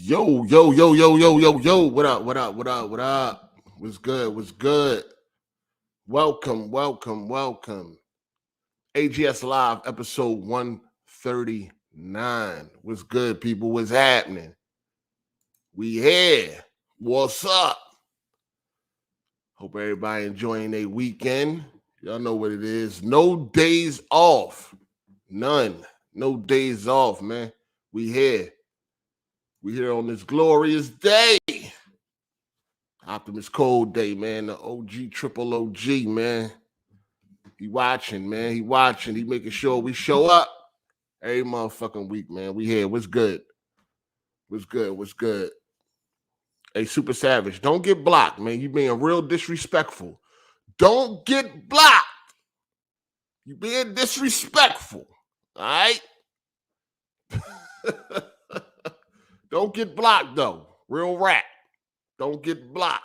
Yo, yo, yo, yo, yo, yo, yo. What up? What up? What up? What up? What's good? What's good? Welcome, welcome, welcome. AGSLIVE episode 139. What's good, people? What's happening? We here. What's up? Hope everybody enjoying their weekend. Y'all know what it is. No days off. None. No days off, man. We here. We here on this glorious day. Optimus Cold Day, man. The OG, triple OG, man. He watching, man. He watching. He making sure we show up every motherfucking week, man. We here. What's good? What's good? What's good? Hey, Super Savage, don't get blocked, man. You being real disrespectful. Don't get blocked. You being disrespectful. All right? Don't get blocked, though. Real rap. Don't get blocked.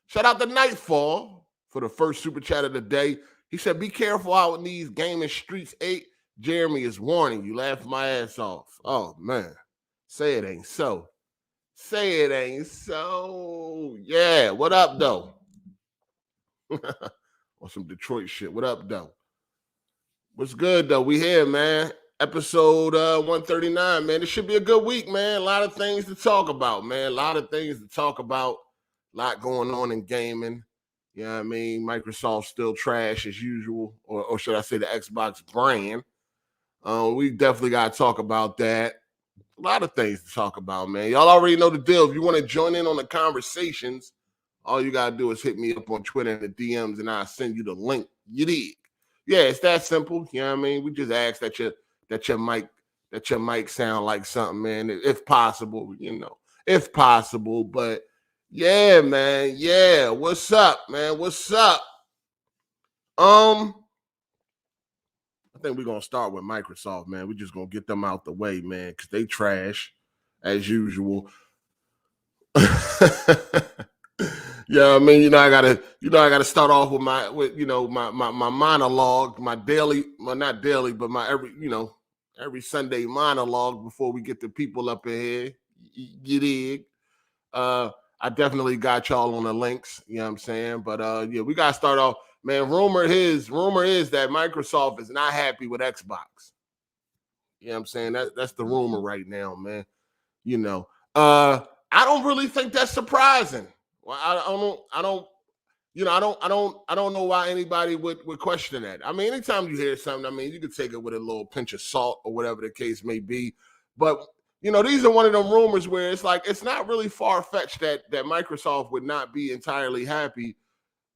Shout out to Nightfall for the first super chat of the day. He said, be careful out in these gaming streets. 8. Jeremy is warning you. Laugh my ass off. Oh, man. Say it ain't so. Say it ain't so. Yeah. What up, though? On some Detroit shit. What up, though? What's good, though? We here, man. Episode 139, man. This should be a good week, man. A lot of things to talk about, man. A lot of things to talk about. A lot going on in gaming. You know what I mean? Microsoft still trash as usual, or should I say the Xbox brand. We definitely got to talk about that. A lot of things to talk about, man. Y'all already know the deal. If you want to join in on the conversations, all you got to do is hit me up on Twitter in the DMs, and I'll send you the link. You dig? Yeah, it's that simple. You know what I mean? We just ask that your mic sound like something, man, if possible, if possible. But yeah, man, yeah. What's up, man? What's up? I think we're gonna start with Microsoft, man. We're just gonna get them out the way, man, because they trash as usual. Yeah, I mean, I gotta start off with my monologue, my daily, well, not daily, but my every Sunday monologue before we get the people up in here. You dig? I definitely got y'all on the links, you know what I'm saying? But yeah, we gotta start off. Man, rumor is that Microsoft is not happy with Xbox. You know what I'm saying? That's the rumor right now, man. I don't really think that's surprising. Well, I don't know why anybody would question that. I mean, anytime you hear something, I mean, you could take it with a little pinch of salt or whatever the case may be. But, these are one of them rumors where it's like, it's not really far-fetched that Microsoft would not be entirely happy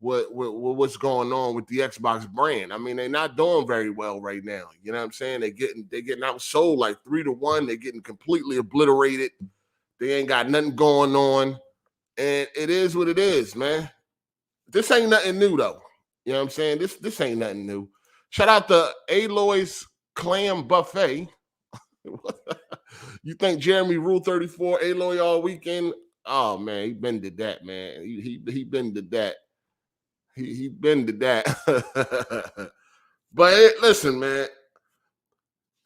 with what's going on with the Xbox brand. I mean, they're not doing very well right now. You know what I'm saying? They're getting outsold like 3-1. They're getting completely obliterated. They ain't got nothing going on. And it is what it is, man. This ain't nothing new, though. You know what I'm saying? This ain't nothing new. Shout out to Aloy's Clam Buffet. You think Jeremy Rule 34 Aloy all weekend? Oh, man, he been to that, man. He been to that. He been to that. But listen, man.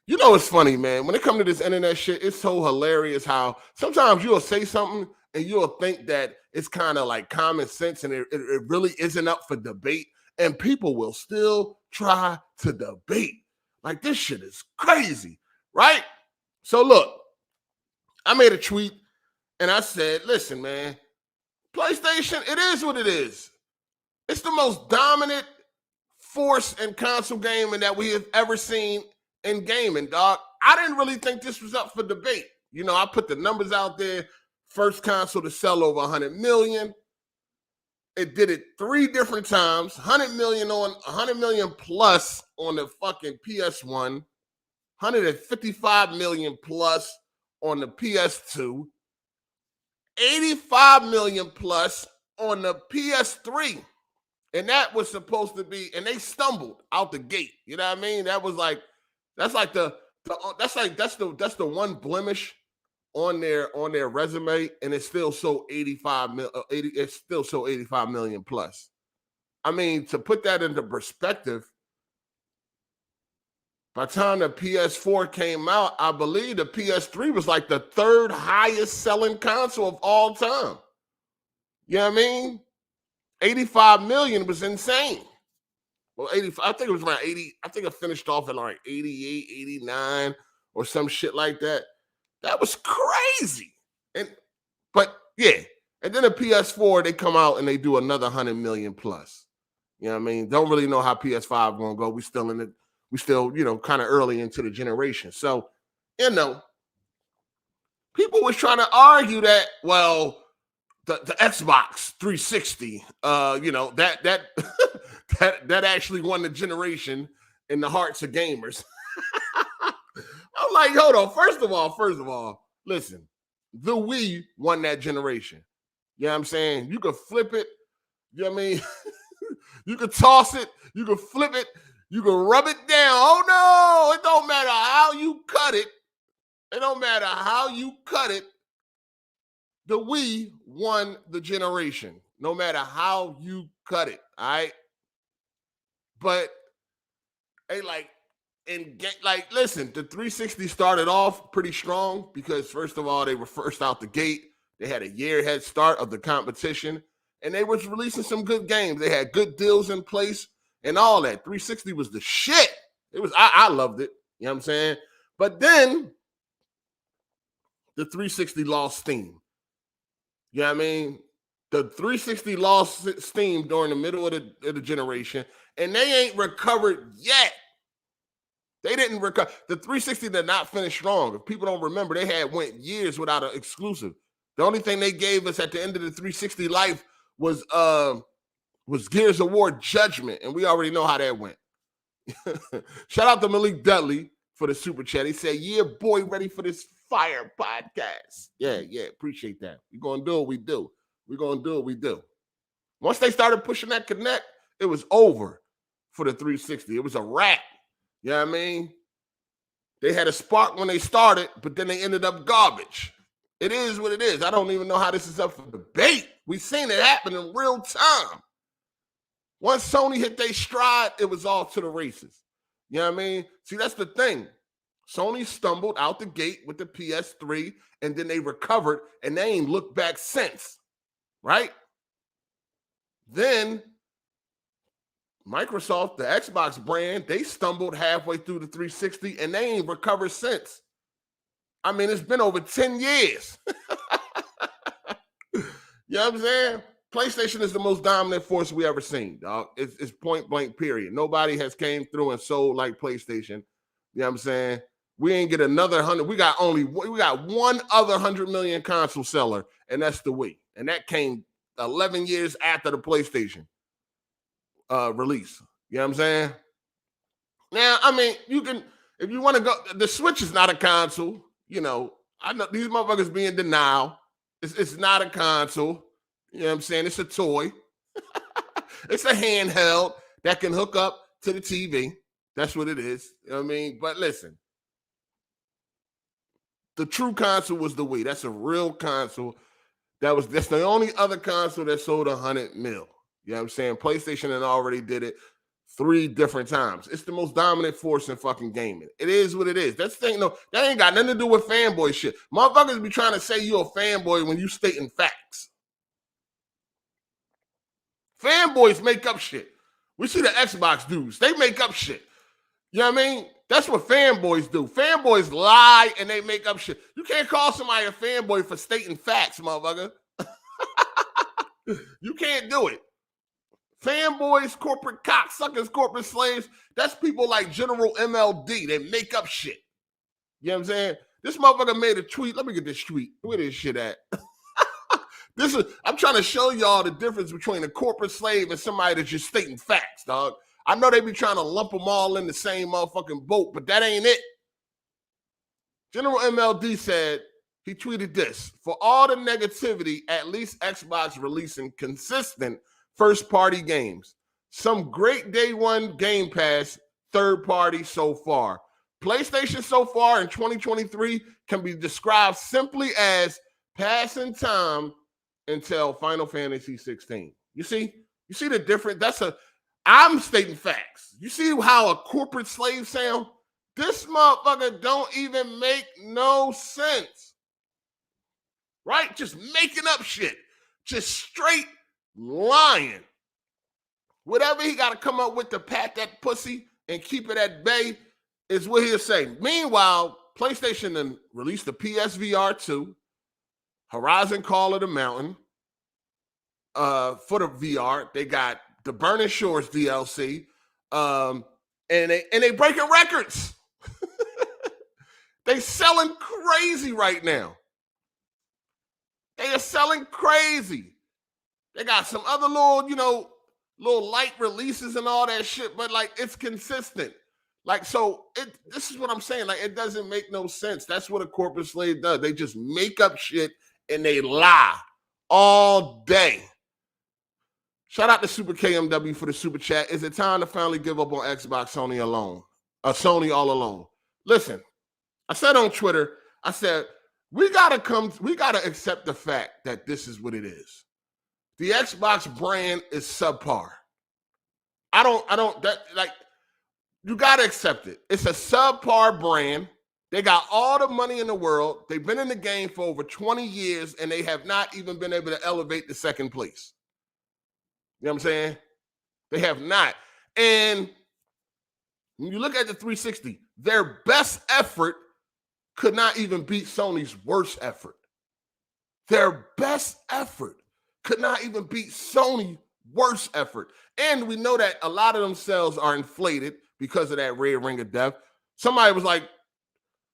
It's funny, man. When it comes to this internet shit, it's so hilarious how sometimes you'll say something and you'll think that it's kind of like common sense and it really isn't up for debate. And people will still try to debate. Like, this shit is crazy, right? So look, I made a tweet and I said, listen, man, PlayStation, it is what it is. It's the most dominant force in console gaming that we have ever seen in gaming, dog. I didn't really think this was up for debate. I put the numbers out there. First console to sell over 100 million. It did it 3 different times. 100 million plus on the fucking PS1. 155 million plus on the PS2. 85 million plus on the PS3. And that was supposed to be, and they stumbled out the gate. You know what I mean? That was like, that's the one blemish on their resume, and it's still so 85 million plus. I mean, to put that into perspective, By the time the PS4 came out, I believe the PS3 was like the third highest selling console of all time. You know what I mean? 85 million was insane. Well, 85, I think it was around 80. I think I finished off at like 88, 89 or some shit like that. That was crazy. But yeah. And then the PS4, they come out and they do another 100 million plus. You know what I mean? Don't really know how PS5 gonna go. We still, kind of early into the generation. So, people was trying to argue that, well, the Xbox 360, that that actually won the generation in the hearts of gamers. I'm like, hold on. First of all, listen, the Wii won that generation. You know what I'm saying? You could flip it. You know what I mean? You could toss it. You could flip it. You can rub it down. Oh, no. It don't matter how you cut it. It don't matter how you cut it. The Wii won the generation, no matter how you cut it. All right. But, hey, listen, the 360 started off pretty strong because, first of all, they were first out the gate. They had a year head start of the competition, and they was releasing some good games. They had good deals in place and all that. 360 was the shit. It was, I loved it. You know what I'm saying? But then the 360 lost steam. You know what I mean? The 360 lost steam during the middle of the generation, and they ain't recovered yet. They didn't recover. The 360 did not finish strong. If people don't remember, they went years without an exclusive. The only thing they gave us at the end of the 360 life was Gears of War Judgment, and we already know how that went. Shout out to Malik Dudley for the super chat. He said, "Yeah, boy, ready for this fire podcast." Yeah, appreciate that. We're gonna do what we do. We're gonna do what we do. Once they started pushing that Connect, it was over for the 360. It was a wrap. You know what I mean? They had a spark when they started, but then they ended up garbage. It is what it is. I don't even know how this is up for debate. We've seen it happen in real time. Once Sony hit their stride, it was all to the races. You know what I mean? See, that's the thing. Sony stumbled out the gate with the PS3, and then they recovered, and they ain't looked back since, right? Then Microsoft, the Xbox brand, they stumbled halfway through the 360, and they ain't recovered since. I mean, it's been over 10 years. You know what I'm saying? PlayStation is the most dominant force we ever seen, dog. It's point blank, period. Nobody has came through and sold like PlayStation. You know what I'm saying? We ain't get another 100. We got one other 100 million console seller, and that's the Wii. And that came 11 years after the PlayStation release. You know what I'm saying? Now, I mean, you can, if you want to go, the Switch is not a console. You know, I know these motherfuckers be in denial. It's not a console. You know what I'm saying? It's a toy. It's a handheld that can hook up to the TV. That's what it is. You know what I mean? But listen, the true console was the Wii. That's a real console. That's the only other console that sold 100 mil. You know what I'm saying? PlayStation had already did it 3 different times. It's the most dominant force in fucking gaming. It is what it is. That's the thing. No, that ain't got nothing to do with fanboy shit. Motherfuckers be trying to say you're a fanboy when you stating facts. Fanboys make up shit. We see the Xbox dudes. They make up shit. You know what I mean? That's what fanboys do. Fanboys lie and they make up shit. You can't call somebody a fanboy for stating facts, motherfucker. You can't do it. Fanboys, corporate cocksuckers, corporate slaves, that's people like General MLD. They make up shit. You know what I'm saying? This motherfucker made a tweet. Let me get this tweet. Where this shit at? I'm trying to show y'all the difference between a corporate slave and somebody that's just stating facts, dog. I know they be trying to lump them all in the same motherfucking boat, but that ain't it. General MLD said, he tweeted this: "For all the negativity, at least Xbox releasing consistent first-party games. Some great day one Game Pass third-party so far. PlayStation so far in 2023 can be described simply as passing time until Final Fantasy 16. You see the difference? I'm stating facts. You see how a corporate slave sound? This motherfucker don't even make no sense. Right? Just making up shit. Just straight lying. Whatever he got to come up with to pat that pussy and keep it at bay is what he'll say. Meanwhile, PlayStation then released the PSVR 2, Horizon Call of the Mountain for the VR. They got the Burning Shores DLC, and they breaking records. They selling crazy right now. They are selling crazy. They got some other little, little light releases and all that shit, but like it's consistent. Like, so this is what I'm saying. Like, it doesn't make no sense. That's what a corporate slave does. They just make up shit and they lie all day. Shout out to Super KMW for the super chat. Is it time to finally give up on Xbox, Sony alone? Sony all alone. Listen, I said on Twitter, I said, we gotta accept the fact that this is what it is. The Xbox brand is subpar. You gotta accept it. It's a subpar brand. They got all the money in the world. They've been in the game for over 20 years, and they have not even been able to elevate to second place. You know what I'm saying? They have not. And when you look at the 360, their best effort could not even beat Sony's worst effort. Their best effort could not even beat Sony's worst effort. And we know that a lot of them sales are inflated because of that red ring of death. Somebody was like,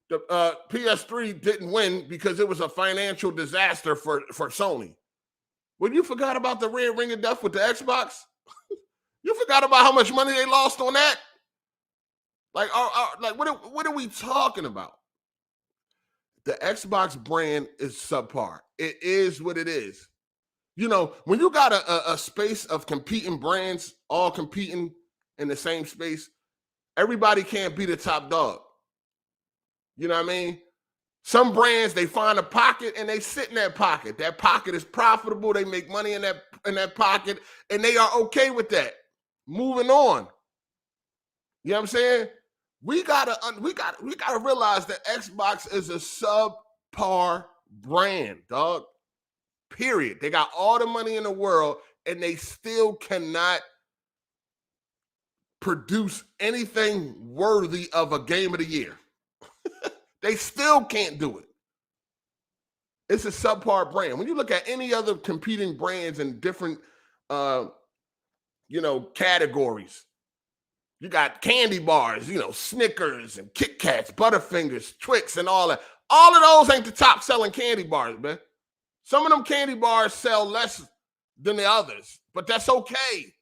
the PS3 didn't win because it was a financial disaster for Sony. Well, you forgot about the red ring of death with the Xbox? You forgot about how much money they lost on that? Like, what are we talking about? The Xbox brand is subpar. It is what it is. When you got a space of competing brands, all competing in the same space, everybody can't be the top dog. You know what I mean? Some brands, they find a pocket and they sit in that pocket. That pocket is profitable. They make money in that pocket, and they are okay with that. Moving on. You know what I'm saying? We gotta realize that Xbox is a subpar brand, dog. Period. They got all the money in the world, and they still cannot produce anything worthy of a game of the year. They still can't do it. It's a subpar brand. When you look at any other competing brands in different, categories, you got candy bars, Snickers and Kit Kats, Butterfingers, Twix, and all that. All of those ain't the top selling candy bars, man. Some of them candy bars sell less than the others, but that's okay.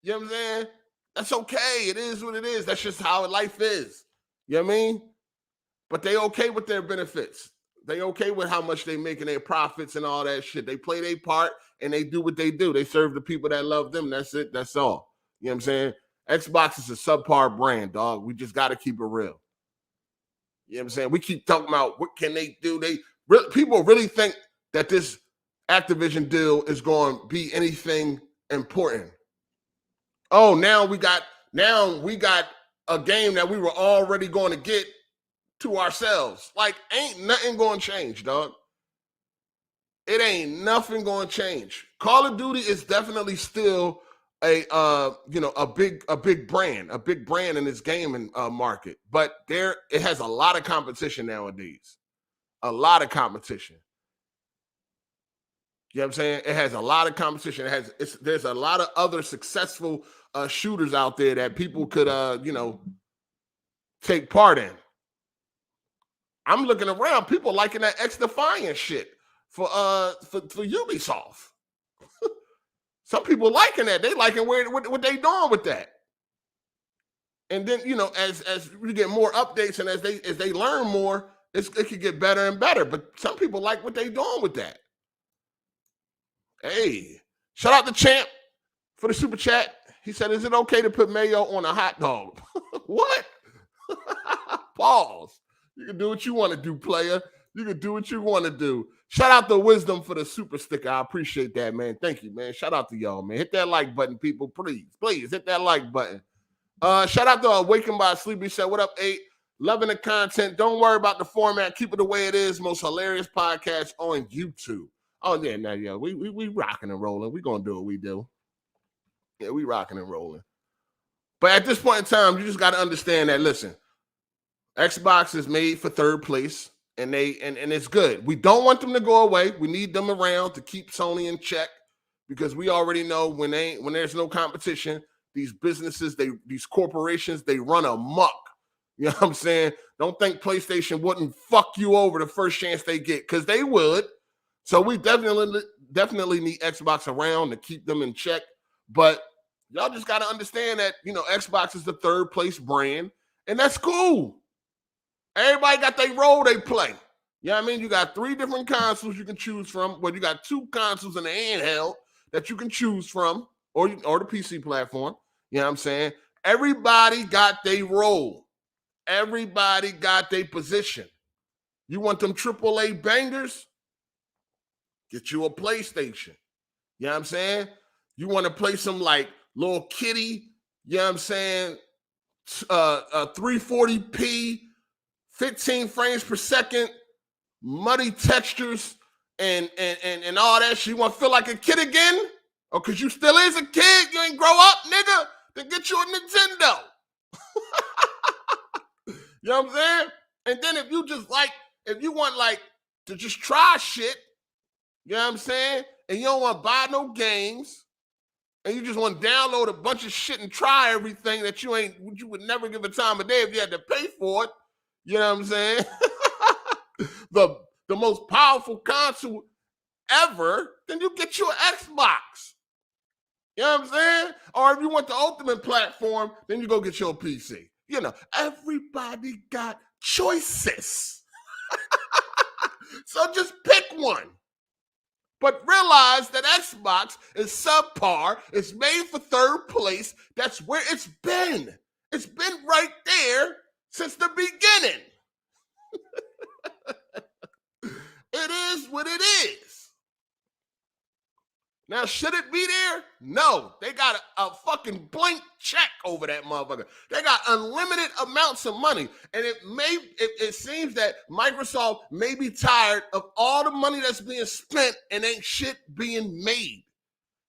You know what I'm saying? That's okay. It is what it is. That's just how life is. You know what I mean? But they okay with their benefits. They okay with how much they make in their profits and all that shit. They play their part and they do what they do. They serve the people that love them. That's it. That's all. You know what I'm saying? Xbox is a subpar brand, dog. We just got to keep it real. You know what I'm saying? We keep talking about what can they do. People really think that this Activision deal is going to be anything important. Oh, now we got a game that we were already going to get to ourselves. Like, ain't nothing going to change, dog. It ain't nothing going to change. Call of Duty is definitely still a big brand in this gaming market, but it has a lot of competition nowadays. A lot of competition. You know what I'm saying? It has a lot of competition. There's a lot of other successful shooters out there that people could take part in. I'm looking around, people liking that X-Defiant shit for Ubisoft. Some people liking that. They liking what they doing with that. And then, as we get more updates and as they learn more, it could get better and better. But some people like what they doing with that. Hey, shout out to Champ for the super chat. He said, is it okay to put mayo on a hot dog? What? Pause. You can do what you want to do, player. You can do what you want to do. Shout out to Wisdom for the super sticker. I appreciate that, man. Thank you, man. Shout out to y'all, man. Hit that like button, people. Please hit that like button. Shout out to Awakened by Sleep. He said, what up, 8? Loving the content. Don't worry about the format. Keep it the way it is. Most hilarious podcast on YouTube. Oh, yeah, now, yeah. We rocking and rolling. We gonna do what we do. Yeah, we rocking and rolling. But at this point in time, you just got to understand that, listen, Xbox is made for third place, and it's good. We don't want them to go away. We need them around to keep Sony in check, because we already know when there's no competition, these businesses, these corporations, they run amok. You know what I'm saying? Don't think PlayStation wouldn't fuck you over the first chance they get, because they would. So we definitely need Xbox around to keep them in check. But y'all just got to understand that, Xbox is the third place brand, and that's cool. Everybody got their role they play. You know what I mean? You got 3 different consoles you can choose from. Well, you got 2 consoles in the handheld that you can choose from, or the PC platform. You know what I'm saying? Everybody got their role. Everybody got their position. You want them AAA bangers? Get you a PlayStation. You know what I'm saying? You want to play some like little kitty, you know what I'm saying? 340p, 15 frames per second, muddy textures, and all that shit. You want to feel like a kid again? Or because you still is a kid, you ain't grow up, nigga, then get you a Nintendo. You know what I'm saying? And then if you want to just try shit, you know what I'm saying? And you don't want to buy no games, and you just want to download a bunch of shit and try everything that you would never give a time of day if you had to pay for it. You know what I'm saying? the most powerful console ever, then you get you an Xbox. You know what I'm saying? Or if you want the ultimate platform, then you go get your PC. Everybody got choices. So just pick one. But realize that Xbox is subpar. It's made for third place. That's where it's been. It's been right there since the beginning. It is what it is. Now, should it be there? No. They got a fucking blank check over that motherfucker. They got unlimited amounts of money. And it seems that Microsoft may be tired of all the money that's being spent and ain't shit being made.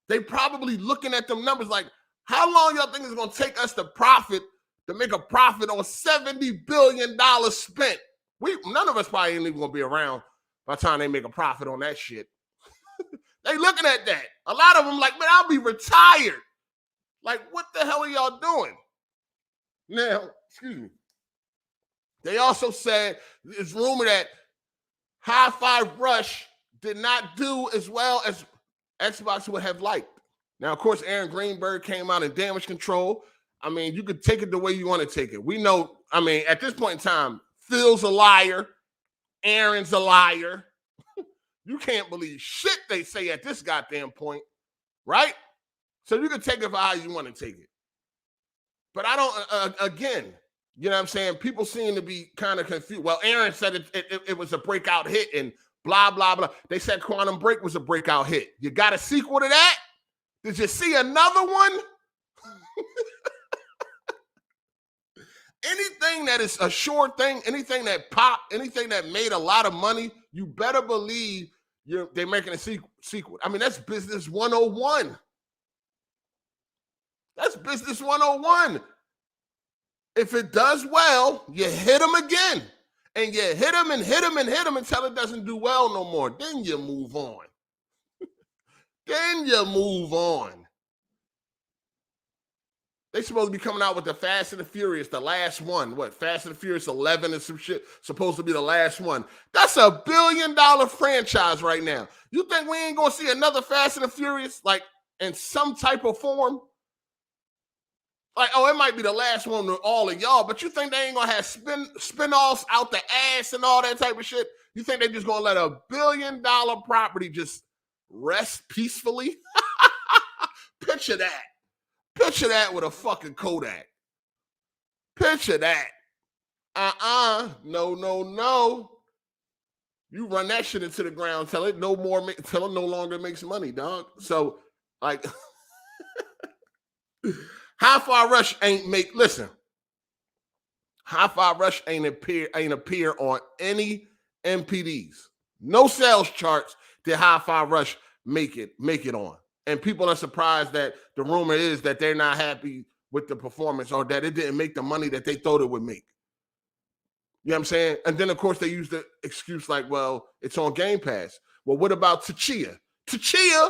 They probably looking at them numbers like, how long y'all think it's going to take us to make a profit on $70 billion spent? None of us probably ain't even going to be around by the time they make a profit on that shit. They looking at that. A lot of them like, man, I'll be retired. Like, what the hell are y'all doing? Now, excuse me. They also said, it's rumored that Hi-Fi Rush did not do as well as Xbox would have liked. Now, of course, Aaron Greenburg came out in Damage Control. I mean, you could take it the way you want to take it. We know, at this point in time, Phil's a liar. Aaron's a liar. You can't believe shit they say at this goddamn point, right? So you can take it for how you want to take it. But I don't, again, you know what I'm saying? People seem to be kind of confused. Well, Aaron said it was a breakout hit and blah, blah, blah. They said Quantum Break was a breakout hit. You got a sequel to that? Did you see another one? Anything that is a sure thing, anything that popped, anything that made a lot of money, you better believe they're making a sequel. That's business 101. That's business 101. If it does well, you hit them again. And you hit them and hit them and hit them until it doesn't do well no more. Then you move on. They supposed to be coming out with the Fast and the Furious, the last one. What, Fast and the Furious 11 and some shit, supposed to be the last one. That's a $1 billion franchise right now. You think we ain't going to see another Fast and the Furious, like, in some type of form? Like, oh, it might be the last one to all of y'all, but you think they ain't going to have spin-offs out the ass and all that type of shit? You think they just going to let a $1 billion property just rest peacefully? Picture that. Picture that with a fucking Kodak. Picture that. No. You run that shit into the ground till it no longer makes money, dog. So, like, Hi-Fi Rush listen. Hi-Fi Rush ain't appear on any MPDs. No sales charts did Hi-Fi Rush make it on. And people are surprised that the rumor is that they're not happy with the performance or that it didn't make the money that they thought it would make. You know what I'm saying? And then, of course, they use the excuse like, well, it's on Game Pass. Well, what about Tachia? Tachia?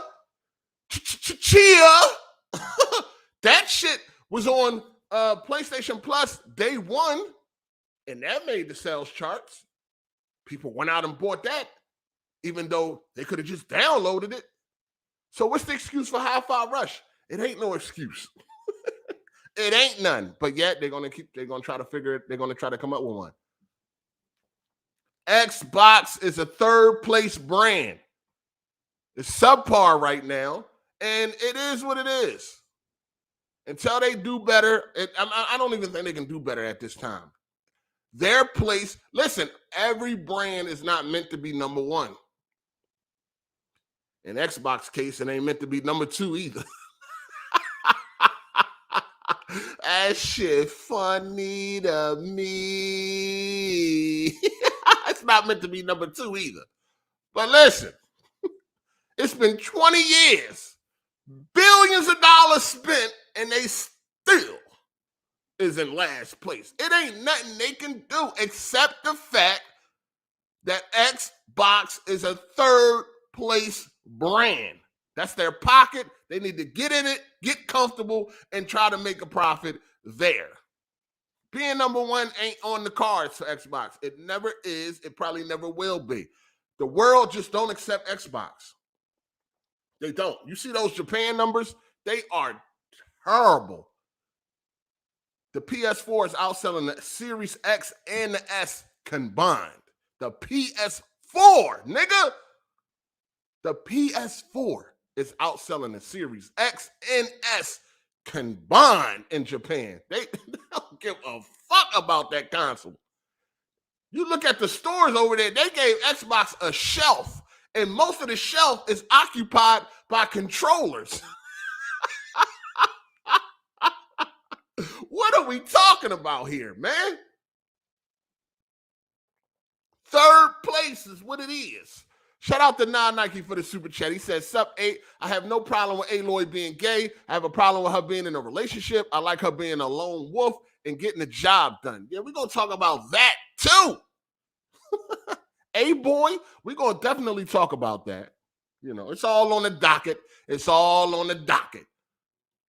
That shit was on PlayStation Plus day one, and that made the sales charts. People went out and bought that, even though they could have just downloaded it. So what's the excuse for Hi-Fi Rush? It ain't no excuse. It ain't none. But yet they're gonna try to come up with one. Xbox is a third place brand. It's subpar right now, and it is what it is. Until they do better, I don't even think they can do better at this time. Their place, listen, every brand is not meant to be number one. In Xbox case, it ain't meant to be number two either. That shit funny to me. It's not meant to be number two either. But listen, it's been 20 years, billions of dollars spent, and they still is in last place. It ain't nothing they can do except the fact that Xbox is a third place brand. That's their pocket. They need to get in it, get comfortable, and try to make a profit there. Being number one ain't on the cards for Xbox. It never is. It probably never will be. The world just don't accept Xbox. They don't. You see those Japan numbers? They are terrible. The PS4 is outselling the Series X and the S combined. The PS4, nigga. The PS4 is outselling the Series X and S combined in Japan. They don't give a fuck about that console. You look at the stores over there, they gave Xbox a shelf, and most of the shelf is occupied by controllers. What are we talking about here, man? Third place is what it is. Shout out to Nike for the super chat. He says, sup, 8. I have no problem with Aloy being gay. I have a problem with her being in a relationship. I like her being a lone wolf and getting the job done. Yeah, we're going to talk about that too. A-boy, we're going to definitely talk about that. You know, it's all on the docket. It's all on the docket.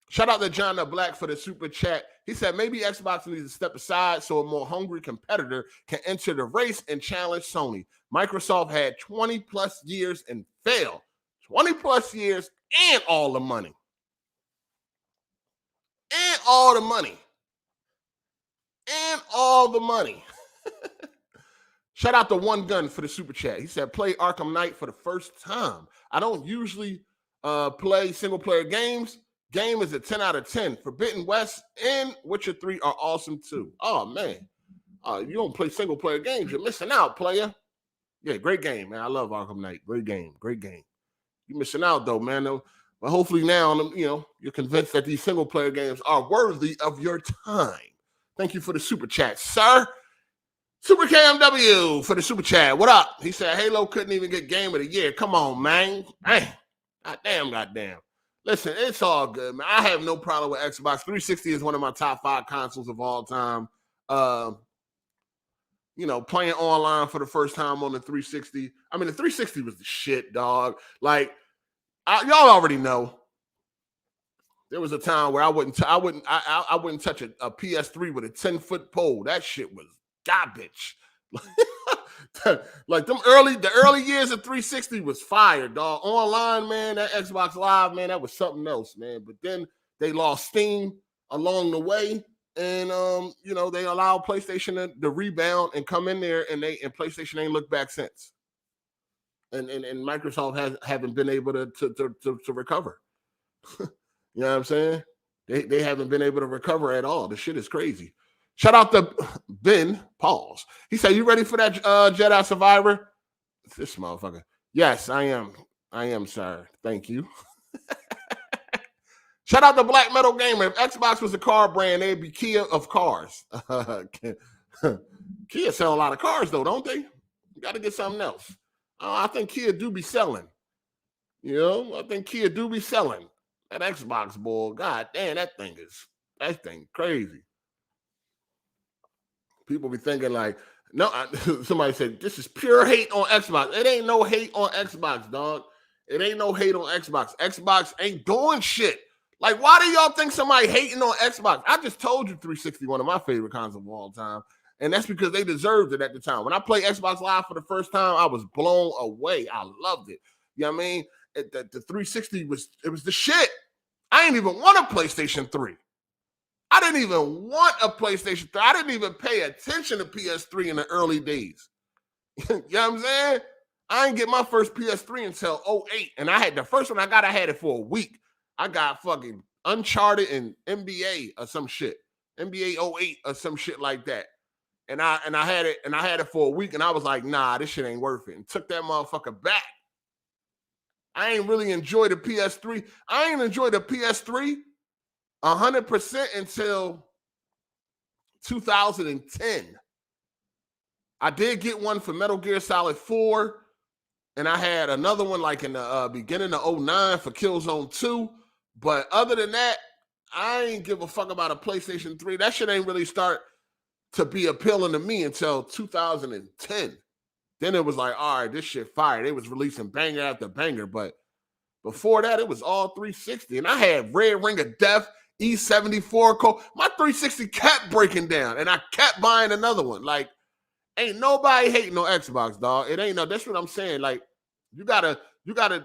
Shout out to John the Black for the super chat. He said maybe Xbox needs to step aside so a more hungry competitor can enter the race and challenge Sony. Microsoft had 20 plus years and failed. 20 plus years and all the money. And all the money. And all the money. Shout out to One Gun for the super chat. He said play Arkham Knight for the first time. I don't usually play single player games. Game is a 10 out of 10. Forbidden West and Witcher 3 are awesome too. Oh, man. You don't play single player games. You're missing out, player. Yeah, great game, man. I love Arkham Knight. Great game. Great game. You're missing out, though, man. But hopefully now, you're convinced that these single player games are worthy of your time. Thank you for the super chat, sir. Super KMW for the super chat. What up? He said Halo couldn't even get game of the year. Come on, man. Hey, goddamn. Listen, it's all good, man. I have no problem with Xbox. 360 is one of my top 5 consoles of all time. Playing online for the first time on the 360. I mean, the 360 was the shit, dog. Like, y'all already know. There was a time where I wouldn't touch a PS3 with a 10-foot pole. That shit was garbage. Like the early years of 360 was fire, dog. Online, man, that Xbox Live, man, that was something else, man. But then they lost steam along the way, and they allowed PlayStation to rebound and come in there, and PlayStation ain't looked back since. And Microsoft haven't been able to recover. You know what I'm saying? They haven't been able to recover at all. The shit is crazy. Shout out to Ben Pauls. He said, you ready for that Jedi Survivor? This motherfucker. Yes, I am. I am, sir. Thank you. Shout out to Black Metal Gamer. If Xbox was a car brand, they'd be Kia of cars. Kia sell a lot of cars, though, don't they? You got to get something else. I think Kia do be selling. You know, I think Kia do be selling. That Xbox, boy, god damn, that thing crazy. People be thinking like, no, somebody said, this is pure hate on Xbox. It ain't no hate on Xbox, dog. It ain't no hate on Xbox. Xbox ain't doing shit. Like, why do y'all think somebody hating on Xbox? I just told you 360, one of my favorite consoles of all time. And that's because they deserved it at the time. When I played Xbox Live for the first time, I was blown away. I loved it. You know what I mean? The 360 was the shit. I didn't even want a PlayStation 3. I didn't even want a PlayStation 3. I didn't even pay attention to PS3 in the early days. You know what I'm saying? I didn't get my first PS3 until 2008. And I had the first one I had it for a week. I got fucking Uncharted and NBA or some shit. NBA 08 or some shit like that. And I had it for a week, and I was like, nah, this shit ain't worth it. And took that motherfucker back. I ain't really enjoyed the PS3. I ain't enjoyed the PS3 100% until 2010. I did get one for Metal Gear Solid 4, and I had another one like in the beginning of 2009 for Killzone 2. But other than that, I ain't give a fuck about a PlayStation 3. That shit ain't really start to be appealing to me until 2010. Then it was like, all right, this shit fire. They was releasing banger after banger. But before that, it was all 360. And I had Red Ring of Death, E74 code. My 360 kept breaking down, and I kept buying another one. Like, ain't nobody hating on Xbox, dog. It ain't no. That's what I'm saying. Like, you gotta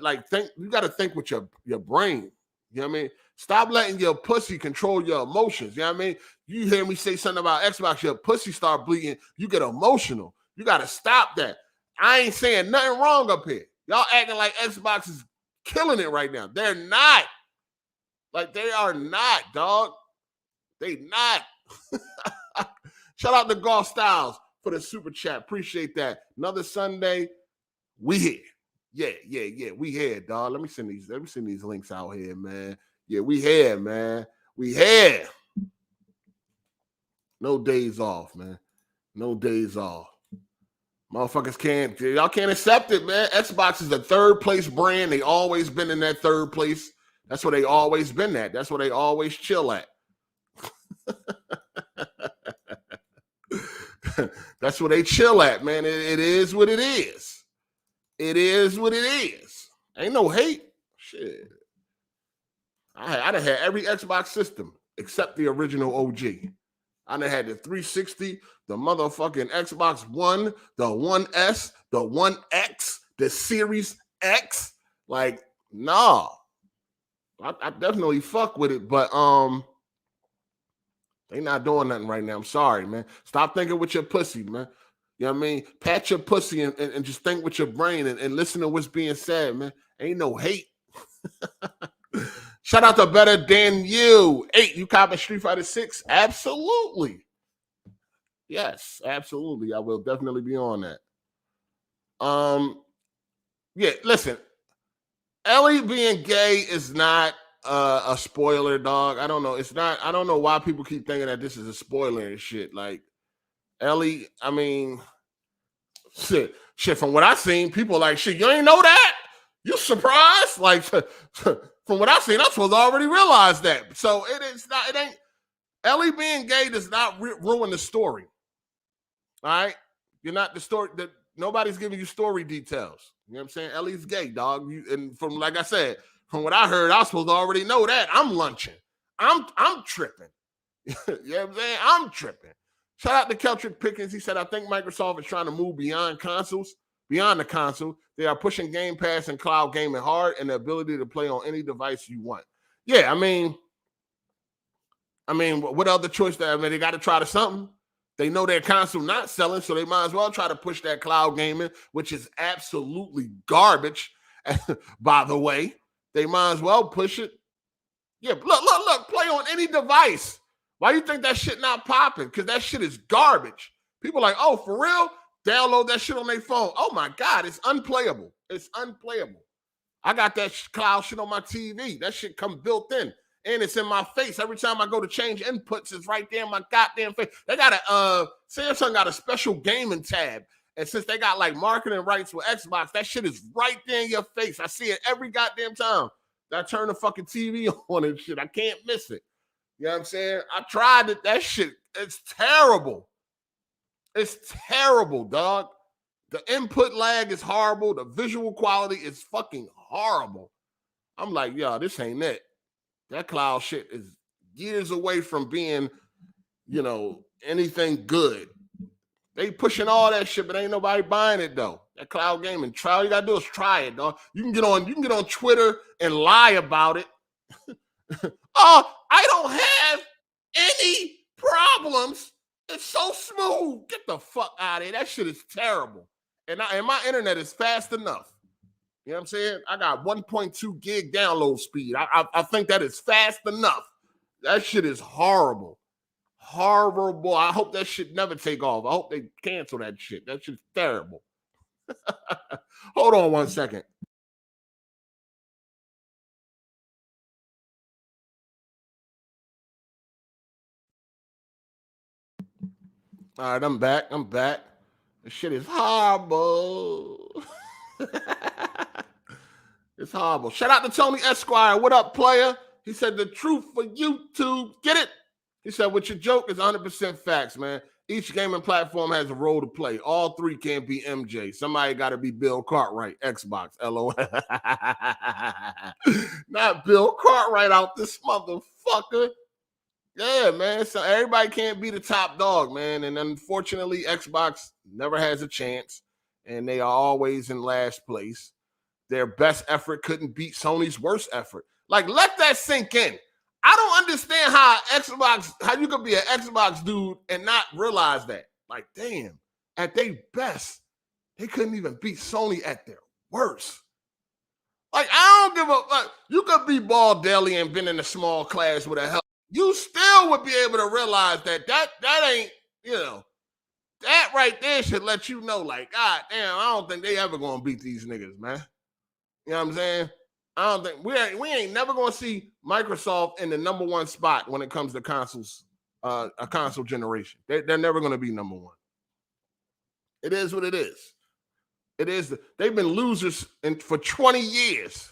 like think. You gotta think with your brain. You know what I mean? Stop letting your pussy control your emotions. You know what I mean? You hear me say something about Xbox, your pussy start bleeding, you get emotional. You got to stop that. I ain't saying nothing wrong up here. Y'all acting like Xbox is killing it right now. They're not. Like, they are not, dog. They not. Shout out to Golf Styles for the super chat. Appreciate that. Another Sunday, we here. Yeah. We here, dog. Let me send these links out here, man. Yeah, we here, man. We here. No days off, man. No days off. Motherfuckers y'all can't accept it, man. Xbox is the third place brand. They always been in that third place. That's where they always been at. That's where they always chill at. That's where they chill at, man. It is what it is. It is what it is. Ain't no hate. Shit. I done had every Xbox system except the original OG. I done had the 360, the motherfucking Xbox One, the One S, the One X, the Series X. Like, nah. I definitely fuck with it, but they not doing nothing right now. I'm sorry, man. Stop thinking with your pussy, man. You know what I mean? Pat your pussy and just think with your brain and listen to what's being said, man. Ain't no hate. Shout out to Better Than You. 8, you copy Street Fighter 6? Absolutely. Yes, absolutely. I will definitely be on that. Yeah, listen. Ellie being gay is not a spoiler, dog. I don't know. It's not. I don't know why people keep thinking that this is a spoiler and shit. Like, Ellie, I mean, shit. From what I've seen, people like, shit, you ain't know that? You surprised? Like, from what I've seen, I'm supposed to already realize that. So it ain't. Ellie being gay does not ruin the story. All right? You're not the story. Nobody's giving you story details. You know what I'm saying? Ellie's gay, dog. And from, like I said, from what I heard, I was supposed to already know that. I'm lunching. I'm tripping. You know what I'm saying? I'm tripping. Shout out to Keltrick Pickens. He said, I think Microsoft is trying to move beyond the console. They are pushing Game Pass and cloud gaming hard and the ability to play on any device you want. Yeah, I mean, what other choice? They got to try to something. They know their console not selling, so they might as well try to push that cloud gaming, which is absolutely garbage. By the way, they might as well push it. Yeah, look, play on any device. Why you think that shit not popping? Because that shit is garbage. People are like, oh, for real? Download that shit on their phone. Oh my God, it's unplayable. It's unplayable. I got that cloud shit on my TV. That shit come built in. and it's in my face. Every time I go to change inputs, it's right there in my goddamn face. They got Samsung got a special gaming tab. And since they got like marketing rights with Xbox, that shit is right there in your face. I see it every goddamn time. I turn the fucking TV on and shit. I can't miss it. You know what I'm saying? I tried it. That shit, it's terrible. It's terrible, dog. The input lag is horrible. The visual quality is fucking horrible. I'm like, yo, this ain't it. That cloud shit is years away from being, you know, anything good. They pushing all that shit, but ain't nobody buying it though. That cloud gaming trial, you gotta do is try it, dog. You can get on Twitter and lie about it. Oh, I don't have any problems. It's so smooth. Get the fuck out of here. That shit is terrible. And my internet is fast enough. You know what I'm saying? I got 1.2 gig download speed. I think that is fast enough. That shit is horrible. Horrible. I hope that shit never take off. I hope they cancel that shit. That shit's terrible. Hold on 1 second. All right, I'm back. This shit is horrible. It's horrible. Shout out to Tony Esquire. What up, player? He said the truth for YouTube. Get it? He said, what your joke is 100% facts, man. Each gaming platform has a role to play. All three can't be MJ. Somebody got to be Bill Cartwright. Xbox. LOL. Not Bill Cartwright out this motherfucker. Yeah, man. So everybody can't be the top dog, man. And unfortunately, Xbox never has a chance. And they are always in last place. Their best effort couldn't beat Sony's worst effort. Like, let that sink in. I don't understand how you could be an Xbox dude and not realize that. Like, damn, at their best, they couldn't even beat Sony at their worst. Like, I don't give a fuck. You could be bald daily and been in a small class with a hell. You still would be able to realize that ain't, you know, that right there should let you know, like, God damn, I don't think they ever gonna beat these niggas, man. You know what I'm saying? I don't think we ain't never gonna see Microsoft in the number one spot when it comes to consoles, a console generation. They're never gonna be number one. It is what it is. It is. They've been losers for 20 years.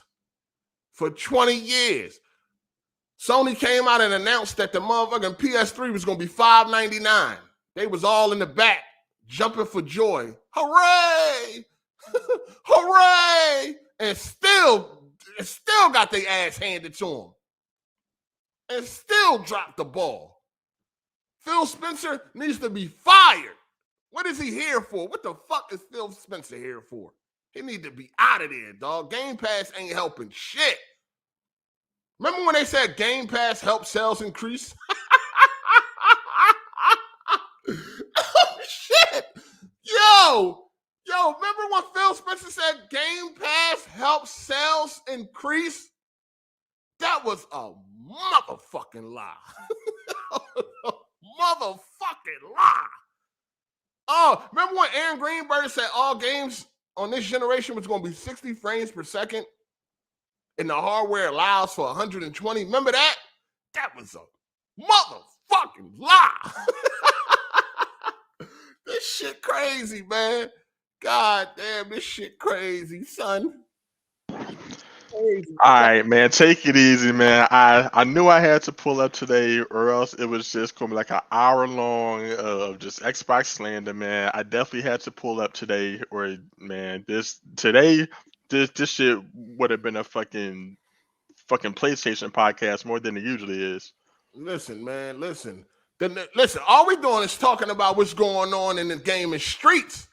For 20 years. Sony came out and announced that the motherfucking PS3 was gonna be $599. They was all in the back jumping for joy. Hooray! Hooray! And still got their ass handed to them. And still dropped the ball. Phil Spencer needs to be fired. What is he here for? What the fuck is Phil Spencer here for? He need to be out of there, dog. Game Pass ain't helping shit. Remember when they said Game Pass helps sales increase? Oh, shit. Yo, remember when Phil Spencer said Game Pass helps sales increase? That was a motherfucking lie. Motherfucking lie. Oh, remember when Aaron Greenburg said all games on this generation was going to be 60 frames per second and the hardware allows for 120? Remember that? That was a motherfucking lie. This shit crazy, man. God damn, this shit crazy, son. Crazy. All right, man. Take it easy, man. I knew I had to pull up today, or else it was just going to be like an hour long of just Xbox slander, man. I definitely had to pull up today, or man, this shit would have been a fucking PlayStation podcast more than it usually is. Listen, man. Listen. All we doing is talking about what's going on in the gaming streets.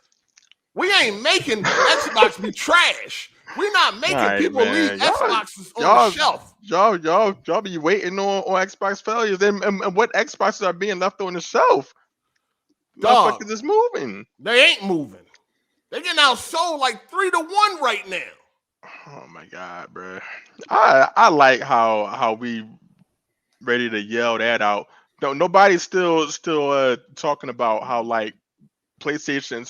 We ain't making Xbox be trash. We're not making people leave Xboxes on the shelf. Y'all be waiting on Xbox failures. And what Xboxes are being left on the shelf? Motherfuckers is moving. They ain't moving. They getting outsold like 3-1 right now. Oh my God, bro. I like how we ready to yell that out. No, nobody's still talking about how like PlayStation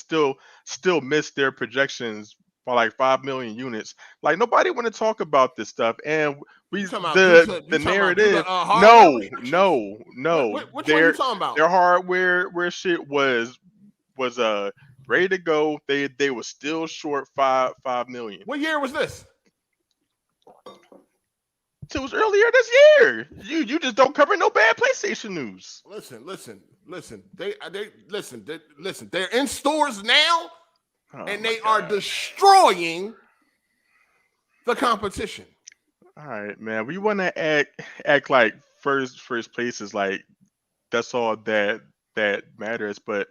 still missed their projections by like 5 million units. Like nobody want to talk about this stuff, and the narrative. No. Which one you talking about? Their hardware where shit was ready to go. They were still short 5 million. What year was this? It was earlier this year. You just don't cover no bad PlayStation news. Listen. They're in stores now, and they are destroying the competition. All right, man. We want to act like first place is like that's all that matters, but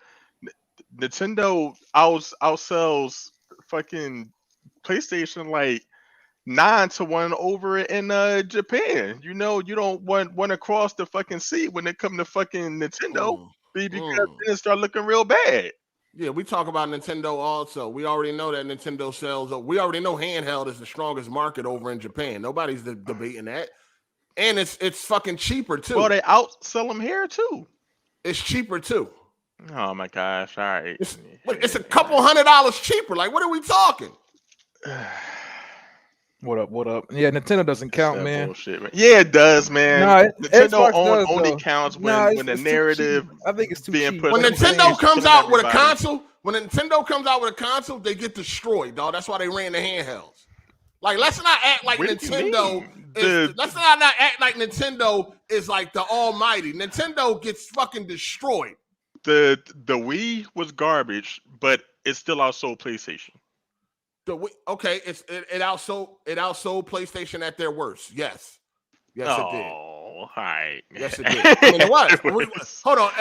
Nintendo outsells fucking PlayStation like 9-1 over in Japan. You don't want to cross the fucking sea when it come to fucking Nintendo because then it start looking real bad. Yeah, we talk about Nintendo also. We already know that Nintendo sells. We already know handheld is the strongest market over in Japan. Nobody's debating that, and it's fucking cheaper too. Well, they outsell them here too. It's cheaper too. Oh my gosh! All right, it's a couple $100 cheaper. Like, what are we talking? What up? Yeah, Nintendo doesn't count, man. Bullshit, man. Yeah, it does, man. Nah, Nintendo only counts when the narrative. I think it's too being cheap. put When in Nintendo place, comes out with a everybody. console, they get destroyed, dog. That's why they ran the handhelds. Like, let's not act like What do you mean? Let's not act like Nintendo is like the almighty. Nintendo gets fucking destroyed. The Wii was garbage, but it still outsold PlayStation. Okay, it outsold PlayStation at their worst. Yes, it did. Oh, hi. Yes, it did. I mean, it was. Hold on,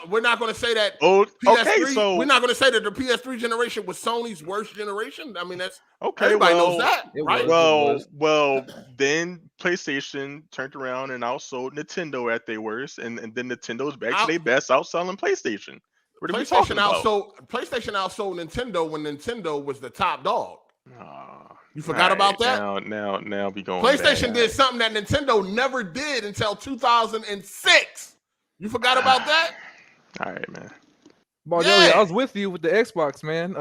we're not going to say that. Oh, PS3, okay, so we're not going to say that the PS3 generation was Sony's worst generation. I mean, that's okay. Everybody knows that, right? Well, then PlayStation turned around and outsold Nintendo at their worst, and then Nintendo's back to their best, outselling PlayStation. What are we talking about? PlayStation outsold Nintendo when Nintendo was the top dog. Oh, you forgot about that? Now we going. PlayStation did something that Nintendo never did until 2006. You forgot about that? All right, man. Well, yeah. I was with you with the Xbox, man.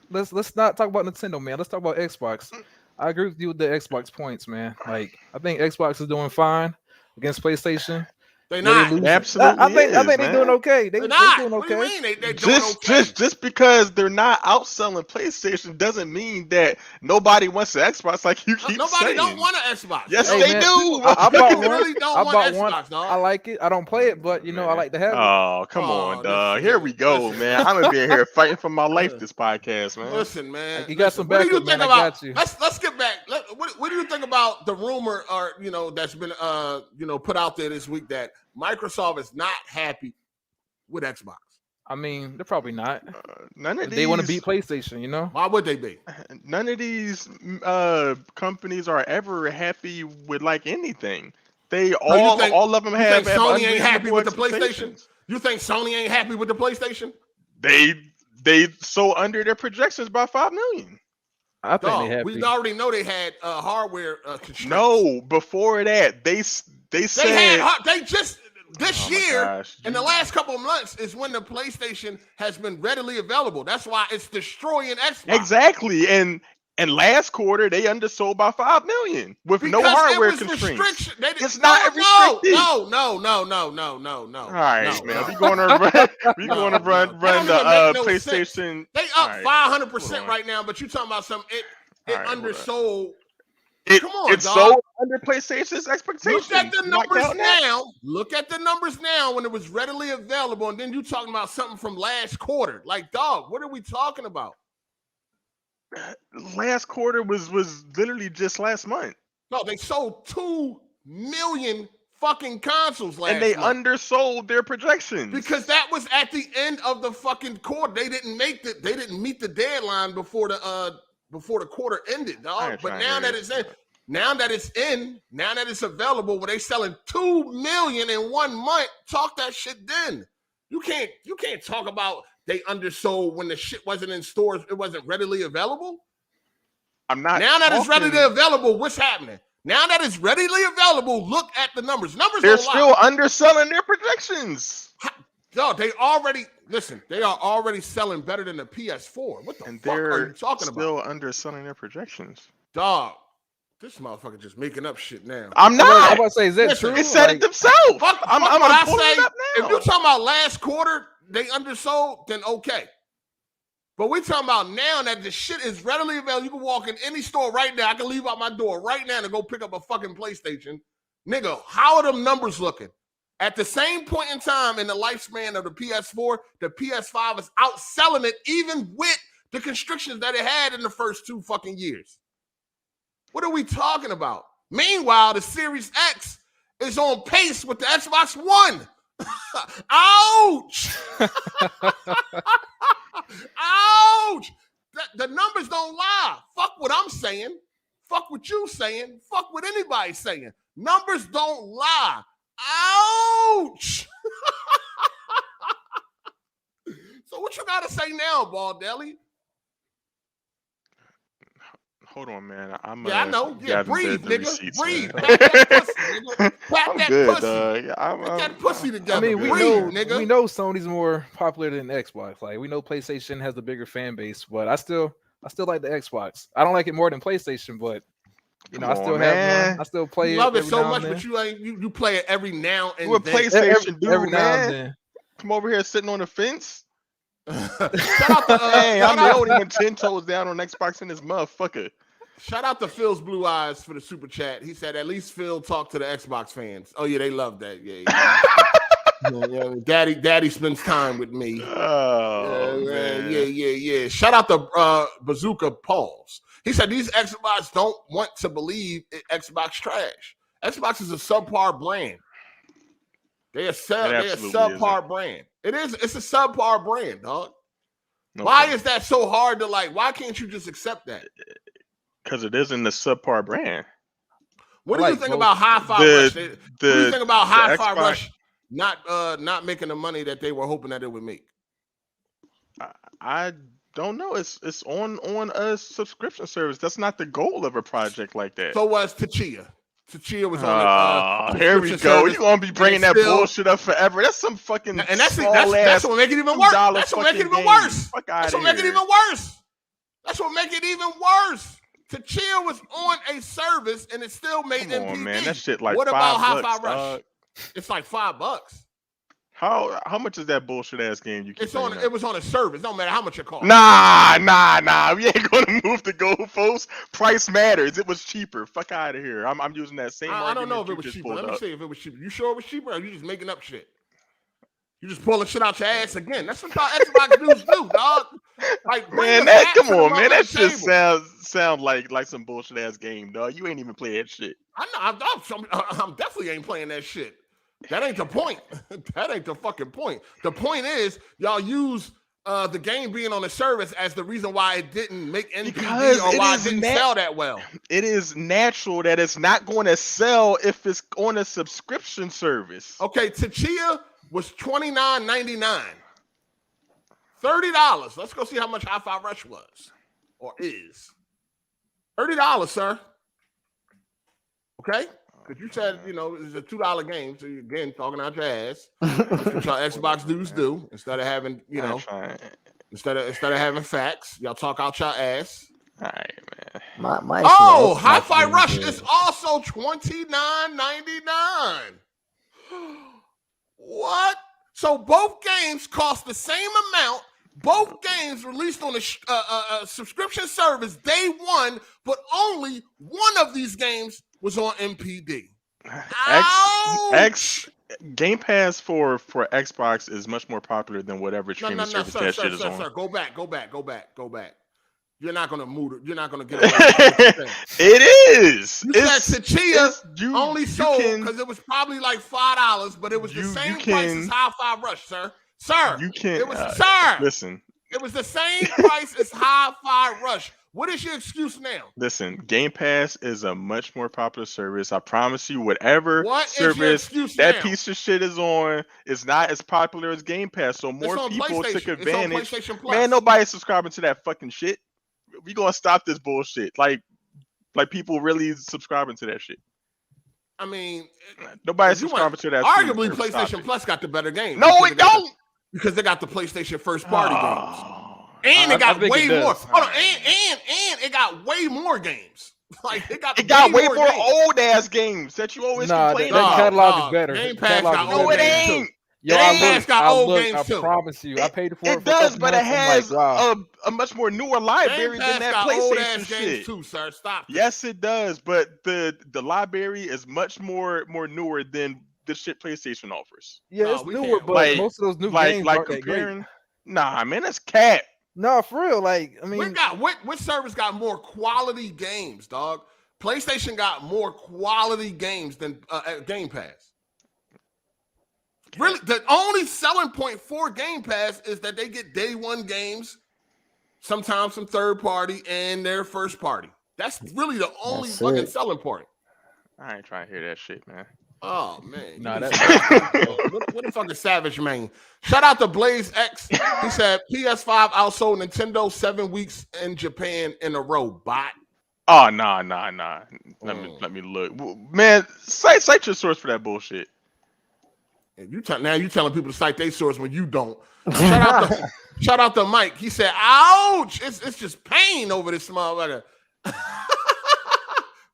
Let's not talk about Nintendo, man. Let's talk about Xbox. I agree with you with the Xbox points, man. Like, I think Xbox is doing fine against PlayStation. They're not. Absolutely. I think they're doing okay. They're doing okay. What do you mean? They're doing okay? Just because they're not outselling PlayStation doesn't mean that nobody wants an Xbox like you keep saying. Nobody don't want an Xbox. Yes, they do. I bought one. Really don't want Xbox, dog. I like it. I don't play it, but I like to have it. Oh, come on, dog. Here we go, man. I'm gonna be here fighting for my life this podcast, man. Listen, man. You got some backup, man. I got you. Let's get back. What do you think about the rumor that's been put out there this week that Microsoft is not happy with Xbox? I mean, they're probably not. None of these. They want to beat PlayStation, Why would they be? None of these companies are ever happy with like anything. All of them have. Sony ain't happy with the PlayStation? You think Sony ain't happy with the PlayStation? They sold under their projections by 5 million. I think they happy. We already know they had hardware constraints. No, before that they said they just this year in the last couple of months is when the PlayStation has been readily available. That's why it's destroying Xbox. Exactly, and last quarter they undersold by 5 million with no hardware constraints. It's not restricted. No. All right, man. We going to run the PlayStation. Sense. They up 500% right now, but you talking about something? It undersold. Come on, it's sold under PlayStation's expectations. Look at the numbers now when it was readily available, and then you talking about something from last quarter. Like, dog, what are we talking about? Last quarter was literally just last month. No, they sold 2 million fucking consoles last month. And they undersold their projections. Because that was at the end of the fucking quarter. They didn't meet the deadline before the quarter ended, dog. But now that it's available, when they selling 2 million in 1 month, talk that shit then. You can't talk about they undersold when the shit wasn't in stores, it wasn't readily available. Now that it's readily available, what's happening? Now that it's readily available, look at the numbers. They're still underselling their projections. Yo, they are already selling better than the PS4. What the fuck are you talking about? Still underselling their projections. Dog, this motherfucker just making up shit now. I'm not. I'm about to say, is that true? It said it themselves. I'm pulling it up now. If you're talking about last quarter, they undersold, then okay. But we're talking about now that the shit is readily available. You can walk in any store right now. I can leave out my door right now to go pick up a fucking PlayStation. Nigga, how are them numbers looking? At the same point in time in the lifespan of the PS4, the PS5 is outselling it even with the constrictions that it had in the first 2 fucking years. What are we talking about? Meanwhile, the Series X is on pace with the Xbox One. Ouch! Ouch! The numbers don't lie. Fuck what I'm saying. Fuck what you saying. Fuck what anybody's saying. Numbers don't lie. Ouch! So what you gotta say now, Baldelli? Hold on, man. I know. Yeah, breathe, nigga. Receipts, breathe. Man. Pack that pussy, nigga. Pack I'm that good, pussy. dog. Get that pussy together. I mean, we breathe, nigga. know Sony's more popular than Xbox. Like, we know PlayStation has the bigger fan base, but I still like the Xbox. I don't like it more than PlayStation, but you know, I still have one. I still play it. Love it so much, but you play it every now and then. PlayStation every now man. and then. Come over here sitting on the fence. Shout out to I'm the only one 10 toes down on Xbox in this motherfucker. Shout out to Phil's Blue Eyes for the super chat. He said at least Phil talked to the Xbox fans. Oh yeah, they love that. Yeah. Daddy spends time with me. Oh man. Yeah. Shout out to Bazooka Pauls. He said these Xbox don't want to believe Xbox trash. Xbox is a subpar brand. They're a subpar brand. It's a subpar brand, dog. Okay. Why is that so hard to like? Why can't you just accept that? Because it isn't the subpar brand. What do you think about Hi-Fi Rush? What do you think about Hi-Fi Rush not making the money that they were hoping that it would make? I don't know. It's on a subscription service. That's not the goal of a project like that. So was Tachia. Tachia was on. Here we go. You're gonna be bringing that bullshit up forever. That's some fucking and that's what make it even worse. That's what make it even worse. That's what make it even worse. That's what make it even worse. Tachia was on a service and it still made MPD. On, man, that shit like what $5, about Hi-Fi Rush? It's like $5. How much is that bullshit ass game you keep It was on a service. Don't matter how much it cost. Nah. We ain't gonna move the goalposts. Price matters. It was cheaper. Fuck out of here. I'm using that same argument. I don't know if it was cheaper. Let me see if it was cheaper. You sure it was cheaper or are you just making up shit? You just pulling shit out your ass again. That's what Xbox dudes do, dog. Like, man, come on, man. That shit sound like some bullshit ass game, dog. You ain't even play that shit. I know. I'm definitely ain't playing that shit. That ain't the point. That ain't the fucking point. The point is y'all use the game being on the service as the reason why it didn't make NPD or why it didn't sell that well. It is natural that it's not going to sell if it's on a subscription service. Okay, Tachia was $29.99. $30. Let's go see how much Hi-Fi Rush was or is. $30, sir. Okay? Because you said, it's a $2 game, so you're again talking out your ass. That's what y'all Xbox dudes do. Instead of having, instead of having facts, y'all talk out your ass. All right, man. Hi-Fi Rush is also $29.99. What? So both games cost the same amount. Both games released on a subscription service day one, but only one of these games was on MPD. Game Pass for Xbox is much more popular than whatever streaming service that shit is on. Sir, go back. You're not gonna move it. You're not gonna get away with it. It is. You said Tachia only sold because it was probably like $5, but it was the same price as Hi-Fi Rush, sir. Sir, it was listen. It was the same price as Hi-Fi Rush. What is your excuse now? Listen, Game Pass is a much more popular service. I promise you, whatever service that piece of shit is on is not as popular as Game Pass. So more people took advantage. Man, nobody's subscribing to that fucking shit. We gonna stop this bullshit. Like people really subscribing to that shit. I mean, nobody's subscribing to that. Arguably, PlayStation Plus got the better game. No, it don't. Because they got the PlayStation first party games. And I it got think way it does. more. Hold on, and it got way more games. Like it got way more games. old ass games that you always complain that about. catalog is better. Game The Pass catalog got is old better. games too. Yo, Game Pass got old I games too. promise you, I paid for it. It does, but it has wow. a much more newer library Game Pass than that got old ass PlayStation games shit. too, sir. Stop. Yes, it does, but the library is much more newer than the shit PlayStation offers. Yeah, it's newer, but like, most of those new games aren't that great. Nah, man, that's cat. No, for real. Like, I mean, which service got more quality games, dog? PlayStation got more quality games than Game Pass. Really, the only selling point for Game Pass is that they get day one games, sometimes some third party and their first party. That's really the only fucking selling point. I ain't trying to hear that shit, man. Oh man, nah, what the fuck is Savage Man? Shout out to Blaze X. He said PS5 outsold Nintendo 7 weeks in Japan in a row. Bot. Oh nah. Let me look, man. Cite your source for that bullshit. And now you telling people to cite their source when you don't. Shout out to Mike. He said, "Ouch! It's just pain over this motherfucker.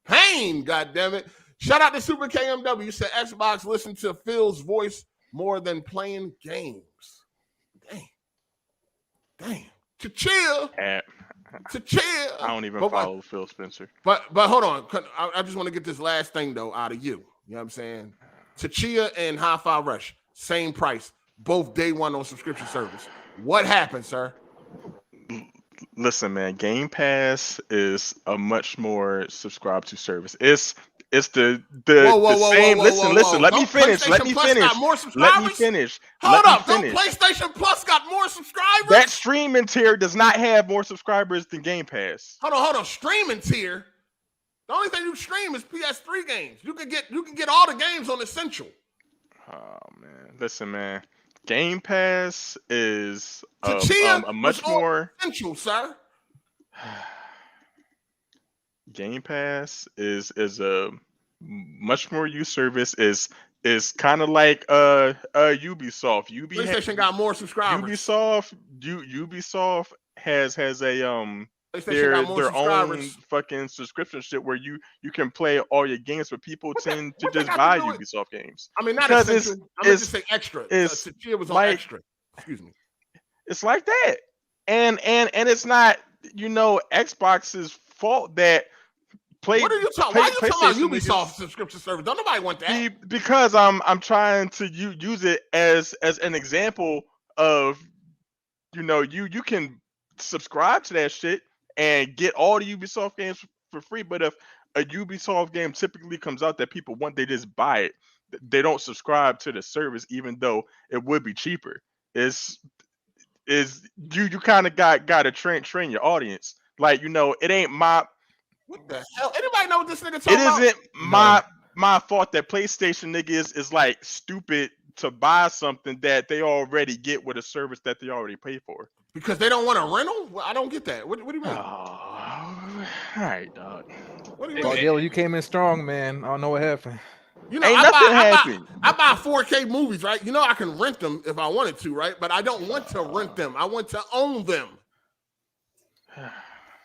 Pain, goddammit." Shout out to Super KMW. You said Xbox listen to Phil's voice more than playing games. Damn. To chill. I don't even follow Phil Spencer. But hold on. I just want to get this last thing though out of you. You know what I'm saying? Tachia and Hi-Fi Rush, same price, both day one on subscription service. What happened, sir? Listen, man, Game Pass is a much more subscribed to service. It's the same. Listen. Let me finish. Hold up. Don't PlayStation Plus got more subscribers? That streaming tier does not have more subscribers than Game Pass. Hold on. Streaming tier. The only thing you stream is PS3 games. You can get all the games on Essential. Oh man, listen, man. Game Pass is a much more Essential, sir. Game Pass is a much more used service. Is kind of like Ubisoft. PlayStation got more subscribers. Ubisoft has a their own fucking subscription shit where you can play all your games, but people tend to just buy Ubisoft games. I mean, not essential. I'm gonna just say extra. It was on extra. Excuse me. It's like that, and it's not Xbox's fault that. What are you talking? Why are you talking about Ubisoft subscription service? Don't nobody want that. Because I'm trying to use it as an example of you can subscribe to that shit and get all the Ubisoft games for free. But if a Ubisoft game typically comes out that people want, they just buy it. They don't subscribe to the service, even though it would be cheaper. You kind of got to train your audience. Like it ain't my. What the hell? Anybody know what this nigga talking about? It isn't my fault that PlayStation niggas is like stupid to buy something that they already get with a service that they already pay for. Because they don't want a rental? Well, I don't get that. What do you mean? All right, dog. What do you mean? Dylan, you came in strong, man. I don't know what happened. Ain't nothing happened. I buy 4K movies, right? I can rent them if I wanted to, right? But I don't want to rent them. I want to own them.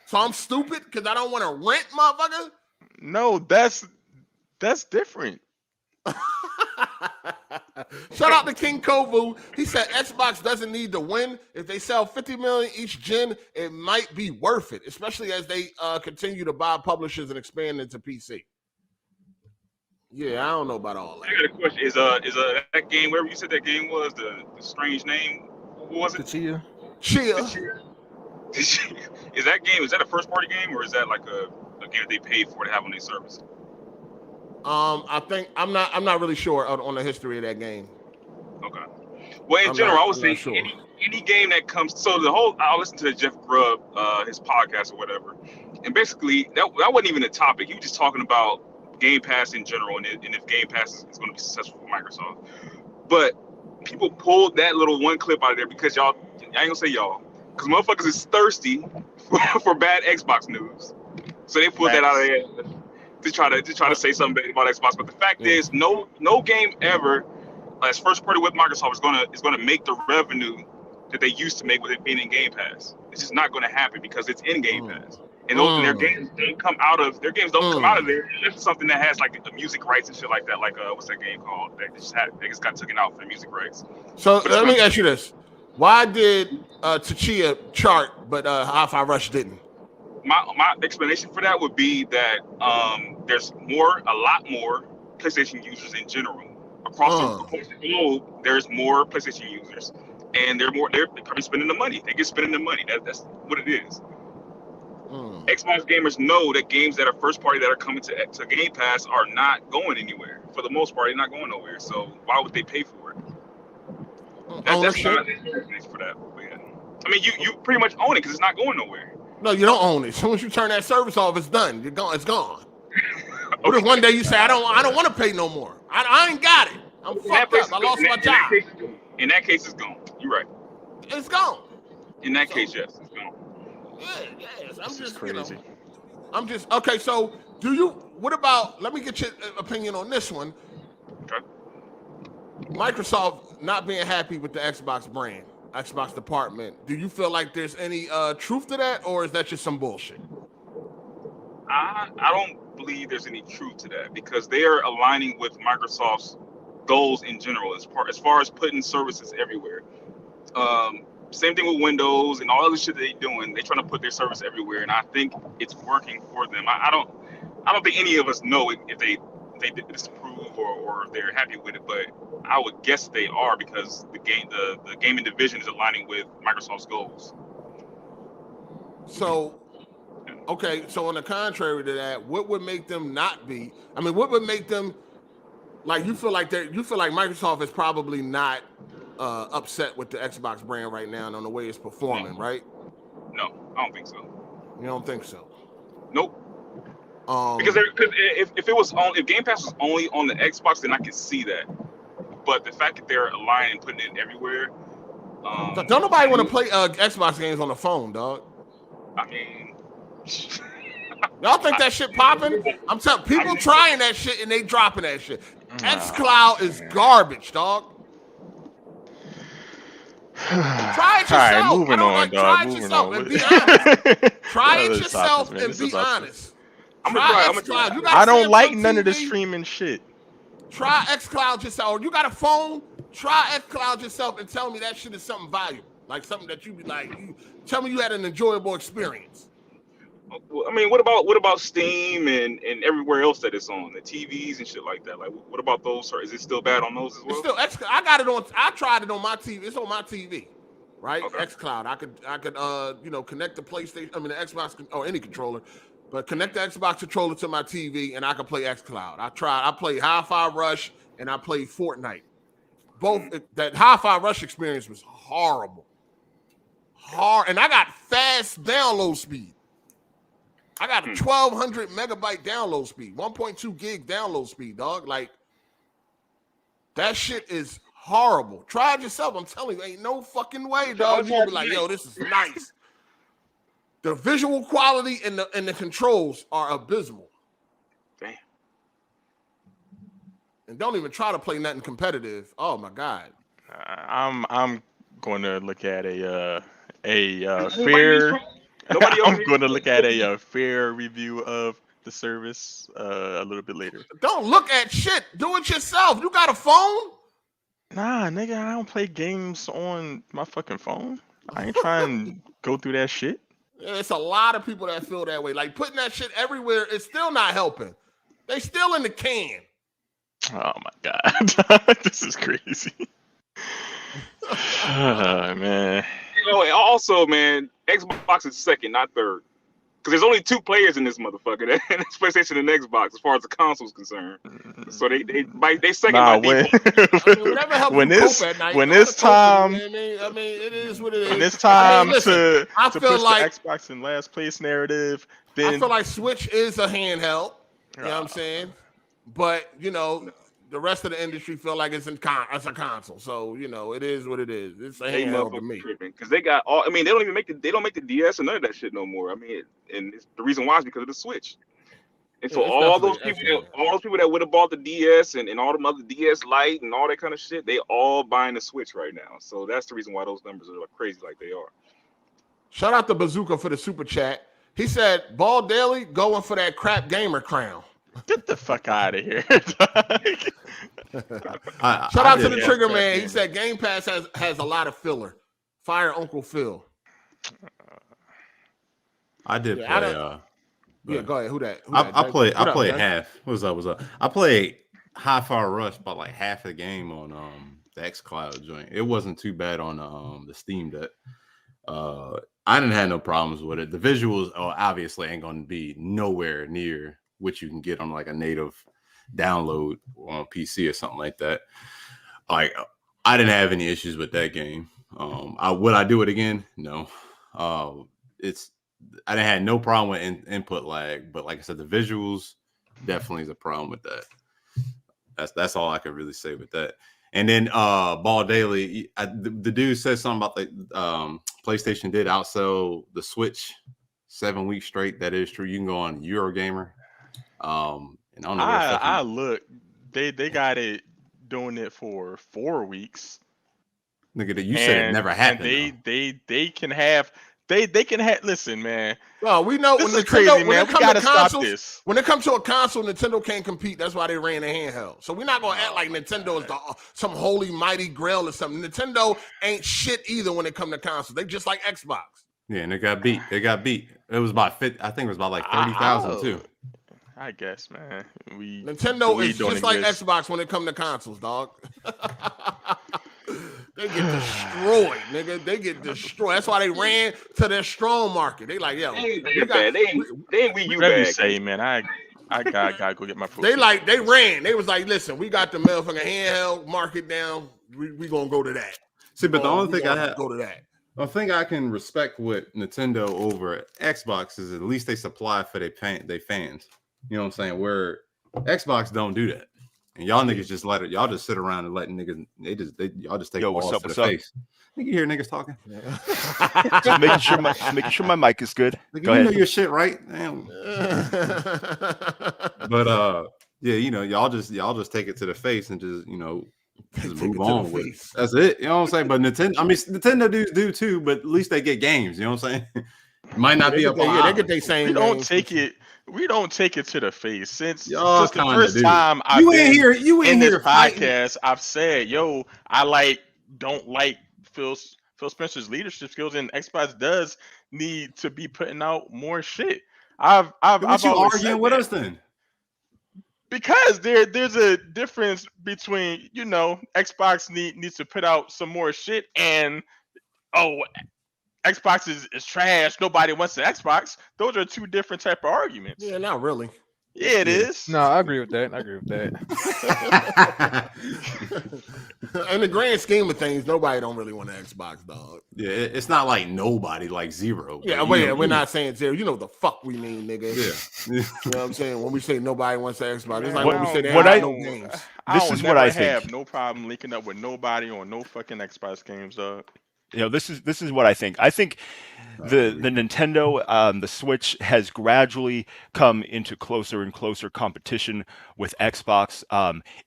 So I'm stupid because I don't want to rent, motherfucker? No, that's different. Shout out to King Kovu. He said Xbox doesn't need to win. If they sell 50 million each gen, it might be worth it, especially as they continue to buy publishers and expand into PC. Yeah, I don't know about all that. I got a question. Is that game, wherever you said that game was, the strange name, what was it? Chia. Is that a first party game, or is that like a game that they paid for to have on their service? I think I'm not really sure on the history of that game. Okay. Well, in general, I would say sure. any game that comes. So I'll listen to Jeff Grubb, his podcast or whatever, and basically that wasn't even a topic. He was just talking about Game Pass in general, and if Game Pass is going to be successful for Microsoft. But people pulled that little one clip out of there because y'all. I ain't gonna say y'all. Because motherfuckers is thirsty for bad Xbox news, so they pulled that out of there to try to say something bad about Xbox. But the fact is, no game ever as first party with Microsoft is gonna make the revenue that they used to make with it being in Game Pass. It's just not gonna happen because it's in Game Pass. And those their games don't come out of there unless something that has like the music rights and shit like that. Like what's that game called? That just got taken out for the music rights. So let me ask you this: why did Tachia chart but Hi-Fi Rush didn't? My explanation for that would be that there's a lot more PlayStation users in general across the globe. There's more PlayStation users, and they're probably spending the money. They get spending the money. That's what it is. Xbox gamers know that games that are first party that are coming to Game Pass are not going anywhere. For the most part, they're not going nowhere. So why would they pay for it? That's not the explanation for that. But yeah. I mean, you pretty much own it because it's not going nowhere. No, you don't own it. As soon as you turn that service off, it's done. You're gone. It's gone. What if one day you say, I don't want to pay no more. I ain't got it. I'm fucked up. I lost my job. In that case, it's gone. You're right. It's gone. In that case, yes, it's gone. Yes. I'm just crazy. Okay. So what about, let me get your opinion on this one. Okay. Microsoft not being happy with the Xbox brand, Xbox department. Do you feel like there's any truth to that, or is that just some bullshit? I don't believe there's any truth to that because they are aligning with Microsoft's goals in general as far as putting services everywhere. Same thing with Windows and all the shit they're doing. They're trying to put their service everywhere, and I think it's working for them. I don't think any of us know if they disapprove or they're happy with it, but I would guess they are because the gaming division is aligning with Microsoft's goals. So, okay, so on the contrary to that, what would make them not be? I mean, what would make them like you feel like Microsoft is probably not upset with the Xbox brand right now and on the way it's performing, right? No, I don't think so. You don't think so? Nope. Because if Game Pass was only on the Xbox, then I could see that. But the fact that they're aligning and putting it everywhere, don't nobody want to play Xbox games on the phone, dog. I mean, y'all think that shit popping? I'm telling people trying that shit and they dropping that shit. xCloud is garbage, dog. Try it yourself. All right, moving on, dog. Try it yourself and be honest. Try it yourself and be honest. I don't like none of the streaming shit. Try xCloud yourself. Or you got a phone? Try xCloud yourself and tell me that shit is something valuable. Like something that you be like, tell me you had an enjoyable experience. I mean, what about Steam and everywhere else that it's on, the TVs and shit like that? Like, what about those? Or is it still bad on those as well? It's still I got it on. I tried it on my TV. It's on my TV, right? Okay. xCloud. I could connect the PlayStation. I mean, the Xbox or any controller, but connect the Xbox controller to my TV and I could play xCloud. I played Hi-Fi Rush and I played Fortnite. Both that Hi-Fi Rush experience was horrible. And I got fast download speed. I got a 1,200 megabyte download speed, 1.2 gig download speed, dog. Like, that shit is horrible. Try it yourself. I'm telling you, ain't no fucking way, dog. You'll be like, yo, this is nice. The visual quality and the controls are abysmal. Damn. And don't even try to play nothing competitive. Oh my God. I'm going to look at a fair. I'm going to look at a fair review of the service a little bit later. Don't look at shit. Do it yourself. You got a phone? Nah, nigga, I don't play games on my fucking phone. I ain't trying to go through that shit. It's a lot of people that feel that way. Like putting that shit everywhere is still not helping. They still in the can. Oh my God. This is crazy. Oh, man. Also, man, Xbox is second, not third. Because there's only two players in this mototherfucker, and it's PlayStation and Xbox as far as the console's concerned. So they second by default. When it's time, I mean, it is what it is. When it's time to feel push like the Xbox in last place narrative, then I feel like Switch is a handheld. You know what I'm saying? But the rest of the industry feel like it's a console. So it is what it is. It's a handheld to me. Because they got all. I mean, they don't make the DS and none of that shit no more. I mean, and the reason why is because of the Switch. And so all those people that would have bought the DS and all them other DS Lite and all that kind of shit, they all buying the Switch right now. So that's the reason why those numbers are crazy like they are. Shout out to Bazooka for the super chat. He said, Ball Daily going for that crap gamer crown. Get the fuck out of here. Shout out to the Trigger Man. He said Game Pass has a lot of filler. Fire Uncle Phil. I did play. Yeah, go ahead. Who that? I played half. What's up? I played Hi-Fi Rush by like half the game on the xCloud joint. It wasn't too bad on the Steam Deck. I didn't have no problems with it. The visuals obviously ain't going to be nowhere near what you can get on like a native download on PC or something like that. Like I didn't have any issues with that game. Would I do it again? No. I didn't have no problem with input lag, but like I said, the visuals definitely is a problem with that. That's all I could really say with that. And then Ball Daily, the dude said something about the PlayStation did outsell the Switch 7 weeks straight. That is true. You can go on Eurogamer. And I look, they got it doing it for 4 weeks. Nigga, you said it never happened. And they can have. They can have. Listen, man. Well, we know this when is crazy, man. We gotta stop this. When it comes to a console, Nintendo can't compete. That's why they ran a handheld. So we're not gonna act like Nintendo is some holy mighty grail or something. Nintendo ain't shit either when it comes to consoles. They just like Xbox. Yeah, and they got beat. It was about 50. I think it was about like 30,000 too. I guess, man. Nintendo is just like Xbox when it comes to consoles, dog. They get destroyed, nigga. They get destroyed. That's why they ran to their strong market. They like, yo, they ain't Wii U bag. Say, man, I gotta go get my food. They ran. They was like, listen, we got the motherfucking handheld market down. We gonna go to that. See, but the only thing I go to that. The thing I can respect with Nintendo over Xbox is at least they supply for their fans. You know what I'm saying? Where Xbox don't do that. And y'all niggas just let it. Y'all just sit around and let niggas. Y'all just take balls to the face. You can hear niggas talking. Just making sure my mic is good. Go ahead. You know your shit, right? Damn. But yeah, you know, y'all just take it to the face and just move on with it. That's it. You know what I'm saying? But Nintendo dudes do too. But at least they get games. You know what I'm saying? Might not be a they get their same. We don't take it to the face since the first time I've been in this podcast. I've said, I don't like Phil Spencer's leadership skills, and Xbox does need to be putting out more shit. I've always arguing with us then. Because there's a difference between Xbox needs to put out some more shit and Xbox is trash. Nobody wants an Xbox. Those are two different type of arguments. Yeah, not really. Yeah, it is. No, I agree with that. In the grand scheme of things, nobody don't really want an Xbox, dog. Yeah, it's not like nobody, like zero. Yeah, we're not saying zero. You know what the fuck we mean, nigga. Yeah. You know what I'm saying? When we say nobody wants an Xbox, it's like when we say they have no games. This is what I think. have no problem linking up with nobody on no fucking Xbox games, dog. This is what I think. I think the Nintendo, the Switch has gradually come into closer and closer competition with Xbox.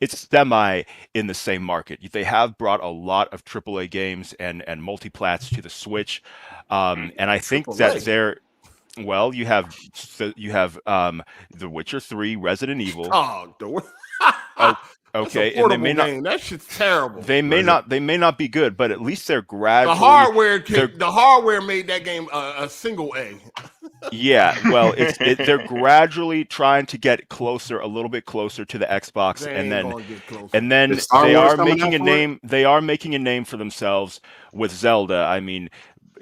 It's semi in the same market. They have brought a lot of AAA games and multiplats to the Switch, and I think that you have The Witcher 3, Resident Evil. Okay, and they may not. That shit's terrible. They may not be good, but at least they're gradually. The hardware made that game a single A. Yeah, well, they're gradually trying to get a little bit closer to the Xbox, and then they are making a name. They are making a name for themselves with Zelda. I mean,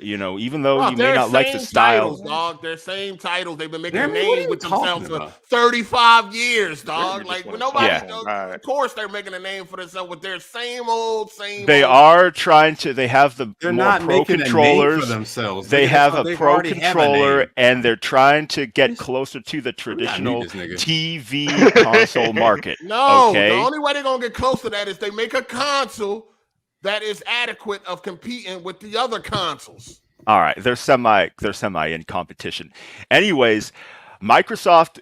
even though you may not like the style, dog, they're same titles. They've been making a name with themselves for 35 years, dog. Like when nobody knows, of course they're making a name for themselves with their same old. They are trying to. They have the more pro controllers for themselves. They have a pro controller, and they're trying to get closer to the traditional TV console market. No, the only way they're gonna get close to that is they make a console that is adequate of competing with the other consoles. All right, they're semi in competition. Anyways, Microsoft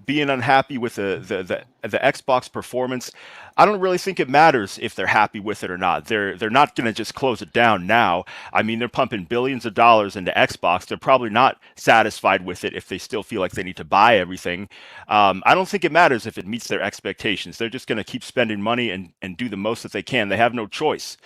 being unhappy with the Xbox performance, I don't really think it matters if they're happy with it or not. They're not going to just close it down now. I mean, they're pumping billions of dollars into Xbox. They're probably not satisfied with it if they still feel like they need to buy everything. I don't think it matters if it meets their expectations. They're just going to keep spending money and do the most that they can. They have no choice.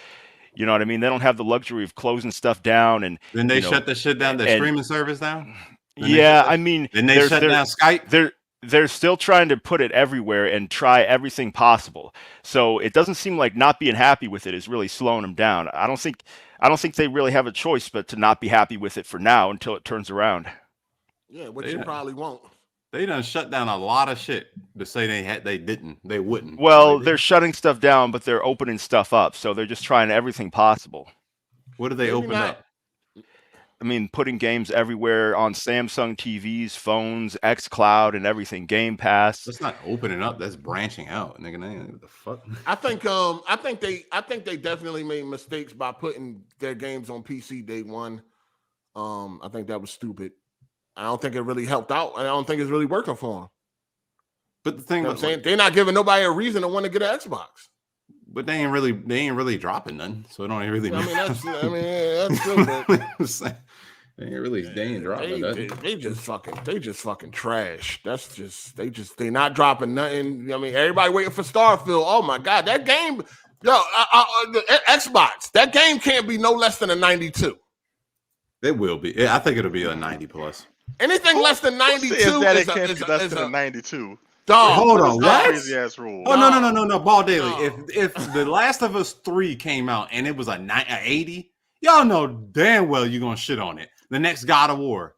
You know what I mean? They don't have the luxury of closing stuff down. And then they shut the shit down, the streaming service down. I mean, then they shut down Skype. They're still trying to put it everywhere and try everything possible. So it doesn't seem like not being happy with it is really slowing them down. I don't think they really have a choice but to not be happy with it for now until it turns around. Yeah, which you probably won't. They done shut down a lot of shit to say they wouldn't. Well, they're shutting stuff down, but they're opening stuff up. So they're just trying everything possible. What do they open up? I mean, putting games everywhere on Samsung TVs, phones, xCloud, and everything. Game Pass. That's not opening up. That's branching out, nigga. What the fuck? I think they definitely made mistakes by putting their games on PC day one. I think that was stupid. I don't think it really helped out. I don't think it's really working for them. But the thing, I'm saying, they're not giving nobody a reason to want to get an Xbox. But they ain't really dropping none, so it don't really matter. That's good. But they ain't dropping nothing. They just fucking trash. They're not dropping nothing. I mean, everybody waiting for Starfield. Oh my god, that game, Xbox, that game can't be no less than a 92. It will be. I think it'll be a 90 plus. Anything less than 92 is less than a 92. Dog, hold on, what? Crazy ass rule. Oh no, Ball Daily. If The Last of Us 3 came out and it was a 80, y'all know damn well you're gonna shit on it. The next God of War.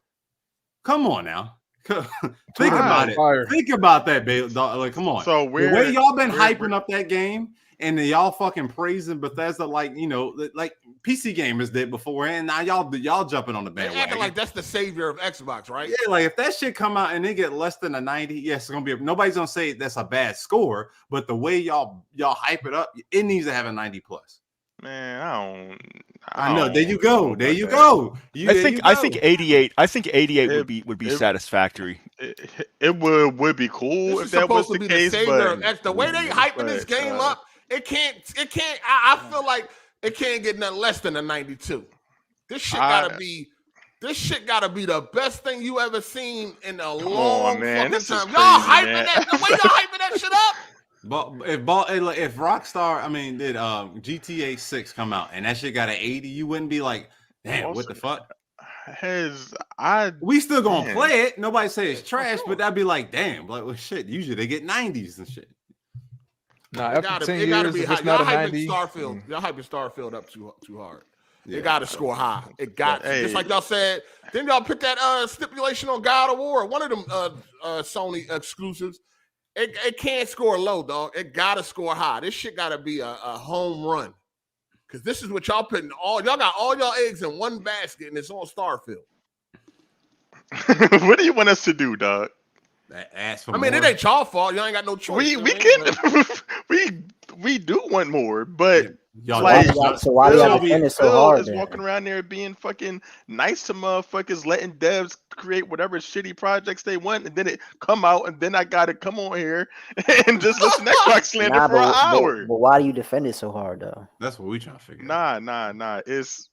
Come on now. Think about it. Think about that, baby. Like, come on. So the way y'all been hyping up that game, and then y'all fucking praising Bethesda like PC gamers did before, and now y'all jumping on the bandwagon. Acting like that's the savior of Xbox, right? Yeah, like if that shit come out and they get less than a 90, yes, it's gonna be. Nobody's gonna say that's a bad score, but the way y'all hype it up, it needs to have a 90 plus. Man, I know. There you go. There you go. I think 88. I think 88 would be satisfactory. It would be cool if that was the case. But the way they hyping this game up, it can't. I feel like it can't get nothing less than a 92. This shit gotta be the best thing you ever seen in a long fucking time. Y'all hyping that the way y'all hyping that shit up. But if Rockstar, did GTA 6 come out and that shit got an 80, you wouldn't be like, damn, what the fuck? We still gonna play it. Nobody say it's trash, but that'd be like, damn, like, well, shit. Usually they get 90s and shit. Nah, after 10 years, if it's not a 90. Y'all hyping Starfield up too hard. It got to score high. It got just like y'all said. Then y'all put that stipulation on God of War, one of them Sony exclusives. It can't score low, dog. It got to score high. This shit got to be a home run. Because this is what y'all putting y'all got all y'all eggs in one basket, and it's on Starfield. What do you want us to do, dog? Ask for more. It ain't y'all fault. Y'all ain't got no choice. We do want more, but so why do y'all defend it so hard? Is walking around there being fucking nice to motherfuckers, letting devs create whatever shitty projects they want, and then it come out, and then I gotta come on here and just listen to Xbox slander for an hour. But why do you defend it so hard, though? That's what we trying to figure out. Nah. It's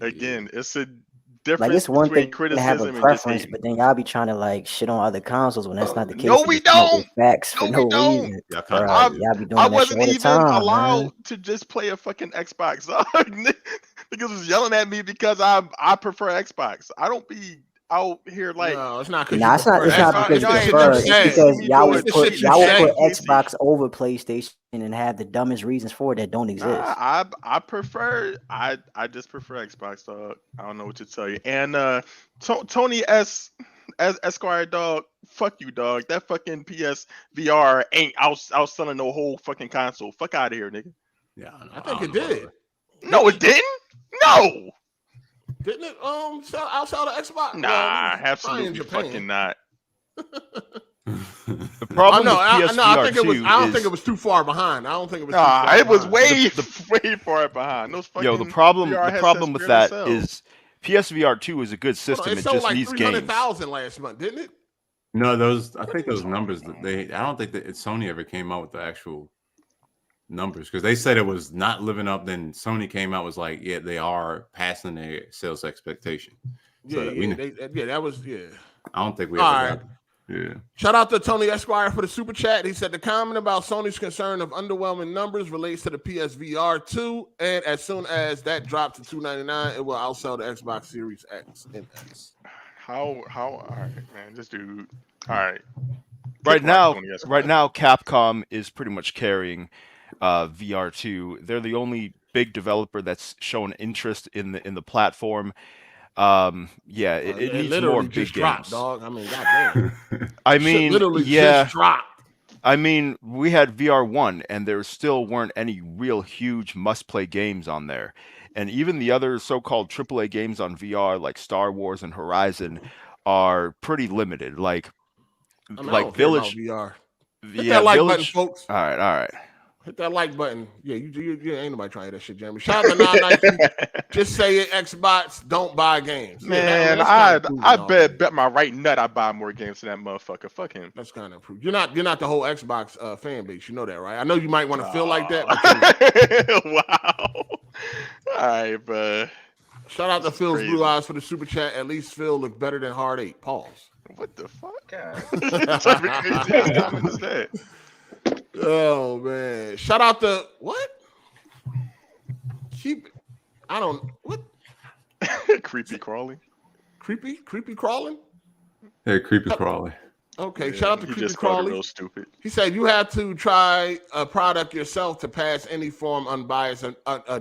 a difference. Like, it's one thing to have a preference, but then y'all be trying to shit on other consoles when that's not the case. No, we don't. Facts for no reason. Y'all be doing I wasn't even allowed to just play a fucking Xbox. Niggas was yelling at me because I prefer Xbox. I don't be out here like. No, it's not. It's not because you prefer. It's because y'all would put Xbox over PlayStation and have the dumbest reasons for it that don't exist. I prefer. I just prefer Xbox, dog. I don't know what to tell you. And Tony Esquire, dog. Fuck you, dog. That fucking PSVR ain't outselling no whole fucking console. Fuck out of here, nigga. Yeah, I think it did. No, it didn't. No. Didn't it sell outside of Xbox? Nah, absolutely fucking not. The problem with PSVR I don't think it was too far behind. I don't think it was. It was way far behind. Those fucking the problem with that is PSVR 2 is a good system. It sold like 300,000 last month, didn't it? No, I think those numbers that I don't think that Sony ever came out with the actual numbers because they said it was not living up. Then Sony came out was like, yeah, they are passing their sales expectation. Yeah, that was. I don't think we All ever right. got. Yeah. Shout out to Tony Esquire for the super chat. He said the comment about Sony's concern of underwhelming numbers relates to the PSVR 2, and as soon as that drops to $299, it will outsell the Xbox Series X and S. How? All right, man. This dude. All right. Right now, Capcom is pretty much carrying VR2. They're the only big developer that's shown interest in the platform. It needs more big games. Dog. I mean, goddamn. I mean, literally just dropped. I mean, we had VR1, and there still weren't any real huge must-play games on there. And even the other so-called AAA games on VR, like Star Wars and Horizon, are pretty limited. Like Village. VR. Hit that like button, folks. All right. Hit that like button. Yeah, you ain't nobody trying that shit, Jeremy. Shout out to 990. Just say it, Xbox, don't buy games. Man, I bet my right nut I buy more games than that motherfucker. Fuck him. That's kind of proof. You're not the whole Xbox fan base. You know that, right? I know you might want to feel like that. But wow. All right, bro. Shout out to Phil's Blue Eyes for the super chat. At least Phil looked better than Hard 8. Pause. What the fuck? Oh man! Shout out to what? What? Creepy crawling. Creepy crawling. Hey, creepy crawling. Okay, shout out to Creepy just Crawley. real stupid. He said you have to try a product yourself to pass any form unbiased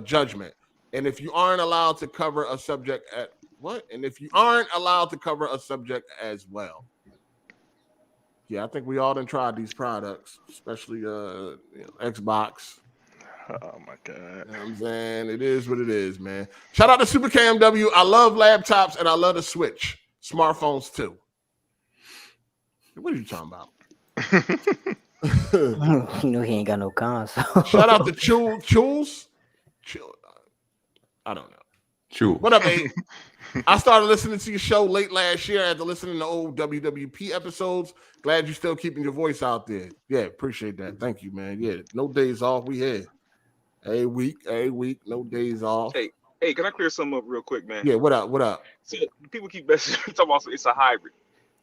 judgment, and if you aren't allowed to cover a subject at what? And if you aren't allowed to cover a subject as well. Yeah, I think we all done tried these products, especially Xbox. Oh my god. You know what I'm saying? It is what it is, man. Shout out to Super KMW. I love laptops and I love the Switch. Smartphones too. What are you talking about? You know he ain't got no console. Shout out to Chules. I don't know. Chules. What up, Abe? I started listening to your show late last year after listening to old WWP episodes. Glad you're still keeping your voice out there. Yeah, appreciate that. Thank you, man. Yeah, no days off. We had a week, no days off. Hey, can I clear something up real quick, man? Yeah, what up? So people keep talking about it's a hybrid.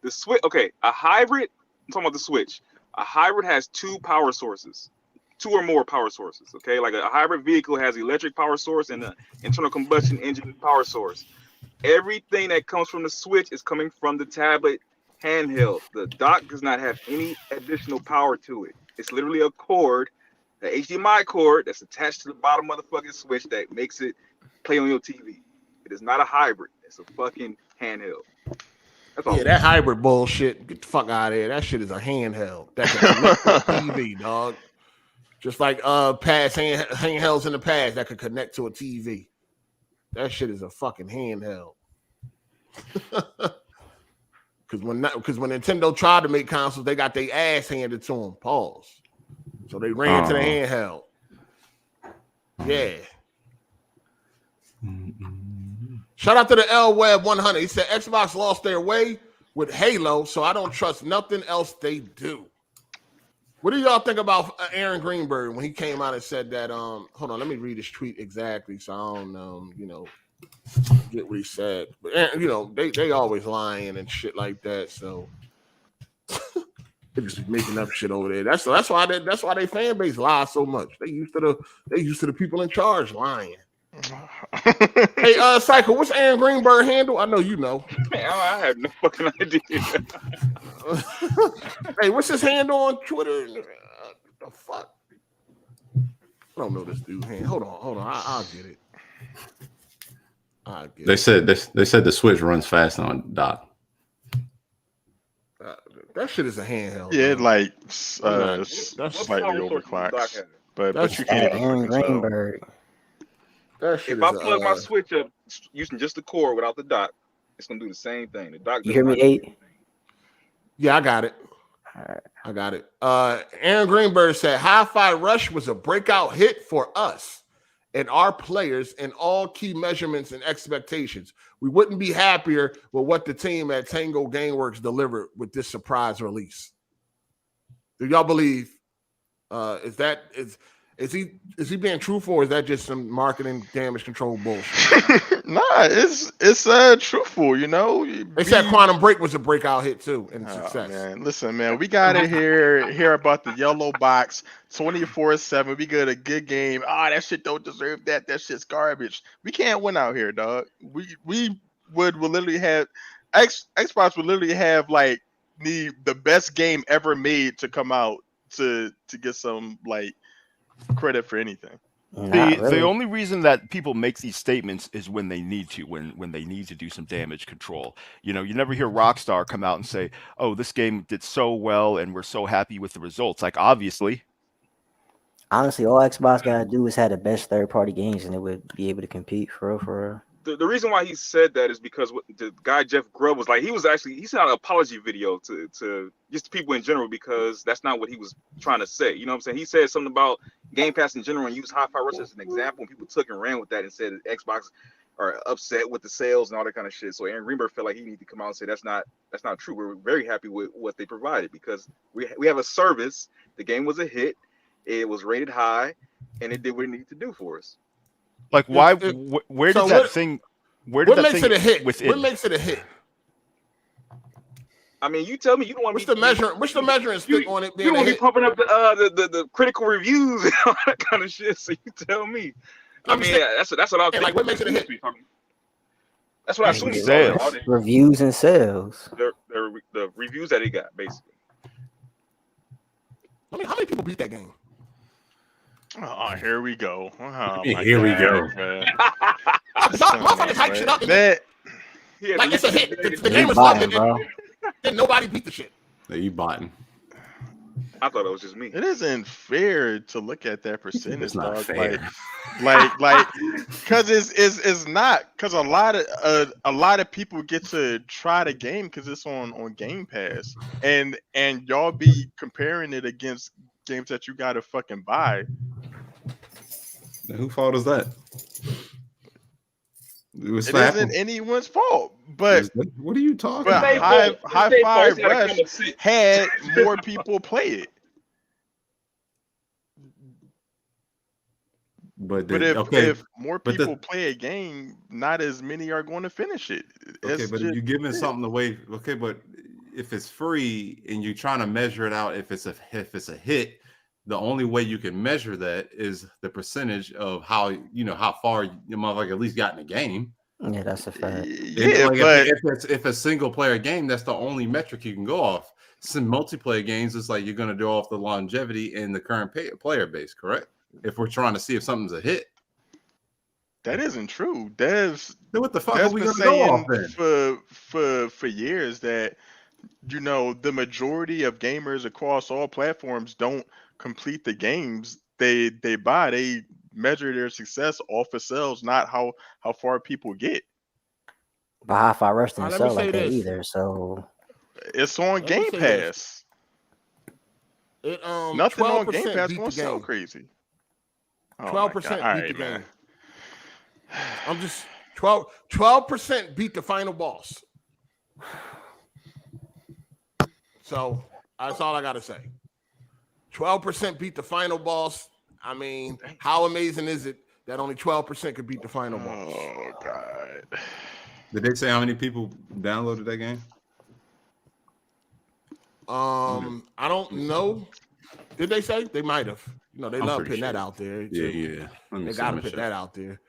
The Switch, okay, a hybrid. I'm talking about the Switch. A hybrid has two power sources, two or more power sources. Okay, like a hybrid vehicle has electric power source and an internal combustion engine power source. Everything that comes from the Switch is coming from the tablet handheld. The dock does not have any additional power to it. It's literally a cord, the HDMI cord that's attached to the bottom of the fucking Switch that makes it play on your TV. It is not a hybrid. It's a fucking handheld. That's all. Yeah, that hybrid bullshit. Get the fuck out of here. That shit is a handheld. That can connect to a TV, dog. Just like past handhelds in the past that could connect to a TV. That shit is a fucking handheld. Because when Nintendo tried to make consoles, they got their ass handed to them. Pause. So they ran to the handheld. Yeah. Shout out to the L Web 100. He said Xbox lost their way with Halo, so I don't trust nothing else they do. What do y'all think about Aaron Greenburg when he came out and said that? Hold on, let me read his tweet exactly so I don't get what he said. But they always lying and shit like that. So they just making up shit over there. That's why they fan base lies so much. They used to the people in charge lying. Hey, Psycho, what's Aaron Greenburg handle? I know you know. Man, I have no fucking idea. Hey, what's his handle on Twitter? The fuck? I don't know this dude hand. Hold on. I'll get it. They said the Switch runs fast on dock. That shit is a handheld. Yeah, that's slightly overclocked. But you can't Aaron Greenburg. If I plug my Switch up using just the cord without the dock, it's gonna do the same thing. The dock. You hear me, 8? Yeah, I got it. I got it. Aaron Greenberg said Hi-Fi Rush was a breakout hit for us and our players in all key measurements and expectations. we wouldn't be happier with what the team at Tango Gameworks delivered with this surprise release. Do y'all believe? Is he being truthful, or is that just some marketing damage control bullshit? Nah, it's truthful, you know. They said Quantum Break was a breakout hit too, and success. Man. Listen, man, we gotta hear about the yellow box 24/7. We get a good game. That shit don't deserve that. That shit's garbage. We can't win out here, dog. We would literally have Xbox would literally have like the best game ever made to come out to get some like credit for anything. The only reason that people make these statements is when they need to, when they need to do some damage control. You know, you never hear Rockstar come out and say, "Oh, this game did so well, and we're so happy with the results." Like, obviously, honestly, all Xbox gotta do is have the best third-party games, and it would be able to compete for real. The reason why he said that is because what the guy Jeff Grubb was like, he sent out an apology video to just people in general, because that's not what he was trying to say. You know what I'm saying? He said something about Game Pass in general and used Hi-Fi Rush as an example, and people took and ran with that and said that Xbox are upset with the sales and all that kind of shit. So Aaron Greenburg felt like he needed to come out and say that's not true. We're very happy with what they provided, because we have a service. The game was a hit. It was rated high, and it did what it needed to do for us. Like, why? Where did that thing? Where did that thing? What makes it a hit? Within? What makes it a hit? I mean, you tell me. You don't want. What's the measuring stick on it? You don't want to be pumping up the critical reviews and all that kind of shit. So you tell me. I mean, that's what I'll like. What makes it a hit? That's what I assume. Sales. Reviews and sales. The reviews that he got, basically. I mean, how many people beat that game? Oh, here we go. Here we go. Motherfuckers hype shit up. Like it's a hit. The game was botting, bro. Then nobody beat the shit. You botting. I thought it was just me. It isn't fair to look at that percentage, It's not dog. fair. Like, because it's not, because a lot of people get to try the game because it's on Game Pass, and y'all be comparing it against games that you gotta fucking buy. Whose fault is that? It isn't anyone's fault. But what are you talking about? Hi-Fi Rush had more people play it. But if more people play a game, not as many are going to finish it. Okay, but if you're giving something away, okay, but if it's free and you're trying to measure it out, if it's a hit, the only way you can measure that is the percentage of how far your motherfucker at least got in the game. Yeah, that's a fact. Yeah, like but if a single player game, that's the only metric you can go off. Some multiplayer games, it's like you're going to go off the longevity in the current player base, correct? If we're trying to see if something's a hit. That isn't true. Then what the fuck are we going to go off then? For years that, the majority of gamers across all platforms don't complete the games they buy. They measure their success off of sales, not how far people get. But Hi-Fi Rush didn't sell like that either, so it's on Game Pass. Nothing on Game Pass going to sell crazy. 12% beat the game. I'm just 12% beat the final boss. So that's all I gotta say. 12% beat the final boss. I mean, how amazing is it that only 12% could beat the final boss? Oh God! Did they say how many people downloaded that game? I don't know. Did they say? They might have. They love putting that out there. Yeah. They gotta put that out there.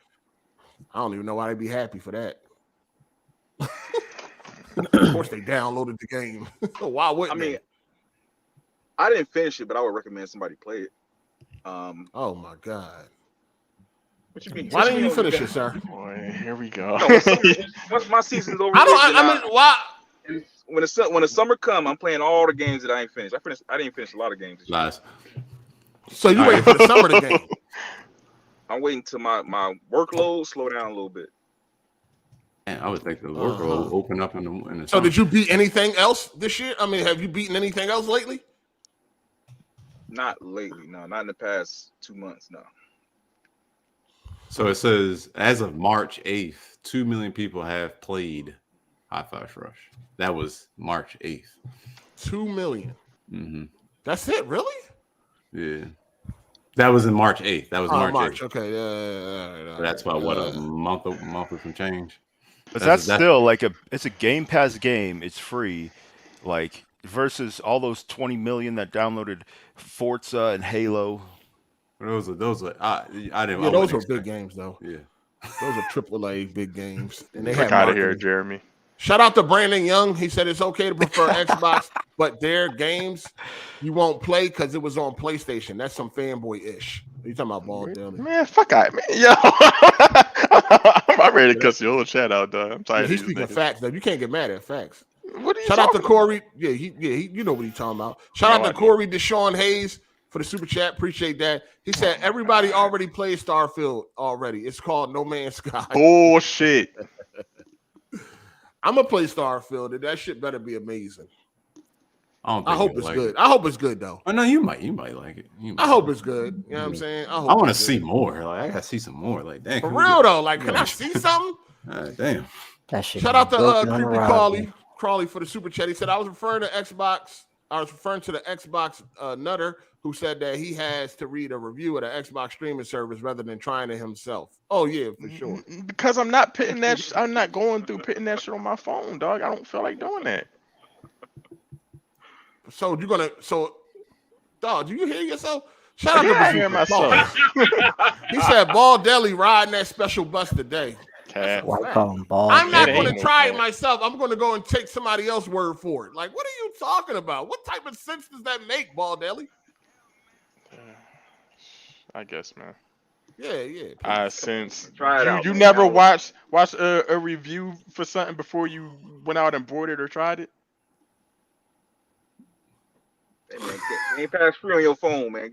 I don't even know why they'd be happy for that. Of course, they downloaded the game. Why wouldn't they? I didn't finish it, but I would recommend somebody play it. Oh my God! What you mean? Why didn't you finish it, sir? Boy, here we go. Once my season's over, why? When the summer come, I'm playing all the games that I ain't finished. I didn't finish a lot of games. Lies. So you waiting for the summer to game? I'm waiting till my workload slow down a little bit. Man, I would think the workload will open up in the So did you beat anything else this year? I mean, have you beaten anything else lately? Not lately, no. Not in the past 2 months, no. So it says as of March 8th, 2 million people have played Hi-Fi Rush. That was March 8th. 2 million. Mm-hmm. That's it, really? Yeah. That was in March 8th. That was March 8th. Okay, yeah. So that's about what, a month with some change. But that's still like it's a Game Pass game. It's free, like versus all those 20 million that downloaded Forza and Halo. Those are I didn't. Yeah, those were big games though. Yeah, those are AAA big games. And they Fuck out of here, Jeremy. Shout out to Brandon Young. He said it's okay to prefer Xbox, but their games you won't play because it was on PlayStation. That's some fanboy-ish. You talking about Ball Daily? Man, fuck out, man. Yo, I'm ready to cuss your whole chat out, dog. I'm tired. He's speaking facts, though. You can't get mad at facts. What are you Shout out to talking Corey. Yeah, you know what he's talking about. Shout out to Corey Deshaun Hayes for the super chat. Appreciate that. He said everybody already played Starfield already. It's called No Man's Sky. Bullshit. I'm gonna play Starfield, and that shit better be amazing. I hope it's good. I hope it's good though. Oh no, you might like it. I hope it's good. You know what I'm saying? I want to see more. Like I gotta see some more. Like dang, for real though. Like, can I see something? Damn. That shit. Shout out to Creepy Crawley for the super chat. He said I was referring to Xbox. I was referring to the Xbox nutter who said that he has to read a review of the Xbox streaming service rather than trying it himself. Oh yeah, for sure. Because I'm not pitting that. I'm not going through pitting that shit on my phone, dog. I don't feel like doing that. So you're gonna dog, do you hear yourself? Shout out to hear myself. He said Ball Deli riding that special bus today. Cat. I'm not going to try it myself. I'm going to go and take somebody else's word for it. Like, what are you talking about? What type of sense does that make, Ball Deli? I guess, man. Yeah. Since Try it out, you man. never watched a review for something before you went out and bought it or tried it. Hey, man, Game Pass free on your phone, man.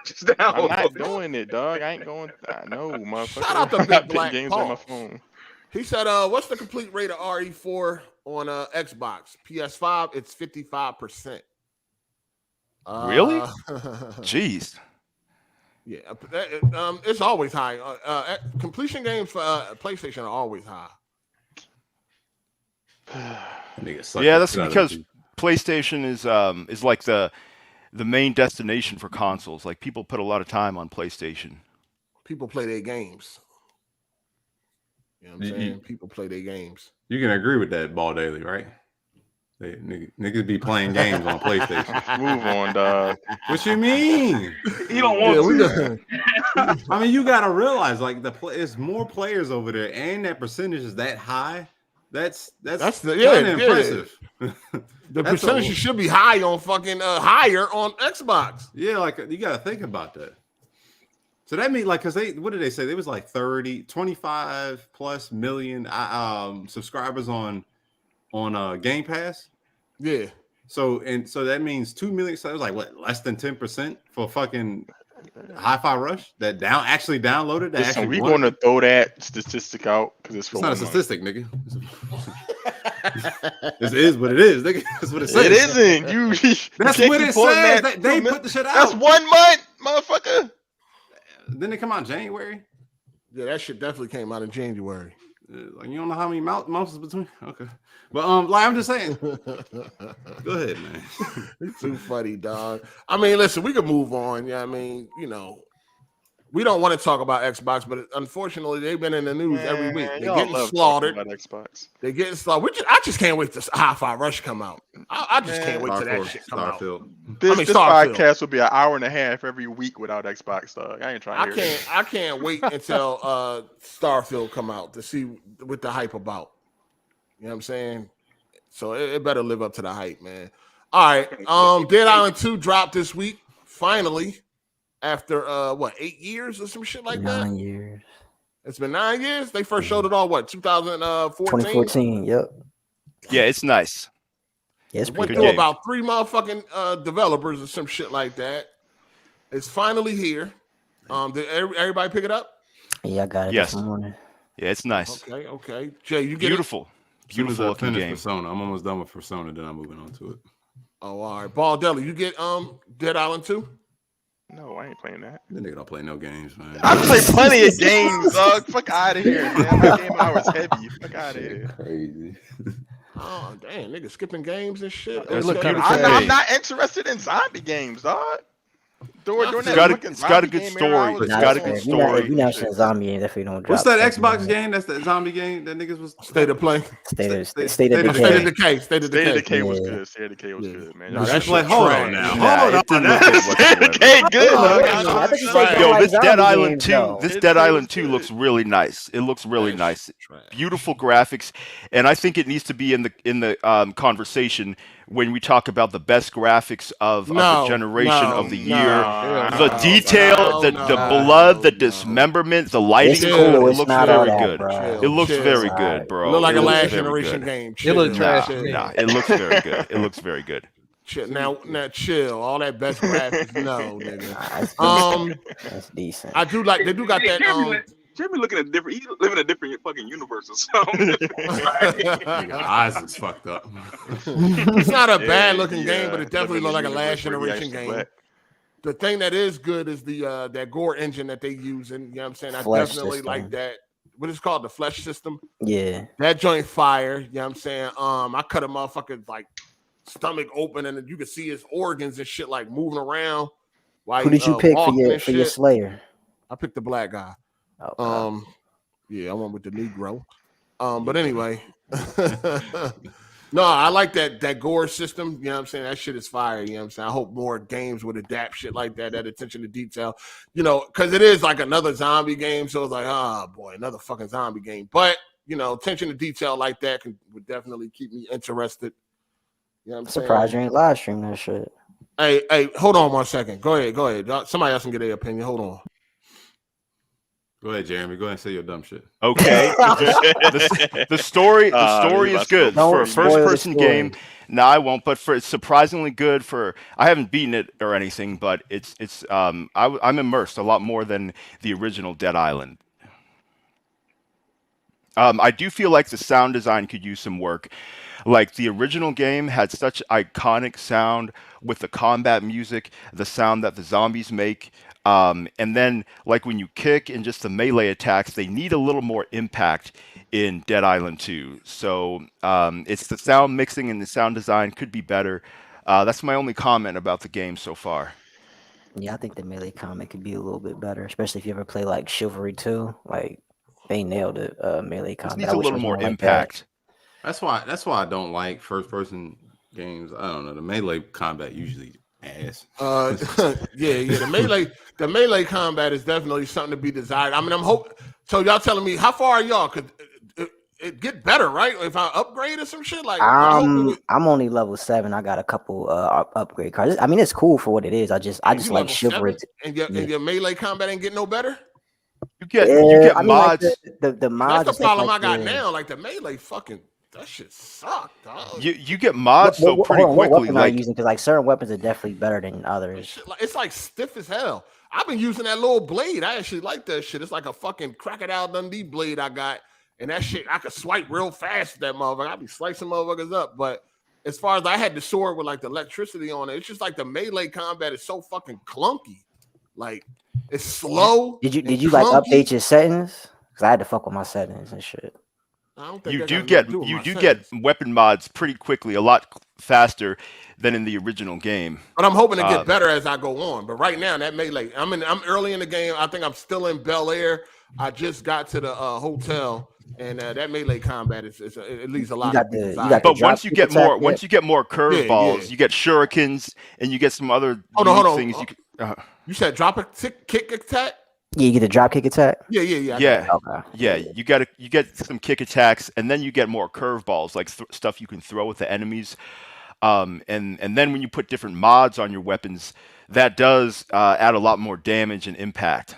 Just down. I'm not doing it, dog. I ain't going. I know, motherfucker. Shout out to I'm Big not Black games Paul. on my phone. He said, "What's the complete rate of RE4 on Xbox? PS5, it's 55%. Really? Jeez. Yeah, it's always high. Completion games for PlayStation are always high. Yeah, that's because PlayStation is like the main destination for consoles. Like people put a lot of time on PlayStation. People play their games. You know what I'm saying? People play their games. You can agree with that, Ball Daily, right? Niggas be playing games on PlayStation. Move on, dog. What you mean? You don't want to. I mean, you gotta realize, like there's more players over there, and that percentage is that high. That's impressive. The percentage should be high on fucking higher on Xbox. Yeah, like you gotta think about that. So that means like, cause what did they say? There was like 25 plus million subscribers on Game Pass. Yeah. So that means 2 million. So it was like what, less than 10% for fucking Hi-Fi Rush that actually downloaded that. Listen, we going to throw that statistic out because it's not a statistic, nigga. This is what it is, nigga. That's what it says. It isn't. That's what it says. They put the shit out. That's 1 month, motherfucker. Didn't it come out in January? Yeah, that shit definitely came out in January. Like you don't know how many months is between. Okay, but like I'm just saying. Go ahead, man. It's too funny, dog. I mean, listen, we can move on. Yeah, I mean, you know, we don't want to talk about Xbox, but unfortunately, they've been in the news every week. They're getting slaughtered. About Xbox. They're getting slaughtered. I just can't wait to Hi-Fi Rush come out. I just can't wait till that shit come out. This podcast will be an hour and a half every week without Xbox, dog. I ain't trying to hear it. I can't wait until Starfield come out to see what the hype about. You know what I'm saying? So it better live up to the hype, man. All right. Dead Island 2 dropped this week, finally. After 8 years or some shit like that? 9 years. It's been 9 years. They first showed it on 2014? 2014, yep. Yeah, it's nice. Yeah, it's went pretty through good. about 3 motherfucking developers or some shit like that. It's finally here. Did everybody pick it up? Yeah, I got it this morning. Yeah, it's nice. Okay. Jay, you get beautiful. it? Beautiful looking game. Persona. I'm almost done with Persona, then I'm moving on to it. Oh, all right. Ball Deli, you get Dead Island 2? No, I ain't playing that. The nigga don't play no games, man. I play plenty of games, dog. Fuck out of here, man. My game hour's heavy. Fuck out of here. Crazy. Oh damn, nigga skipping games and shit. It look Okay. beautiful. I'm not interested in zombie games, dog. It's got a good story. It's got a good story. If you never seen a zombie game, definitely don't drop. What's that Xbox game? That's the zombie game that niggas was State of Play. State of State of Decay. Decay. State of Decay. Decay was Yeah. good. State of Decay was good, man. No, That's that like, shit hold trash. on now. Nah, Hold it on. didn't look good State of Decay good. I think you said Yo, like this Dead zombie Island games, 2, though. this Dead Island 2 looks really nice. It looks really nice. Beautiful graphics, and I think it needs to be in the conversation when we talk about the best graphics of the generation of the year. The detail, the blood, the dismemberment, the lighting, It's it cool. It's looks not all very that, good. bro. It looks Chill. very good, bro. It look like It a looks last very generation good. game. It look Chill. trash. Nah, it looks very good. It looks very good. Chill. Now chill. All that best graphics, no, nigga. Nah, that's decent. I do like they do got that. Jeremy looking at different. He living in a different fucking universe or something. Nigga, eyes is fucked up. It's not a bad looking game, but it living definitely in look like a the last universe where he generation actually game. black. The thing that is good is the that gore engine that they use, and you know what I'm saying. I Flesh definitely system. like that. What is it called? The flesh system. Yeah. That joint fire. You know what I'm saying. I cut a motherfucker's like stomach open, and you can see his organs and shit like moving around. While Who did you pick for your shit. Slayer? I picked the black guy. Okay. Yeah, I went with the Negro. But anyway, no, I like that gore system. You know what I'm saying? That shit is fire. You know what I'm saying? I hope more games would adapt shit like that attention to detail. You know, because it is like another zombie game. So it's like, oh boy, another fucking zombie game. But you know, attention to detail like that would definitely keep me interested. You know what I'm Surprised you ain't live stream that shit. Hey, hold on 1 second. Go ahead. Somebody else can get their opinion. Hold on. Go ahead, Jeremy. Go ahead and say your dumb shit. Okay. the story is good for a first-person game. No, I won't. But it's surprisingly good for. I haven't beaten it or anything, but it's. I'm immersed a lot more than the original Dead Island. I do feel like the sound design could use some work. Like the original game had such iconic sound with the combat music, the sound that the zombies make. And then like when you kick and just the melee attacks, they need a little more impact in Dead Island 2. So it's the sound mixing and the sound design could be better. That's my only comment about the game so far. Yeah, I think the melee combat could be a little bit better, especially if you ever play like Chivalry 2. Like they nailed it. Melee combat. It needs a little more impact. That's why I don't like first person games. I don't know. The melee combat usually ass. Yeah. The melee combat is definitely something to be desired. I mean, I'm hoping. So y'all telling me how far are y'all? Could it get better, right? If I upgrade or some shit, like I'm only level 7. I got a couple upgrade cards. I mean, it's cool for what it is. I just like Chivalry. And your melee combat ain't getting no better. You get mods. Like the mods. That's the problem I got now. Like the melee fucking. That shit sucked, dog. You get mods though pretty quickly. What weapon are you using? Because like certain weapons are definitely better than others. It's like stiff as hell. I've been using that little blade. I actually like that shit. It's like a fucking Crocodile Dundee blade I got, and that shit I could swipe real fast with that motherfucker. I be slicing motherfuckers up. But as far as I had the sword with like the electricity on it, it's just like the melee combat is so fucking clunky. Like it's slow. Did you like update your settings? Because I had to fuck with my settings and shit. You do get weapon mods pretty quickly, a lot faster than in the original game. But I'm hoping to get better as I go on. But right now, that melee, I'm early in the game. I think I'm still in Bel Air. I just got to the hotel, and that melee combat is at least a lot. But once you get more curveballs, you get shurikens, and you get some other things. You said drop a kick attack. Yeah, you get a drop kick attack. Yeah. You get some kick attacks, and then you get more curveballs, like stuff you can throw at the enemies. And then when you put different mods on your weapons, that does add a lot more damage and impact.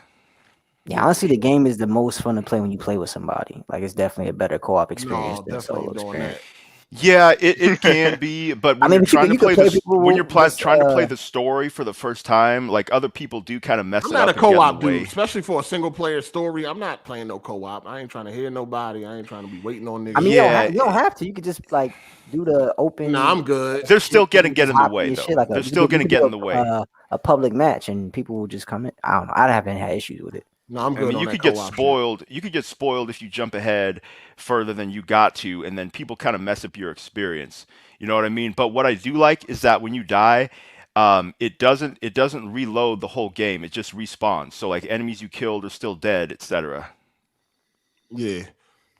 Yeah, honestly, the game is the most fun to play when you play with somebody. Like it's definitely a better co-op experience than solo experience. Yeah, it can be, but when you're trying to play this, when you're trying to play the story for the first time, like other people do kind of mess it up. I'm not a co-op dude, especially for a single player story. I'm not playing no co-op. I ain't trying to hear nobody. I ain't trying to be waiting on niggas. I mean, you don't have to. You could just like do the open. No, I'm good. They're still gonna get in the way though. They're still gonna get in the way. A public match and people will just come in. I don't know. I haven't had issues with it. No, I'm good. I mean, you could get spoiled. You could get spoiled if you jump ahead further than you got to, and then people kind of mess up your experience. You know what I mean? But what I do like is that when you die, it doesn't reload the whole game. It just respawns. So like enemies you killed are still dead, etc. Yeah,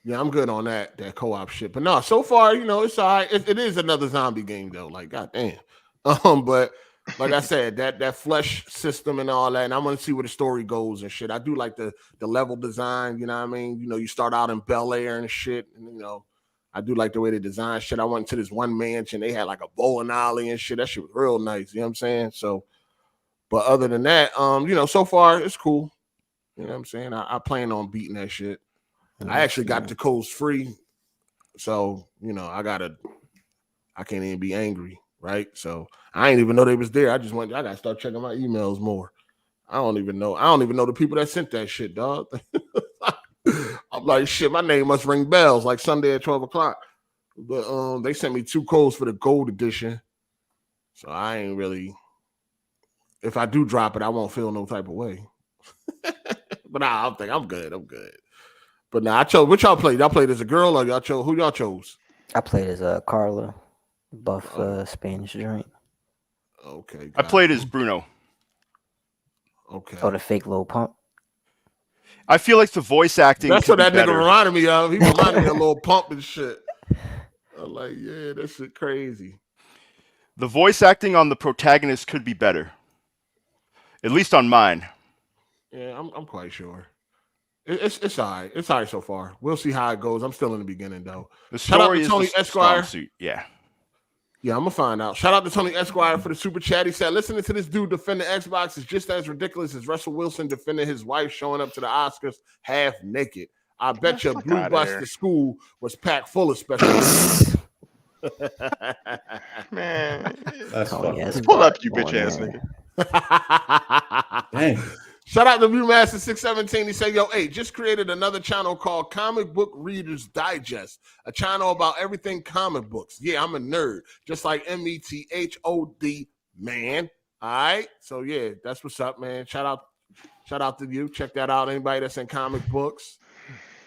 I'm good on that co-op shit. But no, so far, it's all right. It is another zombie game though. Like, goddamn. But like I said, that flesh system and all that, and I want to see where the story goes and shit. I do like the level design, you know what I mean? You start out in Bel Air and shit, and I do like the way they design shit. I went to this one mansion, they had like a bowling alley and shit. That shit was real nice, you know what I'm saying? So, but other than that, so far it's cool. You know what I'm saying? I plan on beating that shit. I actually got the codes free, so I can't even be angry. Right, so I didn't even know they was there. I gotta start checking my emails more. I don't even know the people that sent that shit, dog. I'm like, shit, my name must ring bells like Sunday at 12 o'clock. But they sent me 2 codes for the gold edition, so I ain't really. If I do drop it, I won't feel no type of way. But I think I'm good. But now I chose. What y'all played? Y'all played as a girl, or y'all chose? Who y'all chose? I played as Carla. Buff Spanish joint. Okay. I played as Bruno. Okay. Oh, the fake little pump. I feel like the voice acting. That's what that nigga reminded me of. He reminded me of a little pump and shit. I'm like, yeah, that shit crazy. The voice acting on the protagonist could be better. At least on mine. Yeah, I'm quite sure. It's all right. It's all right so far. We'll see how it goes. I'm still in the beginning though. The story is Tony Esquire. Suit. Yeah. Yeah, I'm gonna find out. Shout out to Tony Esquire for the super chat. He said, listening to this dude defend the Xbox is just as ridiculous as Russell Wilson defending his wife showing up to the Oscars half naked. I bet you Blue Bus to school was packed full of special. Man, that's funny. Pull up, you bitch ass nigga. Dang. Shout out to Viewmaster 617. He said, yo, hey, just created another channel called Comic Book Readers Digest, a channel about everything comic books. Yeah, I'm a nerd, just like METHOD, man. All right. So yeah, that's what's up, man. Shout out to you. Check that out. Anybody that's in comic books.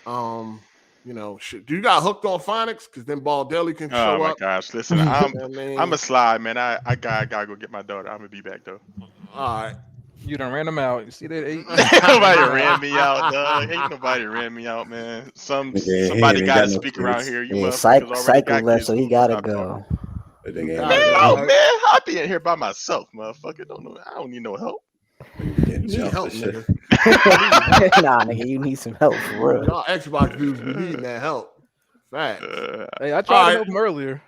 Do you got hooked on phonics? Because then Baldelli can show up. Oh my gosh. Listen, I'm a slide, man. I gotta go get my daughter. I'm gonna be back though. All right. You done ran them out. You see that? Nobody ran me out, dog. Ain't nobody ran me out, man. Somebody got to speak around here. You Cycle left, so he gotta go. Man, I be in here by myself, motherfucker. I don't need no help. You need help, nigga. Nah, nigga, you need some help for real. Y'all Xbox dudes be needing that help. Fact. Hey, I tried to help him earlier.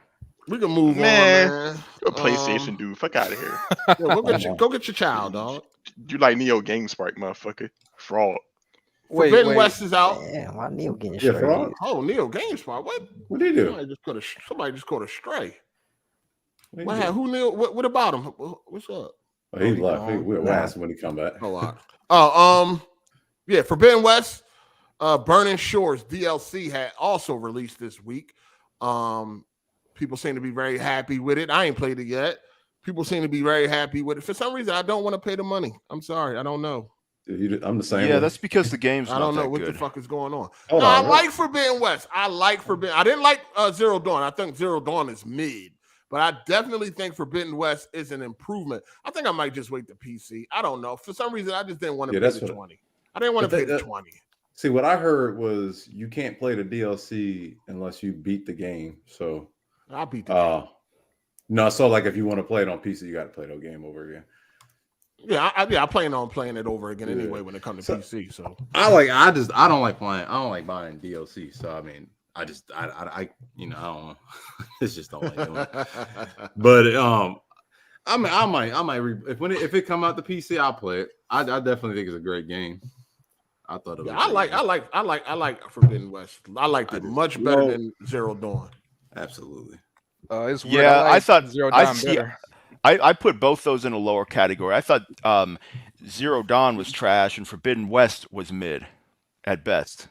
We can move on, man. You're a PlayStation dude. Fuck out of here. Yeah, go get your child, dog. You like Neo GameSpark, motherfucker. Fraud. Forbidden West is out. Yeah, why Neo getting fraud? Oh, Neo GameSpark. What? What did he do? Somebody just caught a stray. Who Neo? What about him? What's up? Oh, he left. We'll ask him when he come back. Yeah, Forbidden West, Burning Shores DLC had also released this week. People seem to be very happy with it. I ain't played it yet. People seem to be very happy with it. For some reason, I don't want to pay the money. I'm sorry. I don't know. I'm the same. Yeah, that's because the game's I don't know what good. the fuck is going on. I like Forbidden West. I didn't like Zero Dawn. I think Zero Dawn is mid. But I definitely think Forbidden West is an improvement. I think I might just wait the PC. I don't know. For some reason, I just didn't want to pay the 20. I didn't want to pay the 20. See, what I heard was you can't play the DLC unless you beat the game. So I beat the game. No, so like if you want to play it on PC, you got to play the game over again. Yeah, I plan on playing it over again anyway when it comes to PC. So I don't like playing. I don't like buying DLC. So I mean, I don't know. It's just all I do. But I might if it come out the PC, I'll play it. I definitely think it's a great game. I thought it was I like Forbidden West. I liked it much better than Zero Dawn. Absolutely. It's weird. Yeah, I like thought Zero I Dawn see. better. I put both those in a lower category. I thought Zero Dawn was trash and Forbidden West was mid at best.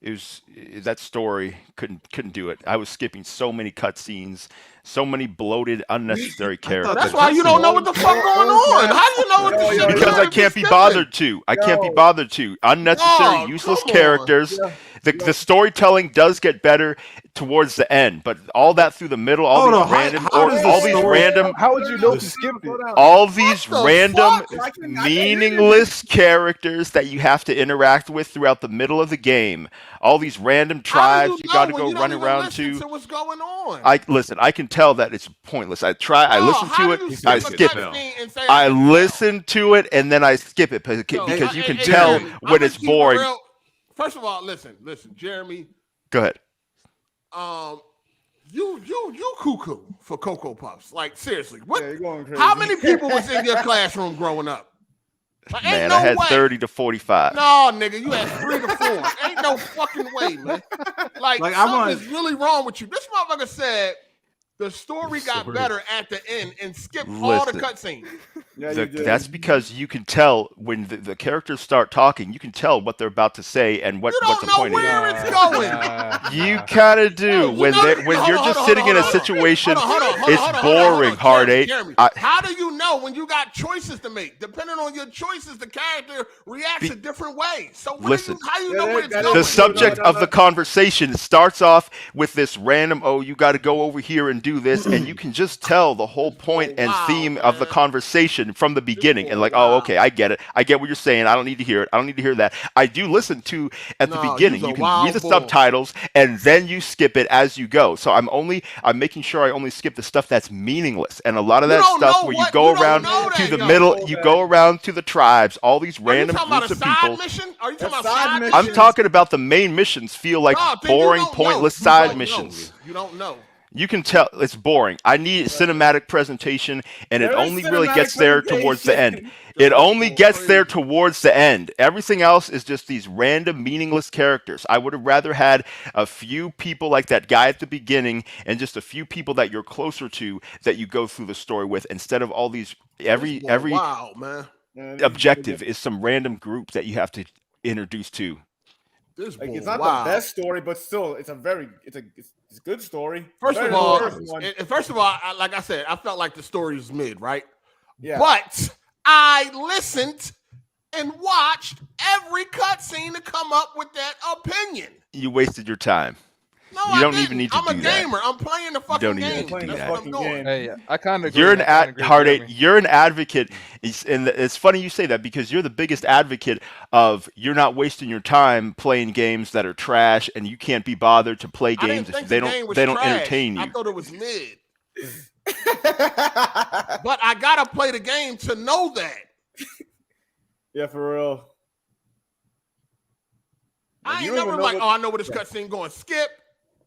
That story couldn't do it. I was skipping so many cutscenes, so many bloated, unnecessary characters. That's why you don't know what the fuck going on. How do you know what the shit? Because I can't be bothered to. I can't be bothered to. Unnecessary, useless characters. The storytelling does get better towards the end, but all that through the middle, all these random, How would you know if you skipped it? all these random, meaningless characters that you have to interact with throughout the middle of the game. All these random tribes you got to go run around to. What's going on? I can tell that it's pointless. I listen to it, I skip it. I listen to it and then I skip it because you can tell when it's boring. First of all, listen, Jeremy. Go ahead. You cuckoo for Cocoa Puffs. Like seriously, what? Yeah, you're going crazy. How many people was in your classroom growing up? Like, Man, I had 30 to 45. No, nigga, you had 3 to 4. Ain't no fucking way, man. Like something is really wrong with you. This motherfucker said the story got better at the end and skipped all the cutscenes. Yeah, that's because you can tell when the characters start talking, you can tell what they're about to say and what the point is. You don't know where it's going. You kind of do. When you're just sitting in a situation, it's boring, Hard8. How do you know when you got choices to make? Depending on your choices, the character reacts in different ways. So listen, how do you know where it's going? The subject of the conversation starts off with this random, you got to go over here and do this, and you can just tell the whole point and theme of the conversation from the beginning. And okay, I get it. I get what you're saying. I don't need to hear it. I don't need to hear that. I do listen to at the beginning. You can read the subtitles and then you skip it as you go. So I'm making sure I only skip the stuff that's meaningless. And a lot of that stuff where you go around to the middle, you go around to the tribes, all these random groups of people. Are you talking about side missions? I'm talking about the main missions feel like boring, pointless side missions. You don't know. You can tell it's boring. I need cinematic presentation, and it only really gets there towards the end. It only gets there towards the end. Everything else is just these random, meaningless characters. I would have rather had a few people like that guy at the beginning and just a few people that you're closer to that you go through the story with instead of all these. Every objective is some random group that you have to introduce to. It's not the best story, but still, it's a good story. First of all, like I said, I felt like the story was mid, right? Yeah. But I listened and watched every cutscene to come up with that opinion. You wasted your time. No, you don't even need to do that. I'm a gamer. I'm playing the fucking game. That's what I'm doing. Hey, I kind of agree. You're you're an advocate, and it's funny you say that because you're the biggest advocate of you're not wasting your time playing games that are trash, and you can't be bothered to play games if they don't entertain you. I thought it was mid, but I gotta play the game to know that. Yeah, for real. I ain't never like, I know where this cutscene going. Skip.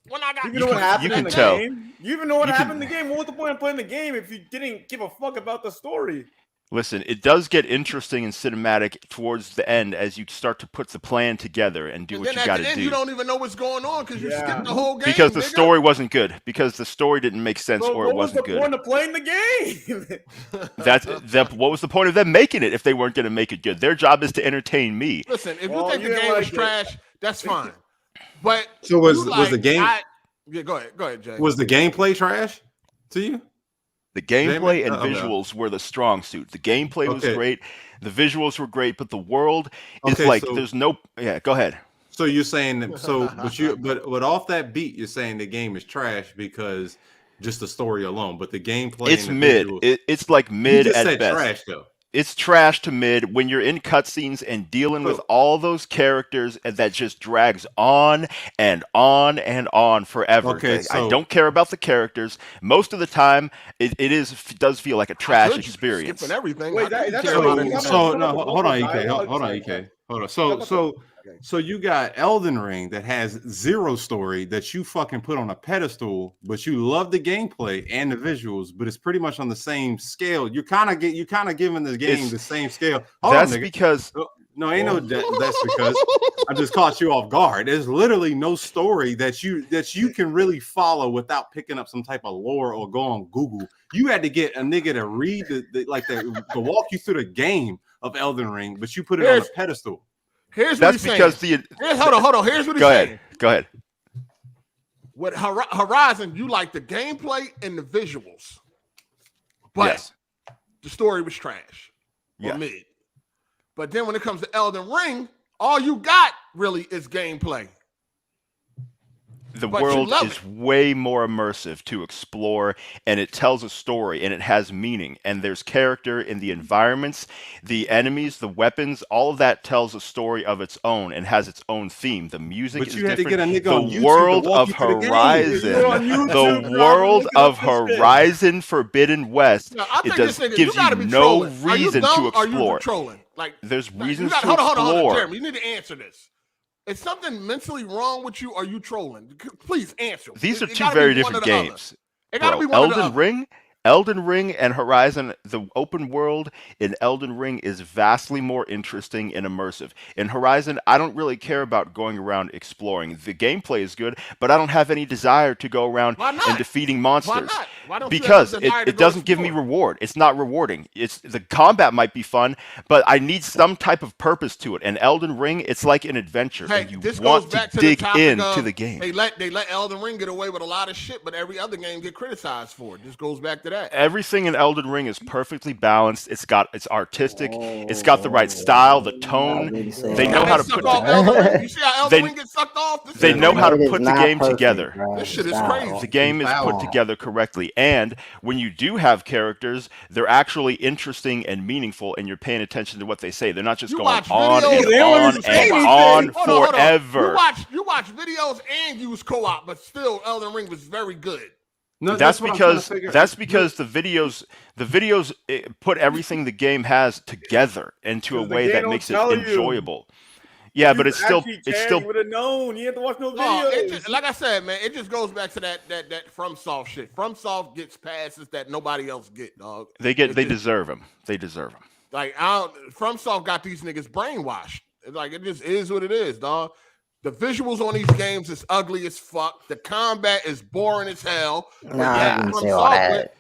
When I got you know what happened in the game? You even know what happened in the game? What was the point of playing the game if you didn't give a fuck about the story? Listen, it does get interesting and cinematic towards the end as you start to put the plan together and do what you got to do. You don't even know what's going on because you skipped the whole game. Because the story wasn't good. Because the story didn't make sense or it wasn't good. What was the point of playing the game? What was the point of them making it if they weren't going to make it good? Their job is to entertain me. Listen, if you think the game was trash, that's fine. But so was the game? Go ahead, Jay. Was the gameplay trash to you? The gameplay and visuals were the strong suit. The gameplay was great. The visuals were great, but the world is there's no. Yeah, go ahead. So you're saying but off that beat, you're saying the game is trash because just the story alone, but the gameplay. It's mid. It's like mid you just at said best. Trash though. It's trash to mid when you're in cutscenes and dealing with all those characters and that just drags on and on and on forever. Okay, I don't care about the characters. Most of the time, it does feel like a trash experience. Skipping everything. Wait, hold on, EK. Hold on, EK. Hold on. So you got Elden Ring that has zero story that you fucking put on a pedestal, but you love the gameplay and the visuals, but it's pretty much on the same scale. You're kind of giving the game the same scale. That's because No, ain't no that's because I just caught you off guard. There's literally no story that you can really follow without picking up some type of lore or go on Google. You had to get a nigga to read to walk you through the game of Elden Ring, but you put it on a pedestal. Here's what he's saying. Hold on. Here's what he's saying. Go ahead. With Horizon, you like the gameplay and the visuals, but the story was trash or mid. But then when it comes to Elden Ring, all you got really is gameplay. The world is way more immersive to explore, and it tells a story, and it has meaning, and there's character in the environments, the enemies, the weapons, all of that tells a story of its own and has its own theme. The music is different. The world of Horizon, the world of Horizon Forbidden West, it gives you no reason to explore. There's reasons to explore. Hold on, Jeremy, you need to answer this. Is something mentally wrong with you? Or are you trolling? Please answer. These are two very different games. It gotta be one of the Elden Ring and Horizon, the open world in Elden Ring is vastly more interesting and immersive. In Horizon, I don't really care about going around exploring. The gameplay is good, but I don't have any desire to go around and defeating monsters. Because it doesn't give me reward. It's not rewarding. The combat might be fun, but I need some type of purpose to it. And Elden Ring, it's like an adventure. And you want to dig into the game. They let Elden Ring get away with a lot of shit, but every other game get criticized for it. This goes back to that. Everything in Elden Ring is perfectly balanced. It's artistic. It's got the right style, the tone. They know how to put you see how Elden Ring gets sucked off? They know how to put the game together. This shit is crazy. The game is put together correctly. And when you do have characters, they're actually interesting and meaningful, and you're paying attention to what they say. They're not just going on and on forever. You watch videos and use co-op, but still Elden Ring was very good. No, that's because the videos put everything the game has together into a way that makes it enjoyable. Yeah, but it's still you would have known. You have to watch those videos. Like I said, man, it just goes back to that FromSoft shit. FromSoft gets passes that nobody else get, dog. They deserve them. They deserve them. Like FromSoft got these niggas brainwashed. Like it just is what it is, dog. The visuals on these games is ugly as fuck. The combat is boring as hell. I didn't say all that.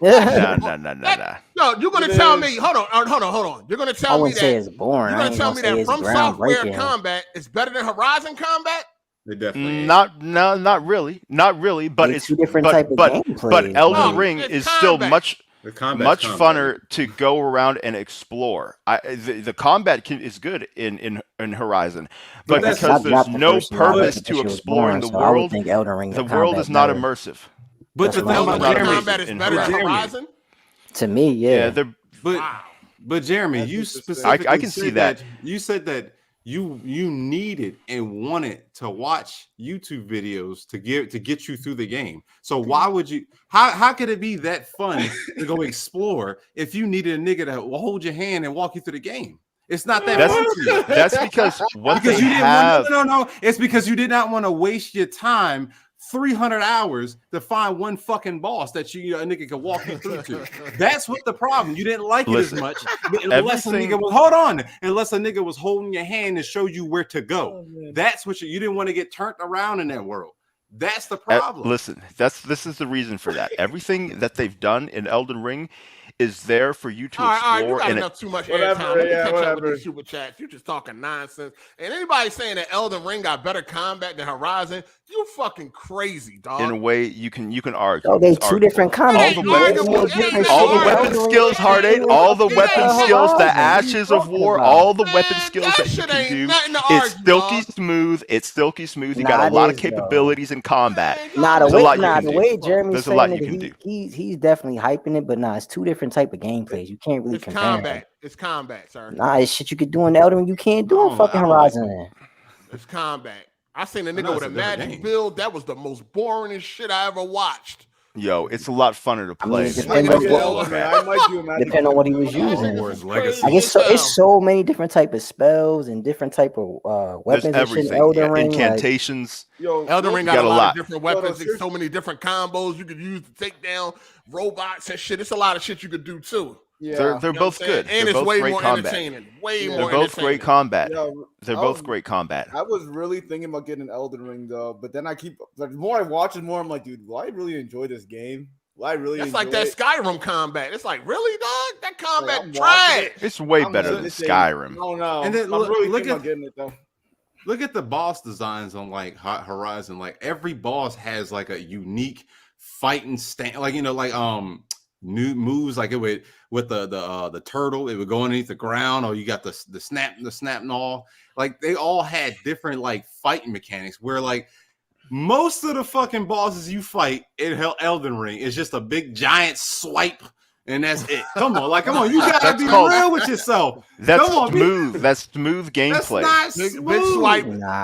No, you're gonna tell me. Hold on. You're gonna tell me that say it's boring. You're gonna tell me that From Software combat is better than Horizon combat? They definitely not really. But it's two different type of gameplay. But Elden Ring is still much funner to go around and explore. The combat is good in Horizon, but because there's no purpose to exploring the world, the world is not immersive. But the thing about combat is better than Horizon? To me, yeah. But Jeremy, you specifically I can see that. You said that you needed and wanted to watch YouTube videos to get you through the game. So why would you? How could it be that fun to go explore if you needed a nigga to hold your hand and walk you through the game? It's not that fun to you. That's because it's because you did not want to waste your time 300 hours to find one fucking boss that a nigga can walk you through to. That's what the problem. You didn't like it as much unless a nigga was holding your hand and show you where to go. That's what you didn't want to get turned around in that world. That's the problem. Listen, this is the reason for that. Everything that they've done in Elden Ring is there for you to explore. You got enough too much airtime. Let me catch up with these super chats. You're just talking nonsense. And anybody saying that Elden Ring got better combat than Horizon, you fucking crazy, dog. In a way, you can argue. Oh, they two different combat. All the weapon skills, Hard8, all the weapon skills, the Ashes of War, all the weapon skills that you can do. It's silky smooth. You got a lot of capabilities in combat. The way Jeremy's saying it, he's definitely hyping it, but it's two different type of gameplays. You can't really compare. It's combat, sir. It's shit you could do in Elden Ring. You can't do in fucking Horizon. It's combat. I seen a nigga with a magic build. That was the most boringest shit I ever watched. Yo, it's a lot funner to play. Depending on what he was using. I guess it's so many different type of spells and different type of weapons and shit in Elden Ring. Incantations. Elden Ring got a lot of different weapons. There's so many different combos you could use to take down robots and shit. It's a lot of shit you could do too. Yeah, they're both good. And they're it's both way great more combat. entertaining. Way more. They're both great combat. Yeah, they're both great combat. I was really thinking about getting an Elden Ring though, but then the more I watch it, more I'm like, dude, will I really enjoy this game? Will I really? It's like that Skyrim combat. It's like, really, dog? That combat like, trash. It's way better than Skyrim. Oh no! And then I'm really look thinking at about getting it though. Look at the boss designs on like Horizon. Like every boss has like a unique fighting stand. Like new moves. Like it would with the turtle, it would go underneath the ground, or you got the snap and all. Like they all had different like fighting mechanics. Where like most of the fucking bosses you fight in Elden Ring is just a big giant swipe. And that's it. Come on, you gotta be real with yourself. That's smooth. That's smooth gameplay. That's not smooth.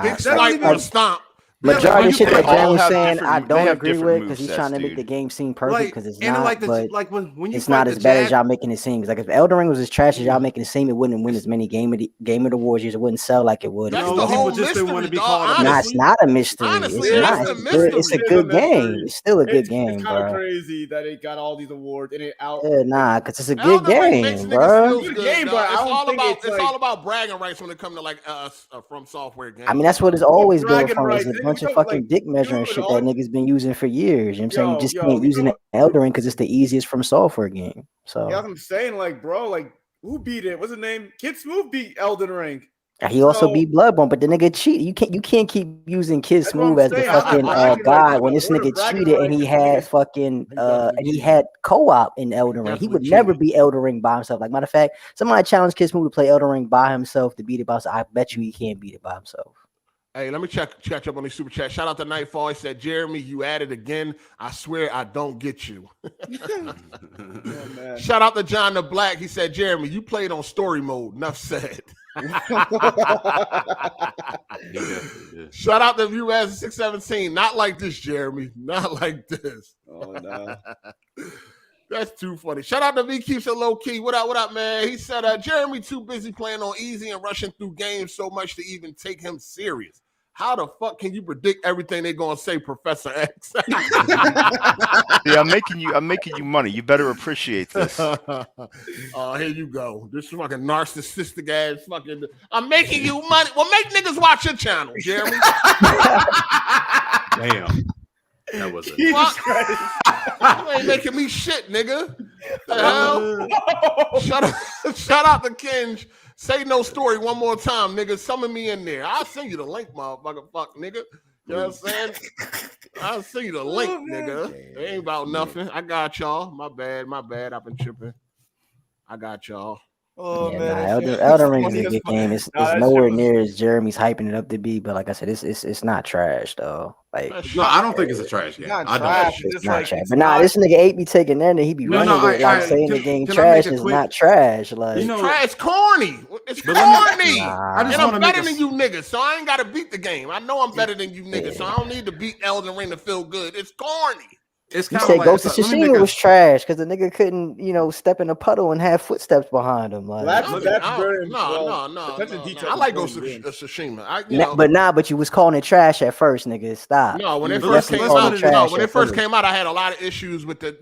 Big swipe or stomp. Majority of shit that Jan was saying, I they don't have agree different with because he's movesets, trying to make dude. the game seem perfect because it's not. But when you it's not fight as the bad as Jag- y'all making it seem. 'Cause like if Elden Ring was as trash as y'all making it seem, it wouldn't win as many Game of the Awards years. It wouldn't sell like it would. That's if it the was. whole just didn't want to mystery, be dog. called a Nah, it's not a mystery. Honestly, It's that's not. the It's good. It's a mystery. good game. It's still a good It's game, kind of bro. crazy that it got all these awards and it out. Yeah, nah, because it's a good Elden Ring makes game, niggas bro. feel Good good, game, dog. but I It's don't all think about it's like- all about bragging rights when it comes to like from software games. I mean, that's what it's always been bragging from. It's rights. a bunch Nigga, of fucking like, dick measuring dude, shit all- that niggas been using for years. You know what I'm saying? You Yo, just yo, can't we use it in Elden Ring because it's the easiest from software game. So Yeah, I'm saying, like, bro, like, who beat it? What's his name? Kid Smooth beat Elden Ring. he also So- beat Bloodborne, but the nigga cheated. You can't keep using Kid That's what I'm Smooth as the saying. I'm fucking not bragging god rights. when this We're nigga bragging cheated and rights. he had fucking and he cheated. had co-op in Elden Ring. He Definitely would never cheated. beat Elden Ring by himself. Like matter of fact, somebody challenged Kid Smooth to play Elden Ring by himself to beat it by himself. I bet you he can't beat it by himself. Hey, let me catch up on the super chat. Shout out to Nightfall. He said, Jeremy, you at it again. I swear I don't get you. Oh, man. Shout out to John the Black. He said, Jeremy, you played on story mode. Enough said. Shout out to US 617. Not like this, Jeremy. Not like this. Oh, no. That's too funny. Shout out to V Keeps It Low Key. What up, man? He said, Jeremy too busy playing on easy and rushing through games so much to even take him serious. How the fuck can you predict everything they're gonna say, Professor X? Yeah, I'm making you money. You better appreciate this. Oh, here you go. This fucking narcissistic ass fucking. I'm making you money. Well, make niggas watch your channel, Jeremy. Damn. That was it. Jesus Christ. You ain't making me shit, nigga. The hell? Shout out to Kinge. Say no story one more time, nigga. Summon me in there. I'll send you the link, motherfucker. Fuck, nigga. You know what I'm saying? I'll send you the link, nigga. It ain't about nothing. I got y'all. My bad. I've been tripping. I got y'all. Oh, Yeah, man. nah, Elden Ring is a good game. It's nowhere near as Jeremy's hyping it up to be, but like I said, it's not trash though. Like No, I don't think it's a trash game. Not I don't. trash. it's It's not like, trash. it's But nah, not- this nigga 8 be taking that and he be No, running with it, like saying the game trash is not trash. Like You know, It's corny. It's But let corny. me- I just And I'm wanna make better a- than you niggas, so I ain't got to beat the game. I know I'm better than you niggas, so I don't need to beat Elden Ring to feel good. It's corny. It's you kind said of like Ghost of let me make Tsushima a- was trash because the nigga couldn't, step in a puddle and have footsteps behind him. Like, That's very No. attention to detail I like is Ghost of very good. Tsushima. but you was calling it trash at first, nigga. Stop. No, when You it was first definitely came calling out, it trash when it at first came out, I had a lot of issues with the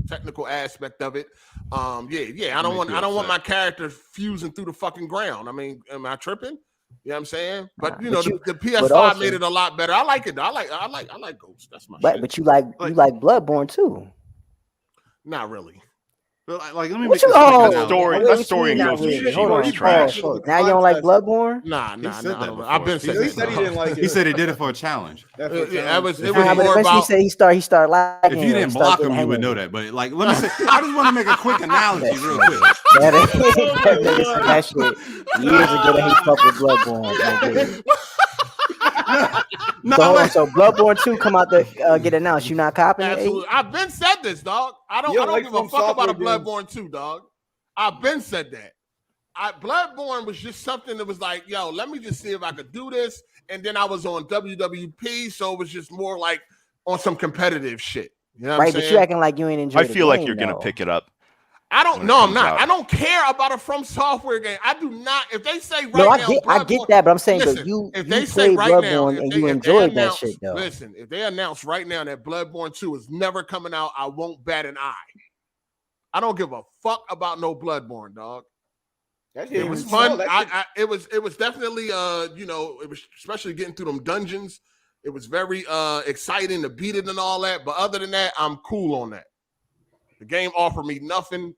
technical aspect of it. I don't want my character fusing through the fucking ground. I mean, am I tripping? You know what I'm saying? But the PS5 also- made it a lot better. I like it. I like Ghost. That's my shit. But you like Bloodborne too. Not really. But like, let me What make you this oh, quick story- what that you story mean in not Ghost of really? Tsushima Hold on, was trash. Now you don't like Bloodborne? Nah. He said that before. I've been saying He said he didn't like it. He said he did it for a challenge. it was Nah, more but eventually about. he started liking. If you didn't block him, you would know that. But like, let me say, I just want to make a quick analogy, real quick. That nigga said that shit years ago that he fucked with Bloodborne. Nigga. No, So, hold on, like, so Bloodborne 2 come out to get announced. You not copying it? Absolutely. I've been said this, dog. I don't like give a From fuck about a Software games. Bloodborne 2, dog. I've been said that. Bloodborne was just something that was like, yo, let me just see if I could do this. And then I was on WWP, so it was just more like on some competitive shit. You know what Right, I'm but saying? you acting like you ain't enjoyed I feel the like game, you're gonna though. pick it up. I don't when it know. I'm comes not. out. I don't care about a From Software game. I do not. If they say right No, now, I get Bloodborne- that, but I'm saying Listen, that you if they played say right now, Bloodborne and you if they enjoyed that announce- shit, though. Listen, if they announce right now that Bloodborne 2 is never coming out, I won't bat an eye. I don't give a fuck about no Bloodborne, dog. It was fun. It was definitely you know, it was especially getting through them dungeons. It was very exciting to beat it and all that. But other than that, I'm cool on that. The game offered me nothing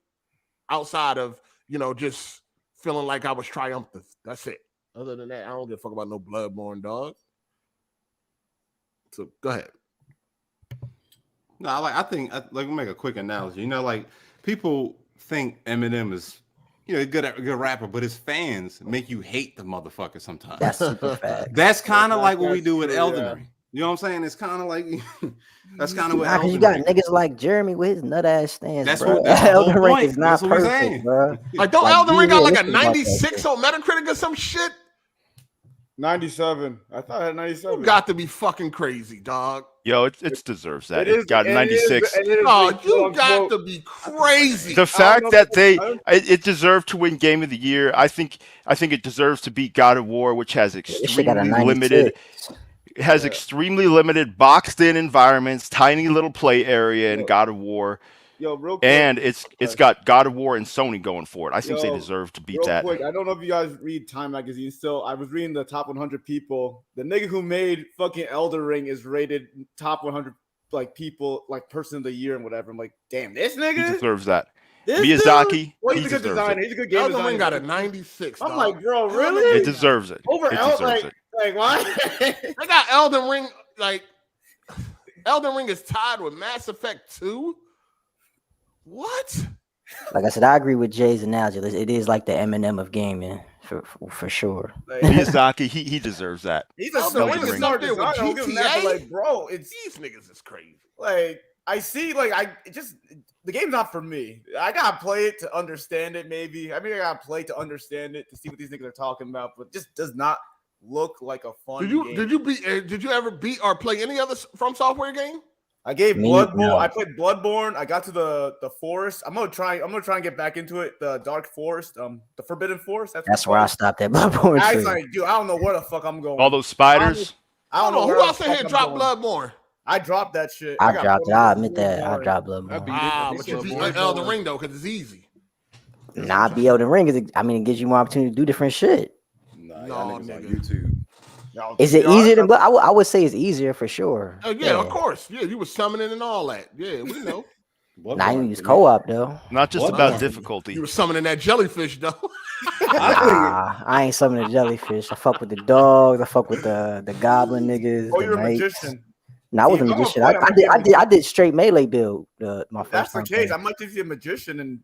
outside of, you know, just feeling like I was triumphant. That's it. Other than that, I don't give a fuck about no Bloodborne, dog. So go ahead. No, I think like we'll make a quick analogy. You know, like people think Eminem is, you know, a good rapper, but his fans make you hate the motherfucker sometimes. That's super fact. That's kind of like what we do with Elden Ring. You know what I'm saying? It's kind of like that's kind of what Elden you got Ring. Niggas like Jeremy with his nut ass stance. That's bro. what that's the whole Elden Ring point. is not That's what we're perfect, saying. bro. Like, don't Elden Ring got like a 96 on Metacritic or some shit? 97. I thought I had 97. You got to be fucking crazy, dog. Yo, it deserves that. It got 96. Oh, you got to be crazy. The fact that it deserved to win Game of the Year, I think it deserves to beat God of War, which has extremely limited. It has extremely limited boxed-in environments, tiny little play area in God of War. Yo, real quick. And it's got God of War and Sony going for it. I think they deserve to beat that. Quick, I don't know if you guys read Time Magazine still. I was reading the top 100 people. The nigga who made fucking Elden Ring is rated top 100 like people, like person of the year and whatever. I'm like, damn, this nigga He deserves that. This Miyazaki, well, he's a good designer. He's a good game Elden designer. Ring got a 96. I'm like, bro, really? It deserves it. Over Elden, like what? They got Elden Ring, like Elden Ring is tied with Mass Effect 2. What? Like I said, I agree with Jay's analogy. It is like the Eminem of gaming for sure. Miyazaki, he deserves that. He's a smart designer. Like, bro, it's these niggas is crazy. Like, I see, like, the game's not for me. I gotta play it to understand it. Maybe I gotta play to understand it to see what these niggas are talking about. But it just does not look like a fun game. Did you ever beat or play any other From Software game? I gave Bloodborne. No. I played Bloodborne. I got to the forest. I'm gonna try and get back into it. The Dark Forest, the Forbidden Forest. That's where I stopped at Bloodborne. I was like, dude, I don't know where the fuck I'm going. All those spiders. I don't know who else in here dropped Bloodborne. I dropped that shit. I dropped it. I admit that. I dropped Bloodborne. But you beat Elden Ring though, because it's easy. Nah, beat Elden Ring because it gives you more opportunity to do different shit. No, nigga. YouTube. Is it easier than Blood? I would say it's easier for sure. Yeah, of course. Yeah, you were summoning and all that. Yeah, we know. Now you use co-op though. Not just about difficulty. You were summoning that jellyfish though. Nah, I ain't summoning jellyfish. I fuck with the dogs. I fuck with the goblin niggas. Oh, you're a magician. No, I wasn't a magician. I did straight melee build. My first That's the case. I might just be a magician and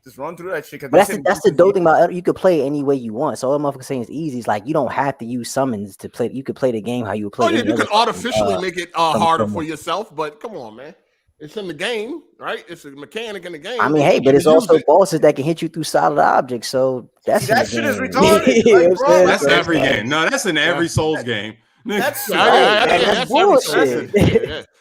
just run through that shit. But that's the dope thing about it. You could play any way you want. So all motherfuckers saying it's easy. It's like you don't have to use summons to play. You could play the game how you would play. Oh yeah, you could artificially make it harder for yourself. But come on, man, it's in the game, right? It's a mechanic in the game. I mean, hey, but it's also bosses that can hit you through solid objects. So that shit is retarded. Like, bro, that's every game. No, that's in every Souls game. That's bullshit.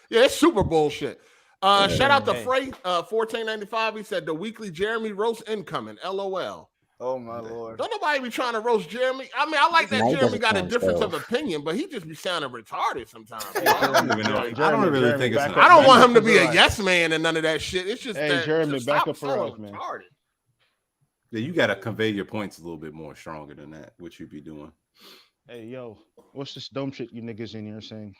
Yeah, it's super bullshit. Shout out to Frey, 1495. He said the weekly Jeremy roast incoming. LOL. Oh my lord. Don't nobody be trying to roast Jeremy. I mean, I like that Jeremy got a difference of opinion, but he just be sounding retarded sometimes. I don't really think it's. I don't want him to be a yes man and none of that shit. It's just that Jeremy, back up for us, man. Yeah, you gotta convey your points a little bit more stronger than that. What you be doing? Hey, yo, what's this dumb shit you niggas in here saying?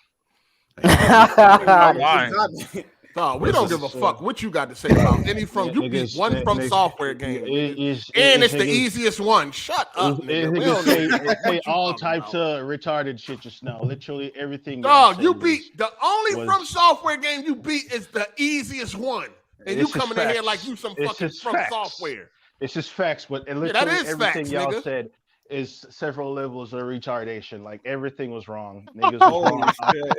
No, we don't give a fuck what you got to say about any from. You beat one From Software game, and it's the easiest one. Shut up, nigga. Say all types of retarded shit just now. Literally everything. Dog, you beat the only From Software game you beat is the easiest one, and you coming in here like you some fucking From Software. It's just facts, but literally everything y'all said is several levels of retardation. Like everything was wrong. Niggas was wrong.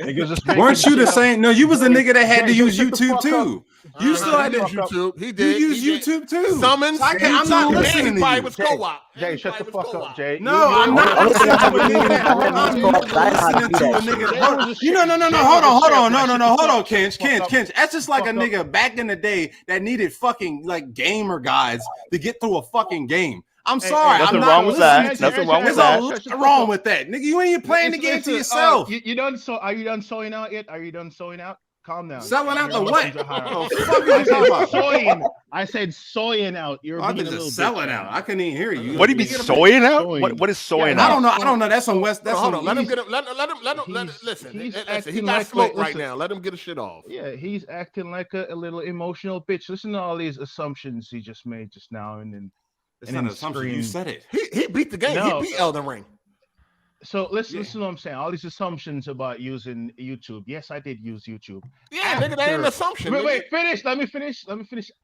Niggas weren't you the same? No, you was a nigga that had to use YouTube too. You still had to use YouTube. He did. You used YouTube too. Summons. I'm not listening to you. Was co-op. Jay, shut the fuck up, Jay. No, I'm not listening to a nigga. I'm listening to a nigga. No. Hold on. No. Hold on, Kench. That's just like a nigga back in the day that needed fucking like gamer guides to get through a fucking game. I'm sorry. Nothing wrong with that. Nothing wrong with that. What's wrong with that, nigga? You ain't playing the game to yourself. You done? So are you done sewing out yet? Are you done sewing out? Calm down. Selling out the what? I said soying out. You're being a little selling out. I couldn't even hear you. What do you mean soying out? What is soying out? I don't know. That's on West. That's hold on. Let him get it. Let him. Listen. He got smoke right now. Let him get his shit off. Yeah, he's acting like a little emotional bitch. Listen to all these assumptions he just made just now, and then. It's not an assumption. You said it. He beat the game. No. He beat Elden Ring. So listen to what I'm saying. All these assumptions about using YouTube. Yes, I did use YouTube. Yeah, nigga, that ain't an assumption. Wait, finish. Let me finish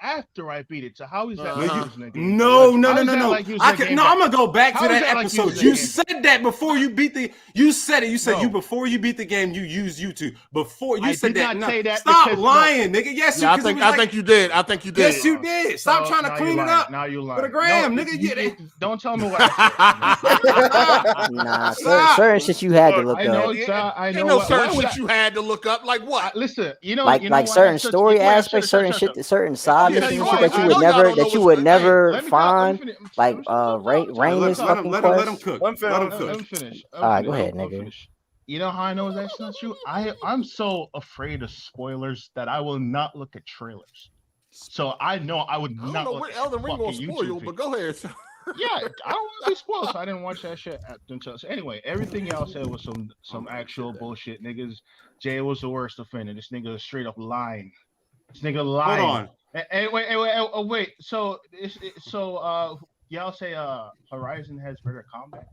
after I beat it. So how is that like using a game? No. I'm gonna go back to that episode. You said that before you beat the. You said it. You said before you beat the game, you used YouTube. Before you said that. No, stop lying, nigga. Yes, I think you did. I think you did. Yes, you did. Stop trying to clean it up. Now you lying. For the gram, nigga. Don't tell me what I said. Nah. Certain shit you had to look up. I know certain shit you had to look up. Like what? Listen, like certain story aspects, certain shit, certain side missions that you would never find. Like Rain's fucking quest. Let him cook. Let him finish. All right, go ahead, nigga. You know how I know that's not true? I'm so afraid of spoilers that I will not look at trailers. So I know I would not. I don't know what Elden Ring will spoil you, but go ahead. Yeah, I don't want to be spoiled, so I didn't watch that shit until. So anyway, everything y'all said was some actual bullshit. Niggas, Jay was the worst offender. This nigga is straight up lying. This nigga lying. Hold on. Wait. So y'all say Horizon has better combat?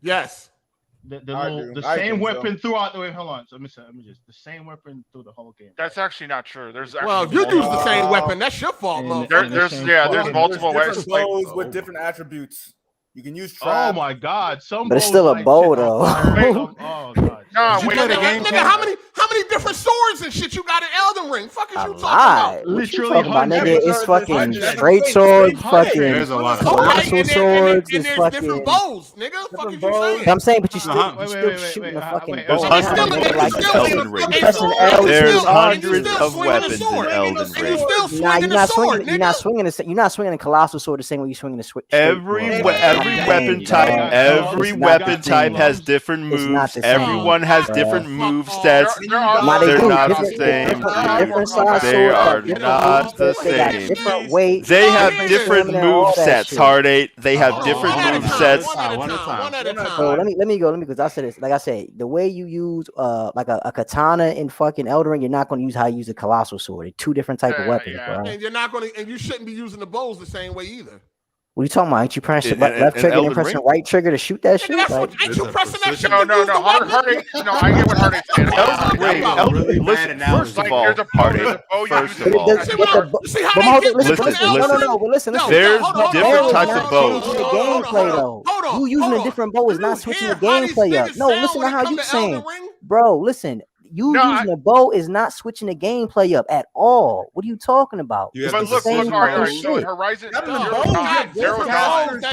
Yes. The same weapon throughout the way. Hold on. So let me just the same weapon through the whole game. That's actually not true. There's if you use the same weapon, that's your fault, bro. There's multiple ways. Bows with different attributes. You can use trap. Oh my god! But it's still a bow though. Oh god! No, wait a minute. How many different swords and shit you got in Elden Ring? Fuck is you talking about? Literally, nigga. It's fucking straight swords, fucking there's a lot of colossal swords. And there's different bows, nigga. Fuck is you saying? I'm saying, but you still shooting a fucking bow. There's hundreds of weapons in Elden Ring. Nah, you're not swinging a colossal sword the same way you swinging a switch. Every weapon type has different moves. Everyone has different move sets. They're not the same. They are not the same. They have different move sets, Hard8. They have different move sets. So let me go because I said this. Like I said, the way you use like a katana in fucking Elden Ring, you're not going to use how you use a colossal sword. They're two different type of weapons, bro. And you're not going to, and you shouldn't be using the bows the same way either. What are you talking about? Ain't you pressing left trigger and pressing right trigger to shoot that shit? Ain't you pressing that shit? No. Hard8. No, I get what Hard8 saying. Listen, first of all, Hard8. Listen. There's different types of bows. Gameplay though. You using a different bow is not switching the gameplay up. No, listen to how you saying, bro. Listen. Using a bow is not switching the gameplay up at all. What are you talking about? But look, Horizon, that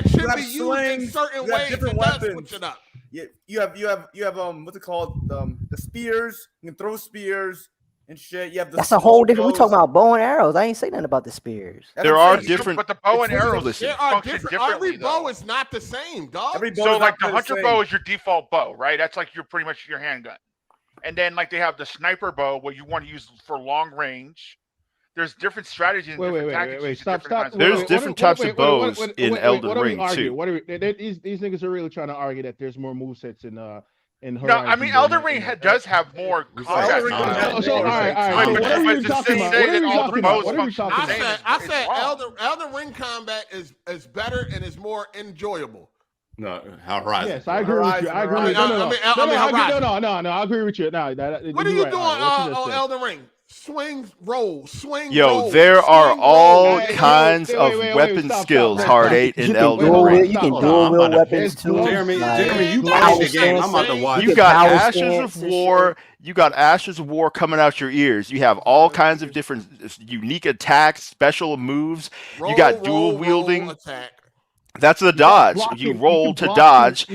should be used in certain ways. Different weapons. You have what's it called? The spears. You can throw spears and shit. You have that's a whole different. We talking about bow and arrows. I ain't saying nothing about the spears. There are different, but the bow and arrows function differently. Every bow is not the same, dog. So like the hunter bow is your default bow, right? That's like your pretty much your handgun. And then, like, they have the sniper bow, what you want to use for long range. There's different strategies. Wait. Stop. There's different types of bows in Elden Ring, too. These niggas are really trying to argue that there's more movesets in Horizon. No, I mean, Elden Ring does have more combat. All right. What are you talking about? I said Elden Ring combat is better and is more enjoyable. No, Horizon. Yes, I agree with you. I agree with you. No, I agree with you. No, what are you doing on Elden Ring? Swing, roll. There are all kinds of weapon skills, Hard8, in Elden Ring. You can dual wield weapons too. Jeremy, you playing the game. I'm about to watch. You got Ashes of War. You got Ashes of War coming out your ears. You have all kinds of different unique attacks, special moves. You got dual wielding. That's the dodge. You roll to dodge.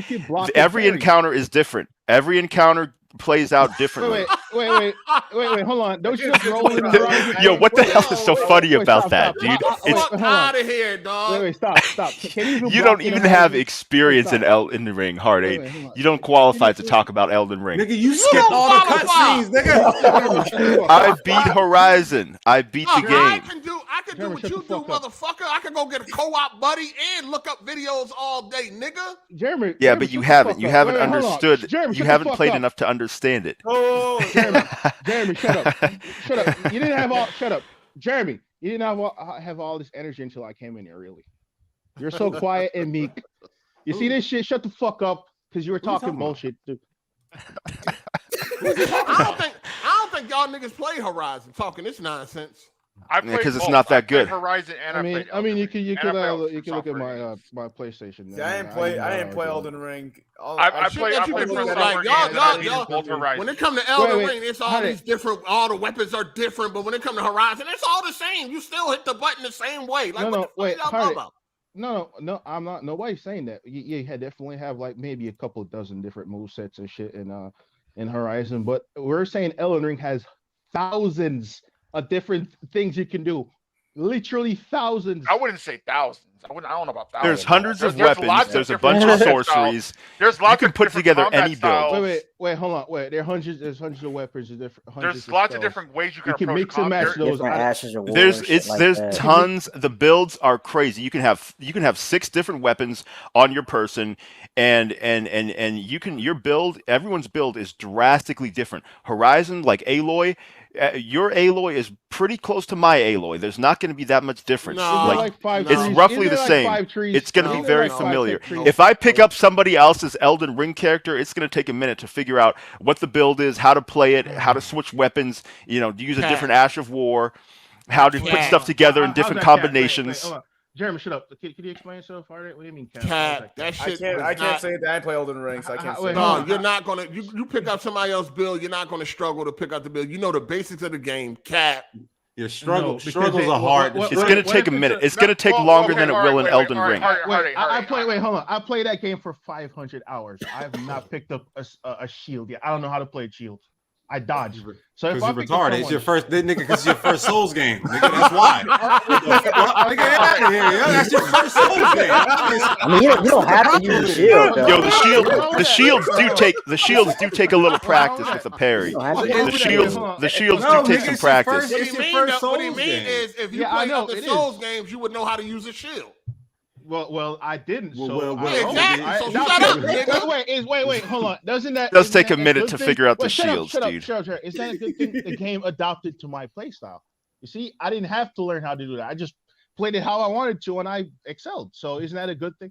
Every encounter is different. Every encounter plays out differently. Wait, hold on. Don't you just roll in the Yo, what the hell is so funny about that, dude? Fuck out of here, dog. Wait, stop. Can you don't even have experience in Elden Ring, Hard8. You don't qualify to talk about Elden Ring. Nigga, you skipped all the cutscenes, nigga. I beat Horizon. I beat the game. I can do what you do, motherfucker. I can go get a co-op buddy and look up videos all day, nigga. Jeremy. Yeah, but you haven't. You haven't understood. You haven't played enough to understand it. Oh, Jeremy, shut up. Shut up. You didn't have all. Shut up, Jeremy. You didn't have all this energy until I came in here. Really, you're so quiet and meek. You see this shit? Shut the fuck up, because you were talking bullshit, dude. I don't think y'all niggas play Horizon talking this nonsense. Because it's not that good. Horizon and I mean, you can look at my PlayStation. See, I didn't play Elden Ring. I play when it comes to Elden Ring, it's all these different. All the weapons are different, but when it comes to Horizon, it's all the same. You still hit the button the same way. Like, what the fuck y'all talking about? No, I'm not. Nobody's saying that. You definitely have like maybe a couple dozen different movesets and shit in Horizon, but we're saying Elden Ring has thousands of different things you can do. Literally thousands. I wouldn't say thousands. I don't know about thousands. There's hundreds of weapons. There's a bunch of sorceries. There's lots you can put together any build. Wait, hold on. Wait, there's hundreds of weapons. There's lots of different ways you can mix and match those. There's tons. The builds are crazy. You can have 6 different weapons on your person, and your build. Everyone's build is drastically different. Horizon, like Aloy. Your Aloy is pretty close to my Aloy. There's not going to be that much difference. It's roughly the same. It's going to be very familiar. If I pick up somebody else's Elden Ring character, it's going to take a minute to figure out what the build is, how to play it, how to switch weapons, to use a different Ash of War, how to put stuff together in different combinations. Jeremy, shut up. Can you explain yourself, Hard8? What do you mean, Cat? That shit. I can't say that I play Elden Ring, so I can't say. No, you're not gonna. You pick up somebody else's build. You're not gonna struggle to pick up the build. You know the basics of the game. Cat. Your struggles are hard. It's going to take a minute. It's going to take longer than it will in Elden Ring. Wait, hold on. I played that game for 500 hours. I have not picked up a shield yet. I don't know how to play a shield. I dodged. So if you're retarded, it's your first nigga. Because it's your first Souls game, nigga. That's why. Nigga, get out of here, yo. That's your first Souls game. I mean, you don't have to use the shield. Though. Yo, the shields do take a little practice with the parry. The shields do take some practice. What he mean is, if you play other Souls games, you would know how to use a shield. Well, I didn't. Exactly. So shut up, nigga. Wait, hold on. It does take a minute to figure out the shields, dude. Shut up. Is that a good thing? The game adopted to my playstyle. You see, I didn't have to learn how to do that. I just played it how I wanted to, and I excelled. So isn't that a good thing?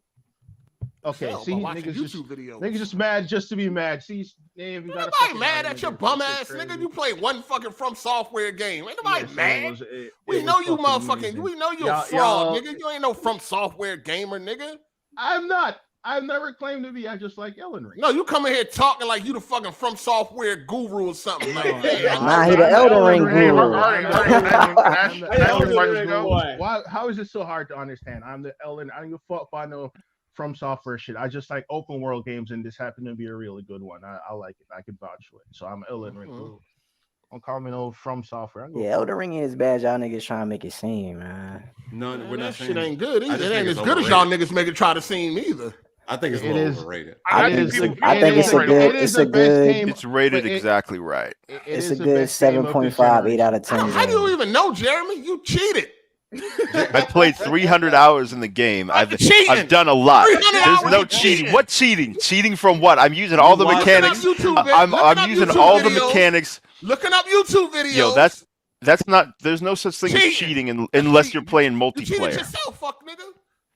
Okay, see, niggas just mad just to be mad. See, nobody mad at your bum ass nigga. You play one fucking From Software game. Ain't nobody mad. We know you motherfucking. We know you a fraud, nigga. You ain't no From Software gamer, nigga. I'm not. I've never claimed to be. I just like Elden Ring. No, you come in here talking like you the fucking From Software guru or something. Like, nah, he the Elden Ring guru. How is it so hard to understand? I'm the Elden. I don't give a fuck if I know From Software shit. I just like open world games, and this happened to be a really good one. I like it. I can vouch for it. So I'm Elden Ring. Don't call me no From Software. Yeah, Elden Ring is bad. Y'all niggas trying to make it seem, man. No, we're not saying shit ain't good either. It ain't as good as y'all niggas make it try to seem either. I think it's a little overrated. I think it's a good. It's rated exactly right. It's a good 7.5, 8 out of 10. How do you even know, Jeremy? You cheated. I played 300 hours in the game. I've done a lot. There's no cheating. What cheating? Cheating from what? I'm using all the mechanics. I'm using all the mechanics. Looking up YouTube videos. Yo, that's not. There's no such thing as cheating unless you're playing multiplayer. You cheated yourself, fuck nigga.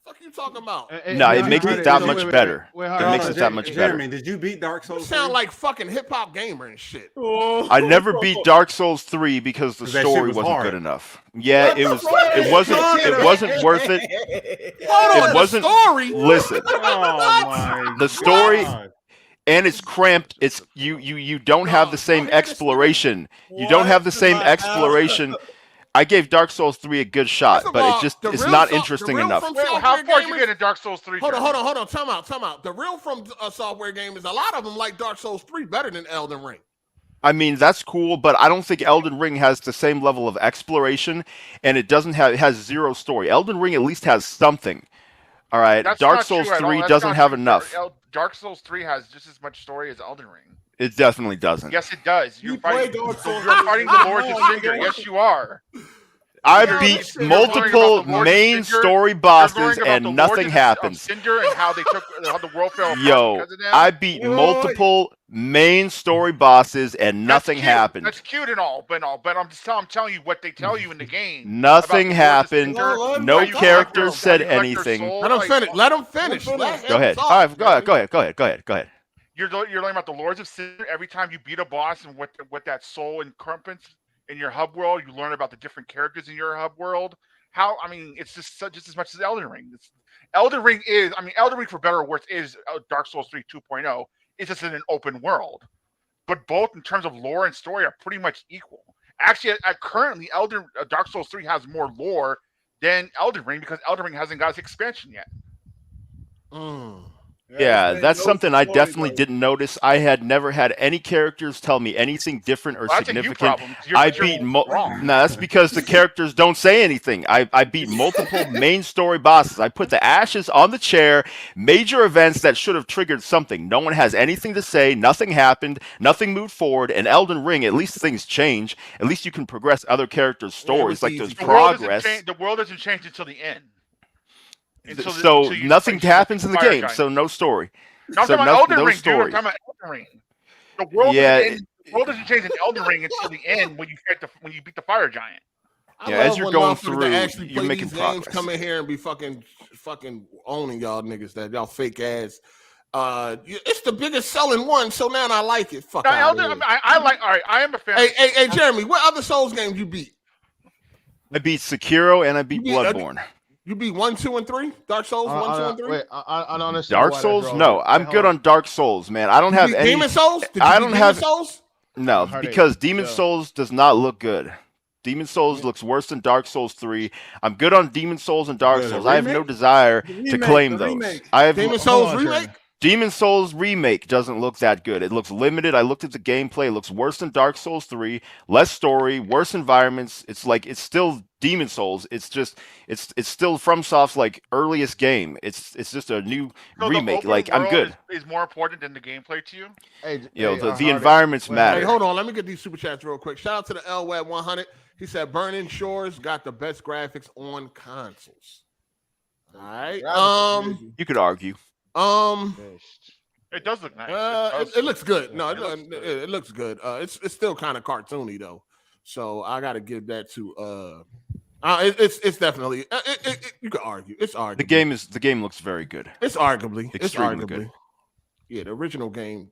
Fuck you talking about? No, it makes it that much better. It makes it that much better. Jeremy, did you beat Dark Souls? You sound like fucking hip hop gamer and shit. I never beat Dark Souls 3 because the story wasn't good enough. Yeah, it wasn't worth it. Hold on, it wasn't. Story. Listen, the story. And it's cramped. It's you don't have the same exploration. You don't have the same exploration. I gave Dark Souls 3 a good shot, but it's not interesting enough. How far you get in Dark Souls 3? Hold on. Time out. The real From Software game is a lot of them like Dark Souls 3 better than Elden Ring. I mean, that's cool, but I don't think Elden Ring has the same level of exploration, and it has zero story. Elden Ring at least has something. All right, That's Dark not Souls true at all. 3 That's doesn't not have true. enough. Dark Souls 3 has just as much story as Elden Ring. It definitely doesn't. Yes, it does. You're fighting the Lords of Come on, Cinder. nigga. Yes, you are. I beat multiple main story bosses and nothing happens. Cinder and how the world fell apart Yo, because of them. I beat multiple main story bosses and nothing happened. That's cute and all, but I'm telling you what they tell you in the game. Nothing happened. No characters said anything. Let him finish. Let him finish. Go ahead. All right, go ahead. You're learning about the Lords of Cinder. Every time you beat a boss and what that soul encompass in your hub world, you learn about the different characters in your hub world. It's just as much as Elden Ring. Elden Ring, for better or worse, is Dark Souls 3 2.0. It's just in an open world. But both in terms of lore and story are pretty much equal. Actually, currently, Dark Souls 3 has more lore than Elden Ring because Elden Ring hasn't got its expansion yet. Yeah, that's something I definitely didn't notice. I had never had any characters tell me anything different or significant. That's because the characters don't say anything. I beat multiple main story bosses. I put the ashes on the chair, major events that should have triggered something. No one has anything to say, nothing happened, nothing moved forward. In Elden Ring, at least things change. At least you can progress other characters' stories, like there's progress. The world doesn't change until the end. So nothing happens in the game. Giant. So no story. No, I'm talking about Elden Ring, dude. I'm talking about Elden Ring. The world doesn't change in Elden Ring until the end when you beat the fire giant. As you're going through, you're making progress. Come in here and be fucking owning y'all niggas that y'all fake ass. It's the biggest selling one, so now I like it. Fuck out Elden, I like. All right, I am a fan. Hey, Jeremy, what other Souls games you beat? I beat Sekiro and I beat Bloodborne. You beat 1, 2, and 3? Dark Souls 1, 2, and 3? Wait, I don't understand. Dark Souls? No, I'm good on Dark Souls, man. I don't have any. Demon Souls? I don't have Souls? No, because Demon Souls does not look good. Demon Souls looks worse than Dark Souls 3. I'm good on Demon Souls and Dark Souls. I have no desire to claim those. Demon Souls remake? Demon Souls remake doesn't look that good. It looks limited. I looked at the gameplay. It looks worse than Dark Souls 3. Less story, worse environments. It's still Demon Souls. It's still FromSoft's earliest game. It's just a new remake. I'm good. Is more important than the gameplay to you? The environments matter. Hey, hold on. Let me get these super chats real quick. Shout out to the LWeb100. He said Burning Shores got the best graphics on consoles. All right. You could argue. It does look nice. It looks good. No, it looks good. It's still kind of cartoony though, so I got to give that to. It's definitely. You could argue. It's arguable. The game looks very good. It's arguably. Extremely good. Yeah, the original game,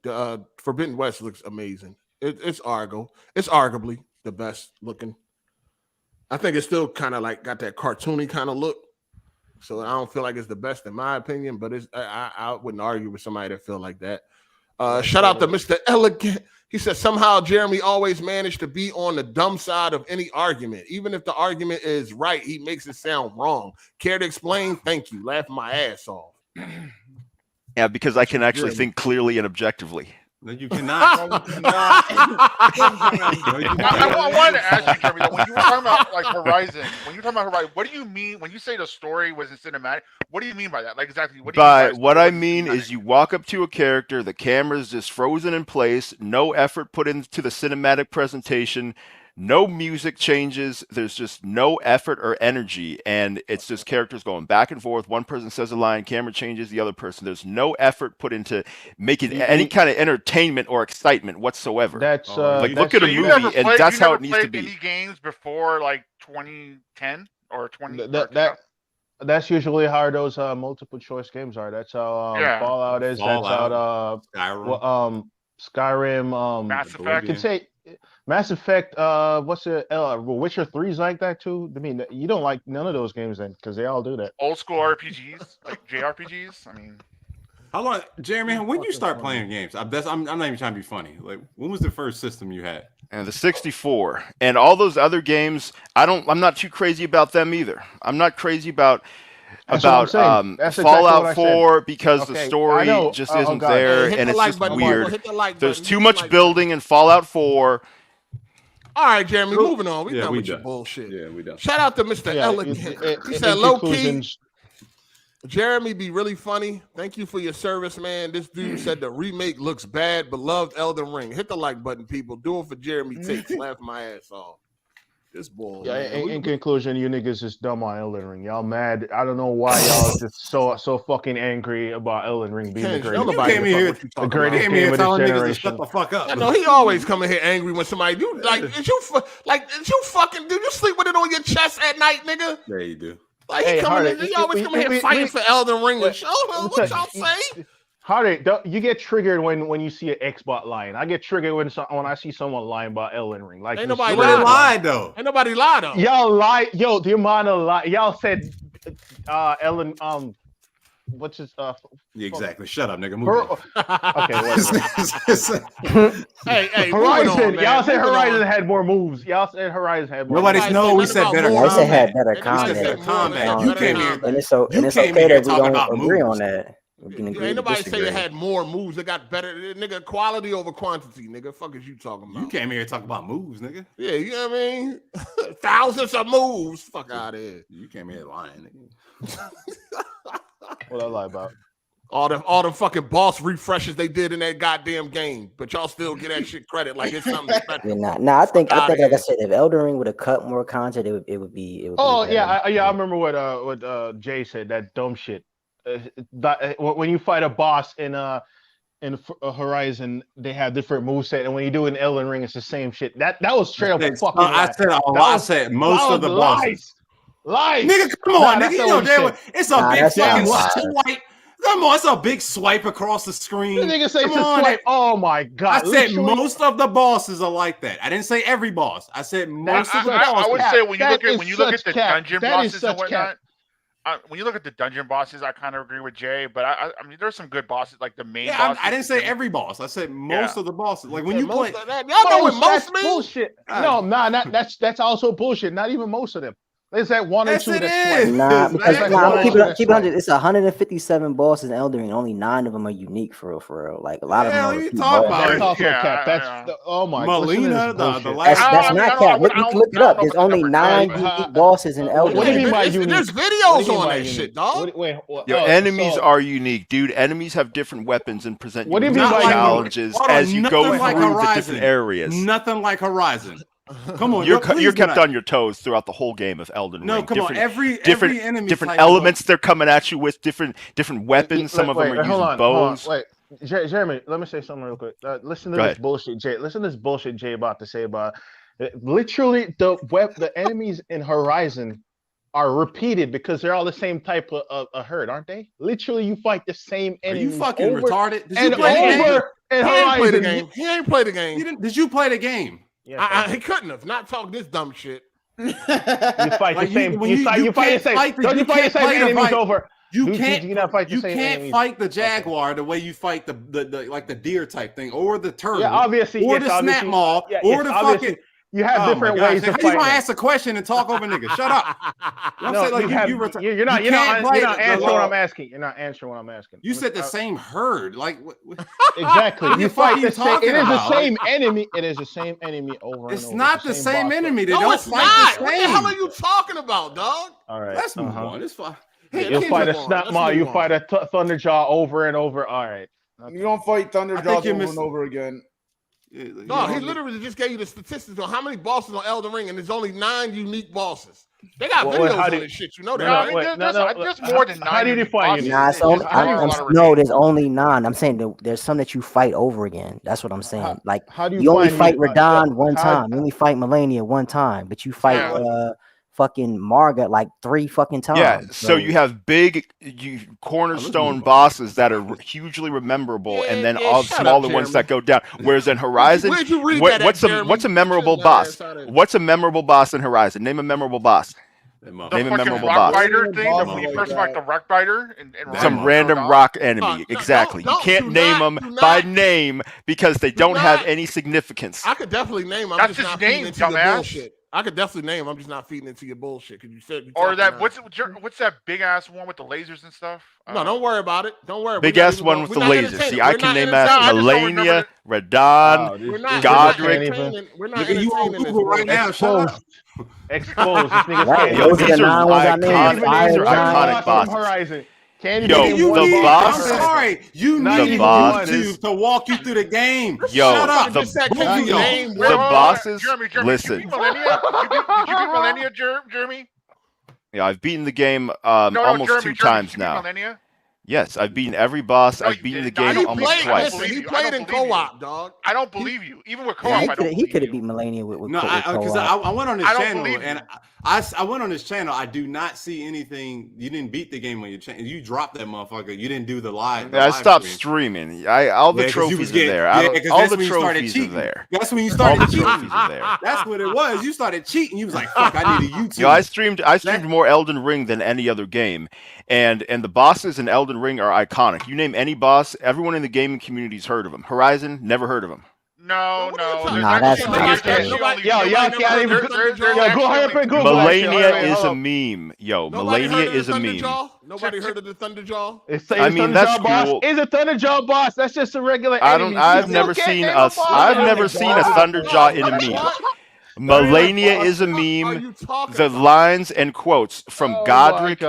Forbidden West, looks amazing. It's arguably the best looking. I think it's still kind of got that cartoony kind of look. So I don't feel like it's the best in my opinion, but I wouldn't argue with somebody that feel like that. Shout out to Mr. Elegant. He said somehow Jeremy always managed to be on the dumb side of any argument. Even if the argument is right, he makes it sound wrong. Care to explain? Thank you. Laughing my ass off. Yeah, because I can actually think clearly and objectively. No, you cannot. I wanted to ask you, Jeremy, when you were talking about Horizon, what do you mean when you say the story wasn't cinematic? What do you mean by that? Exactly. What do you mean by what I mean is you walk up to a character, the camera's just frozen in place, no effort put into the cinematic presentation, no music changes, there's just no effort or energy, and it's just characters going back and forth. One person says a line, camera changes, the other person. There's no effort put into making any kind of entertainment or excitement whatsoever. That's look at a movie, and that's how it needs to be. Any games before 2010 or 20? That's usually how those multiple choice games are. That's how Fallout is. Fallout, that's how Skyrim, Mass Effect. You can say Mass Effect. What's it? Witcher 3 is like that too. I mean, you don't like none of those games then, because they all do that. Old school RPGs, like JRPGs. I mean, how long, Jeremy? When you start playing games? I'm not even trying to be funny. When was the first system you had? And the 64, and all those other games. I'm not too crazy about them either. I'm not crazy about about Fallout 4 because the story just isn't there, and it's just weird. There's too much building in Fallout 4. All right, Jeremy, moving on. We done with your bullshit. Yeah, we done. Shout out to Mr. Elegant. He said, low key, Jeremy be really funny. Thank you for your service, man. This dude said the remake looks bad, but loved Elden Ring. Hit the like button, people. Do it for Jeremy Tate. Laugh my ass off. This boy. Yeah, in conclusion, you niggas is dumb on Elden Ring. Y'all mad. I don't know why y'all just so fucking angry about Elden Ring being the greatest. You came here the greatest game of this generation. Shut the fuck up. I know he always come in here angry when somebody you like. Did you fucking do you sleep with it on your chest at night, nigga? Yeah, you do. Like he always come in here fighting for Elden Ring and shit. What y'all say? Hard8, you get triggered when you see an Xbox lying. I get triggered when I see someone lying about Elden Ring. Like ain't nobody lied though. Ain't nobody lied though. Y'all lied, yo. The amount of lie y'all said, Ellen. What's his Exactly. Shut up, nigga. Move on. Hey, Horizon. Y'all said Horizon had more moves. Y'all said Horizon had more. Nobody knows. We said better. I said had better combat. You came here, and it's okay that we don't agree on that. Ain't nobody say it had more moves. It got better. Nigga, quality over quantity, nigga. Fuck is you talking about? You came here to talk about moves, nigga. Yeah, you know what I mean? Thousands of moves. Fuck out of here. You came here lying, nigga. What I lie about? All the fucking boss refreshes they did in that goddamn game, but y'all still get that shit credit like it's something special. I think like I said, if Elden Ring would have cut more content, it would be. I remember what Jay said. That dumb shit. When you fight a boss in Horizon, they have different moveset, and when you do it in Elden Ring, it's the same shit. That was straight up fucking. I said most of the bosses. Lies. Nigga, come on, nigga. You know it's a big fucking swipe. Come on, it's a big swipe across the screen. The nigga say swipe. Oh my god. I said most of the bosses are like that. I didn't say every boss. I said most of the bosses. I would say when you look at the dungeon bosses and whatnot. When you look at the dungeon bosses, I kind of agree with Jay, but I mean, there's some good bosses, like the main bosses. I didn't say every boss. I said most of the bosses. Like when you play, y'all know what most means? Bullshit. That's also bullshit. Not even most of them. There's that one or two. Because keep it 100. It's 157 bosses in Elden Ring. Only 9 of them are unique for real. Like a lot of them. You talk about that's also cap. That's oh my. Melina, the last. That's not cap. You can look it up. There's only 9 unique bosses in Elden Ring. What do you mean by unique? There's videos on that shit, dog. Your enemies are unique, dude. Enemies have different weapons and present you challenges as you go through the different areas. Nothing like Horizon. Come on, you're kept on your toes throughout the whole game of Elden Ring. No, come on, every enemy different elements they're coming at you with, different weapons. Some of them are using bows. Wait, Jeremy, let me say something real quick. Listen to this bullshit, Jay. Listen to this bullshit Jay about to say about literally the enemies in Horizon are repeated because they're all the same type of herd, aren't they? Literally, you fight the same enemy. Are you fucking retarded? Did you play the game? He ain't played the game. Did you play the game? Yeah, he couldn't have. Not talking this dumb shit. You fight the same. You fight the same. Don't you fight the same enemies over? You can't fight the jaguar the way you fight the like the deer type thing or the turtle. Yeah, obviously. Or the snap maw or the fucking. You have different ways to fight. How you gonna ask a question and talk over niggas? Shut up. You're not answering what I'm asking. You're not answering what I'm asking. You said the same herd, like exactly. You fight the same. It is the same enemy. It is the same enemy over and over. It's not the same enemy. They don't fight the same. What the hell are you talking about, dog? All right, let's move on. It's fine. You fight a snap maw. You fight a thunderjaw over and over. All right. You don't fight thunderjaw over and over again. No, he literally just gave you the statistics on how many bosses on Elden Ring, and there's only 9 unique bosses. They got videos on this shit, you know that. There's more than 9. How do you define it? No, there's only 9. I'm saying there's some that you fight over again. That's what I'm saying. Like how do you only fight Radon one time. You only fight Melania one time, but you fight fucking Marga like 3 fucking times. Yeah, so you have big cornerstone bosses that are hugely memorable, and then all smaller ones that go down. Whereas in Horizon, what's a memorable boss? What's a memorable boss in Horizon? Name a memorable boss. Name a memorable boss. Rider thing, when you first fight the rock rider, and some random rock enemy. Exactly. You can't name them by name because they don't have any significance. I could definitely name them. That's his name, dumbass. I could definitely name. I'm just not feeding into your bullshit because you said. Or that what's that big ass one with the lasers and stuff? No, don't worry about it. Don't worry. Big ass one with the lasers. See, I can name as Melania, Radon, Godric. We're not entertaining this right now. Exposed. Those are the 9 ones I named. These are iconic bosses. Horizon. Yo, the boss. I'm sorry. You need YouTube to walk you through the game. Yo, shut up. The bosses. Jeremy, listen. Did you beat Millennia, Jeremy? Yeah, I've beaten the game almost 2 times now. Millennia? Yes, I've beaten every boss. I've beaten the game almost twice. Listen, he played in co-op, dog. I don't believe you. Even with co-op, he could have beat Millennia with no, because I went on his channel and I went on his channel. I do not see anything. You didn't beat the game on your channel. You dropped that motherfucker. You didn't do the live. I stopped streaming. All the trophies are there. All the trophies are there. That's when you started cheating. Trophies are there. That's what it was. You started cheating. You was like, "Fuck, I need a YouTube." Yo, I streamed more Elden Ring than any other game, and the bosses in Elden Ring are iconic. You name any boss, everyone in the gaming community's heard of him. Horizon, never heard of him. No. Nah, that's y'all can't even. Go ahead and Google Melania is a meme. Yo, Melania is a meme. Nobody heard of the Thunderjaw? I mean, that's cool. Is a Thunderjaw boss? That's just a regular enemy. I've never seen a Thunderjaw in a meme. Melania is a meme. The lines and quotes from Godric.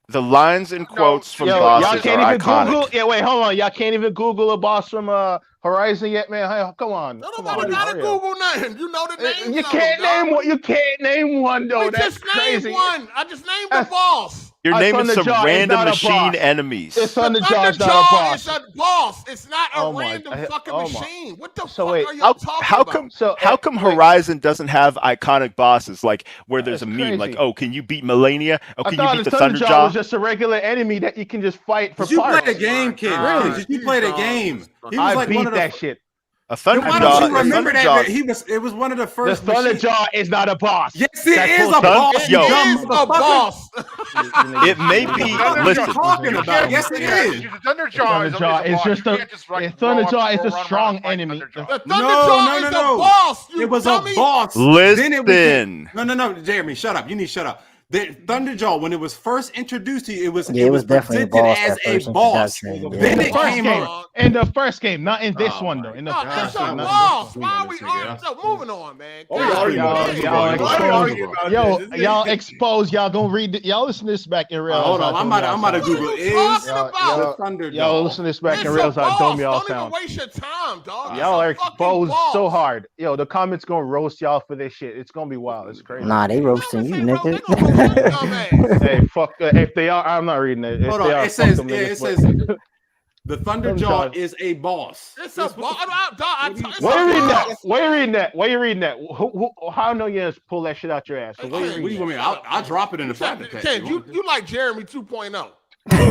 The lines and quotes from bosses are iconic. Wait, hold on. Y'all can't even Google a boss from Horizon yet, man. Hey, come on. Nobody gotta Google nothing. You know the name. You can't name one. You can't name one though. That's crazy. One. I just named the boss. You're naming some random machine enemies. It's Thunderjaw is not a boss. It's a boss. It's not a random fucking machine. What the fuck are y'all talking about? How come Horizon doesn't have iconic bosses like where there's a meme like, oh, can you beat Melania? Oh, can you beat the Thunderjaw? Was just a regular enemy that you can just fight for parts. You played the game, kid. Really? Did you play the game? He was like beat that shit. A Thunderjaw. Why don't you remember that? It was one of the first. The Thunderjaw is not a boss. Yes, it is a boss. Yo, it is a boss. It may be. Listen, talking about. Yes, it is. Thunderjaw is just a. Thunderjaw is a strong enemy. No, is a boss. It was a boss. Listen. No, Jeremy, shut up. You need to shut up. The Thunderjaw, when it was first introduced to you, it was definitely presented as a boss. Then it came in the first game, not in this one though. In the first game, boss. Why are we moving on, man? Y'all exposed. Y'all gonna read. Y'all listen to this back in real. Hold on, I'm about to Google. Is the Thunderjaw? Y'all listen to this back in real. How dumb y'all Don't sound. even waste your time, dog. Y'all are exposed so hard. Yo, the comments gonna roast y'all for this shit. It's gonna be wild. It's crazy. Nah, they roasting you, nigga. Hey, fuck. If they are, I'm not reading it. Hold on. It says the Thunderjaw is a boss. It's a boss. Why are you reading that? How know you just pull that shit out your ass? So what do you mean? I'll drop it in the fact text. Ken, you like Jeremy 2.0. Got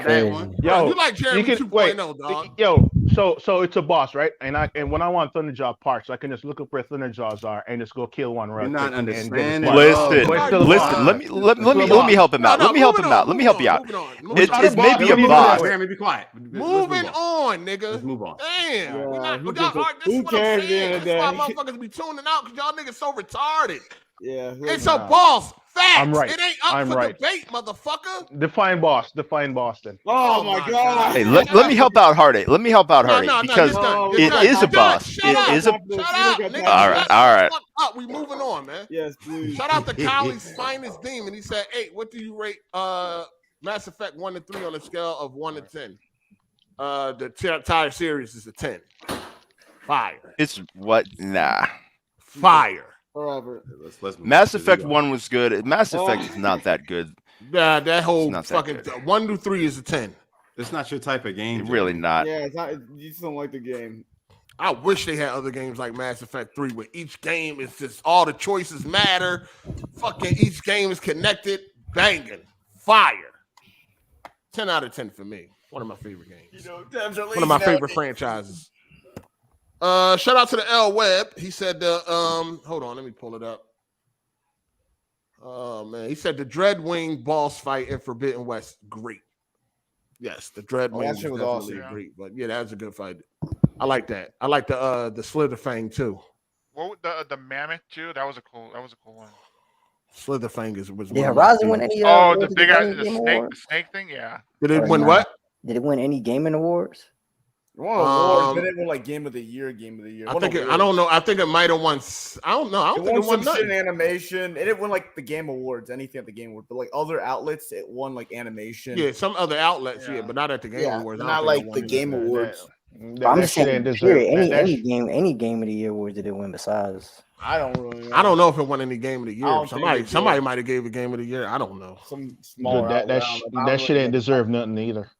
that one. Yo, you like Jeremy 2.0, dog. Yo, so it's a boss, right? And when I want Thunderjaw parts, I can just look up where Thunderjaws are and just go kill one. You're not understanding. Listen. Let me help him out. Let me help you out. It's maybe a boss. Jeremy, be quiet. Moving on, nigga. Let's move on. Damn. Who cares? That's why motherfuckers be tuning out because y'all niggas so retarded. Yeah, it's a boss. Facts. I'm right. It ain't up for debate, motherfucker. Define boss then. Oh my god. Hey, let me help out Hard8. Let me help out Hard8 because it is a boss. It is a. All right. We moving on, man. Yes, please. Shout out to Kylie's finest demon. He said, "Hey, what do you rate Mass Effect 1 to 3 on a scale of 1 to 10?" The entire series is a 10. Fire. It's what? Nah. Fire. Let's Mass Effect 1 was good. Mass Effect is not that good. That whole fucking 1 to 3 is a 10. It's not your type of game. Really not. Yeah, it's not. You just don't like the game. I wish they had other games like Mass Effect 3 where each game is just all the choices matter. Fucking each game is connected. Banging. Fire. 10 out of 10 for me. One of my favorite games. One of my favorite franchises. Shout out to the L Web. He said hold on, let me pull it up. Oh man, he said the Dreadwing boss fight in Forbidden West, great. Yes, the Dreadwing was definitely awesome. Great, but yeah, that was a good fight. I like that. I like the Slitherfang too. What the mammoth too? That was a cool one. Slitherfingers was. Did Horizon win any? The big the snake thing. Yeah. Did it win what? Did it win any gaming awards? It won awards, but it won like Game of the Year. I think I don't know. I think it might have won. I don't know. I don't think it won some shit in animation. It won like the Game Awards, anything at the Game Awards, but like other outlets, it won like animation. Yeah, some other outlets, but not at the Game Awards. Not like the Game Awards. I'm just saying, period. Any game of the year awards did it win besides? I don't really know. I don't know if it won any Game of the Year. Somebody might have gave a Game of the Year. I don't know. Some small that shit ain't deserve nothing either.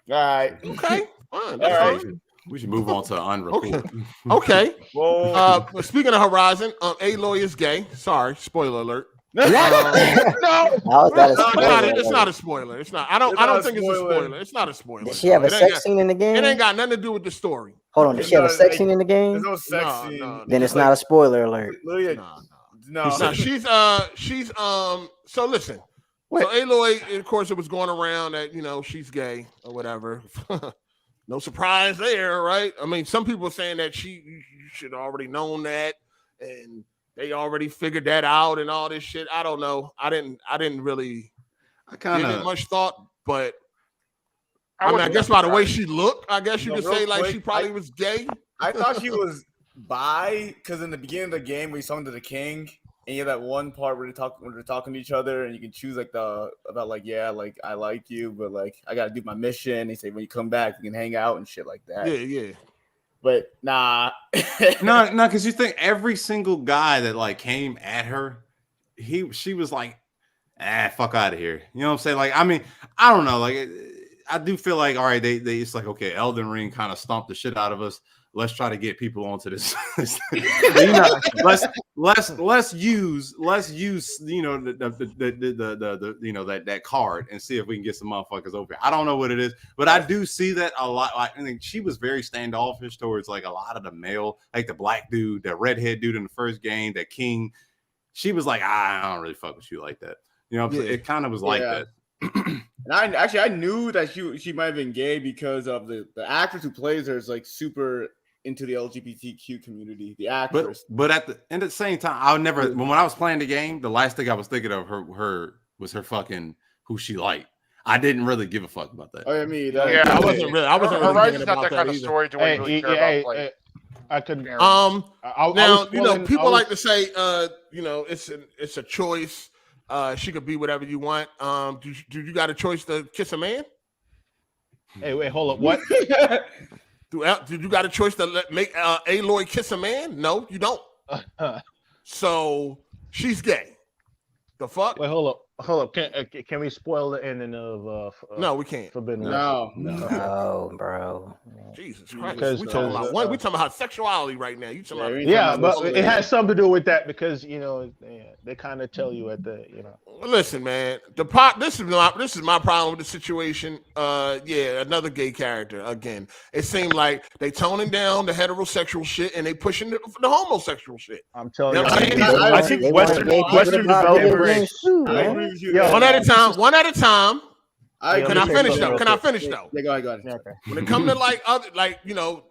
All right. Okay. Fine. All right. We should move on to Unrecord. Okay. Well, speaking of Horizon, Aloy is gay. Sorry, spoiler alert. No, it's not a spoiler. It's not. I don't think it's a spoiler. It's not a spoiler. Did she have a sex scene in the game? It ain't got nothing to do with the story. Hold on. Did she have a sex scene in the game? There's no sex scene. Then it's not a spoiler alert. No. She's so listen. So Aloy, of course, it was going around that she's gay or whatever. No surprise there, right? I mean, some people are saying that you should have already known that, and they already figured that out and all this shit. I don't know. I didn't really give it much thought, but I guess by the way she looked, I guess you could say like she probably was gay. I thought she was bi because in the beginning of the game we sung to the king, and you have that one part where they're talking to each other, and you can choose like I like you, but like I gotta do my mission. They say when you come back, we can hang out and shit like that. Yeah. But nah. no, because you think every single guy that like came at her, she was like, fuck out of here. You know what I'm saying? Like, I mean, I don't know. Like, I do feel like, all right, they it's like, okay, Elden Ring kind of stomped the shit out of us. Let's try to get people onto this. let's use that card and see if we can get some motherfuckers over here. I don't know what it is, but I do see that a lot. Like, I think she was very standoffish towards like a lot of the male, like the black dude, the redhead dude in the first game, that king. She was like, I don't really fuck with you like that. You know, it kind of was like that. And I knew that she might have been gay because of the actress who plays her is like super into the LGBTQ community. The actress, but at the same time, I would never. When I was playing the game, the last thing I was thinking of her was her fucking who she liked. I didn't really give a fuck about that. Oh, I mean, I wasn't really. Horizon's not that kind of story to really care about. I couldn't. People like to say, it's a choice. She could be whatever you want. Do you got a choice to kiss a man? Hey, wait, hold up. What? Did you got a choice to make Aloy kiss a man? No, you don't. So she's gay. The fuck? Wait, hold up. Can we spoil the ending of? No, we can't. Forbidden. No, bro. Jesus Christ. We talking about sexuality right now. You talking about? But it has something to do with that because they kind of tell you at the Listen, man. This is my problem with the situation. Another gay character again. It seemed like they toning down the heterosexual shit and they pushing the homosexual shit. I'm telling you. I think Western developers. One at a time. Can I finish though? Yeah, go ahead. Okay. When it comes to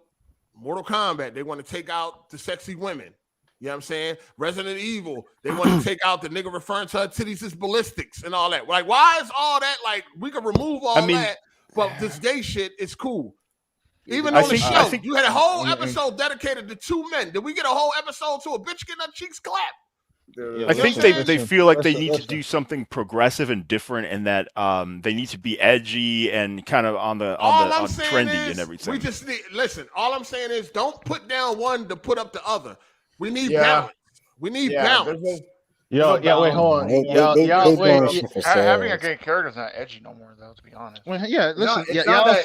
Mortal Kombat, they want to take out the sexy women. You know what I'm saying? Resident Evil, they want to take out the nigga referring to her titties as ballistics and all that. Like, why is all that? Like, we can remove all that, but this gay shit is cool. Even on the show, you had a whole episode dedicated to two men. Did we get a whole episode to a bitch getting her cheeks clapped? I think they feel like they need to do something progressive and different, and that they need to be edgy and kind of on trendy and everything. We just need all I'm saying is don't put down one to put up the other. We need balance. We need balance. Wait, hold on. Having a gay character is not edgy no more, though. To be honest. Well,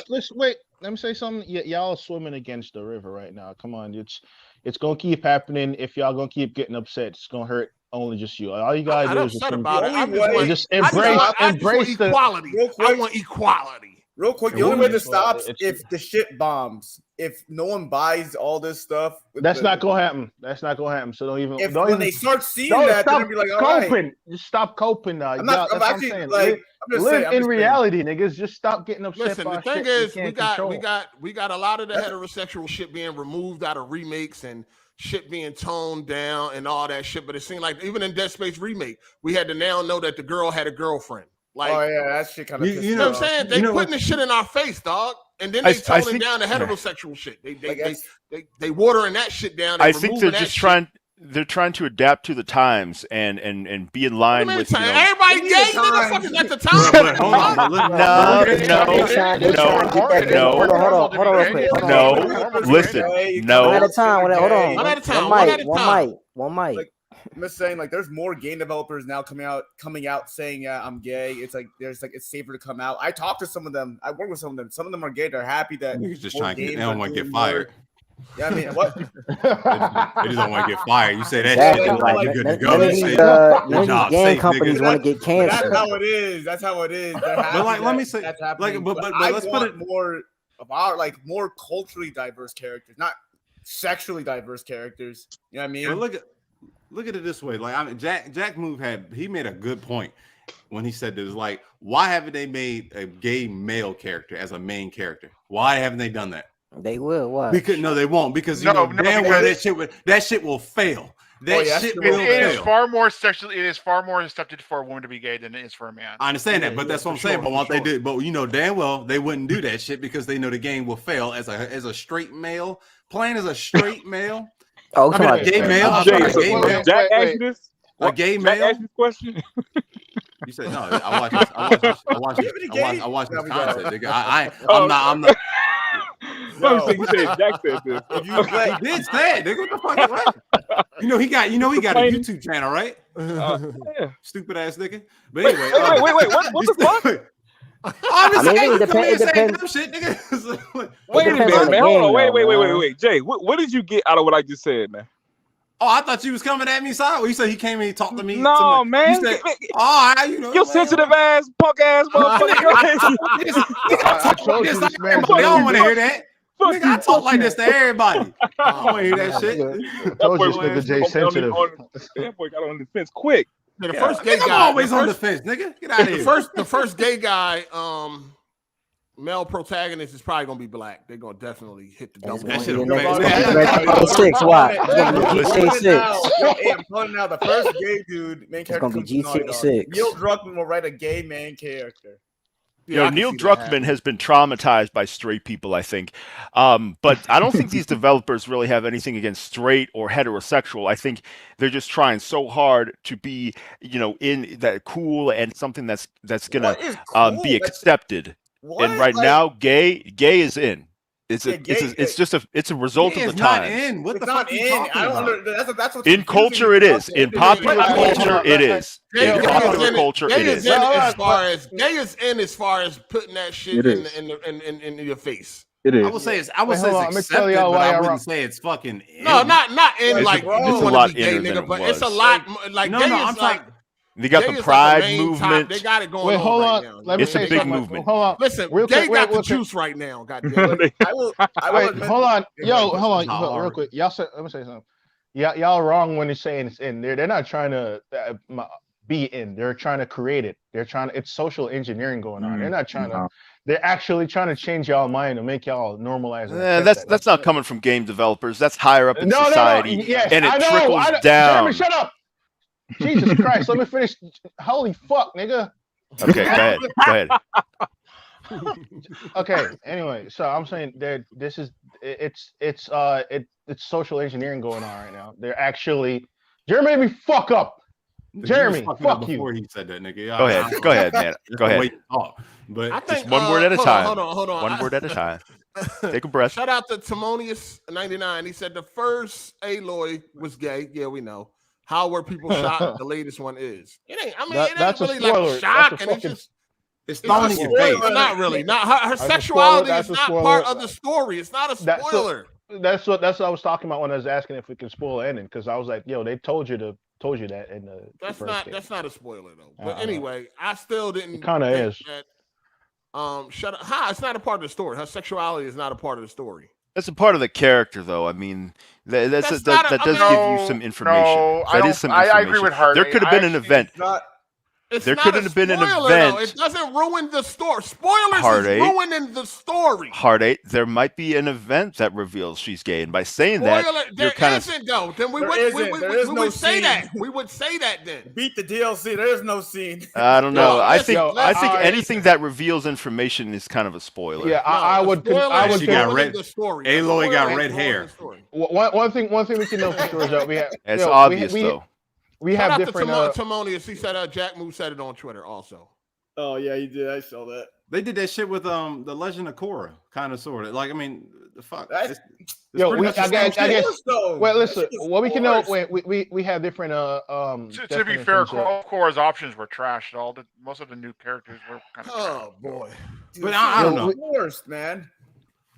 let's wait. Let me say something. Y'all are swimming against the river right now. Come on, it's gonna keep happening. If y'all gonna keep getting upset, it's gonna hurt only just you. All you gotta do is just embrace equality. I want equality. Real quick, the only way this stops if the shit bombs. If no one buys all this stuff, that's not gonna happen. So when they start seeing that, they're gonna be like, all coping. Right. Just stop coping now. I'm saying. Live in reality, niggas. Just stop getting upset. Listen, the thing is, we got a lot of the heterosexual shit being removed out of remakes and shit being toned down and all that shit. But it seemed like even in Dead Space Remake, we had to now know that the girl had a girlfriend. Like, oh yeah, that shit kind of. You know what I'm saying? They putting this shit in our face, dog, and then they toning down the heterosexual shit. They watering that shit down. I think they're just trying. They're trying to adapt to the times and be in line with everybody gay. Fucking at the time. No. Listen. No. One at a time. One mic. Like, I'm just saying, like, there's more game developers now coming out saying, "Yeah, I'm gay." It's like it's safer to come out. I talked to some of them. I work with some of them. Some of them are gay. They're happy that you're just trying to. They don't want to get fired. Yeah, I mean, what? They just don't want to get fired. You say that shit, like you're good to go. None of these game companies want to get canceled. That's how it is. That's how it is. But like, let me say, like, but let's put it more of our more culturally diverse characters, not sexually diverse characters. You know what I mean? But look at it this way. Like, I mean, Jack Move made a good point when he said this. Like, why haven't they made a gay male character as a main character? Why haven't they done that? They will. Why? Because they won't. Because damn well that shit will fail. That shit will fail. It is far more accepted for a woman to be gay than it is for a man. I understand that, but that's what I'm saying. But what they do, but damn well they wouldn't do that shit because they know the game will fail as a straight male playing as a straight male. Oh, come on, a gay male. Jack asked this. A gay male. Jack asked this question. You said no. I watched this content. Nigga. I'm not. No. You said Jack said this. He did say it, nigga. What the fuck? Right? You know he got a YouTube channel, right? Yeah. Stupid ass nigga. But anyway, wait. What the fuck? It depends. Wait a minute, man. Hold on. Wait. Jay, what did you get out of what I just said, man? Oh, I thought you was coming at me sideways. You said he came in and talked to me. No, man. You said, your sensitive ass, punk ass motherfucker. I told you this man. I don't want to hear that. Nigga, I talk like this to everybody. I don't want to hear that shit. I told you this nigga Jay sensitive. That boy got on the fence quick. The first gay guy. I'm always on the fence, nigga. Get out of here. The first gay guy, male protagonist is probably gonna be black. They're gonna definitely hit the double. That shit GTA 6. Why? GTA 6. I'm putting out the first gay dude main character. It's gonna be GTA 6. Neil Druckmann will write a gay main character. Neil Druckmann has been traumatized by straight people, I think. But I don't think these developers really have anything against straight or heterosexual. I think they're just trying so hard to be, in that cool and something that's gonna be accepted. And right now, gay is in. It's a result of the times. What the fuck are you talking about? That's what's in culture it is. In popular culture it is. In popular culture it is. Gay is in as far as putting that shit in your face. It is. I would say it's accepted, but I wouldn't say it's fucking. No, not in like it's a lot gay, nigga, but it's a lot like gay is like. They got the pride movement. They got it going Wait, hold on. Right Let me it's a big movement. Hold on. Listen, gay got the juice right now. Goddamn. Wait, hold on. Hold on. Real quick. Y'all said. Let me say something. Y'all wrong when you're saying it's in. They're not trying to be in. They're trying to create it. It's social engineering going on. They're not trying to. They're actually trying to change y'all mind and make y'all normalize it. That's not coming from game developers. That's higher up in society. No. Yes, and it trickles down. Jeremy, shut up. Jesus Christ, let me finish. Holy fuck, nigga. Okay, go ahead. Okay, anyway, so I'm saying that it's social engineering going on right now. They're actually Jeremy made me fuck up. Jeremy, fuck you. Before he said that, nigga. Go ahead, man. Go ahead. But I think, just one word at a time. Hold on. One word at a time. Take a breath. Shout out to Timonius99. He said the first Aloy was gay. Yeah, we know. How were people shocked? The latest one is. It ain't really like shock, and it's thrown in your face. Not really. Not her sexuality is not part of the story. It's not a spoiler. That's what I was talking about when I was asking if we can spoil the ending, because I was like, yo, they told you that in the that's not a spoiler though. But anyway, I still didn't. It kind of is. Shut up. It's not a part of the story. Her sexuality is not a part of the story. That's a part of the character, though. I mean, that does give you some information. No, that is some information. I agree with her. There could have been an event. There couldn't have been an event. It doesn't ruin the story. Spoilers Hard is 8. ruining the story. Hard 8. There might be an event that reveals she's gay, and by saying that, there isn't though. Then we would say that. We would say that then. Beat the DLC. There is no scene. I don't know. I think anything that reveals information is kind of a spoiler. Yeah, I would. She got red. Aloy got red hair. One thing we can know for sure is that we have. It's obvious though. We have different. Timonius, he said Jack Moo said it on Twitter also. Oh yeah, he did. I saw that. They did that shit with the Legend of Korra, kind of sort of. Like, I mean, the fuck. I guess. Well, listen. What we can know, we have different. To be fair, Korra's options were trashed. Most of the new characters were kind of. Oh boy. Dude, but I don't know. Worst, man.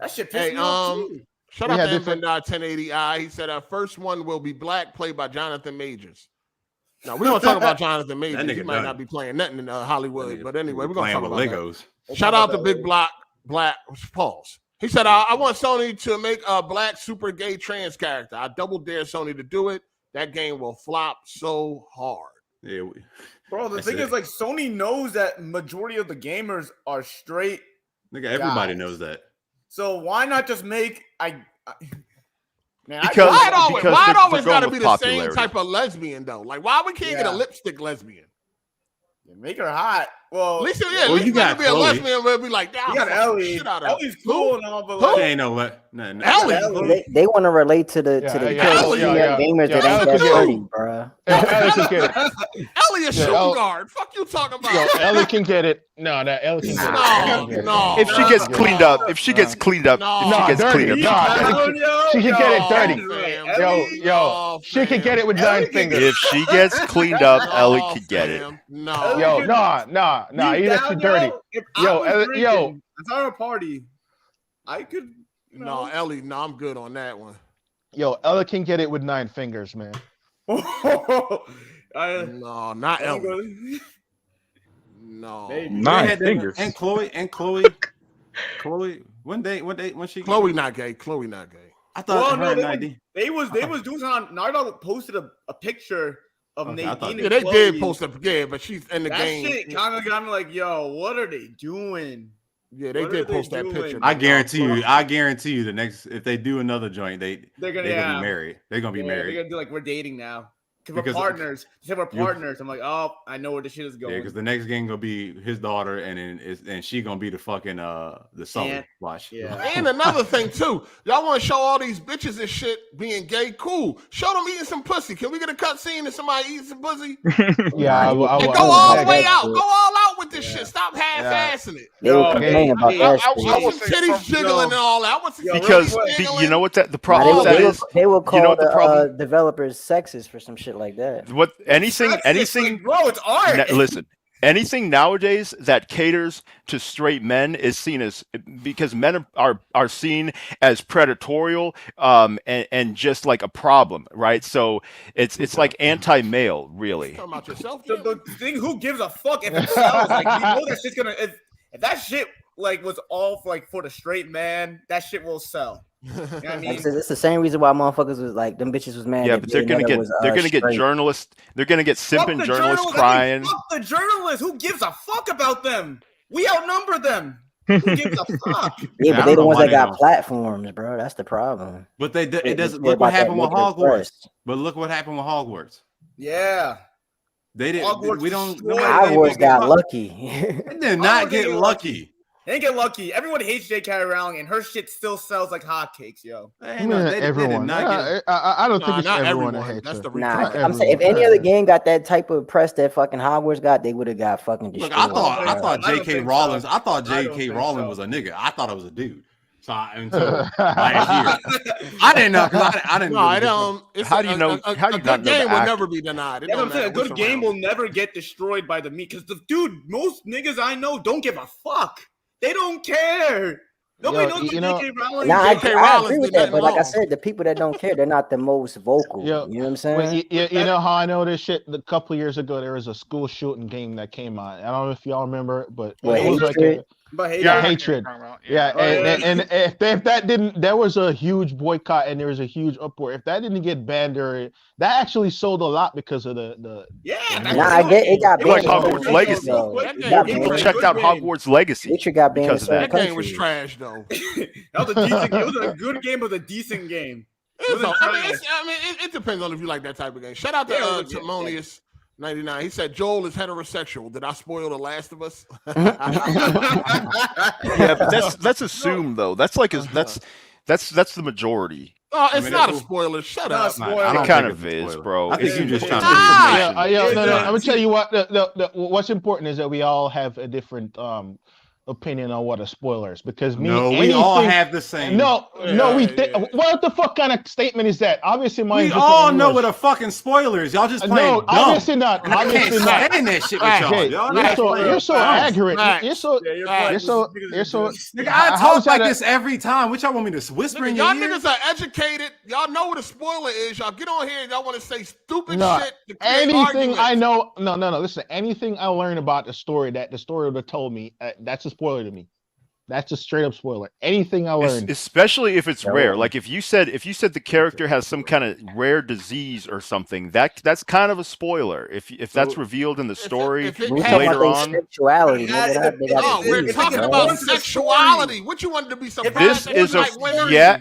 That shit pissed me off too. Shout out to M1080i. He said our first one will be Black, played by Johnathan Majors. Now we're gonna talk about Johnathan Majors. He might not be playing nothing in Hollywood, but anyway, we're gonna talk about Legos. Shout out to Big Black. Pause. He said, "I want Sony to make a black super gay trans character. I double dare Sony to do it. That game will flop so hard." Yeah, bro. The thing is, like, Sony knows that majority of the gamers are straight. Nigga, everybody knows that. So why not just make Man, why it always got to be the same type of lesbian though? Like, why we can't get a lipstick lesbian? Yeah, make her hot. Well, at least you got be a lesbian. We'll be like, damn, you got Ellie. Ellie's cool and all, but she ain't no Ellie. They want to relate to the gamers that ain't that dirty, bro. Ellie can get it. Ellie a shooting guard. Fuck you talking about? Ellie can get it. No, Ellie can get it. No. If she gets cleaned up, she can get it dirty. Yo, she can get it with 9 fingers. If she gets cleaned up, Ellie can get it. No. Yo, nah. That's too dirty. Yo, it's our party. I could. No, Ellie. No, I'm good on that one. Yo, Ellie can get it with 9 fingers, man. No, not Ellie. No, 9 fingers. And Chloe. When she. Chloe not gay. Chloe not gay. I thought they was doing something on Naruto. Posted a picture of Nadine. Yeah, they did post a but she's in the game. That shit kind of got me like, yo, what are they doing? Yeah, they did post that picture. I guarantee you, the next if they do another joint, they're gonna be married. They're gonna be married. They're gonna do like we're dating now. Because we're partners. They said we're partners. I'm like, oh, I know where this shit is going. Yeah, because the next game gonna be his daughter, and she gonna be the fucking the Sully. Watch. Yeah. And another thing too, y'all want to show all these bitches and shit being gay? Cool. Show them eating some pussy. Can we get a cut scene of somebody eating some pussy? Yeah, go all the way out. Go all out with this shit. Stop half-assing it. They were complaining about that shit. Titties jiggling and all that. Because you know what the problem is? They will call the developers sexist for some shit like that. What anything bro, it's art. Listen, anything nowadays that caters to straight men is seen as, because men are seen as predatorial and just like a problem, right? So it's like anti-male, really. Talking about yourself, the thing, who gives a fuck if it sells? Like, you know that shit's gonna if that shit like was all for the straight man, that shit will sell. You know what I mean? It's the same reason why motherfuckers was like them bitches was mad. Yeah, but they're gonna get journalists. They're gonna get simping journalists crying. Fuck the journalists. Who gives a fuck about them? We outnumber them. Who gives a fuck? Yeah, but they the ones that got platforms, bro. That's the problem. But it doesn't look what happened with Hogwarts. But look what happened with Hogwarts. Yeah. They didn't. Hogwarts got lucky. They did not get lucky. They didn't get lucky. Everyone hates J.K. Rowling, and her shit still sells like hotcakes, yo. Everyone. I don't think it's everyone that hates her. I'm saying if any other game got that type of press that fucking Hogwarts got, they would have got fucking destroyed. Look, I thought J.K. Rowling. I thought J.K. Rowling was a nigga. I thought it was a dude. So until last year, I didn't know. I didn't. No, how do you know? How do you not know? A good game will never be denied. I'm saying a good game will never get destroyed by the meat, because most niggas I know don't give a fuck. They don't care. Nobody knows J.K. Rowling. I agree with that, but like I said, the people that don't care, they're not the most vocal. Yo, you know what I'm saying? You know how I know this shit? A couple of years ago, there was a school shooting game that came out. I don't know if y'all remember it, but it was like But hatred. And if that didn't, there was a huge boycott and there was a huge uproar. If that didn't get banned, that actually sold a lot because of the I get it got like banned. Hogwarts Legacy. People checked out Hogwarts Legacy. Witcher got banned. Because of that game was trash though. That was a decent game. It was a good game, but a decent game. It depends on if you like that type of game. Shout out to Timonius 99. He said Joel is heterosexual. Did I spoil The Last of Us? Yeah, but that's assumed though. That's like that's the majority. Oh, it's not a spoiler. Shut up. It kind of is, bro. I think you just trying to. No. I'm gonna tell you what. What's important is that we all have a different opinion on what a spoiler is, because we all have the same. What the fuck kind of statement is that? Obviously, mine. We all know what a fucking spoiler is. Y'all just playing dumb. Obviously not. Obviously not. Saying that shit with y'all. You're so accurate. You're so. Nigga, I talk like this every time. What y'all want me to whisper in your ear? Y'all niggas are educated. Y'all know what a spoiler is. Y'all get on here and y'all want to say stupid shit. Anything I know. No. Listen. Anything I learn about the story that the story would have told me, that's a spoiler to me. That's a straight up spoiler. Anything I learned, especially if it's rare. Like if you said the character has some kind of rare disease or something, that's kind of a spoiler. If that's revealed in the story later on. Sexuality. We're talking about sexuality. What you wanted to be surprised? This is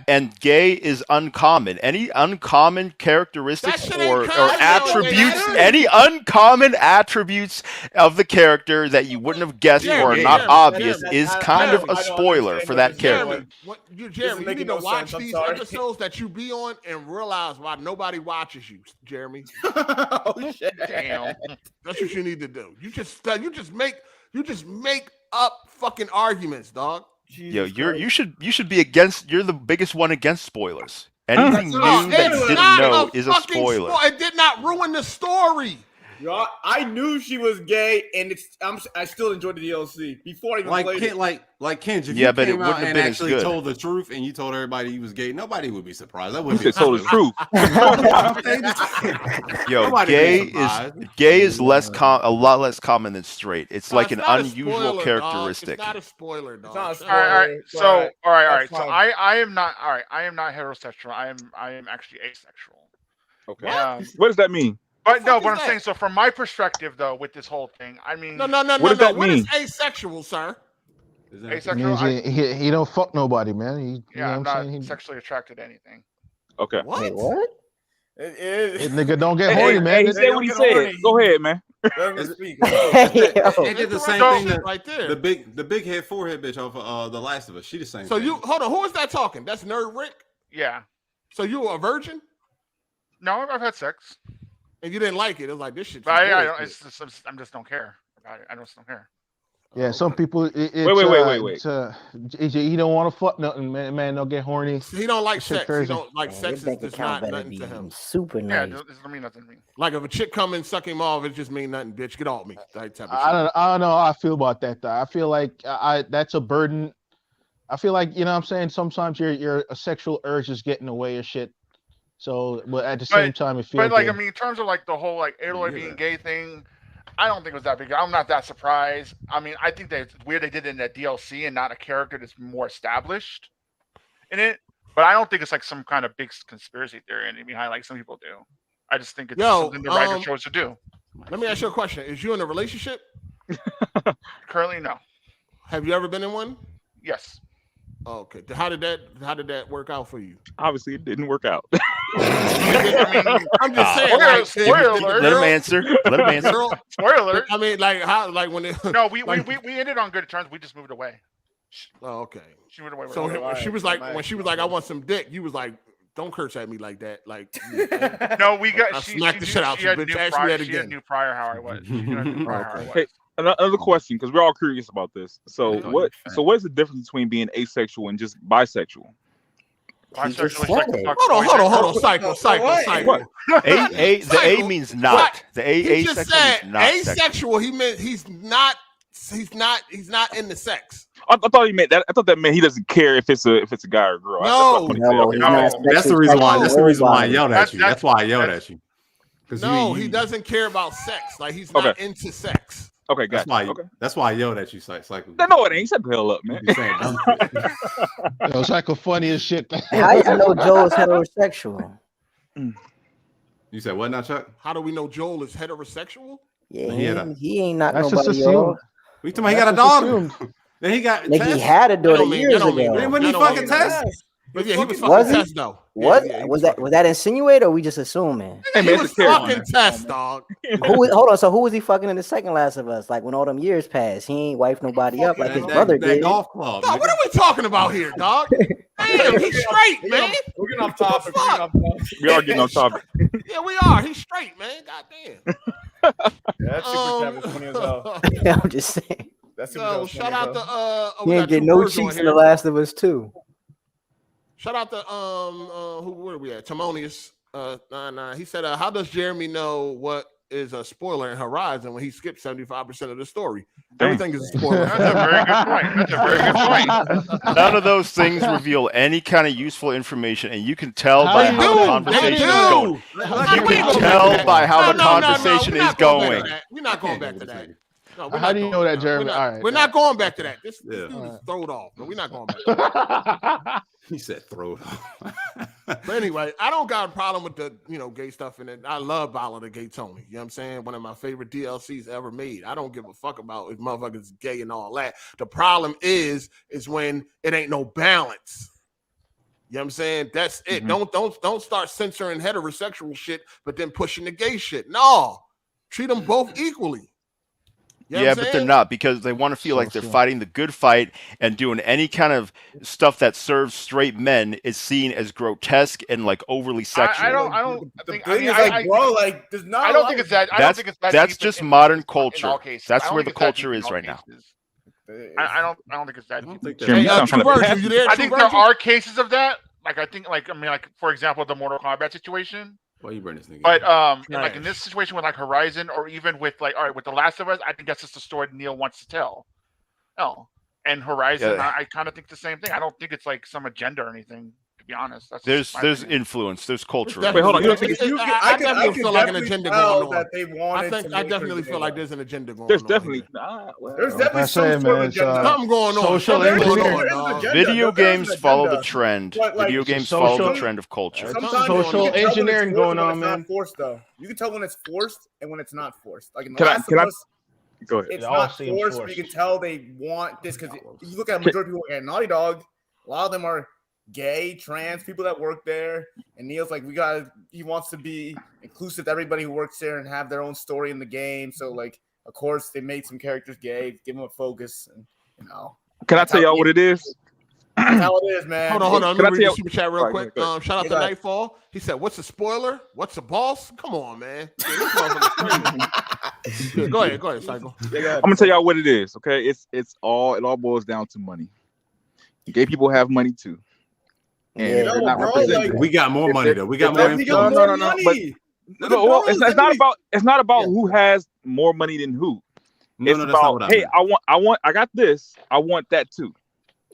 and gay is uncommon. Any uncommon characteristics or attributes, any uncommon attributes of the character that you wouldn't have guessed or are not obvious is kind of a spoiler for that character. Jeremy, you need to watch these episodes that you be on and realize why nobody watches you, Jeremy. Oh shit! Damn. That's what you need to do. You just make up fucking arguments, dog. Yo, you should be against. You're the biggest one against spoilers. Anything new that you didn't know is a spoiler. It did not ruin the story. I knew she was gay, and I still enjoyed the DLC before I even played it. Like Kendrick, if you came out and actually told the truth, and you told everybody he was gay, nobody would be surprised. That wouldn't be told the truth. Yo, gay is a lot less common than straight. It's like an unusual characteristic. It's not a spoiler, dog. All right. So I am not heterosexual. I am actually asexual. Okay. What does that mean? But no, what I'm saying, so from my perspective, though, with this whole thing, I mean, what does that mean? What is asexual, sir? Asexual? He don't fuck nobody, man. I'm not sexually attracted to anything. Okay. What? Wait, what? Nigga, don't get horny, man. He said what he said. Go ahead, man. They did the same thing right there. The big head forehead bitch off of The Last of Us. She the same. So you hold on. Who is that talking? That's Nerd Rick. Yeah. So you a virgin? No, I've had sex. And you didn't like it. It was like this shit. I just don't care. I just don't care. Yeah, some people. Wait. He don't want to fuck nothing, man. Don't get horny. He don't like sex. He don't like sex. It's not nothing to him. Super nice. Yeah, it doesn't mean nothing to me. Like if a chick come and suck him off, it just mean nothing, bitch. Get off me. That type of I don't know how I feel about that though. I feel like that's a burden. I feel like what I'm saying. Sometimes your sexual urge is getting away of shit. So, but at the same time, it feels. But like, I mean, in terms of like the whole like Aloy being gay thing, I don't think it was that big. I'm not that surprised. I mean, I think that it's weird they did it in that DLC and not a character that's more established in it. But I don't think it's like some kind of big conspiracy theory behind like some people do. I just think it's something the writer chose to do. Let me ask you a question: is you in a relationship? Currently, no. Have you ever been in one? Yes. Oh, okay. How did that work out for you? Obviously, it didn't work out. I'm just saying. Spoiler alert. Let him answer. Spoiler alert. I mean, like how, like when they. No, we ended on good terms. We just moved away. Oh, okay. She moved away. So she was like, when she was like, I want some dick. You was like, don't curse at me like that. Like, no, we got. She smacked the shit out. She had knew prior how I was. She knew prior how I was. Hey, another question, because we're all curious about this. So what is the difference between being asexual and just bisexual? Hold on. Cycle. The A means not. The asexual means not asexual. He meant he's not in the sex. I thought he meant that. I thought that meant he doesn't care if it's a guy or a girl. That's the reason why. That's the reason why I yelled at you. That's why I yelled at you. No, he doesn't care about sex. Like he's not into sex. Okay, That's gotcha. why. Okay. That's why I yelled at you, Psycho. No, it ain't. Shut the hell up, man. You saying dumb shit. Yo, Psycho funny as shit. How y'all know Joe is heterosexual? You said what now, Chuck? How do we know Joel is heterosexual? Yeah, he ain't not That's just nobody assumed. off. We talking about he got a daughter. Then he got. Like he Tess. had a daughter don't mean- years that don't mean ago. that. Then when he That fucking don't Tess. mean But yeah, he was Was fucking he? Tess though. What Yeah, he was that? Was that insinuated or we just assuming? Hey, He man, was it's a character, fucking man. Tess, dog. Hold on. So who was he fucking in the second Last of Us? Like when all them years passed, he ain't wife nobody up like his brother that did. golf club. No, what are we talking about here, dog? Damn, he's straight, man. We're getting off topic. We are getting on topic. Yeah, we are. He's straight, man. Goddamn. That super chat was funny as hell. I'm just saying. That super chat Yo, was shout funny as out to hell. He we ain't got get two no Virgil cheeks in here. The Last of Us 2. Shout out to where are we at? Timonius. He said, how does Jeremy know what is a spoiler in Horizon when he skipped 75% of the story? Everything is a spoiler. That's a very good point. That's a very good point. None of those things reveal any kind of useful information, and you can tell How by do how you- the conversation is going. You can tell by how the conversation is going. We're not going back to that. No, we're How not do you going know that, back. Jeremy? We're not, All right. we're not going back to that. This Yeah. dude is thrown off, but we're not going back to that. He said throw it off. But anyway, I don't got a problem with the gay stuff in it. I love Ballad of Gay Tony. You know what I'm saying? One of my favorite DLCs ever made. I don't give a fuck about if motherfuckers gay and all that. The problem is when it ain't no balance. You know what I'm saying? That's it. Don't start censoring heterosexual shit, but then pushing the gay shit. No, treat them both equally. You know Yeah, what I'm but they're saying? not, because they want to feel like they're fighting the good fight, and doing any kind of stuff that serves straight men is seen as grotesque and like overly sexual. I don't think. I Thing mean, is, like, bro, like, there's not. I a don't lot think of- it's that. I don't think it's that. That's deep just in modern all culture. cases. That's I don't where think the it's that deep culture in is all right now. cases. I don't think it's that deep. Jeremy, you sound True kind of Virgil, you there? I True think there Virgil? are cases of that. Like I think, for example, the Mortal Kombat situation. Why you bring this nigga? But like in this situation with like Horizon, or even with like, all right, with The Last of Us, I think that's just a story Neil wants to tell. No, and Horizon, Yeah. I kind of think the same thing. I don't think it's like some agenda or anything. To be honest, that's There's my opinion. influence. There's culture. Wait, hold on. I I can definitely feel like an definitely agenda tell going on. that they wanted to I make definitely her feel like gay. there's an agenda going There's on. definitely here. There's Like definitely I some said, sort man, of it's, agenda. Something going on. social Something going engineering. on, There is an dog. agenda. Video There is an games follow the agenda. trend. But, like, Video games social- follow the trend of culture. Sometimes Social you can tell when it's engineering forced going and when on, it's man. not forced, though. You can tell when it's forced and when it's not forced. Like in The Can I- Last can of I- Us, Go ahead. it's It all not seems forced, but you forced. can tell they want this because you look at the majority of people at Naughty Dog, a lot of them are gay, trans people that work there. And Neil's like, he wants to be inclusive to everybody who works there and have their own story in the game. So, like, of course, they made some characters gay, give them a focus, and Can I tell y'all what it is? that's how it is, man. Hold on. Can I Let me read tell the super chat real All right, quick. go ahead. Shout out Yeah, to go ahead. Nightfall. He said, "What's a spoiler? What's a boss? Come on, man." Yeah, this motherfucker's crazy. Yeah, go ahead, Cycle. I'm gonna tell y'all what it is. Okay, it all boils down to money. Gay people have money too, and Yeah. they're not bro, represented. like- We got more money though. We got if more they're- influence. no, money. but well, it's not about who has more money than who. No, It's no, that's not about, what I hey, meant. I got this. I want that too.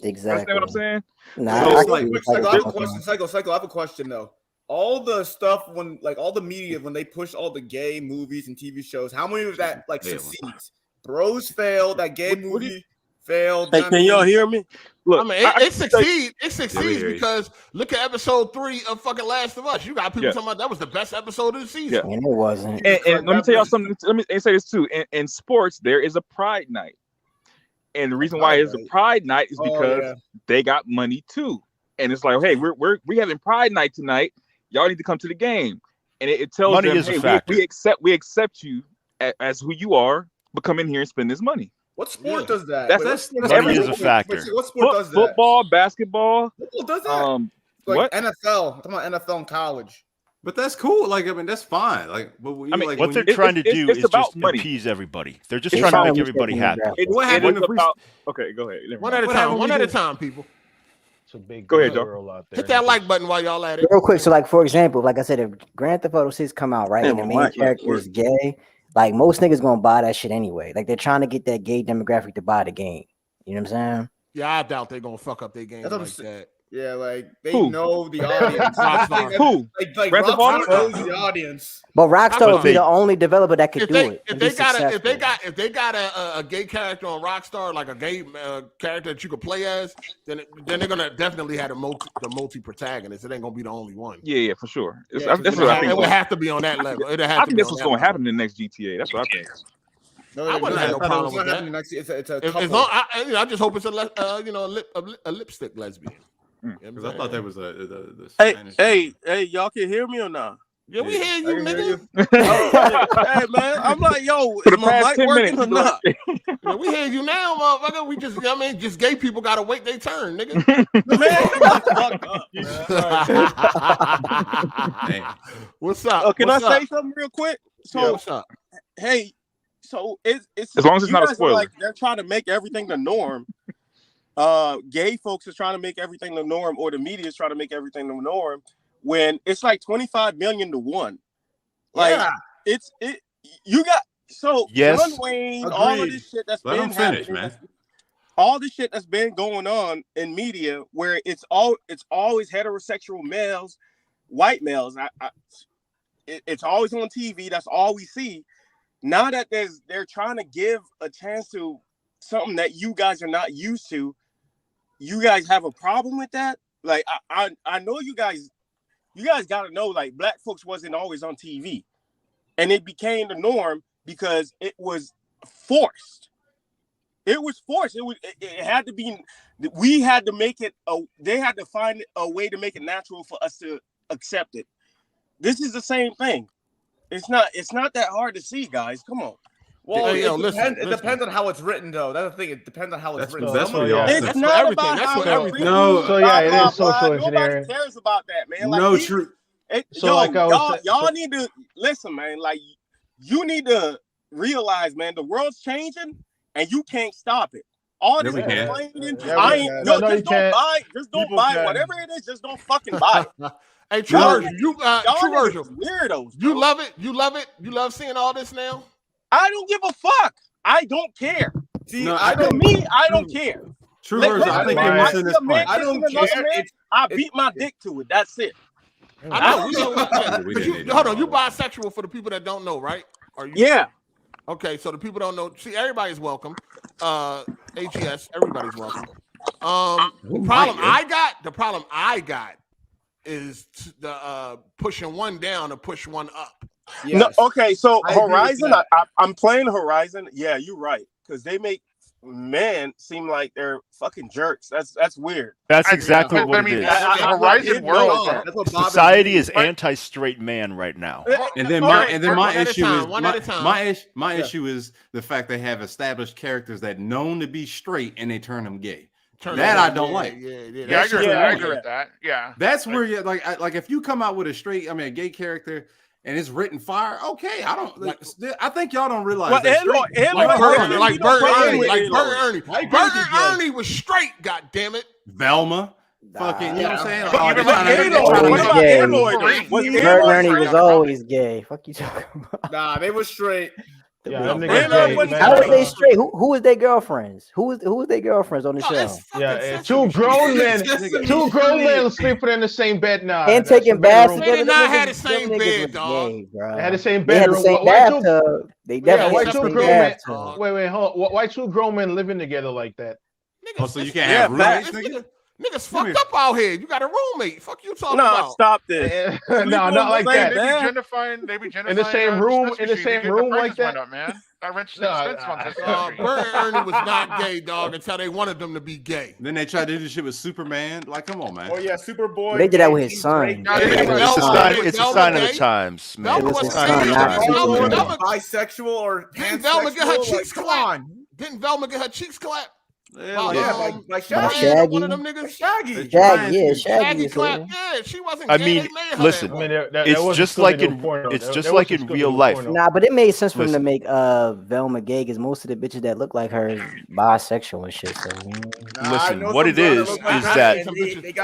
Exactly. Understand what I'm saying? Nah, So I it's like- agree with Psycho, I Psycho. have a question. Psycho, I have a question though. All the stuff all the media when they push all the gay movies and TV shows, how many of that Fail. succeeds? Bros failed. That gay What do movie failed. Hey, can y'all hear me? Look, I mean, it succeeds. It succeeds hear you. because look at episode 3 of fucking Last of Us. You got people Yeah. talking about that was the best episode of the season. Yeah. And it wasn't. And let me tell y'all something. Let me say this too. In sports, there is a Pride Night, and the reason why it's a Pride Night is because they got money too. And it's like, hey, we having Pride Night tonight. Y'all need to come to the game. And it tells Money them, is a hey, factor. we accept you as who you are, but come in here and spend this money. What sport does that? That's Money is a factor. What sport does that? Football, basketball. Football does that. What? NFL? I'm talking about NFL in college. But that's cool. Like, I mean, that's fine. Like, but I mean, What they're trying to do is about just money. appease everybody. They're just It's trying to about- make everybody happy. What It happened is if we? about. Okay, go ahead. Never One mind. at a What time. happened One when at we a do- time, people. It's a big Go ahead, Joe. girl out there. Hit that like button while y'all at it. Real quick, so like for example, like I said, if Grand Theft Auto 6 come out, right, Man, and the my main mic not character is gay, like most niggas gonna buy that shit anyway. Like they're trying to get that gay demographic to buy the game. You know what I'm saying? Yeah, I doubt they're gonna fuck up their game That's what like I'm saying. that. Yeah, like they Who? know the audience. Who? Like Grand Theft Rockstar Auto? knows the audience. But Rockstar would be they- the only developer that could If do they it. if and they be got successful. if they got a gay character on Rockstar, like a gay character that you could play as, then they're gonna definitely have the multi protagonist. It ain't gonna be the only one. Yeah, for sure. Yeah, That's what I think. It would have to be on that level. It'd have I to think be that's on what's that going to level. happen in the next GTA. That's what I think. No, I wouldn't have no problem with that. It's a As couple. long, I just hope it's a lipstick lesbian. You know what I'm Because I thought saying? that was the Hey, Spanish. hey, y'all can hear me or not? Yeah, we hear you, I can hear nigga. Hey, man, I'm like, yo, For the is my past mic 10 working minutes, or not? Yeah, we hear you now, motherfucker. We just, just gay people gotta wait their turn, nigga. Man, fuck up. Damn. What's up? Oh, can What's I up? say something real quick? Yeah, So, what's up? hey, so it's As long as it's you not a guys are spoiler. like they're trying to make everything the norm. Gay folks are trying to make everything the norm, or the media is trying to make everything the norm. When it's like 25 million to 1. Like you got Yes. John Wayne, all of Agreed. this shit that's Let been him finish, happening, man. all this shit that's been going on in media, where it's always heterosexual males, white males. It's always on TV. That's all we see. Now that they're trying to give a chance to something that you guys are not used to, you guys have a problem with that? Like I know you guys got to know, like, black folks wasn't always on TV, and it became the norm because it was forced. It was forced. It had to be. We had to make it. They had to find a way to make it natural for us to accept it. This is the same thing. It's not that hard to see, guys. Come on. Well, Hey, yo, listen. It depends on how it's written, though. That's the thing. It depends on how it's written. That's Some what of y'all it- said. It's not everything. about That's how what it's everything. written, No. So, yeah, it blah, is blah, social blah. engineering. Nobody cares about that, man. Like, No, true. So, like I was y'all need to listen, man. Like, you need to realize, man, the world's changing, and you can't stop it. All Yeah, this we can. complaining, Yeah, I we ain't can. no, No, you just don't can't. buy it. Just don't People buy it. can. Whatever it is, just don't fucking buy it. Hey, True Y'all Virgil, True niggas Virgil, weirdos. you bro. love it. You love it. You love seeing all this now. I don't give a fuck. I don't care. See, No, I To don't. me, I don't care. True Let- Virgil, I listen, think if you're I missing see this a man point. I don't kissing another care. man, I beat my dick to it. That's it. I know. We But didn't need hold on. to You know. bisexual for the people that don't know, right? Are you? Yeah. Okay, so the people don't know. See, everybody's welcome. AGS, everybody's welcome. The problem I got is the pushing one down to push one up. No, okay, so I agree with Horizon, that. I'm playing Horizon. Yeah, you're right. Because they make men seem like they're fucking jerks. That's weird. That's exactly what it is. Horizon World. That's what bothers Society me. is anti-straight man right now. And then One my at a issue time, is one at a time. my issue is the fact they have established characters that known to be straight and they turn them gay. That I don't like. Yeah, I that's agree. true. I agree with that. Yeah. That's where you like if you come out with a gay character and it's written fire, okay. I think y'all don't realize Well, that Bert Ernie was straight. God damn it, Velma. Fucking, you know what I'm saying? Bert Ernie was always gay. Fuck you talking about? Nah, they were straight. Yeah, them Man, niggas gay, man. How was they straight? Who was their girlfriends? Who was their girlfriends on the show? Yeah, two grown men sleeping in the same bed now. And taking baths They together. did not have the same bed, dog. They had the same They had the bedroom. same bathtub. They definitely had the same bathtub. Wait, hold on. Why two grown men living together like that? Oh, so you can't have roommates, nigga? Niggas fucked up out here. You got a roommate. Fuck you talking No, about? stop this. No, not like that. They be gentrifying. In the same room, like that. Up, man. That rent No, expense on this Bert Ernie was not gay, dog, until they wanted them to be gay. Then they tried to do this shit with Superman. Like, come on, man. Oh yeah, Superboy. They did that with his son. It's a sign of the times, man. Velma It's a was sign of the times. bisexual or Didn't Velma get her pansexual? cheeks Like, clapped? Didn't Velma get her cheeks clapped? like By Shaggy. Shaggy. One of them niggas. Shaggy. Shaggy Shaggy is clapped. it. Yeah, she wasn't I gay. mean, They made her listen, that I mean, way. it's just like in real life. Nah, but it made sense for them to Listen. make Velma gay because most of the bitches that look like her is bisexual and shit. So Listen, what it is that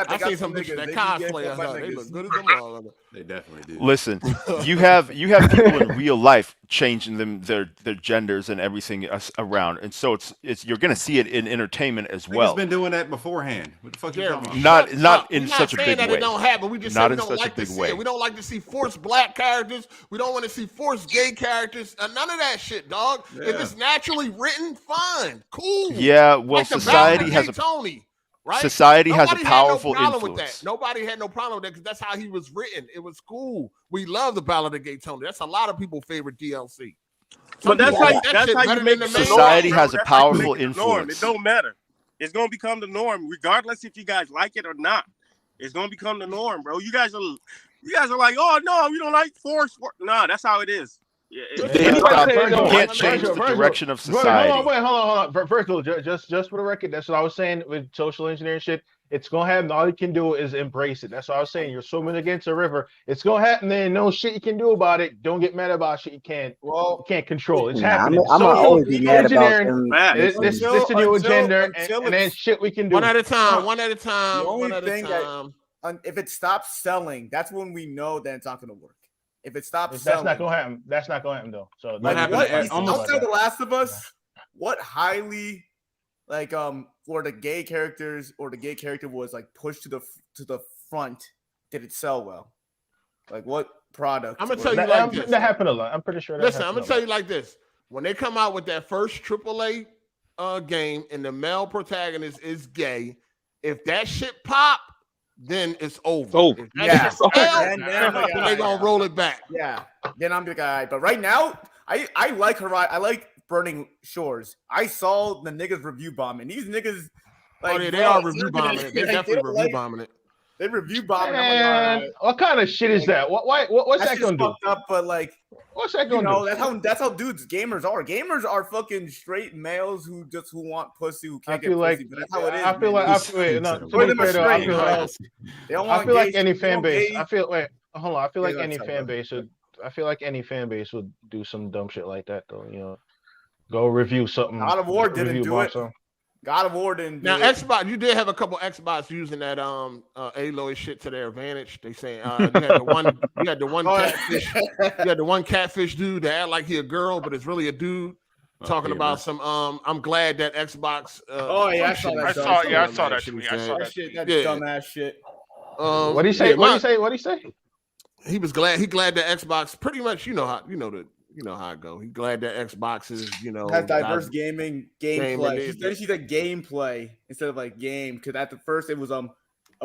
I seen some bitches that cosplay as her. They look good as a motherfucker. They definitely do. Listen, you have people in real life changing their genders and everything around, and so it's you're gonna see it in entertainment as well. He's been doing that beforehand. What the fuck you talking about? Not in such a big that way. It don't happen. We just not say we don't like to see it. We don't like to see forced black characters. We don't want to see forced gay characters. None of that shit, dog. Yeah. If it's naturally written, fine, cool. Yeah, well, like society has Tony, right? Society has a powerful influence. With that. Nobody had no problem with that because that's how he was written. It was cool. We love the Ballad of Gay Tony. That's a lot of people's favorite DLC. But that's how you make society has a powerful influence. It don't matter. It's gonna become the norm, regardless if you guys like it or not. It's gonna become the norm, bro. You guys are like, oh no, you don't like force. Nah, that's how it is. Yeah, you can't change the direction of society. Hold on. Virgil, just for the record, that's what I was saying with social engineering shit. It's gonna happen. All you can do is embrace it. That's what I was saying. You're swimming against a river. It's gonna happen. There ain't no shit you can do about it. Don't get mad about shit. You can't control. It's happening. I'm gonna always be mad about this the new agenda, and then shit we can do. One at a time. The only thing that if it stops selling, that's when we know that it's not gonna work. If it stops selling, that's not gonna happen. That's not gonna happen though. So outside The Last of Us, what highly for the gay characters or the gay character was like pushed to the front, did it sell well? Like what product? I'm gonna tell you like this. That happened a lot. I'm pretty sure. Listen, I'm gonna tell you like this. When they come out with that first AAA game and the male protagonist is gay, if that shit pop, then it's over. Then they're gonna roll it back. Yeah. Then I'm the guy. But right now, I like Horizon. I like Burning Shores. I saw the niggas review bombing. These niggas, they are review bombing it. They definitely review bombing it. They review bombing. Man, what kind of shit is that? What's that gonna do? Up, but what's that gonna do? That's how dudes gamers are. Gamers are fucking straight males who want pussy, who can't get pussy. But that's how it is. I feel like any fan base. I feel like any fan base would. I feel like any fan base would do some dumb shit like that, though. You know, go review something. God of War didn't do it. God of War didn't do now, it. Xbox, you did have a couple Xbox using that Aloy shit to their advantage. They saying you had the one catfish dude that act like he a girl, but it's really a dude talking about some I'm glad that Xbox I saw that tweet. That dumbass shit. What do you say? What do you say? He was glad that Xbox pretty much, you know how it go. He glad that Xbox is, has diverse gameplay. She's a gameplay instead of like game, because at the first it was a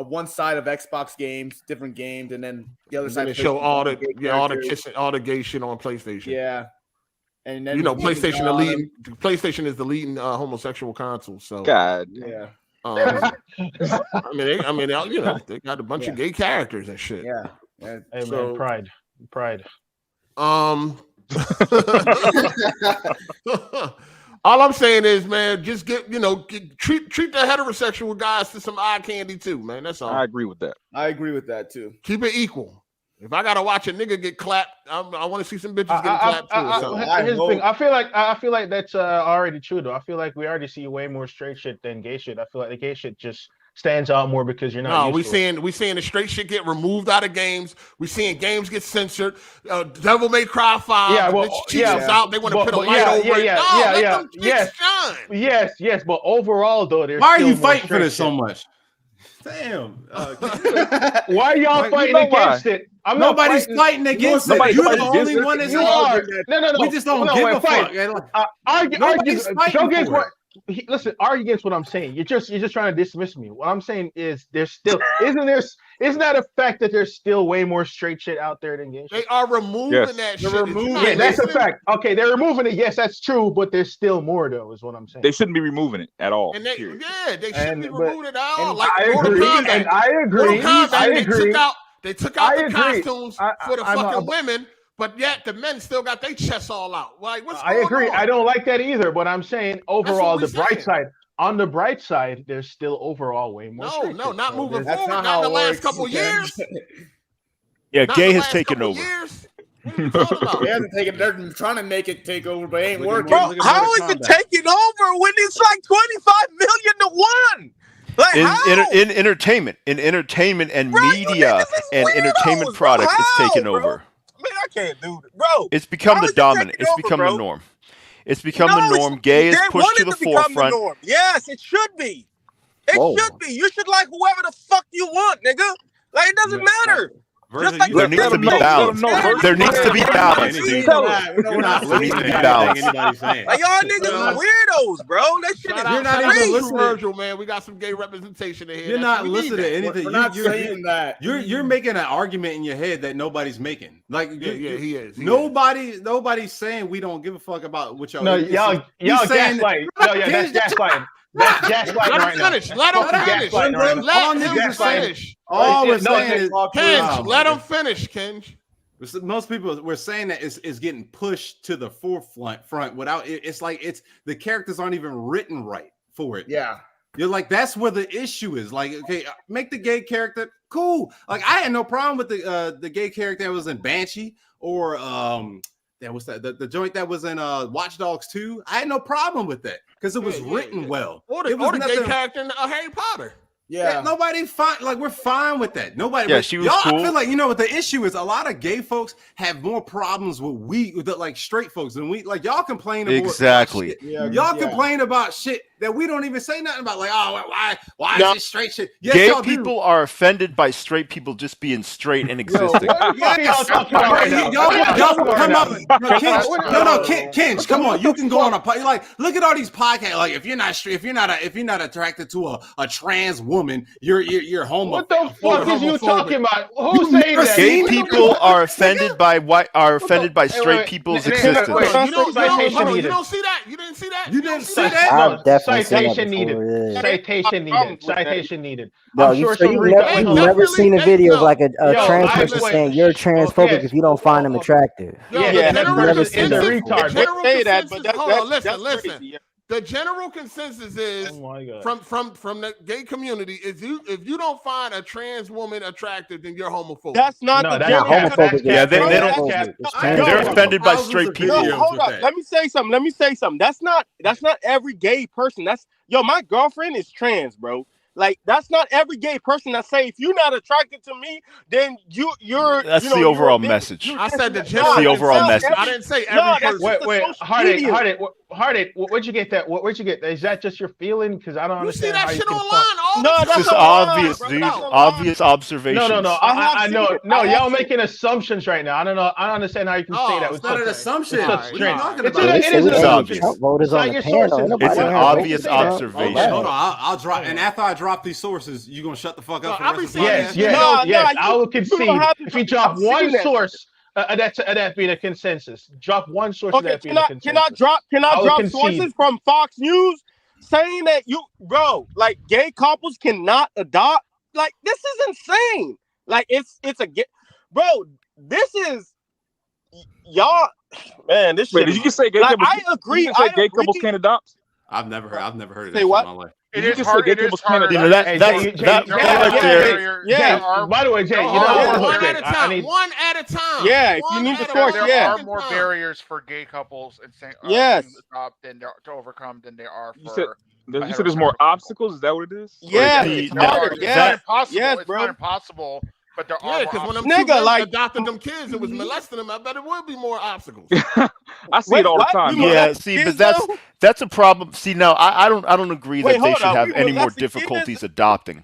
one side of Xbox games, different games, and then the other side show all the gay shit on PlayStation. Yeah. And then PlayStation is the leading homosexual console. So God, yeah. They got a bunch of gay characters and shit. Yeah. Hey, man, pride. All I'm saying is, man, just treat the heterosexual guys to some eye candy too, man. That's all. I agree with that. I agree with that too. Keep it equal. If I gotta watch a nigga get clapped, I want to see some bitches get clapped too. Here's the thing. I feel like that's already true though. I feel like we already see way more straight shit than gay shit. I feel like the gay shit just stands out more because you're not. No, we seeing the straight shit get removed out of games. We seeing games get censored. Devil May Cry 5. Out. They want to put a light over it. Yes. But overall, though, why are you fighting for this so much? Damn. Why are y'all fighting against it? Nobody's fighting against it. You're the only one that's No. We just don't give a fuck. Nobody's fighting for it. Listen, argue against what I'm saying. You're just trying to dismiss me. What I'm saying is there's still isn't that a fact that there's still way more straight shit out there than gay shit? They are removing that shit. Yeah, that's a fact. Okay, they're removing it. Yes, that's true, but there's still more though, is what I'm saying. They shouldn't be removing it at all. And they shouldn't be removing it at all. I agree. They took out the costumes for the fucking women. But yet the men still got their chests all out. Like, what's going on? I agree. I don't like that either. But I'm saying overall, on the bright side, there's still overall way more. No, not moving forward. Not in the last couple years. Yeah, gay has taken over. What are you talking about? They haven't taken. They're trying to make it take over, but it ain't working. Bro, how is it taking over when it's like 25 million to 1? Like in entertainment and media and entertainment product is taking over. Man, I can't do it, bro. It's become the dominant. It's become the norm. It's become the norm. Gay is pushed to the forefront. Yes, it should be. It should be. You should like whoever the fuck you want, nigga. Like, it doesn't matter. Just like there needs to be balance. There needs to be balance, dude. There needs to be balance. Like, y'all niggas weirdos, bro. That shit is You're not even listening, Virgil, man. We got some gay representation in here. You're not listening to anything. We're not saying that. You're making an argument in your head that nobody's making. Like, yeah, he is. Nobody's saying we don't give a fuck about what y'all. No, y'all gaslight. That's gaslighting. That's gaslighting right now. Let him finish. Let him finish. All we're saying is, Kenj, let him finish, Kenj. Most people we're saying that is getting pushed to the forefront without it's like it's the characters aren't even written right for it. Yeah. You're like, that's where the issue is. Like, okay, make the gay character cool. Like, I had no problem with the gay character that was in Banshee or that was the joint that was in Watch Dogs 2. I had no problem with that because it was written well. Or the gay character in Harry Potter. Yeah, nobody fine. Like, we're fine with that. Nobody. Yeah, she was cool. I feel like, you know what the issue is? A lot of gay folks have more problems with like straight folks than we. Like, y'all complain about exactly. Y'all complain about shit that we don't even say nothing about. Like, oh, why is this straight shit? Yes, gay people are offended by straight people just being straight and existing. Y'all come up. Kenj, come on. You can go on a podcast. Like, look at all these podcasts. Like, if you're not straight, if you're not attracted to a trans woman, you're homo. What the fuck is you talking about? Who's saying that? Gay people are offended by straight people's existence. You don't see that? You didn't see that? You didn't see that? Citation needed. Citation needed. No, you've never seen a video of like a trans person saying you're transphobic if you don't find them attractive. Yeah, that's a retard. Say that, but listen. The general consensus is from the gay community is if you don't find a trans woman attractive, then you're homophobic. That's not the general homophobic. Yeah, they don't. They're offended by straight people. No, hold up. Let me say something. That's not every gay person. My girlfriend is trans, bro. Like, that's not every gay person that say if you're not attracted to me, then you're. That's the overall message. I said the general. That's the overall message. I didn't say every person. Wait, Hard8, where'd you get that? Where'd you get that? Is that just your feeling? Because I don't understand. You see that shit online? It's just obvious, dude. Obvious observations. No. I know. No, y'all making assumptions right now. I don't know. I don't understand how you can say that. It's not an assumption. It is an obvious. It's an obvious observation. Hold on, I'll drop. And after I drop these sources, you gonna shut the fuck up? Yes. I will concede if you drop one source. That being a consensus. Drop one source. Okay, can I drop sources from Fox News saying that like gay couples cannot adopt? Like, this is insane. Like, it's a bro. This is y'all, man. This shit. Did you just say gay couples? I agree. Gay couples can't adopt. I've never heard of that in my life. It is hard. It is hard. Yeah. By the way, Jay, one at a time. Yeah, if you need the source, there are more barriers for gay couples and saying to overcome than there are for. You said there's more obstacles. Is that what it is? Yeah, it's not impossible. It's not impossible. But there are because when them adopted them kids, it was molesting them. I bet it would be more obstacles. I see it all the time. Yeah, see, but that's a problem. See, now I don't agree that they should have any more difficulties adopting.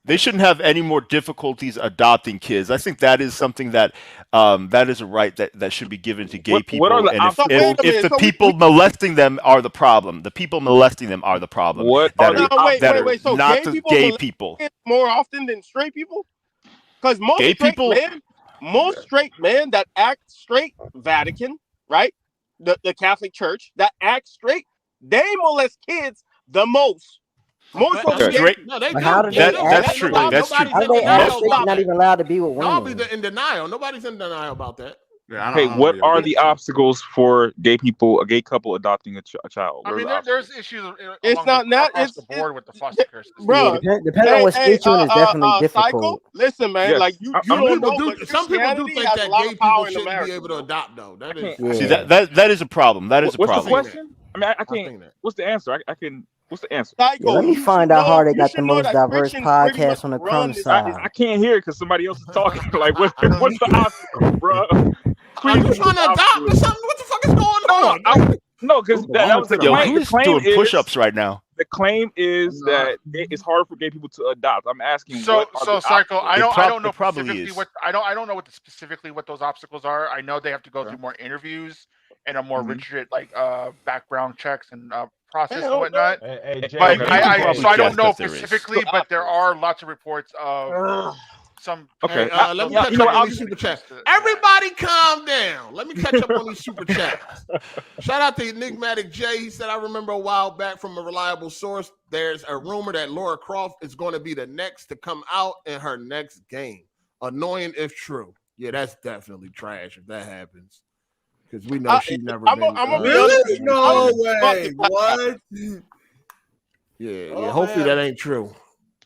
They shouldn't have any more difficulties adopting kids. I think that is something that that is a right that should be given to gay people. And if the people molesting them are the problem, the people molesting them are the problem. So not the gay people more often than straight people? Because most straight men that act straight, Vatican, right? The Catholic Church that act straight, they molest kids the most. Most straight. That's true. That's true. How they act straight? Not even allowed to be with women. I'll be in denial. Nobody's in denial about that. Hey, what are the obstacles for gay people, a gay couple adopting a child? I mean, there's issues. It's not across the board with the foster care system. Bro, depending on what state you're in, is definitely difficult. Listen, man, like you don't know. Some people do think that gay people shouldn't be able to adopt, though. That is see that is a problem. That is a problem. What's the question? I mean, I can't. What's the answer? I can. What's the answer? Let me find out how they got the most diverse podcast on the crumb side. I can't hear it because somebody else is talking. Like, what's the obstacle, bro? Are you trying to adopt or something? What the fuck is going on? No, because that was the claim. Who's doing push-ups right now? The claim is that it's hard for gay people to adopt. I'm asking. So Psycho, I don't know specifically what I don't know specifically what those obstacles are. I know they have to go through more interviews and a more rigid background checks and process and whatnot. But I don't know specifically, but there are lots of reports of some. Okay, let me catch up on these super chats. Everybody, calm down. Let me catch up on these super chats. Shout out to Enigmatic J. He said, "I remember a while back from a reliable source. There's a rumor that Lara Croft is going to be the next to come out in her next game. Annoying if true. Yeah, that's definitely trash if that happens." Because we know she's never been. Really? No way. What? Yeah. Hopefully that ain't true.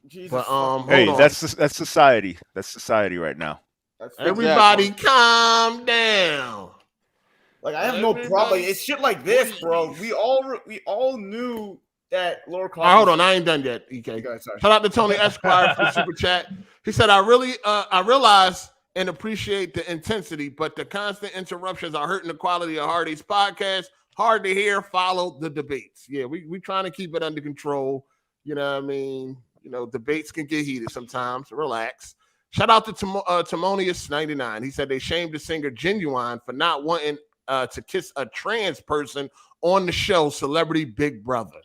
Jesus. But hey, that's society. That's society right now. Everybody, calm down. Like I have no problem. It's shit like this, bro. We all knew that Lara Croft. Hold on, I ain't done yet. EK. Shout out to Tony Esquire for the super chat. He said, I realize and appreciate the intensity, but the constant interruptions are hurting the quality of Hardy's podcast. Hard to hear. Follow the debates. Yeah, we trying to keep it under control. You know what I mean? You know, debates can get heated sometimes. Relax. Shout out to Timonius99. He said they shamed the singer Genuine for not wanting to kiss a trans person on the show Celebrity Big Brother.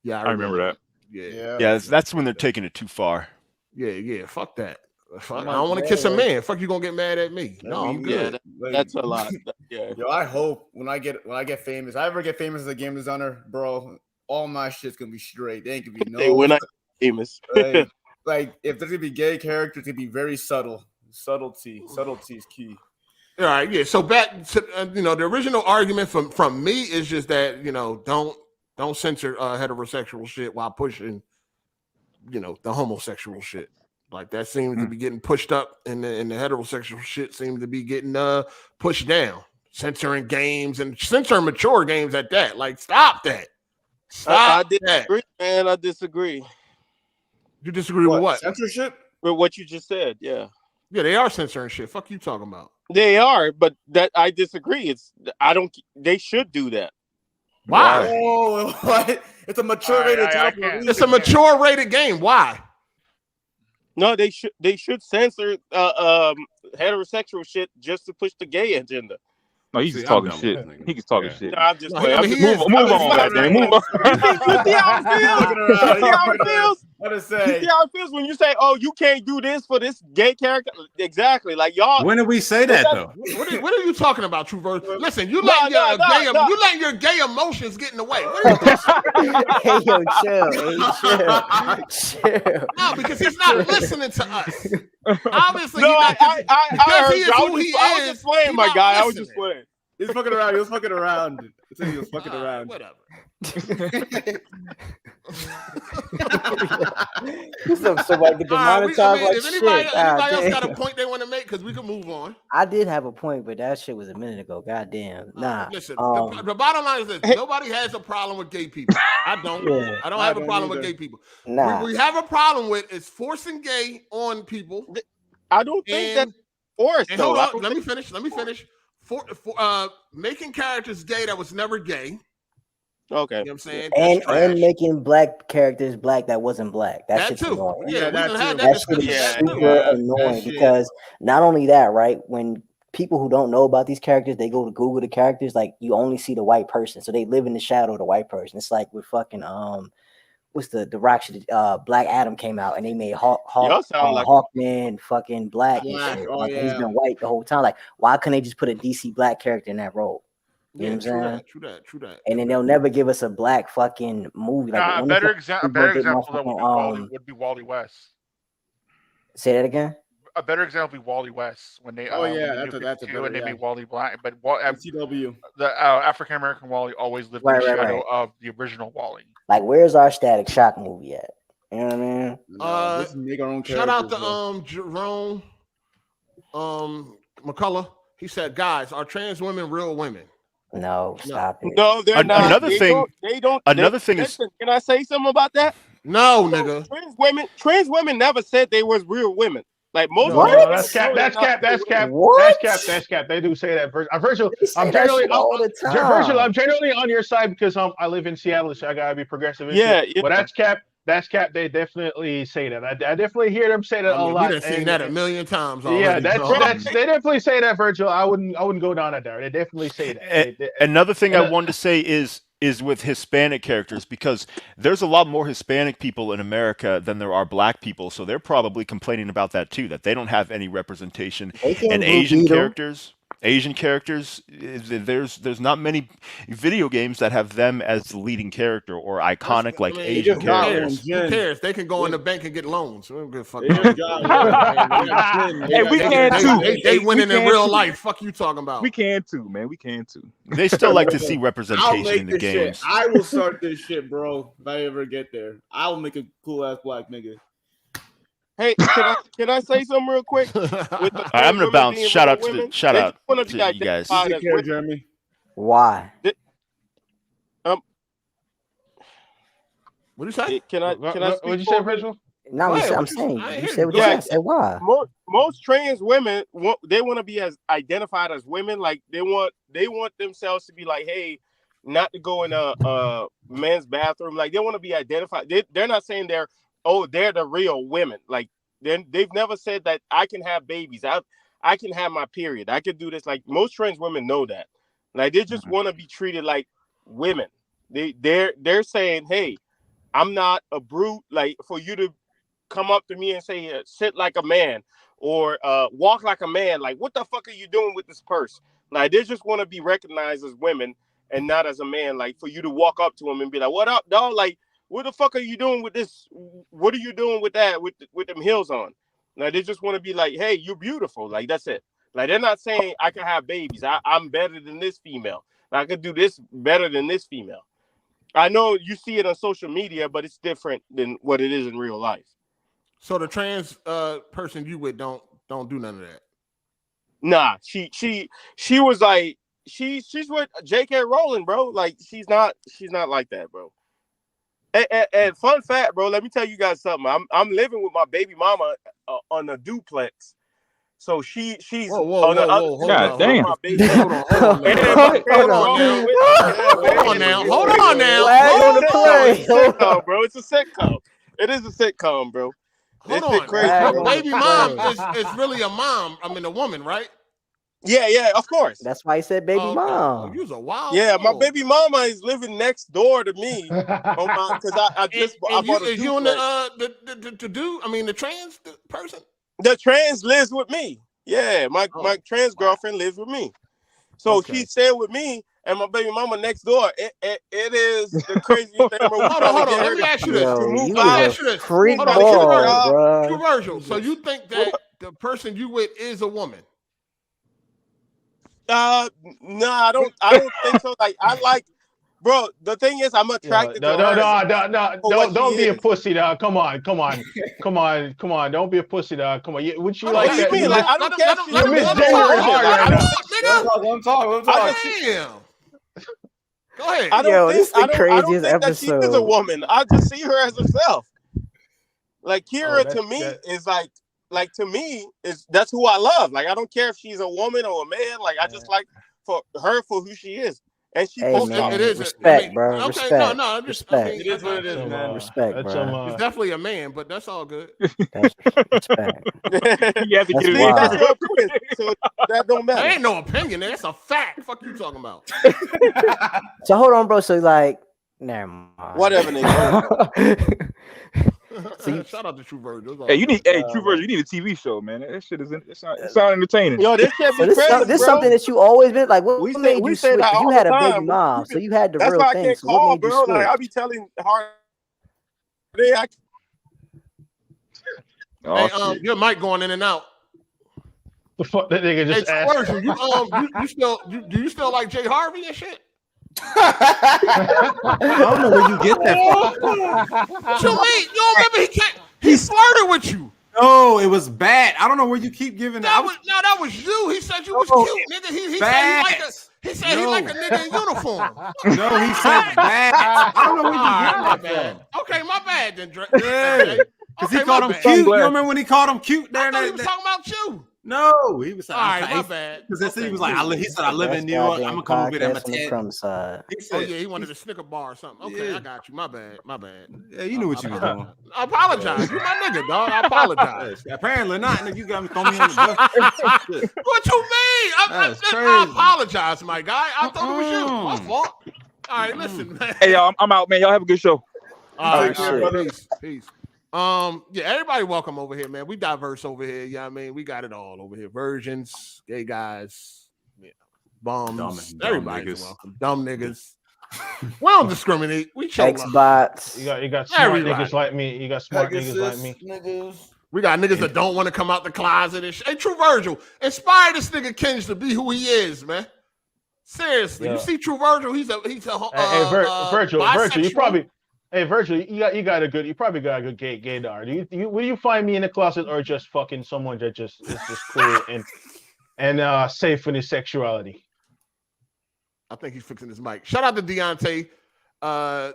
Yeah, I remember that. Yeah, that's when they're taking it too far. Yeah. Fuck that. Fuck, I don't want to kiss a man. Fuck, you gonna get mad at me? No, I'm good. That's a lot. Yeah. Yo, I hope when I get famous, I ever get famous as a game designer, bro, all my shit's gonna be straight. They ain't gonna be no. When I get famous, like if there's gonna be gay characters, it's gonna be very subtle. Subtlety is key. All right, yeah. So back to the original argument from me is just that don't censor heterosexual shit while pushing the homosexual shit. Like that seems to be getting pushed up, and the heterosexual shit seems to be getting pushed down. Censoring games and censoring mature games at that. Like, stop that. I disagree, man. I disagree. You disagree with what? Censorship? With what you just said, yeah. Yeah, they are censoring shit. Fuck you talking about. They are, but that I disagree. They should do that. Why? Oh, what? It's a mature rated title. It's a mature rated game. Why? No, they should censor heterosexual shit just to push the gay agenda. No, he's just talking shit. He just talking shit. No, I'm just move on, goddamn. Move on. You see how it feels? What to say? You see how it feels when you say, "Oh, you can't do this for this gay character"? Exactly. Like y'all. When did we say that though? What are you talking about, True Virgil? Listen, you letting your gay emotions get in the way. Hey, yo, chill. No, because he's not listening to us. Obviously, no, I he is who he is. I was just playing, my guy. I was just playing. He was fucking around. He was fucking around. He was fucking around. Whatever. Somebody get demonetized like if shit. Anybody else got a point they want to make? Because we can move on. I did have a point, but that shit was a minute ago. Goddamn. Nah. Listen, the bottom line is this: nobody has a problem with gay people. I don't. Yeah. I don't have a problem with gay people. Nah. What we have a problem with is forcing gay on people. I don't think that's forced. Hold on. Let me finish. For making characters gay that was never gay. Okay. You know what I'm saying? And making black characters black that wasn't black. That shit's annoying. Yeah, that shit is super annoying because not only that, right? When people who don't know about these characters, they go to Google the characters, like you only see the white person. So they live in the shadow of the white person. It's like with fucking what's the rock shit? Black Adam came out and they made Hawkman fucking black. He's been white the whole time. Like, why couldn't they just put a DC black character in that role? You know what I'm saying? True that. And then they'll never give us a black fucking movie. Like a better example would be Wally West. Say that again. A better example would be Wally West when they that's a better, they made Wally black, but CW the African American Wally always lived in the shadow of the original Wally. Like, where's our Static Shock movie at? You know what I mean? Make our own shout out to Jerome McCullough. He said, "Guys, are trans women real women?" No, stop it. No, they're not. Another thing is. Can I say something about that? No, nigga. Trans women never said they was real women. Like most. No, that's cap. That's cap. That's cap. What? That's cap. They do say that. Virgil, They say I'm that generally shit all the time. Virgil, I'm generally on your side because I live in Seattle, so I gotta be progressive. Yeah. But that's cap. That's cap. They definitely say that. I definitely hear them say that a lot. We done seen that a million times already. Yeah, that's they definitely say that, Virgil. I wouldn't go down that there. They definitely say that. Another thing I wanted to say is with Hispanic characters, because there's a lot more Hispanic people in America than there are black people, so they're probably complaining about that too, that they don't have any representation. And Asian characters, there's not many video games that have them as the leading character or iconic like Asian characters. Who cares? They can go in the bank and get loans. We don't give a fuck. Hey, we can too. They winning in real life. Fuck you talking about? We can too, man. We can too. They still like to see representation in the games. I will start this shit, bro. If I ever get there, I will make a cool ass black nigga. Hey, can I say something real quick? I'm gonna bounce. Shout out to you guys. Jeremy. Why? What do you say? Can I? What did you say, Virgil? No, I'm saying you said what you said. Say why? Most trans women they want to be as identified as women. Like they want themselves to be like, hey, not to go in a men's bathroom. Like they want to be identified. They're not saying they're the real women. Like they've never said that I can have babies. I can have my period. I can do this. Like most trans women know that. Like they just want to be treated like women. They're saying, hey, I'm not a brute. Like for you to come up to me and say sit like a man or walk like a man. Like what the fuck are you doing with this purse? Like they just want to be recognized as women and not as a man. Like for you to walk up to them and be like, what up, dog? Like, what the fuck are you doing with this? What are you doing with that? With them heels on? Like they just want to be like, hey, you're beautiful. Like that's it. Like they're not saying I can have babies. I'm better than this female. I could do this better than this female. I know you see it on social media, but it's different than what it is in real life. So the trans person you with don't do none of that. Nah, she was like she's with J.K. Rowling, bro. Like she's not like that, bro. And fun fact, bro, let me tell you guys something. I'm living with my baby mama on a duplex. So she's on the other side. God damn. Hold on now. Sitcom, bro. It's a sitcom. It is a sitcom, bro. Hold on. Crazy, baby mom is really a mom. I mean, a woman, right? Yeah, of course. That's why he said baby mom. You was a wild. Yeah, my baby mama is living next door to me. Because I bought a you and the dude? I mean, the trans person. The trans lives with me. Yeah, my trans girlfriend lives with me. So she stayed with me and my baby mama next door. It is the craziest thing. Hold on. Let me ask you this. Virgil. So you think that the person you with is a woman? No, I don't think so. Like I like, bro. The thing is, I'm attracted to her. Don't be a pussy, dog. Come on. Don't be a pussy, dog. Come on. Would you like that? What do you mean? Like I don't care. I'm talking. Go ahead. I don't this is the craziest think episode. that she is a woman. I just see her as herself. Like Kira to me is like to me is that's who I love. Like I don't care if she's a woman or a man. Like I just like for her for who she is, and she. It is respect, bro. Okay, respect. no, respect. it is what it is, man. Respect, bro. It's definitely a man, but that's all good. Respect. You have to get it in. That's your opinion, so that don't matter. There ain't no opinion. That's a fact. Fuck you talking about. So hold on, bro. So like, never mind. Whatever, nigga. Shout out to True Virgil. Hey, True Virgil, you need a TV show, man. That shit is sound entertaining. Yo, this shit be crazy, this bro. something that you always been like. What made you switch? You had a baby mom, mom, so you had the that's real why thing. I can't So call, what made bro. you switch? Like I be telling hard. Your mic going in and out. The fuck that nigga just asked. Virgil, you still like Jay Harvey and shit? I don't know where you get that from. What you mean? You don't remember he flirted with you? No, it was bad. I don't know where you keep giving that. That was you. He said you was cute, nigga. He said he like a nigga in uniform. No, he said bad. I don't know where you getting that from. Okay, my bad then, Drake. Because he called him cute. You remember when he called him cute there? He was talking about you. No, he was. All right, my bad. Because he was like, he said, I live in New York. I'm gonna come over there. I'm the crumb side. Oh yeah, he wanted a Snicker bar or something. Okay, Yeah. I got you. My bad. Yeah, you knew what you was doing. I apologize. You my nigga, dog. I apologize. Apparently not. Nigga, you got me throwing me on the bus. What you mean? I apologize, my guy. I thought it was you. My fault. All right, listen, man. Hey, y'all, I'm out, man. Y'all have a good show. All right, peace. Yeah, everybody welcome over here, man. We diverse over here. Yeah, I mean, we got it all over here. Virgins, gay guys, bums, dumb everybody's niggas. welcome. Dumb niggas. We don't discriminate. We chill. Xbox. You got smart Everybody. niggas like me. You got smart niggas like me. We got niggas that don't want to come out the closet and shit. Hey, True Virgil, inspire this nigga Kenj to be who he is, man. Seriously, you see True Virgil? He's a Virgil, bisexual. you probably. Hey Virgil, you probably got a good gaydar. Will you find me in the closet or just fucking someone that just is just cool and safe in his sexuality? I think he's fixing his mic. Shout out to Deontay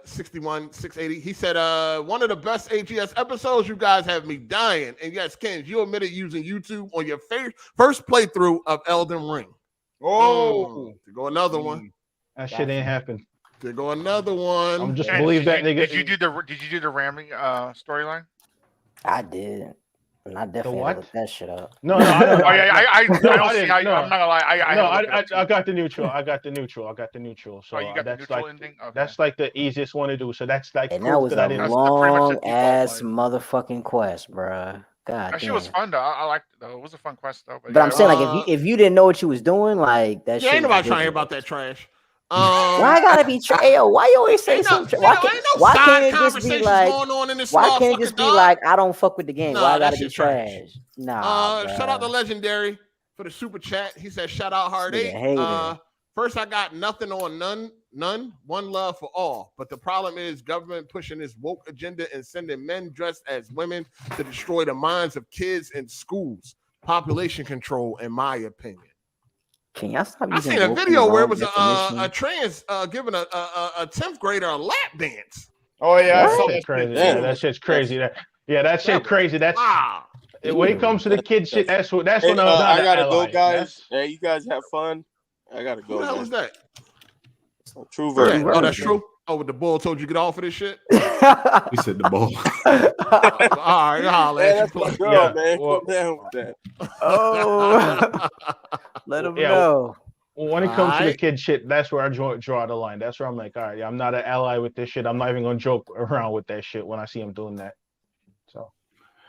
61680. He said, one of the best AGS episodes. You guys have me dying. And yes, Ken, you admitted using YouTube on your first playthrough of Elden Ring. To go another one. That shit ain't happened. To go another one. I'm just believe that nigga. Did you do the ramming storyline? I did. And I definitely had to look that shit up. No, I don't. I don't see how. No. I'm not gonna lie. I got the neutral. So you got the neutral ending? Okay. That's like the easiest one to do. So that's like. And that was a long ass motherfucking quest, bruh. God, that shit was fun though. I liked it though. It was a fun quest though. But I'm saying, like, if you didn't know what you was doing, like that shit. Ain't nobody trying to hear about that trash. Why I gotta be why you always say something? Why can't it just be like? Why can't it just be like I don't fuck with the game? Why I gotta be trash? Nah. Shout out to Legendary for the super chat. He said, "Shout out Hard8." First, I got nothing on none. One love for all. But the problem is government pushing this woke agenda and sending men dressed as women to destroy the minds of kids in schools. Population control, in my opinion. Can y'all stop? I seen a video where it was a trans giving a 10th grader a lap dance. Oh yeah, that shit's crazy. Yeah, that shit's crazy. That shit crazy. That's when it comes to the kid shit. That's when I gotta go, guys. Hey, you guys have fun. I gotta go. Who the hell is that? True Virgil. Oh, that's true. Oh, the bull told you to get off of this shit. He said the bull. All right, holla at you. Girl, man. Calm down with that. Oh, let him know. When it comes to the kid shit, that's where I draw the line. That's where I'm like, all right, I'm not an ally with this shit. I'm not even gonna joke around with that shit when I see him doing that. So,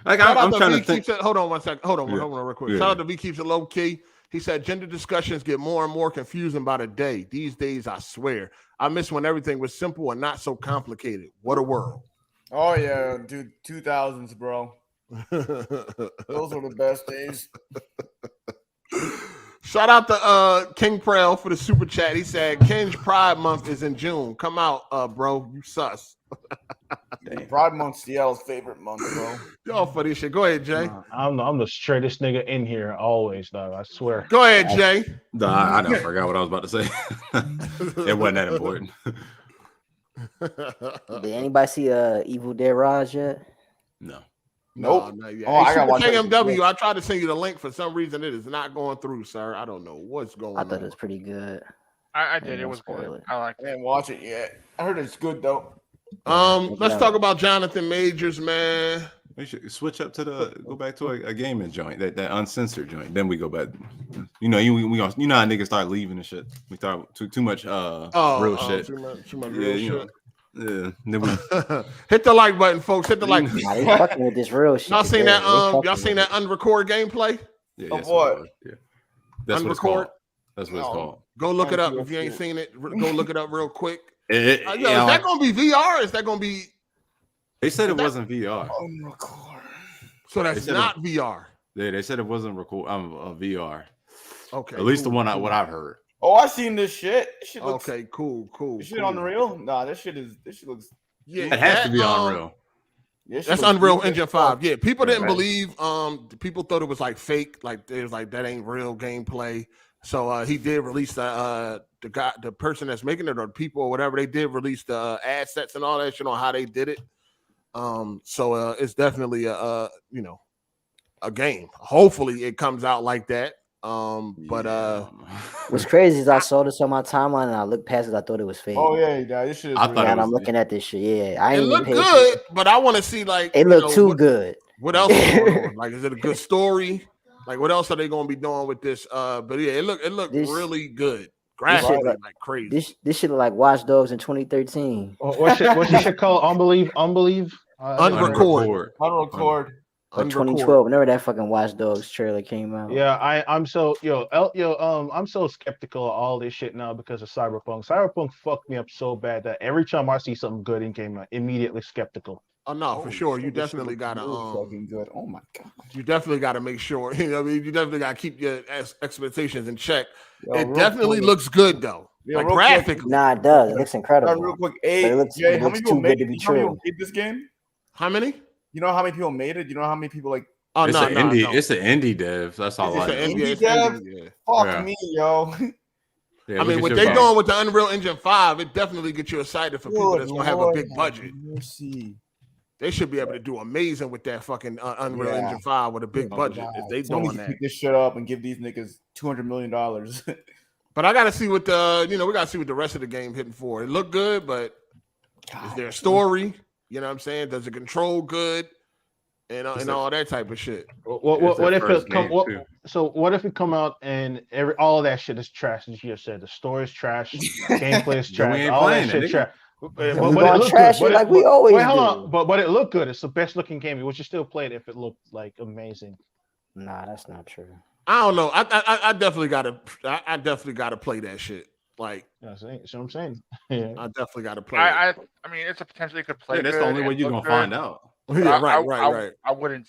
like, I'm trying to think. Hold on one second. Hold on, real quick. Shout out to V keeps it low key. He said gender discussions get more and more confusing by the day. These days, I swear, I miss when everything was simple and not so complicated. What a world. Oh yeah, dude, 2000s, bro. Those were the best days. Shout out to King Prel for the super chat. He said Ken's Pride Month is in June. Come out, bro. You sus. Pride Month's Seattle's favorite month, bro. Y'all funny shit. Go ahead, Jay. I'm the straightest nigga in here always, dog. I swear. Go ahead, Jay. I forgot what I was about to say. It wasn't that important. Did anybody see Evil Dead Rise yet? No. Nope. No, Oh, I got one. KMW. I tried to send you the link. For some reason, it is not going through, sir. I don't know what's going on. I thought it was pretty good. I did. It was good. I like it. I didn't watch it yet. I heard it's good though. Let's talk about Johnathan Majors, man. We should switch up to go back to a gaming joint, that uncensored joint. Then we go back. You know how niggas start leaving and shit. We start too much real shit. Too much real shit. Yeah. Then we... Hit the like button, folks. Hit the like. Nah, they fucking with this real shit. Y'all seen that? Y'all seen that Unrecord gameplay? Yeah, of what? Yeah. That's what it's called. That's what it's called. Go look it up if you ain't seen it. Go look it up real quick. Is that like, gonna be VR? Or is that gonna be? They said it wasn't VR. So that's not VR. Yeah, they said it wasn't VR. Okay. At least what I've heard. Oh, I seen this shit. This shit looks, okay, cool. This shit Unreal? Nah, this shit looks. Yeah, it has to be Unreal. That's Unreal Engine 5. Yeah, people didn't believe. People thought it was like fake. Like it was like that ain't real gameplay. So he did release the person that's making it or people or whatever. They did release the ad sets and all that shit on how they did it. So it's definitely a game. Hopefully it comes out like that. But what's crazy is I saw this on my timeline and I looked past it. I thought it was fake. Oh yeah, this shit is real. And I'm looking at this shit. Yeah, I ain't it even look good, but I want to see like it looked too good. What else is going on? Like, is it a good story? Like, what else are they going to be doing with this? But yeah, it looked really good. Graphically, like crazy. This shit look like Watch Dogs in 2013. What's this shit called? Unrecord. Or 2012. Whenever that fucking Watch Dogs trailer came out. Yeah, I'm so I'm so skeptical of all this shit now because of Cyberpunk. Cyberpunk fucked me up so bad that every time I see something good in game, I'm immediately skeptical. Oh no, for sure. You definitely gotta fucking good. Oh my god. You definitely gotta make sure. You know, you definitely gotta keep your expectations in check. Yo, it definitely looks good though. Like graphically. Nah, it does. It looks incredible. Real quick, Jay, how many people made this game? How many? You know how many people made it? You know how many people like? Oh it's It's an indie dev. That's all I know. Indie dev. Fuck me, yo. Yeah, I mean, what they're doing with the Unreal Engine 5, it definitely gets you excited for people that's gonna have a big budget. They should be able to do amazing with that fucking Unreal Engine 5 with a big budget if they doing that. Pick this shit up and give these niggas $200 million. But I gotta see what we gotta see what the rest of the game hitting for. It looked good, but is there a story? You know what I'm saying? Does it control good? And all that type of shit. What if it come? What if it come out and all of that shit is trash? As you said, the story is trash, gameplay is trash, all that shit trash. But it trash it like we always do. Hold on, but it looked good. It's the best looking game. Would you still play it if it looked like amazing? Nah, that's not true. I don't know. I definitely gotta play that shit. Like that's what I'm saying. Yeah. I definitely gotta play. I mean, it's a potentially could play. Yeah, that's the only way you're gonna find out. Yeah, right. I wouldn't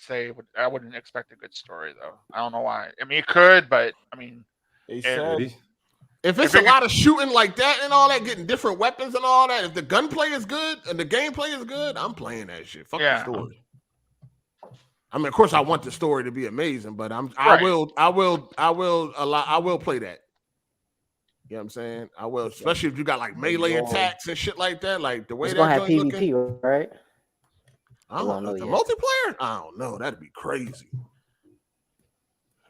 expect a good story though. I don't know why. I mean, it could, but I mean, if it's a lot of shooting like that and all that, getting different weapons and all that, if the gunplay is good and the gameplay is good, I'm playing that shit. Fuck the story. I mean, of course, I want the story to be amazing, but I will play that. You know what I'm saying? I will, especially if you got like melee attacks and shit like that. Like the way it's that gonna have PvP, looking, right? I don't know. The multiplayer? I don't know. That'd be crazy.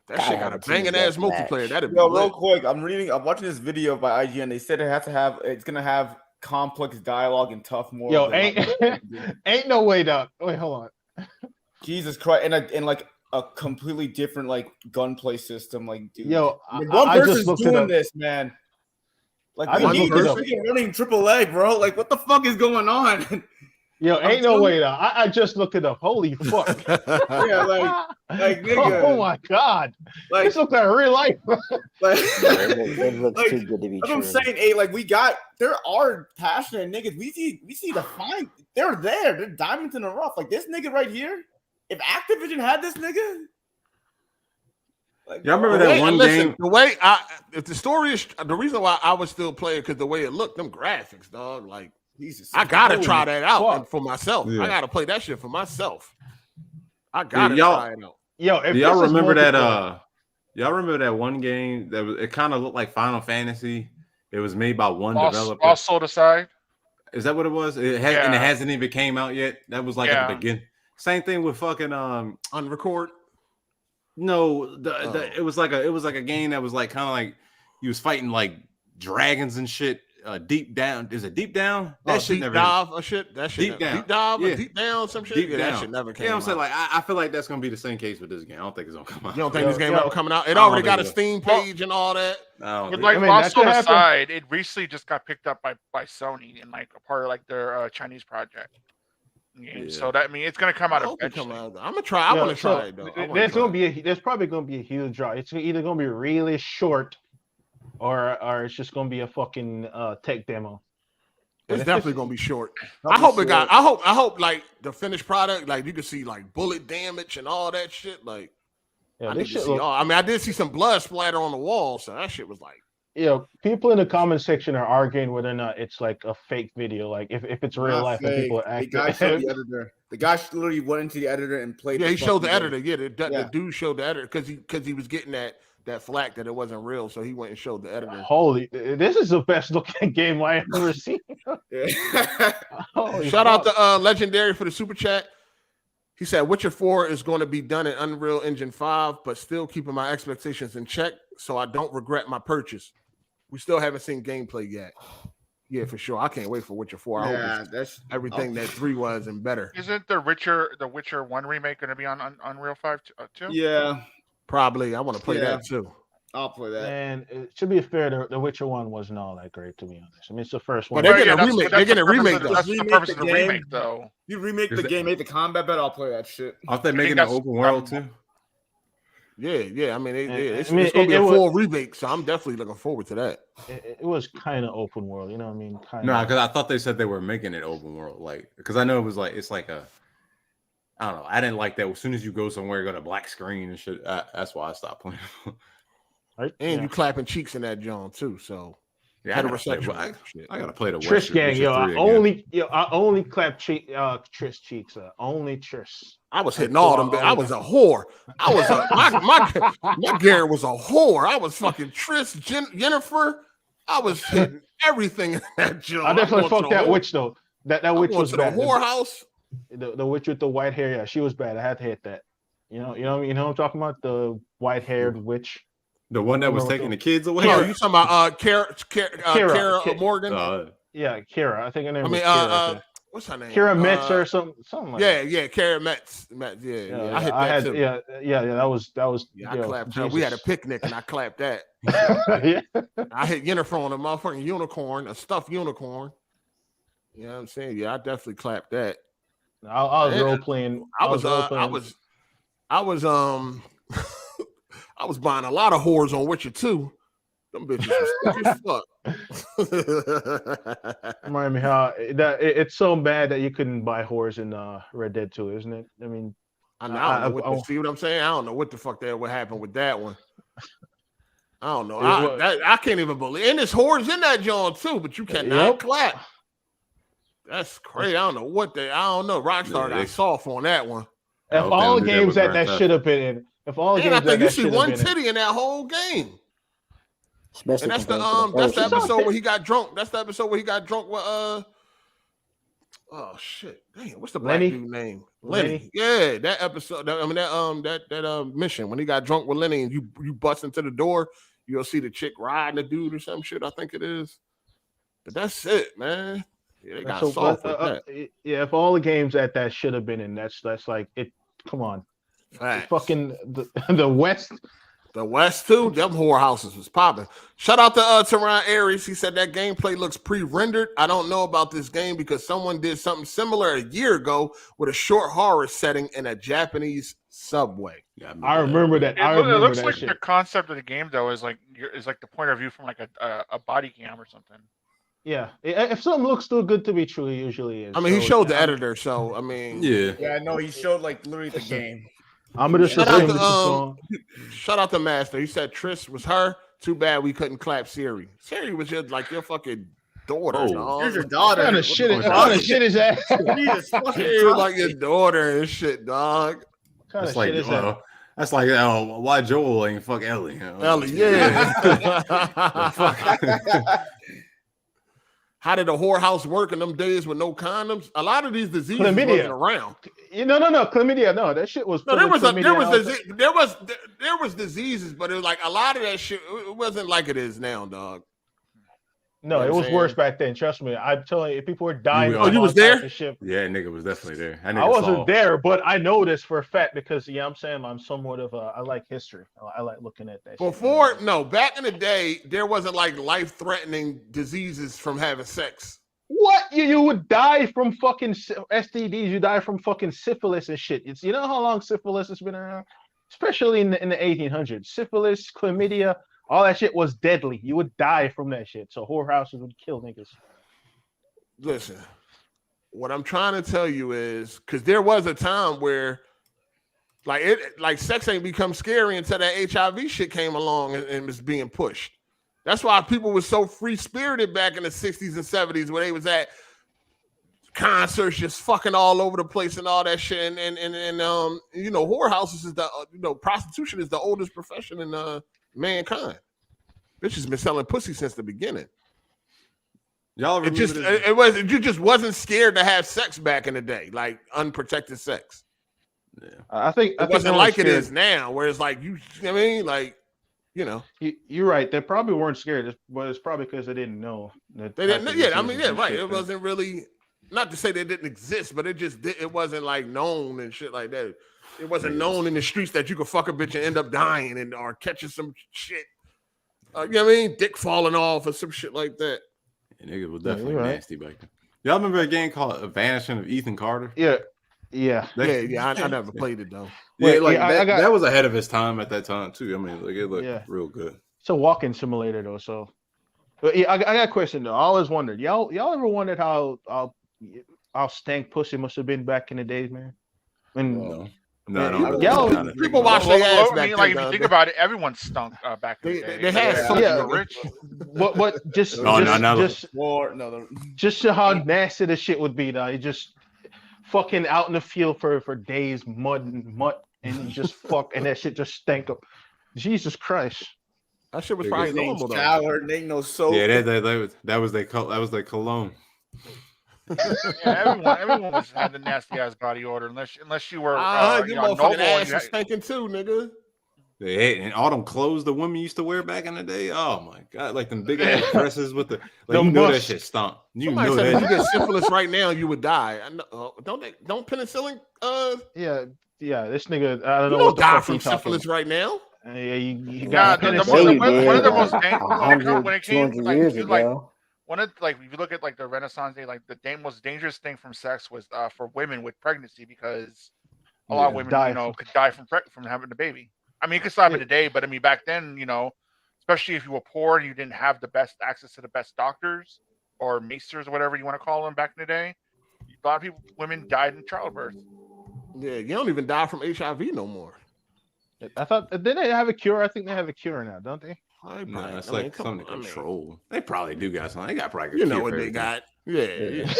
That shit got a banging ass multiplayer. That'd be real quick. I'm watching this video by IGN. They said it's gonna have complex dialogue and tough more. Yo, ain't no way, dog. Wait, hold on. Jesus Christ, and like a completely different like gunplay system. Like, dude, yo, one person's doing this, man. Like, we need this running triple leg, bro. Like, what the fuck is going on? Yo, ain't no way, though. I just looked it up. Holy fuck. Yeah, like nigga. Oh my god. Like, this looks like real life. Like, it looks too good to be true. I'm saying, like there are passionate niggas. We see the find. They're there. They're diamonds in the rough. Like this nigga right here. If Activision had this nigga. Like, y'all remember that one game? If the story is the reason why I would still play it because the way it looked, them graphics, dog. Like, Jesus, I gotta try that out for myself. Yeah. I gotta play that shit for myself. I gotta try it out. Yo, if y'all remember that? Y'all remember that one game that was? It kind of looked like Final Fantasy. It was made by one developer. All sold aside. Is that what it was? And it hasn't even came out yet. That was like at the beginning. Same thing with fucking Unrecord. No, it was like a game that was like kind of like you was fighting like dragons and shit. Deep down, is it Deep Down? That shit never. That shit Deep Down. Deep dive, yeah. Deep down, some shit. That shit never came. Yeah, I'm out. saying like I feel like that's gonna be the same case with this game. I don't think it's gonna come out. You don't think this game ever coming out? It already got a Steam page and all that. But like Lost on the Side, it recently just got picked up by Sony and like a part of like their Chinese project. Yeah. So that it's gonna come out eventually. I'm gonna try. I want to try it though. There's probably gonna be a huge draw. It's either gonna be really short, or it's just gonna be a fucking tech demo. It's definitely gonna be short. I hope like the finished product, like you can see like bullet damage and all that shit. Like, I did see some blood splatter on the wall, so that shit was like. People in the comment section are arguing whether or not it's like a fake video. Like if it's real life, and people are acting. The guy showed the editor. The guy literally went into the editor and played. Yeah, he showed the editor. Yeah, the dude showed the editor because he was getting that flack that it wasn't real, so he went and showed the editor. Holy, this is the best looking game I ever seen. Shout out to Legendary for the super chat. He said Witcher 4 is going to be done in Unreal Engine 5, but still keeping my expectations in check so I don't regret my purchase. We still haven't seen gameplay yet. Yeah, for sure. I can't wait for Witcher 4. I hope that's everything that 3 was and better. Isn't the Witcher 1 remake going to be on Unreal 5 too? Yeah. Probably. I want to play that too. I'll play that. And to be fair, the Witcher 1 wasn't all that great, to be honest. I mean, it's the first one. But they're getting a remake. They're getting a remake. That's the purpose of the remake, though. You remake the game, make the combat better. I'll play that shit. Aren't they making an open world too? Yeah. I mean, it's going to be a full remake, so I'm definitely looking forward to that. It was kind of open world, you know what I mean? No, because I thought they said they were making it open world, like because I know it was like it's like a. I don't know. I didn't like that. As soon as you go somewhere, you got a black screen and shit. That's why I stopped playing. Right? And you clapping cheeks in that John too. So yeah, I gotta play the Trish gang, I only clap Trish cheeks. Only Trish. I was hitting all them. I was a whore. I was my Gary was a whore. I was fucking Trish, Jennifer. I was hitting everything in that John. I definitely fucked that witch though. That witch was bad. The whorehouse. The witch with the white hair, yeah, she was bad. I had to hit that. You know what I'm talking about? The white-haired witch. The one that was taking the kids away. No, you talking about Kara Morgan? Yeah, Kara. I think her name was Kara. What's her name? Kara Metz or something like that. Yeah, Kara Metz. Yeah. I hit that too. Yeah. That was. Yeah, I clapped her. We had a picnic and I clapped that. I hit Jennifer on a motherfucking unicorn, a stuffed unicorn. You know what I'm saying? Yeah, I definitely clapped that. I was role playing. I was buying a lot of whores on Witcher 2. Them bitches was sick as fuck. Remind me how it's so bad that you couldn't buy whores in Red Dead 2, isn't it? I mean, I don't know see what I'm saying? I don't know what the fuck what happened with that one. I don't know. I can't even believe. And there's whores in that John too, but you cannot clap. That's crazy. I don't know. Rockstar got soft on that one. If all the games that should have been in, I think you see one titty in that whole game. Especially and that's the episode where he got drunk. That's the episode where he got drunk with oh shit. Damn, what's the black dude name? Lenny. Yeah, that episode. That mission when he got drunk with Lenny and you bust into the door, you'll see the chick riding the dude or some shit. I think it is. But that's it, man. Yeah, they got soft with that. Yeah, if all the games that should have been in, that's like it. Come on, fucking the West. The West too. Them whorehouses was popping. Shout out to Teron Aries. He said that gameplay looks pre-rendered. I don't know about this game because someone did something similar a year ago with a short horror setting in a Japanese subway. Yeah, I remember that. It looks like the concept of the game though is like the point of view from like a body cam or something. Yeah, if something looks too good to be true, it usually is. I mean, he showed the editor, so I mean, yeah, no, he showed like literally the game. I'm gonna shout out to Master. He said Trish was her. Too bad we couldn't clap Siri. Siri was just like your fucking daughter. Here's your daughter. What kind of shit is that? Siri was like your daughter and shit, dog. What kind of shit is that? That's like why Joel ain't fuck Ellie. Ellie, yeah. How did a whorehouse work in them days with no condoms? A lot of these diseases wasn't around. No, chlamydia. No, that shit was. No, there was diseases, but it was like a lot of that shit. It wasn't like it is now, dog. No, it was worse back then. Trust me. I'm telling you, people were dying. You was there? Yeah, nigga was definitely there. I wasn't there, but I know this for a fact because I'm saying I'm somewhat of I like history. I like looking at that. Back in the day, there wasn't like life-threatening diseases from having sex. What? You would die from fucking STDs. You die from fucking syphilis and shit. You know how long syphilis has been around? Especially in the 1800s. Syphilis, chlamydia. All that shit was deadly. You would die from that shit. So whorehouses would kill niggas. Listen, what I'm trying to tell you is because there was a time where like sex ain't become scary until that HIV shit came along and was being pushed. That's why people were so free-spirited back in the 60s and 70s where they was at concerts just fucking all over the place and all that shit. And whorehouses is prostitution is the oldest profession in Mankind. Bitches been selling pussy since the beginning. Y'all remember you just wasn't scared to have sex back in the day, like unprotected sex. Yeah. I think it wasn't like it is now, where it's like You're right. They probably weren't scared, but it's probably because they didn't know. They didn't. Right. It wasn't really, not to say they didn't exist, but it wasn't like known and shit like that. It wasn't known in the streets that you could fuck a bitch and end up dying or catching some shit. You know what I mean? Dick falling off or some shit like that. Yeah, niggas was definitely nasty back then. Y'all remember a game called A Vanishing of Ethan Carter? Yeah. I never played it thoh. Yeah, that was ahead of its time at that time too. I mean, it looked real good. It's a walking simulator though. So, but I got a question though. I always wondered, y'all ever wondered how stank pussy must have been back in the days, man? No. People wash their ass back then. Like if you think about it, everyone stunk back in the day. They had some rich. What? Just how nasty the shit would be though. It just fucking out in the field for days, mud, and you just fuck, and that shit just stank up. Jesus Christ. That shit was probably normal though. Shower, ain't no soap. Yeah, that was their cologne. Everyone was had the nasty ass body odor, unless you were motherfucking ass was stinking too, nigga. Yeah, and all them clothes the women used to wear back in the day. Oh my god, like them big ass dresses with you know that shit stunk. You know that. If you get syphilis right now, you would die. Don't penicillin? Yeah. This nigga. I don't know. You don't die from syphilis right now. Yeah, you got one of the most dangerous when it came if you look at like the Renaissance day, like the most dangerous thing from sex was for women with pregnancy, because a lot of women could die from having a baby. I mean, it could still happen today, but I mean back then, especially if you were poor and you didn't have the best access to the best doctors or maesters or whatever you want to call them back in the day, a lot of women died in childbirth. Yeah, you don't even die from HIV no more. I thought, didn't they have a cure? I think they have a cure now, don't they? No, it's like something to control. They probably do got something. They got probably you know what they got. Yeah.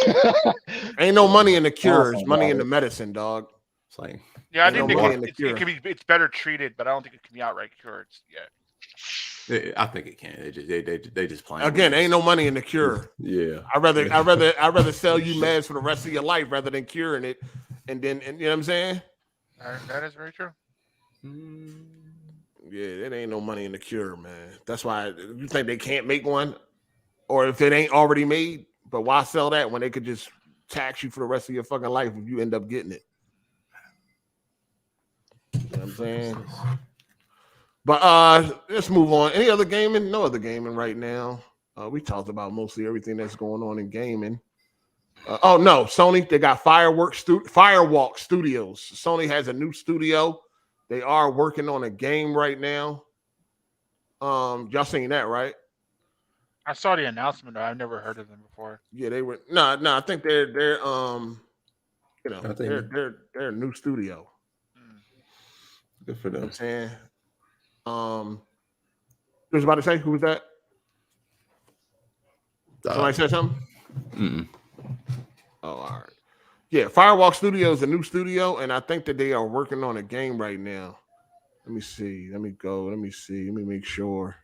Ain't no money in the cures, money in the medicine, dog. It's like I think it's better treated, but I don't think it can be outright cured yet. I think it can. They just playing. Again, ain't no money in the cure. Yeah. I'd rather sell you meds for the rest of your life rather than curing it. And you know what I'm saying? That is very true. Yeah, it ain't no money in the cure, man. That's why you think they can't make one, or if it ain't already made. But why sell that when they could just tax you for the rest of your fucking life if you end up getting it? You know what I'm saying? But let's move on. Any other gaming? No other gaming right now. We talked about mostly everything that's going on in gaming. Sony, they got Firewalk Studios. Sony has a new studio. They are working on a game right now. Y'all seen that, right? I saw the announcement. I've never heard of them before. Yeah, they were. No. I think they're they're a new studio. Good for them. You know what I'm saying. You was about to say, who was that? Somebody said something? Mm-mm. Oh, all right. Yeah, Firewalk Studio is a new studio, and I think that they are working on a game right now. Let me see. Let me see. Let me make sure.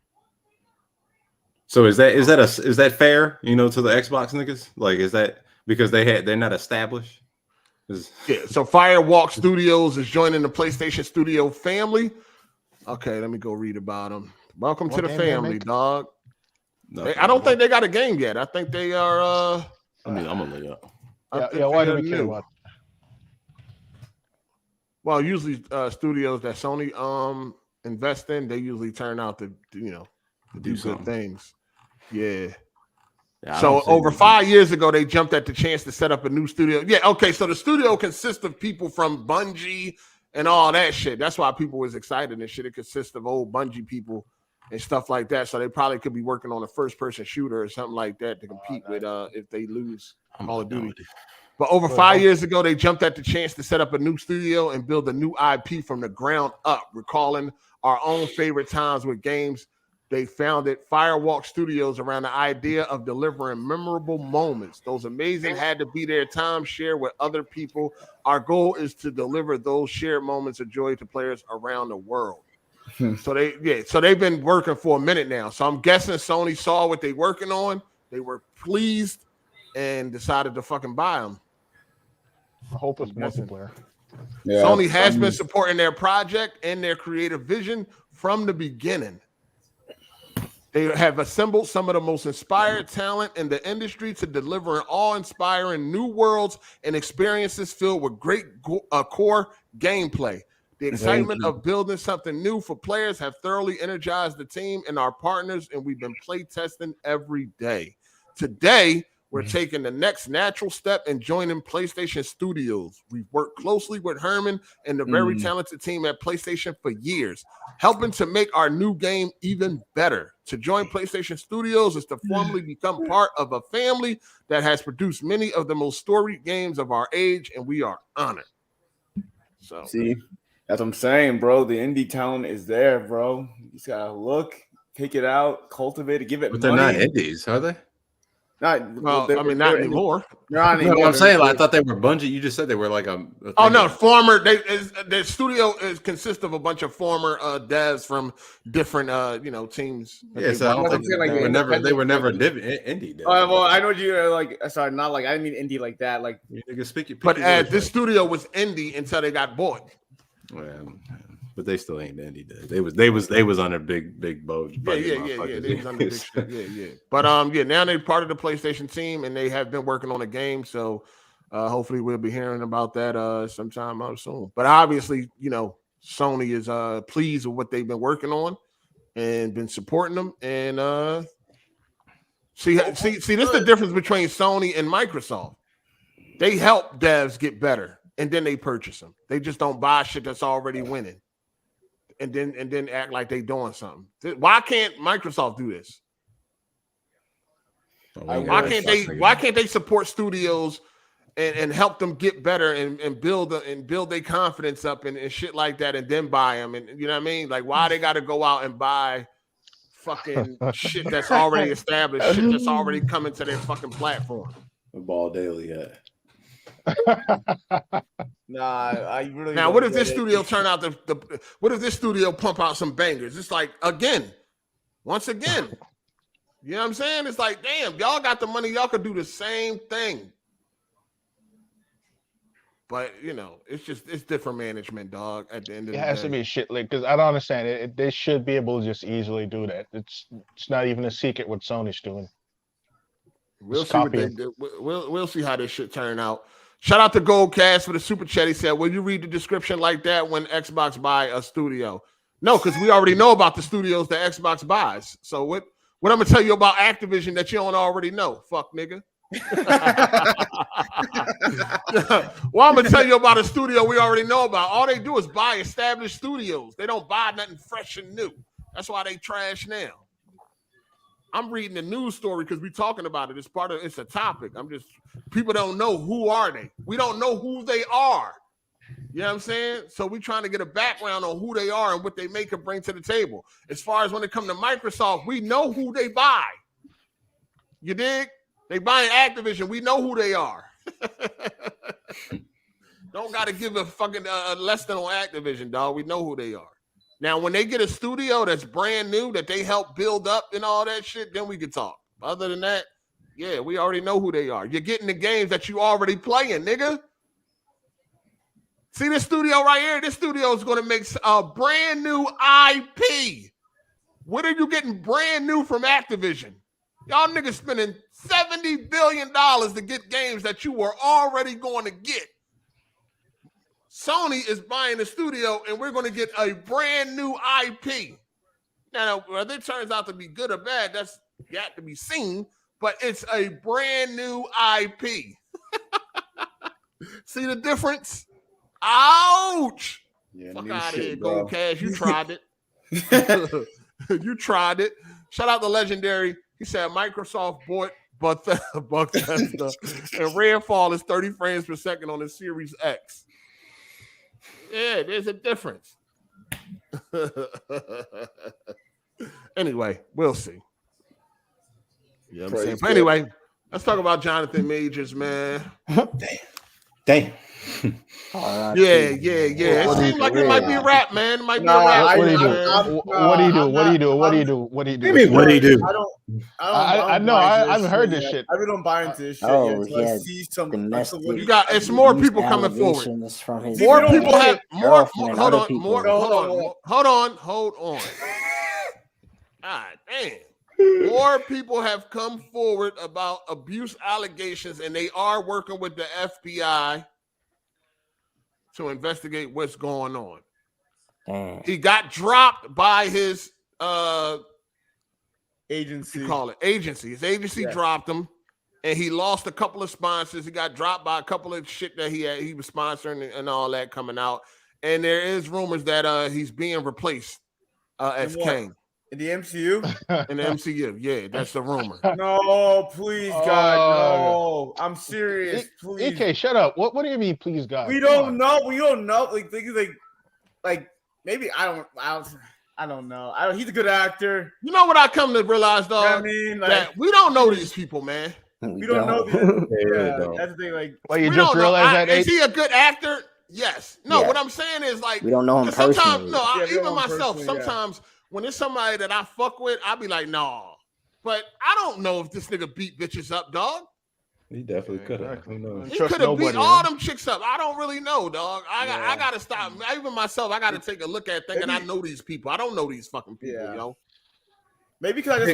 So is that fair? To the Xbox niggas? Like, is that because they're not established? Yeah. So Firewalk Studios is joining the PlayStation Studio family. Okay, let me go read about them. Welcome to the family, dog. No, I don't think they got a game yet. I think they are. I'm gonna look it up. Why do we care about? Well, usually studios that Sony invest in, they usually turn out to do good things. Yeah. So over 5 years ago, they jumped at the chance to set up a new studio. Yeah. Okay. So the studio consists of people from Bungie and all that shit. That's why people was excited and shit. It consists of old Bungie people and stuff like that. So they probably could be working on a first-person shooter or something like that to compete with if they lose Call of Duty. But over 5 years ago, they jumped at the chance to set up a new studio and build a new IP from the ground up, recalling our own favorite times with games. They founded Firewalk Studios around the idea of delivering memorable moments. Those amazing had to be their time shared with other people. Our goal is to deliver those shared moments of joy to players around the world. So they've been working for a minute now. So I'm guessing Sony saw what they working on. They were pleased and decided to fucking buy them. I hope it's multiplayer. Yeah, Sony has been supporting their project and their creative vision from the beginning. They have assembled some of the most inspired talent in the industry to deliver awe-inspiring new worlds and experiences filled with great core gameplay. The excitement of building something new for players have thoroughly energized the team and our partners, and we've been play testing every day. Today, we're taking the next natural step and joining PlayStation Studios. We've worked closely with Herman and the very talented team at PlayStation for years, helping to make our new game even better. To join PlayStation Studios is to formally become part of a family that has produced many of the most storied games of our age, and we are honored. So, see, that's what I'm saying, bro. The indie talent is there, bro. You just gotta look, pick it out, cultivate it, give it But money. they're not indies, are they? Not anymore. Not anymore. No, I'm saying, like, I thought they were Bungie. You just said they were like a oh no, former. Their studio consists of a bunch of former devs from different teams. Yeah, so I don't think they were never indie devs. Well, I know you like. Sorry, not like I didn't mean indie like that. Like you can speak. But this studio was indie until they got bought. Well, but they still ain't indie devs. They was on a big boat. Yeah. They was on the big shit. Yeah. But now they're part of the PlayStation team and they have been working on a game. So hopefully we'll be hearing about that sometime out soon. But obviously, Sony is pleased with what they've been working on and been supporting them. And see, this is the difference between Sony and Microsoft. They help devs get better. And then they purchase them. They just don't buy shit that's already winning, and then act like they doing something. Why can't Microsoft do this? Why can't they support studios and help them get better and build their confidence up and shit like that, and then buy them? And you know what I mean? Like, why they got to go out and buy fucking shit that's already established, shit that's already coming to their fucking platform? The ball daily, yeah. I really. Now, what if this studio turn out what if this studio pump out some bangers? It's like once again, you know what I'm saying? It's like, damn, y'all got the money, y'all could do the same thing. But it's different management, dog. At the end of the day, it has to be shit like because I don't understand it. They should be able to just easily do that. It's not even a secret what Sony's doing. We'll see what they do. We'll see how this shit turn out. Shout out to Goldcast for the super chat. He said, will you read the description like that when Xbox buy a studio? No, because we already know about the studios that Xbox buys. So what I'm going to tell you about Activision that you don't already know? Fuck, nigga. Well, I'm going to tell you about a studio we already know about. All they do is buy established studios. They don't buy nothing fresh and new. That's why they trash now. I'm reading the news story because we're talking about it. It's a topic. People don't know who are they. We don't know who they are. You know what I'm saying? So we're trying to get a background on who they are and what they make and bring to the table. As far as when it comes to Microsoft, we know who they buy. You dig? They buying Activision. We know who they are. Don't got to give a fucking less than on Activision, dog. We know who they are. Now, when they get a studio that's brand new, that they help build up and all that shit, then we can talk. Other than that, yeah, we already know who they are. You're getting the games that you already playing, nigga. See this studio right here? This studio is going to make a brand new IP. What are you getting brand new from Activision? Y'all niggas spending $70 billion to get games that you were already going to get. Sony is buying the studio, and we're going to get a brand new IP. Now, whether it turns out to be good or bad, that's got to be seen, but it's a brand new IP. See the difference? Ouch! Yeah, fuck out of here, Gold Cash. You tried it. You tried it. Shout out to Legendary. He said Microsoft bought Bethesda, and Redfall is 30 frames per second on the Series X. Yeah, there's a difference. Anyway, we'll see. You know what I'm saying? But anyway, let's talk about Johnathan Majors, man. Damn. Yeah. It seems like it might be a rap, man. It might be a rap. What do you do? What do you do? What do you do? What do you do? What do you do? What do you do? I know. I haven't heard this shit. I really don't buy into this shit Oh, yet. yeah. I see some. You got. It's more people coming forward. From his More people have more. girlfriend, Hold other on. people. Hold on. God damn. More people have come forward about abuse allegations, and they are working with the FBI to investigate what's going on. Damn. He got dropped by his agency. His agency dropped him, and he lost a couple of sponsors. He got dropped by a couple of shit that he was sponsoring and all that coming out. And there is rumors that he's being replaced as Kang. In the MCU? In the MCU, yeah, that's the rumor. No, please, God, no. I'm serious, please. EK, shut up. What do you mean, please, God? We don't know. Like things like maybe I don't know. He's a good actor. You know what I come to realize, dog? You know what I mean, like, that we don't know these people, man. We don't know these. That's the thing. Like, well, you just realized that is he a good actor? Yes. No. Yeah. What I'm saying is, like, we don't know him sometimes, personally. even myself. Sometimes when it's somebody that I fuck with, I'll be like, nah. But I don't know if this nigga beat bitches up, dog. He definitely could have. Who knows? He could have beat all them chicks up. I don't really know, dog. I gotta stop. Even myself, I gotta take a look at thinking I know these people. I don't know these fucking people, yo. Maybe because I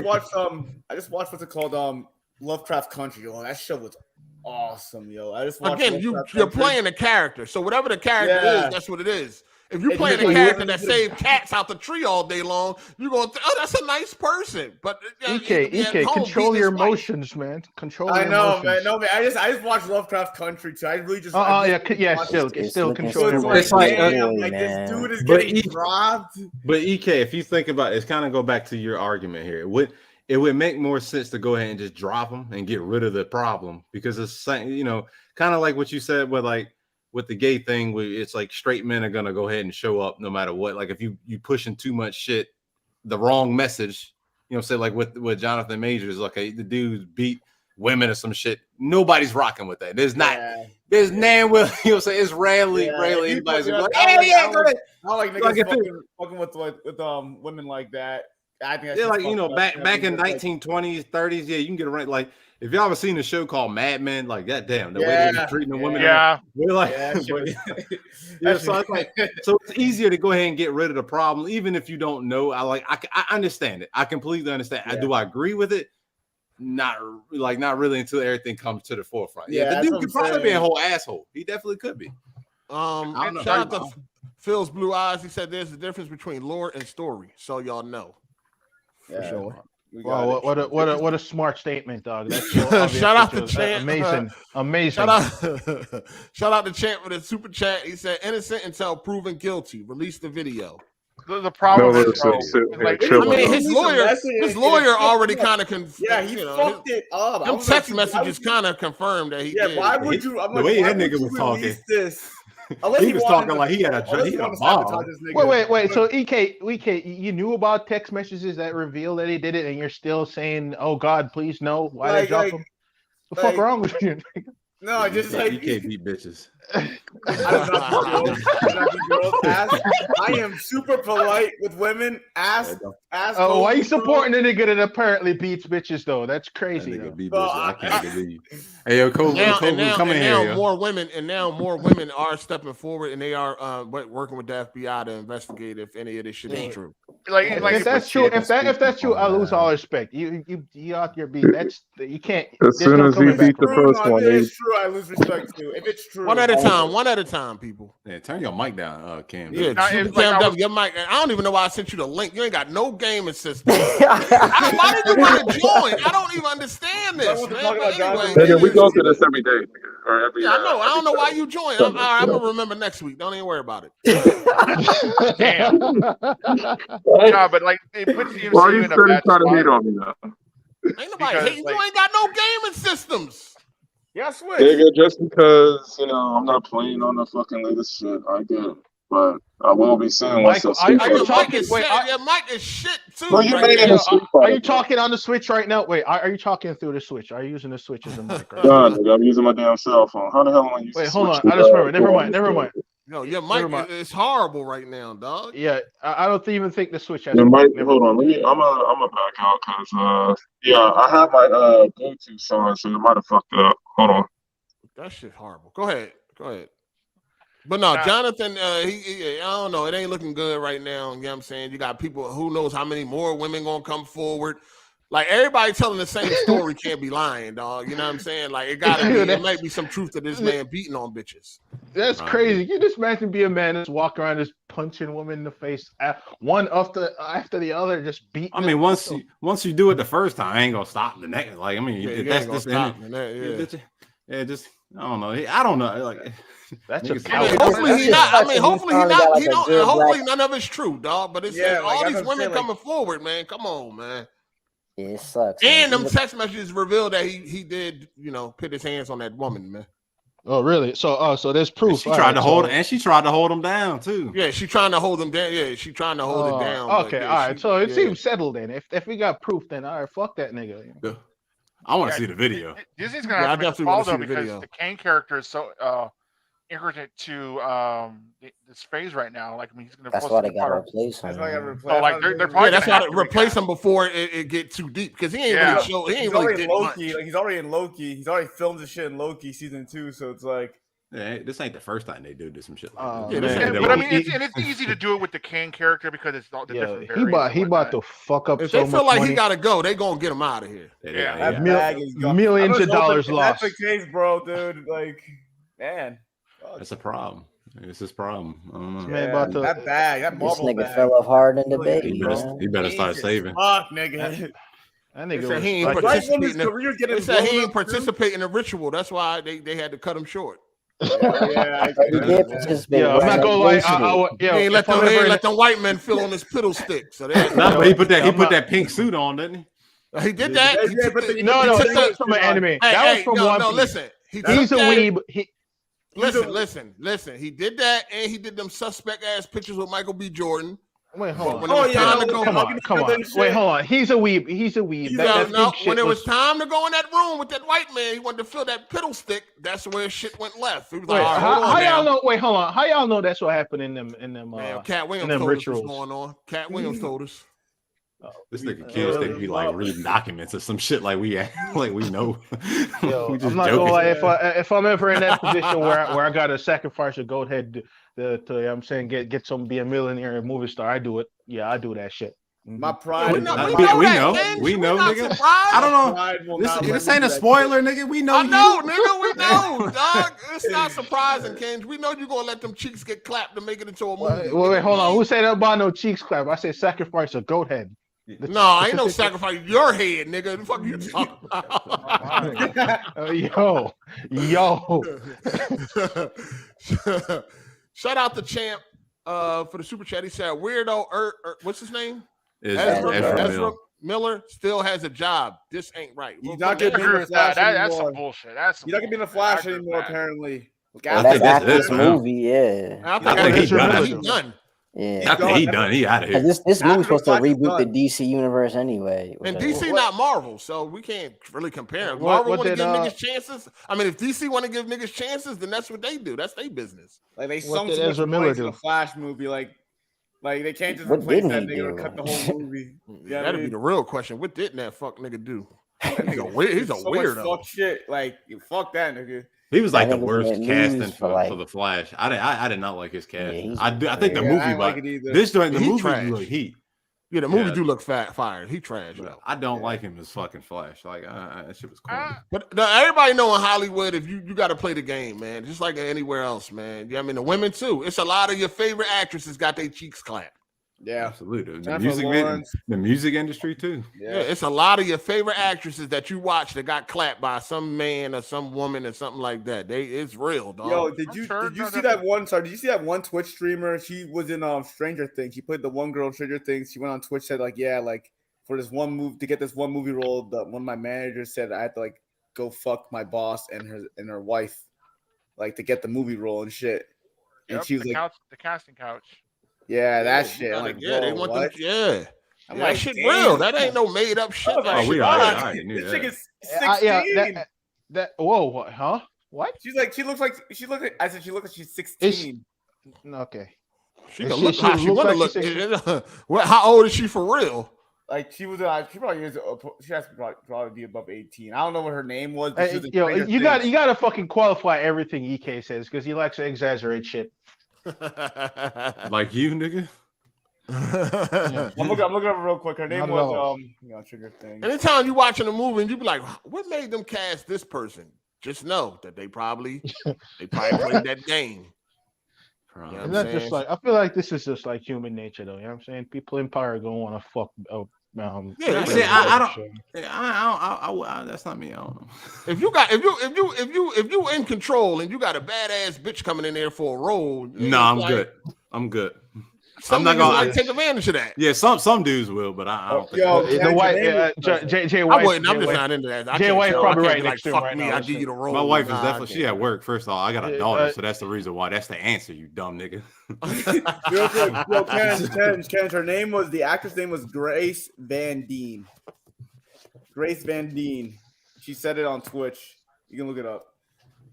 just watched what's it called? Lovecraft Country. Yo, that show was awesome, yo. I just watched you're playing a character, so whatever the character is, that's what it is. If you're playing a character that saved cats out the tree all day long, you're going to that's a nice person. But EK, control your emotions, man. Control your emotions. Man. No, man. I just watched Lovecraft Country too. I really just still control your emotions. It's like this dude is getting dropped. But EK, if you think about it, it's kind of go back to your argument here. It would make more sense to go ahead and just drop them and get rid of the problem, because it's, you know, kind of like what you said with the gay thing, where it's like straight men are gonna go ahead and show up no matter what. Like if you pushing too much shit, the wrong message, you know, say like with Johnathan Majors, like the dudes beat women or some shit. Nobody's rocking with that. There's nan will, you know, say it's rarely anybody's like, I don't like niggas fucking with women like that. I think like, you know, back in 1920s, 30s, yeah, you can get around. Like if y'all ever seen the show called Mad Men, like that, damn, the way they were treating the women, we're like, so it's like, so it's easier to go ahead and get rid of the problem, even if you don't know. I understand it. I completely understand. Do I agree with it? Not really until everything comes to the forefront. The dude could probably be a whole asshole. He definitely could be. Shout out to Phil's Blue Eyes. He said there's a difference between lore and story, so y'all know. For sure. Wow, what a smart statement, dog. That's so shout out to Champ. Amazing. Shout out to Champ for the super chat. He said innocent until proven guilty. Release the video. The problem is, his lawyer already kind of he fucked it up. Them text messages kind of confirmed that he did. Why would you? The way that nigga was talking. He was talking like he had a bomb. Wait. So EK, you knew about text messages that revealed that he did it, and you're still saying, "Oh God, please no." Why did I drop him? What the fuck wrong with you? No, I just like EK beat bitches. I am super polite with women. Ask. Oh, why are you supporting the nigga that apparently beats bitches though? That's crazy. That nigga beat bitches. I can't believe. Hey, yo, Kovu, come in here. Now more women are stepping forward, and they are working with the FBI to investigate if any of this shit is true. Like if that's true, if that's true, I lose all respect. You out your beat. You can't. As soon as he beat the first one, it's true. I lose respect too. If it's true, one at a time, people. Yeah, turn your mic down, Cam. Yeah, Cam, your mic. I don't even know why I sent you the link. You ain't got no gaming system. Why did you want to join? I don't even understand this, man. But anyway, we go through this every day, or every. Yeah, I know. I don't know why you joined. I'm gonna remember next week. Don't even worry about it. Damn. No, but like it puts you. Why are you trying to hate on me now? Ain't nobody hating. You ain't got no gaming systems. Yeah, switch. Nigga, just because I'm not playing on the fucking latest shit, I get it. But I will be soon. Michael, are you talking? Wait, your mic is shit too. No, you made it a Switch. Are you talking on the Switch right now? Wait, are you talking through the Switch? Are you using the Switch as a mic? Right Nah, nigga, I'm using my damn cell phone. How the hell am I using? Wait, hold on. I just remember. Never mind. No, your mic is horrible right now, dog. Yeah, I don't even think the Switch has. Your mic. Hold on. I'm a back out because yeah, I have my Bluetooth on, so it might have fucked it up. Hold on. That shit horrible. Go ahead. But no, Johnathan, I don't know. It ain't looking good right now. You know what I'm saying? You got people, who knows how many more women gonna come forward. Like, everybody telling the same story can't be lying, dog. You know what I'm saying? Like, it might be some truth to this man beating on bitches. That's crazy. You just imagine be a man that's walking around just punching women in the face, one after the other, just beating. I mean, once you do it the first time, I ain't gonna stop the next. Like, I mean, that's just just I don't know. I don't know. Like, that's just hopefully he not. I mean, hopefully he not. He don't. Hopefully none of it's true, dog. But it's all these women coming forward, man. Come on, man. Yeah, it sucks. And them text messages revealed that he did, put his hands on that woman, man. Oh, really? So there's proof. She tried to hold, and she tried to hold him down too. Yeah, she trying to hold him down. Yeah, she trying to hold it down. Okay, all right. So it seems settled then. If we got proof, then all right, fuck that nigga. Yeah. I want to see the video. Disney's gonna have to make a call though because the Kane character is so intricate to this phase right now. Like, I mean, he's gonna. That's why they gotta replace him. That's why they gotta replace. So, like, they're probably that's why they replace him before it get too deep because he ain't really show. He ain't really did much. Like, he's already in Loki. He's already filmed the shit in Loki season 2. So it's like. Yeah, this ain't the first time they do some shit like but I mean, it's easy to do it with the Kane character because it's all the different variants. He about to fuck up. If they feel like he gotta go, they gonna get him out of here. That bag is gone. Millions of dollars lost. That's the case, bro, dude. Like, man, that's a problem. It's his problem. I don't know. Man, that bag, that marble this nigga bag. fell off hard in the baby. He better start saving. Fuck, nigga. That nigga said he ain't participating in the ritual. That's why they had to cut him short. He did participate. I'm not gonna lie. He ain't let them white men fill on his piddle stick. So but he put that pink suit on, didn't he? He did that. No, that was from an anime. That was from One Piece. No, listen. He's a weeb. Listen. He did that, and he did them suspect ass pictures with Michael B. Jordan. Wait, hold on. Come on. Wait, hold on. He's a weeb. When it was time to go in that room with that white man, he wanted to fill that piddle stick. That's where shit went left. He was like, how y'all know? Wait, hold on. How y'all know that's what happened in them? Cat Williams told us what's going on. Cat Williams told us. This nigga kids they be like reading documents or some shit like we know. Yo, I'm not gonna lie. If I'm ever in that position where I gotta sacrifice a goat head to I'm saying get some be a millionaire and movie star, I do it. Yeah, I do that shit. My pride. We know, nigga. I don't know. This ain't a spoiler, nigga. We know. I know, nigga. We know, dog. It's not surprising, Ken. We know you're gonna let them cheeks get clapped to make it into a movie. Wait, hold on. Who said about no cheeks clap? I said sacrifice a goat head. No, I ain't no sacrifice your head, nigga. The fuck you talking about? Yo. Shout out to Champ for the super chat. He said, "Weirdo, what's his name? Ezra Miller still has a job. This ain't right. He's not gonna be in the Flash anymore. That's some bullshit. He's not gonna be in the Flash anymore, apparently. That's after this movie, yeah. I think he's done. Yeah, after he done, he out of here. This movie's supposed to reboot the DC universe anyway. And DC not Marvel, so we can't really compare. Marvel want to give niggas chances. I mean, if DC want to give niggas chances, then that's what they do. That's their business. Like they sung so much points in the Flash movie, like they can't just replace that nigga or cut the whole movie. That'd be the real question. What didn't that fuck nigga do? That nigga weird. He's a weirdo. Fuck shit. Like fuck that nigga. He was like the worst casting for the Flash. I did not like his casting. I think the movie, like this joint, the movie do look heat. Yeah, the movie do look fired. He trash. I don't like him as fucking Flash. Like that shit was cool. But everybody know in Hollywood, if you got to play the game, man, just like anywhere else, man. Yeah, I mean the women too. It's a lot of your favorite actresses got their cheeks clapped. Yeah, absolutely. The music industry too. Yeah, it's a lot of your favorite actresses that you watch that got clapped by some man or some woman or something like that. It's real, dog. Yo, did you see that one? Sorry, did you see that one Twitch streamer? She was in Stranger Things. She played the one girl in Stranger Things. She went on Twitch, said for this one move to get this one movie role, one of my managers said I had to go fuck my boss and her wife, to get the movie role and shit. And she was the casting couch. Yeah, that shit. Like, they want them. Yeah. I'm that like, shit damn. real. That ain't no made up shit. Like, we already knew this that. chick is 16. Whoa, what? Huh? What? She looks like I said she looks like she's 16. Okay. She can look how she want to look. Well, how old is she for real? Like she was, she probably is. She has to probably be above 18. I don't know what her name was. But you gotta fucking qualify everything EK says because he likes to exaggerate shit. Like you, nigga. I'm looking up real quick. Her name was trigger thing. Anytime you watching a movie and you be like, what made them cast this person? Just know that they probably played that game. You know that's just like I feel like this is just like human nature, though. You know what I'm saying? People in power gonna want to fuck. That's not me. I don't know. If you in control and you got a badass bitch coming in there for a role, no, I'm good. I'm good. I'm not gonna take advantage of that. Yeah, some dudes will, but I don't think. The white Jay White. I wouldn't. I'm just not into that. Jay White probably right next to him fuck right me. now. I give you the role. My wife is definitely she at work. First of all, I got a daughter, so that's the reason why. That's the answer, you dumb nigga. Ken, her name was the actress name was Grace Van Dien. Grace Van Dien. She said it on Twitch. You can look it up.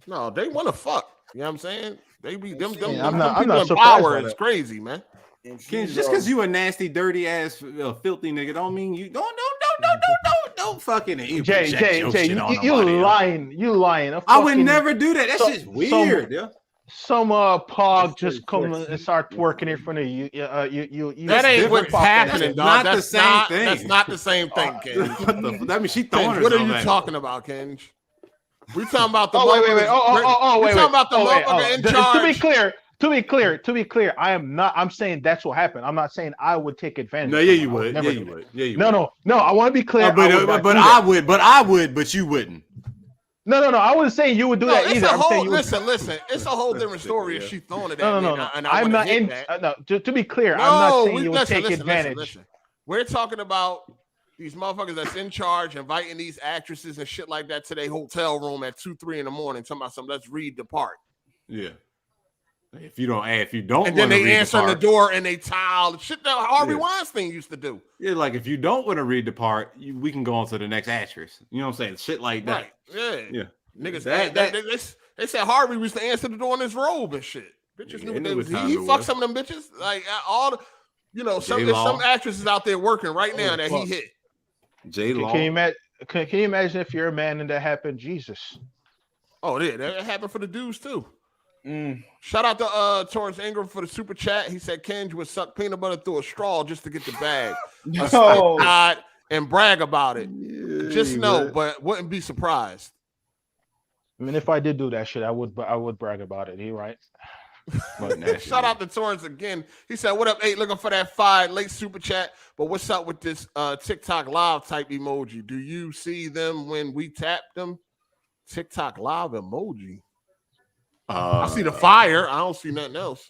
No, they want to fuck. You know what I'm saying? They be them. I'm not in power is crazy, man. Just because you a nasty, dirty ass, filthy nigga, don't mean you don't fucking Jay, you lying. You lying. I would never do that. That's just weird. Some pog just come and start twerking in front of you. That ain't what's happening, dog. That's the same thing. That's not the same thing, Ken. That means she throwing What are you talking about, Ken? We talking about the wait. We talking about the motherfucker in charge. To be clear, I'm saying that's what happened. I'm not saying I would take advantage. No, yeah, you would. Yeah, you would. Yeah, you would. No. I want to be clear. But you wouldn't. No. I wasn't saying you would do that either. I'm saying you listen. It's a whole different story if she throwing it at me. No. I'm not in. No, to be clear, I'm not saying you would take advantage. Listen. We're talking about these motherfuckers that's in charge, inviting these actresses and shit like that to their hotel room at 2-3 in the morning. Talking about let's read the part. Yeah. If you don't, and then they answer the door and they tile shit that Harvey Weinstein used to do. Yeah, like if you don't want to read the part, we can go on to the next actress. You know what I'm saying? Shit like that. Right. Yeah. Niggas. They said Harvey used to answer the door in his robe and shit. Bitches knew he fucked some of them bitches. Like all the, some actresses out there working right now that he hit. J-Law. Can you imagine if you're a man and that happened? Jesus. Oh, yeah, that happened for the dudes too. Shout out to Torrance Ingram for the super chat. He said Kenj would suck peanut butter through a straw just to get the bag. And brag about it. Just know, but wouldn't be surprised. I mean, if I did do that shit, I would brag about it. He right. Shout out to Torrance again. He said, "What up, 8? Looking for that 5 late super chat. But what's up with this TikTok live type emoji? Do you see them when we tap them? TikTok live emoji. I see the fire. I don't see nothing else.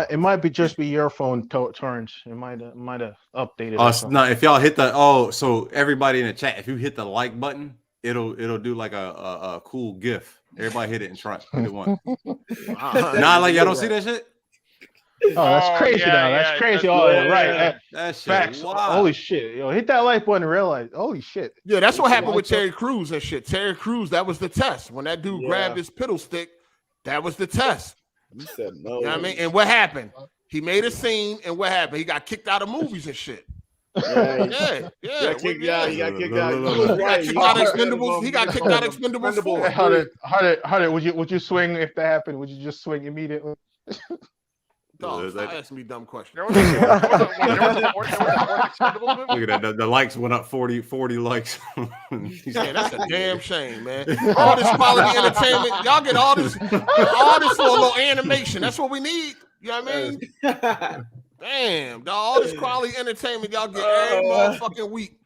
It might just be your phone, Torrance. It might have updated. No, if y'all hit the so everybody in the chat, if you hit the like button, it'll do like a cool GIF. Everybody hit it and try hit it one. Like y'all don't see that shit. Oh, that's crazy now. That's crazy. Right. That shit. Facts. Wow. Holy shit. Yo, hit that like button and realize, holy shit. Yeah, that's what happened with Terry Crews and shit. Terry Crews, that was the test. When that dude grabbed his piddle stick, that was the test. You said no. You know what I mean? And what happened? He made a scene, and what happened? He got kicked out of movies and shit. He got kicked out. He got kicked out of Expendables. He got kicked out of Expendables 4. How did would you swing if that happened? Would you just swing immediately? Dog, stop asking me dumb questions. Look at that. The likes went up 40 likes. Yeah, that's a damn shame, man. All this quality entertainment. Y'all get all this for a little animation. That's what we need. You know what I mean? Damn, dog. All this quality entertainment y'all get every motherfucking week.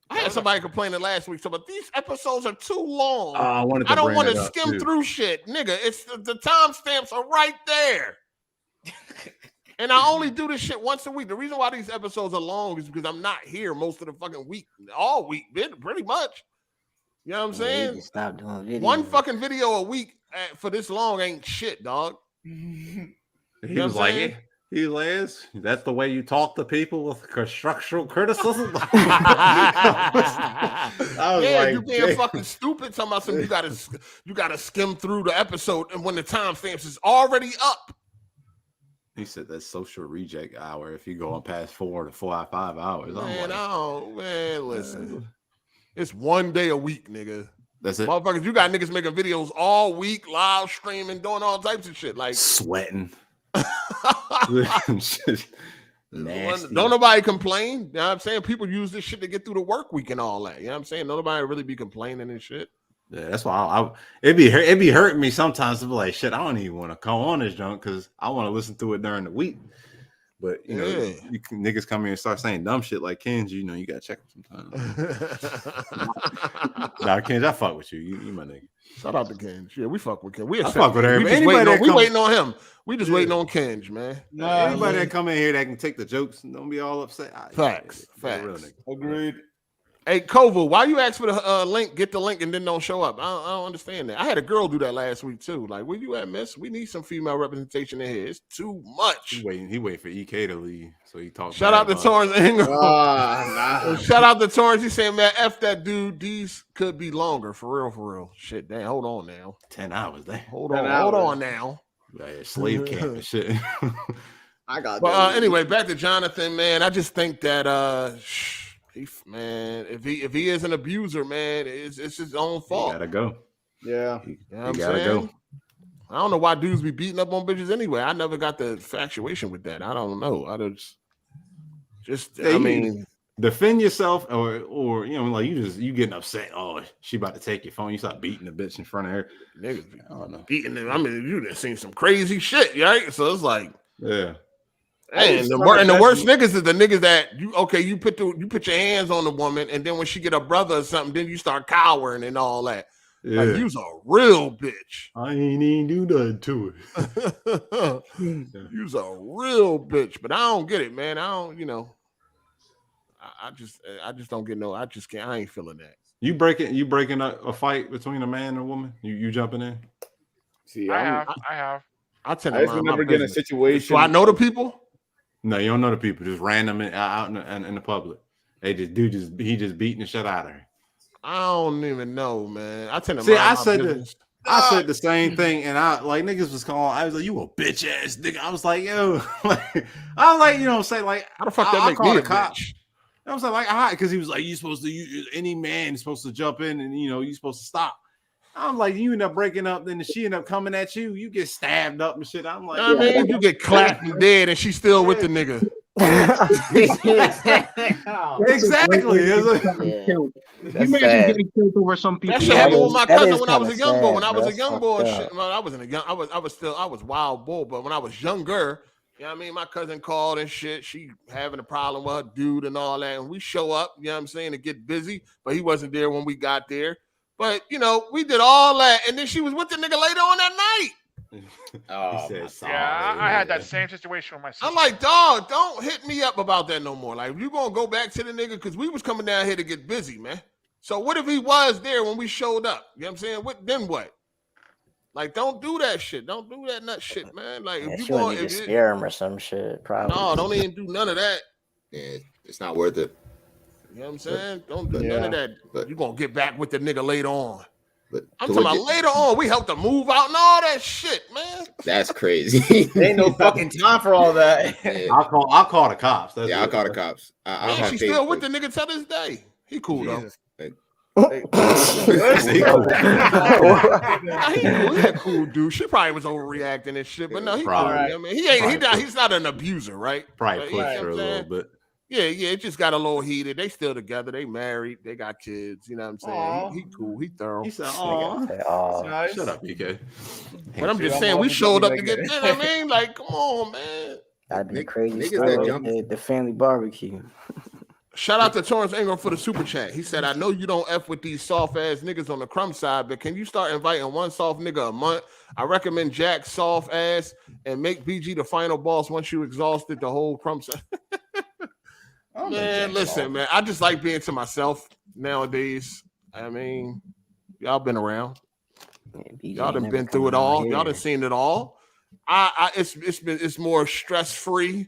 I had somebody complaining last week, but these episodes are too long. I don't want to skim through shit, nigga. It's the timestamps are right there. And I only do this shit once a week. The reason why these episodes are long is because I'm not here most of the fucking week, all week, pretty much. You know what I'm saying? Stop doing videos. One fucking video a week for this long ain't shit, dog. He was like, he lays. That's the way you talk to people with constructional criticism. I was like, you being fucking stupid. Talking about something you gotta skim through the episode, and when the timestamps is already up. He said that's social reject hour if you go on past 4 to 5 hours. Man, listen. It's 1 day a week, nigga. That's it. Motherfuckers, you got niggas making videos all week, live streaming, doing all types of shit. Like sweating. Don't nobody complain. You know what I'm saying? People use this shit to get through the work week and all that. You know what I'm saying? Nobody really be complaining and shit. Yeah, that's why it'd be hurting me sometimes to be like, shit, I don't even want to come on this junk because I want to listen to it during the week. But you know, niggas come here and start saying dumb shit like Kenji, you know, you gotta check them sometimes. Nah, Kenji, I fuck with you. You my nigga. Shout out to Kenji. Yeah, we fuck with Kenji. I fuck with everybody. We waiting on him. We just waiting on Kenji, man. Anybody that come in here that can take the jokes and don't be all upset. Facts. Agreed. Hey, Kovu, why you ask for the link, get the link, and then don't show up? I don't understand that. I had a girl do that last week, too. Like, where you at, miss? We need some female representation in here. It's too much. He waiting for EK to leave, so he talks. Shout out to Torrance Ingram. Shout out to Torrance. He's saying, man, F that dude. These could be longer. For real. Shit, damn. Hold on now. 10 hours, damn. Hold on now. Yeah, slave camp and shit. I got But anyway, back to Johnathan, man. I just think that man, if he is an abuser, man, it's his own fault. He gotta go. Yeah. You know what I'm saying? I don't know why dudes be beating up on bitches anyway. I never got the infatuation with that. I don't know. I mean, defend yourself or you know, like you getting upset. Oh, she about to take your phone. You start beating the bitch in front of her. Niggas I don't know. Beating them. I mean, you done seen some crazy shit, right? So it's like, yeah. And the worst niggas is the niggas that you put your hands on the woman, and then when she get a brother or something, then you start cowering and all that. Yeah. Like you's a real bitch. I ain't even do nothing to it. You's a real bitch, but I don't get it, man. I don't, you know. I just don't get no. I just can't. I ain't feeling that. You breaking a fight between a man and a woman? You jumping in? See, I have. I tend to never get in a situation. Do I know the people? No, you don't know the people. Just random out in the public. He just beating the shit out of her. I don't even know, man. I tend to see. I said the same thing, and I like niggas was calling. I was like, "You a bitch ass nigga." I was like, "Yo," I was like, you know, say like, "How the fuck that make me a bitch?" I was like, "Hi," because he was like, "You supposed to any man is supposed to jump in, and you know, you supposed to stop." I'm like, you end up breaking up, then she end up coming at you. You get stabbed up and shit. I'm like, I mean, you get clapped and dead, and she's still with the nigga. Exactly. You may get killed over some people. That shit happened with my cousin when I was a young boy. When I was a young boy, shit, well, I was wild bull, but when I was younger, you know what I mean? My cousin called and shit. She having a problem with her dude and all that, and we show up, you know what I'm saying, to get busy, but he wasn't there when we got there. But, you know, we did all that, and then she was with the nigga later on that night. I had that same situation with my sister. I'm like, dog, don't hit me up about that no more. Like, you gonna go back to the nigga, because we was coming down here to get busy, man. So what if he was there when we showed up? You know what I'm saying? Then what? Like, don't do that shit. Don't do that nut shit, man. Like, if you going to scare him or some shit, probably. No, don't even do none of that. Yeah, it's not worth it. You know what I'm saying? Don't do none of that. But you're going to get back with the nigga later on. But I'm talking about later on. We helped her move out and all that shit, man. That's crazy. There ain't no fucking time for all that. Yeah. I'll call the cops. I'll call the cops. She's still with the nigga to this day. He cool, though. He cool. He a cool dude. She probably was overreacting and shit, but no, he cool. I mean, he's not an abuser, right? Probably pushed her a little bit. Yeah, it just got a little heated. They still together. They married. They got kids. You know what I'm saying? He cool. He thorough. He said, "Aw, shut up, PK." But I'm just saying, we showed up to get. You know what I mean? Like, come on, man. That'd be crazy. The family barbecue. Shout out to Torrance Ingram for the super chat. He said, "I know you don't F with these soft ass niggas on the crumb side, but can you start inviting one soft nigga a month? I recommend Jack soft ass and make BG the final boss once you exhausted the whole crumb side." Man, listen, man. I just like being to myself nowadays. I mean, y'all been around. Y'all done been through it all. Y'all done seen it all. It's more stress free.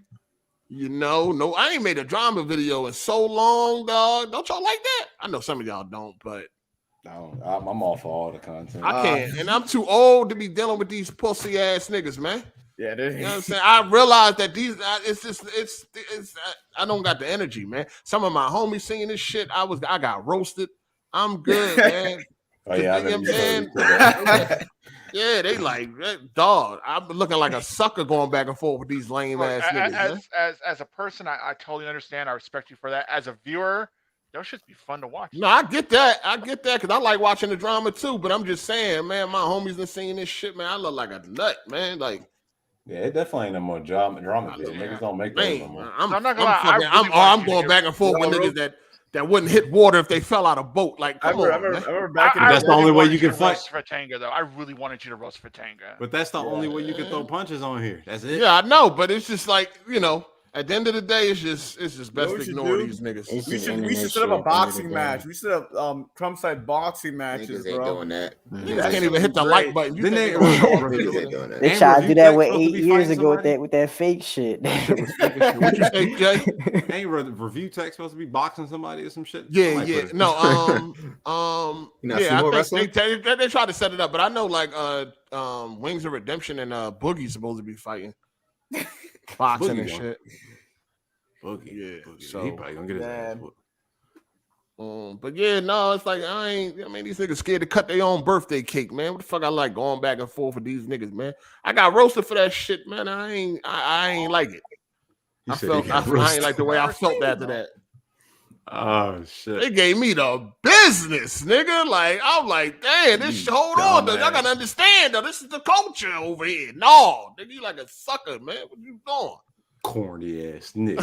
You know, no, I ain't made a drama video in so long, dog. Don't y'all like that? I know some of y'all don't, but I'm all for all the content. I can't, and I'm too old to be dealing with these pussy ass niggas, man. Yeah, you know what I'm saying. I realize that it's I don't got the energy, man. Some of my homies seeing this shit, I got roasted. I'm good, man. Oh yeah, you know what I'm saying? Yeah, they like, dog. I'm looking like a sucker going back and forth with these lame ass niggas. As a person, I totally understand. I respect you for that. As a viewer, those should be fun to watch. No, I get that. Because I like watching the drama too. But I'm just saying, man, my homies been seeing this shit, man. I look like a nut, man. Like, yeah, it definitely ain't no more drama. Niggas don't make those no more. I'm not gonna lie. I'm going back and forth with niggas that wouldn't hit water if they fell out of a boat. Like, come on, I remember back in that's the only way you can fight. Fatanga, though. I really wanted you to roast Fatanga. But that's the only way you can throw punches on here. That's it. Yeah, I know, but it's just like, you know, at the end of the day, it's just best to ignore these niggas. We should set up a boxing match. We should have Trump side boxing matches, Niggas bro. ain't doing that. Niggas can't even hit the like button. You Niggas ain't doing that. They tried to do that 8 years ago with that fake shit. What you say, Jay? Ain't review tech supposed to be boxing somebody or some shit? Yeah. No, yeah, I think they tried to set it up, but I know like Wings of Redemption and Boogie's supposed to be fighting. Boxing Boogie and shit. Boogie, yeah. Boogie. So He probably gonna get his ass whooped. But yeah, no, it's like I mean, these niggas scared to cut their own birthday cake, man. What the fuck I like going back and forth with these niggas, man? I got roasted for that shit, man. I ain't like it. I ain't like the way I felt after that. Oh shit! They gave me the business, nigga. Like I'm like, damn, this hold on, though. Y'all gotta understand, though. This is the culture over here. No, nigga, you like a sucker, man. What you doing? Corny ass nigga.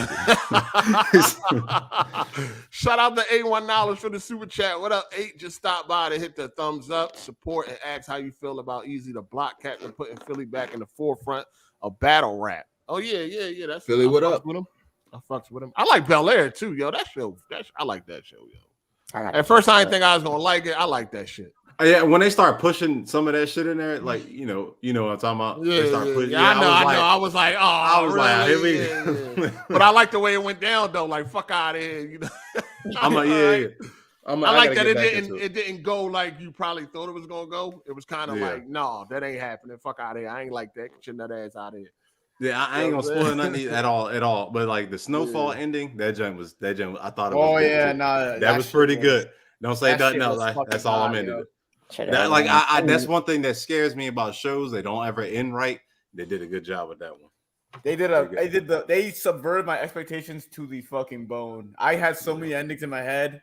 Shout out to A1 for the super chat. What up, 8? Just stop by to hit the thumbs up, support, and ask how you feel about Easy the Block Cat and putting Philly back in the forefront of battle rap. Oh yeah. That's Philly. What up? With him. I fucks with him. I like Bel Air too, yo. I like that show, yo. At first, I didn't think I was gonna like it. I like that shit. Yeah, when they start pushing some of that shit in there, like you know what I'm talking about. Yeah, they start pushing, I know. I was like, oh, I was really? like, here we. But I like the way it went down, though. Like, fuck out of here, you know. I'm like, yeah. I like that it didn't go like you probably thought it was gonna go. It was kind of like, no, that ain't happening. Fuck out of here. I ain't like that. Get your nut ass out of here. Yeah, I ain't gonna spoil nothing at all. But like the snowfall ending, that joint was. I thought it was. Oh yeah, that was pretty good. Don't say nothing else. Like, that's all I'm into. That, like that's one thing that scares me about shows. They don't ever end right. They did a good job with that one. They subverted my expectations to the fucking bone. I had so many endings in my head,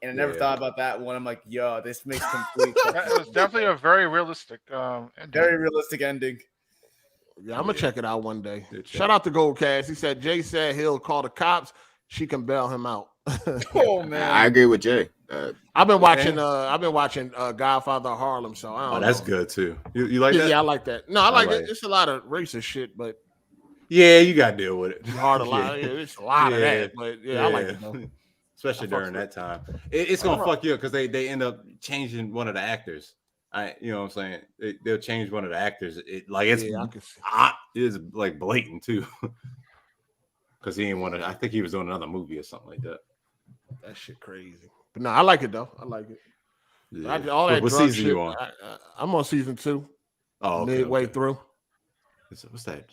and I never thought about that one. I'm like, yo, this makes complete sense. It was definitely a very realistic ending. Yeah, I'm gonna check it out one day. Shout out to Goldcast. He said Jay said he'll call the cops. She can bail him out. Oh man, I agree with Jay. I've been watching Godfather of Harlem, so I don't that's know. good too. You like that? Yeah, I like that. No, I like it. It's a lot of racist shit, but yeah, you gotta deal with it. It's hard to lie. Yeah, it's a lot of that, but I like it though. Especially during that time. It's gonna fuck you up because they end up changing one of the actors. You know what I'm saying? They'll change one of the actors. It's like blatant too. Because he ain't want to. I think he was doing another movie or something like that. That shit crazy. But no, I like it though. I like it. Yeah. All that what drug season shit, you on? I'm on season 2. Oh, okay, midway through. What's that?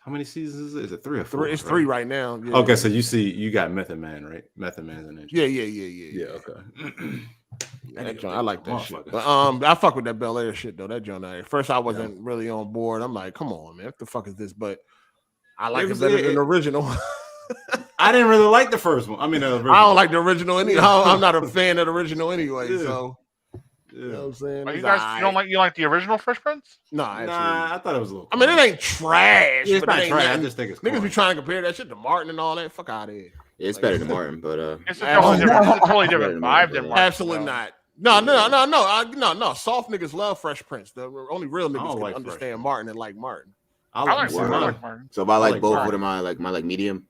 How many seasons is it? Is it 3 or 4? It's 3 right now. Yeah. Okay, so you got Method Man, right? Method Man's in it. Yeah. Okay. That joint, I like that shit. But I fuck with that Bel Air shit though. That joint. At first, I wasn't really on board. I'm like, come on, man, what the fuck is this? But I like it better than the original. I didn't really like the first one. I mean, I don't like the original anyhow. I'm not a fan of the original anyway. So, you know what I'm saying? You guys, you like the original Fresh Prince? Nah, I thought it was a little. I mean, it ain't trash. Yeah, it's but not it trash. ain't I just think it's niggas be trying to compare that shit to Martin and all that. Fuck out of here. Yeah, it's better than Martin, but it's a totally different vibe than Martin. Absolutely not. No. Soft niggas love Fresh Prince. The only real niggas can understand Martin and like Martin. I like Martin. So if I like both, what am I like? Am I like medium?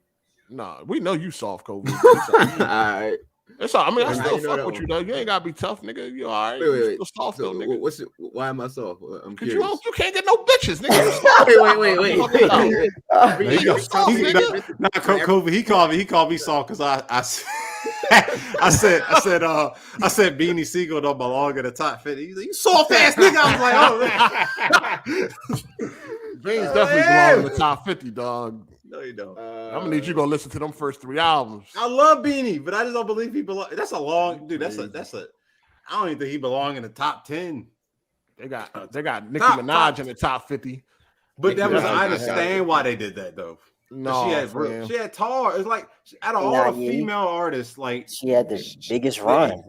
No, we know you soft, Kovu. All right. It's all. I mean, I How still you know fuck that with one? you though. You ain't gotta be tough, nigga. You all right? Wait. You soft So, though, nigga. why am I soft? I'm Cause curious. you can't get no bitches, nigga. Wait. You soft, nigga. Nah, Kovu, he called me soft because I said Beanie Siegel don't belong in the top 50. He's like, you soft ass nigga. I was like, oh. Beans definitely belong in the top 50, dog. No, you don't. I'm gonna need you to go listen to them first 3 albums. I love Beanie, but I just don't believe he belongs. That's a long dude. That's a. I don't even think he belong in the top 10. They got Nicki Minaj in the top 50. But I understand why they did that though. No, she had Tar. It's like out of all the female artists, like she had the biggest run.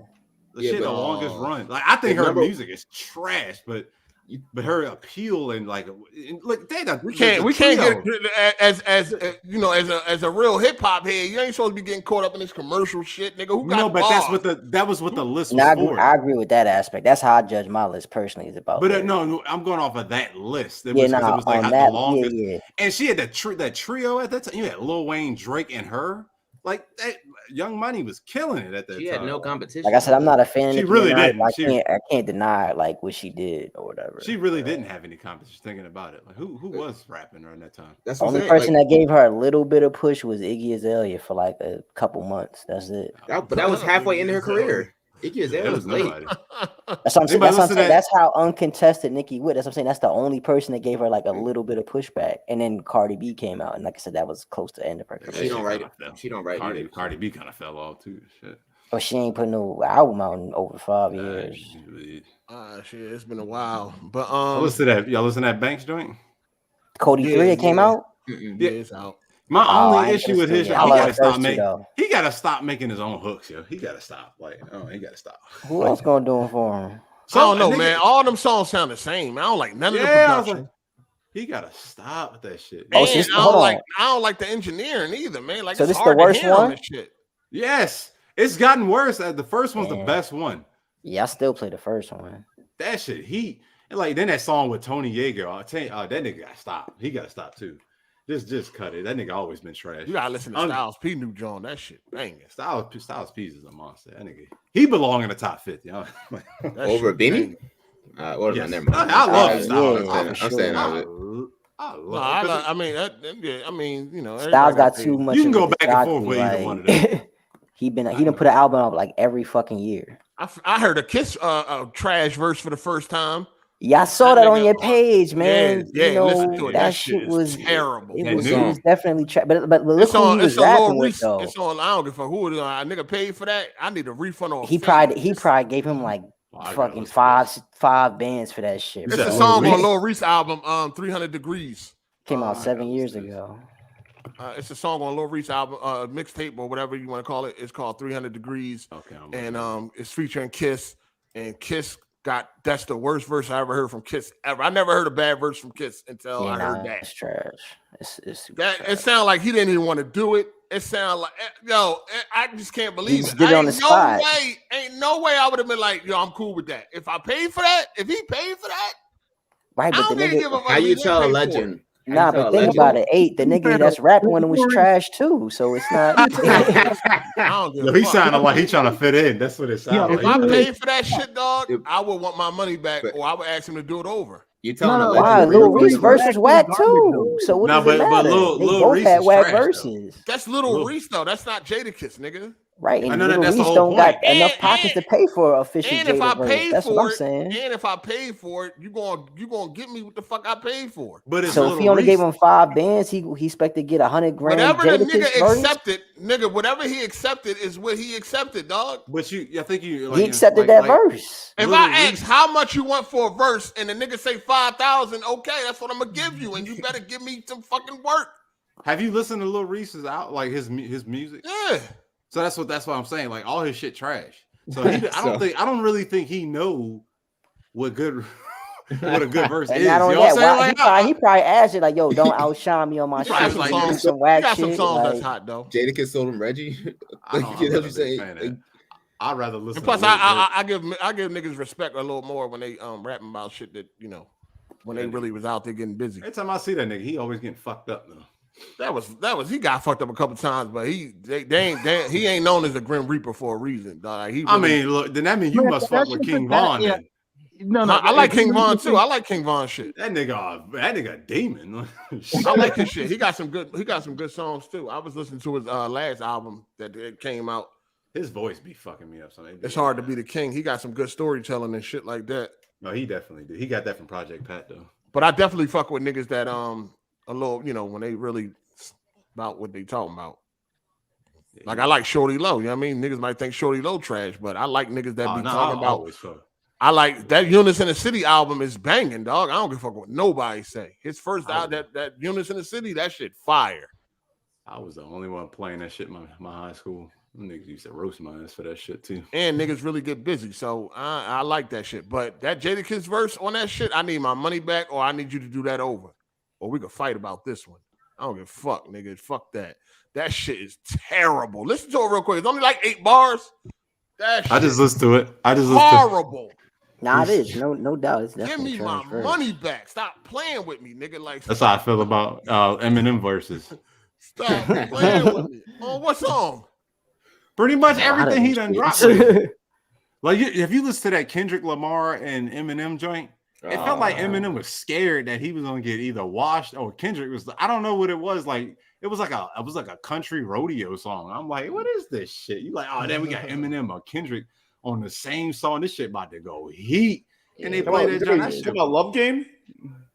She had the longest run. Like I think her music is trash, but her appeal and like we can't get as you know as a real hip hop head. You ain't supposed to be getting caught up in this commercial shit, nigga. Who got no? But bars? that was what the list was for. I agree with that aspect. That's how I judge my list personally. Is about. But no, I'm going off of that list. It was like on that, the longest. Yeah. And she had that trio at that time. You had Lil Wayne, Drake, and her. Like that, Young Money was killing it at that time. She had no competition. Like I said, I'm not a fan. She really didn't. I can't deny like what she did or whatever. She really didn't have any competition. Thinking about it, like who was rapping during that time? That's the only person that gave her a little bit of push was Iggy Azalea for like a couple months. That's it. But that was halfway into her career. Iggy Azalea was late. That's what I'm saying. That's how uncontested Nicki Witt. That's what I'm saying. That's the only person that gave her like a little bit of pushback. And then Cardi B came out, and like I said, that was close to the end of her career. She don't write. Cardi B kind of fell off too. Shit. But she ain't put no album out in over 5 years. Shit, it's been a while. But y'all listen to that Banks joint. Cody 3 it came out. Yeah, it's out. My only issue with his, he gotta stop making his own hooks, yo. He gotta stop. He gotta stop. Who else gonna do it for him? I don't know, man. All them songs sound the same. I don't like none of the production. He gotta stop with that shit. And I don't like the engineering either, man. Like, so it's this hard the worst to hear one? this shit. Yes, it's gotten worse. The first one's the best one. Yeah, I still play the first one. That shit heat. And like then that song with Tony Yeager, I'll tell you, that nigga gotta stop. He gotta stop too. Just cut it. That nigga always been trash. You gotta listen to Styles P new John. That shit banging. Styles P is a monster. That nigga, he belong in the top 50. Over Beanie? Never mind. I love Styles. I'm saying of it. I mean, you know, Styles got too much. You can go back and forth with either one of them. he done put an album up like every fucking year. I heard a Kiss trash verse for the first time. Yeah, I saw that on your page, man. Yeah, you know, listen to it. That shit was terrible. It was definitely trash. But look who he was rapping with, though. It's on. I don't give a fuck who it is. A nigga paid for that. I need a refund on. He probably gave him like fucking five bands for that shit. It's a song on Lil Reese album, 300 Degrees. Came out 7 years ago. It's a song on Lil Reese album, mixtape or whatever you want to call it. It's called 300 Degrees. Okay. And it's featuring Kiss, and Kiss that's the worst verse I ever heard from Kiss ever. I never heard a bad verse from Kiss until I heard that. It's trash. It's that trash. It sounded like he didn't even want to do it. It sounded like I just can't believe it. Did it on the spot. Ain't no way I would have been like, yo, I'm cool with that. If I paid for that, if he paid for that, right? But the nigga, how you tell a legend? Nah, but think about it. The nigga that's rapping when it was trash too. So it's not. He sounded like he trying to fit in. That's what it sounded like. If I paid for that shit, dog, I would want my money back, or I would ask him to do it over. You telling a legend? Why? Lil Reese versus whack too. So what does it matter? They both had whack verses. That's Lil Reese though. That's not Jadakiss, nigga. Right, and Lil Reese don't got enough pockets to pay for official Jada if I paid That's for what I'm it, saying. and if I paid for it, you gonna get me what the fuck I paid for. But it's so if he only gave him 5 bands, he expected to get 100 grand. Whatever the nigga accepted, whatever he accepted is what he accepted, dog. But he accepted that verse. If I ask how much you want for a verse, and the nigga say 5,000, okay, that's what I'm gonna give you, and you better give me some fucking work. Have you listened to Lil Reese's his music? Yeah. So that's what I'm saying. Like all his shit trash. So I don't really think he know what a good verse is. Not only that, he probably asked it like, "Yo, don't outshine me on my shit." Some whack shit. Some songs that's hot though. Jadakiss told him Reggie. I'd rather listen. And plus, I give niggas respect a little more when they rapping about shit that when they really was out there getting busy. Every time I see that nigga, he always getting fucked up though. That was he got fucked up a couple times, but he ain't known as a Grim Reaper for a reason. Dog. Like, I mean, look, then that means you must fuck with King Von. Yeah. Then. No, I like King Von too. I like King Von shit. That nigga a demon. I like his shit. He got some good songs too. I was listening to his last album that came out. His voice be fucking me up. It's hard to be the king. He got some good storytelling and shit like that. No, he definitely did. He got that from Project Pat though. But I definitely fuck with niggas that a little, when they really about what they talking about. Like I like Shorty Low. You know what I mean? Niggas might think Shorty Low trash, but I like niggas that be talking about. I like that Eunice in the City album is banging, dog. I don't give a fuck what nobody say. His first album, that Eunice in the City, that shit fire. I was the only one playing that shit in my high school. Niggas used to roast my ass for that shit too. And niggas really get busy, so I like that shit. But that Jadakiss verse on that shit, I need my money back, or I need you to do that over, or we could fight about this one. I don't give a fuck, nigga. Fuck that. That shit is terrible. Listen to it real quick. It's only like 8 bars. That shit I just listened to it. horrible. Nah, it is. No doubt. It's Give definitely me my trash. money back. Stop playing with me, nigga. Like That's how I feel about Eminem verses. Stop playing with me. On what song? Pretty much everything he done dropped. Like, if you listen to that Kendrick Lamar and Eminem joint, it felt like Eminem was scared that he was gonna get either washed or Kendrick was. I don't know what it was. Like it was like a country rodeo song. I'm like, what is this shit? You like, oh, then we got Eminem or Kendrick on the same song. This shit about to go heat, and they play that joint. That shit about Love Game.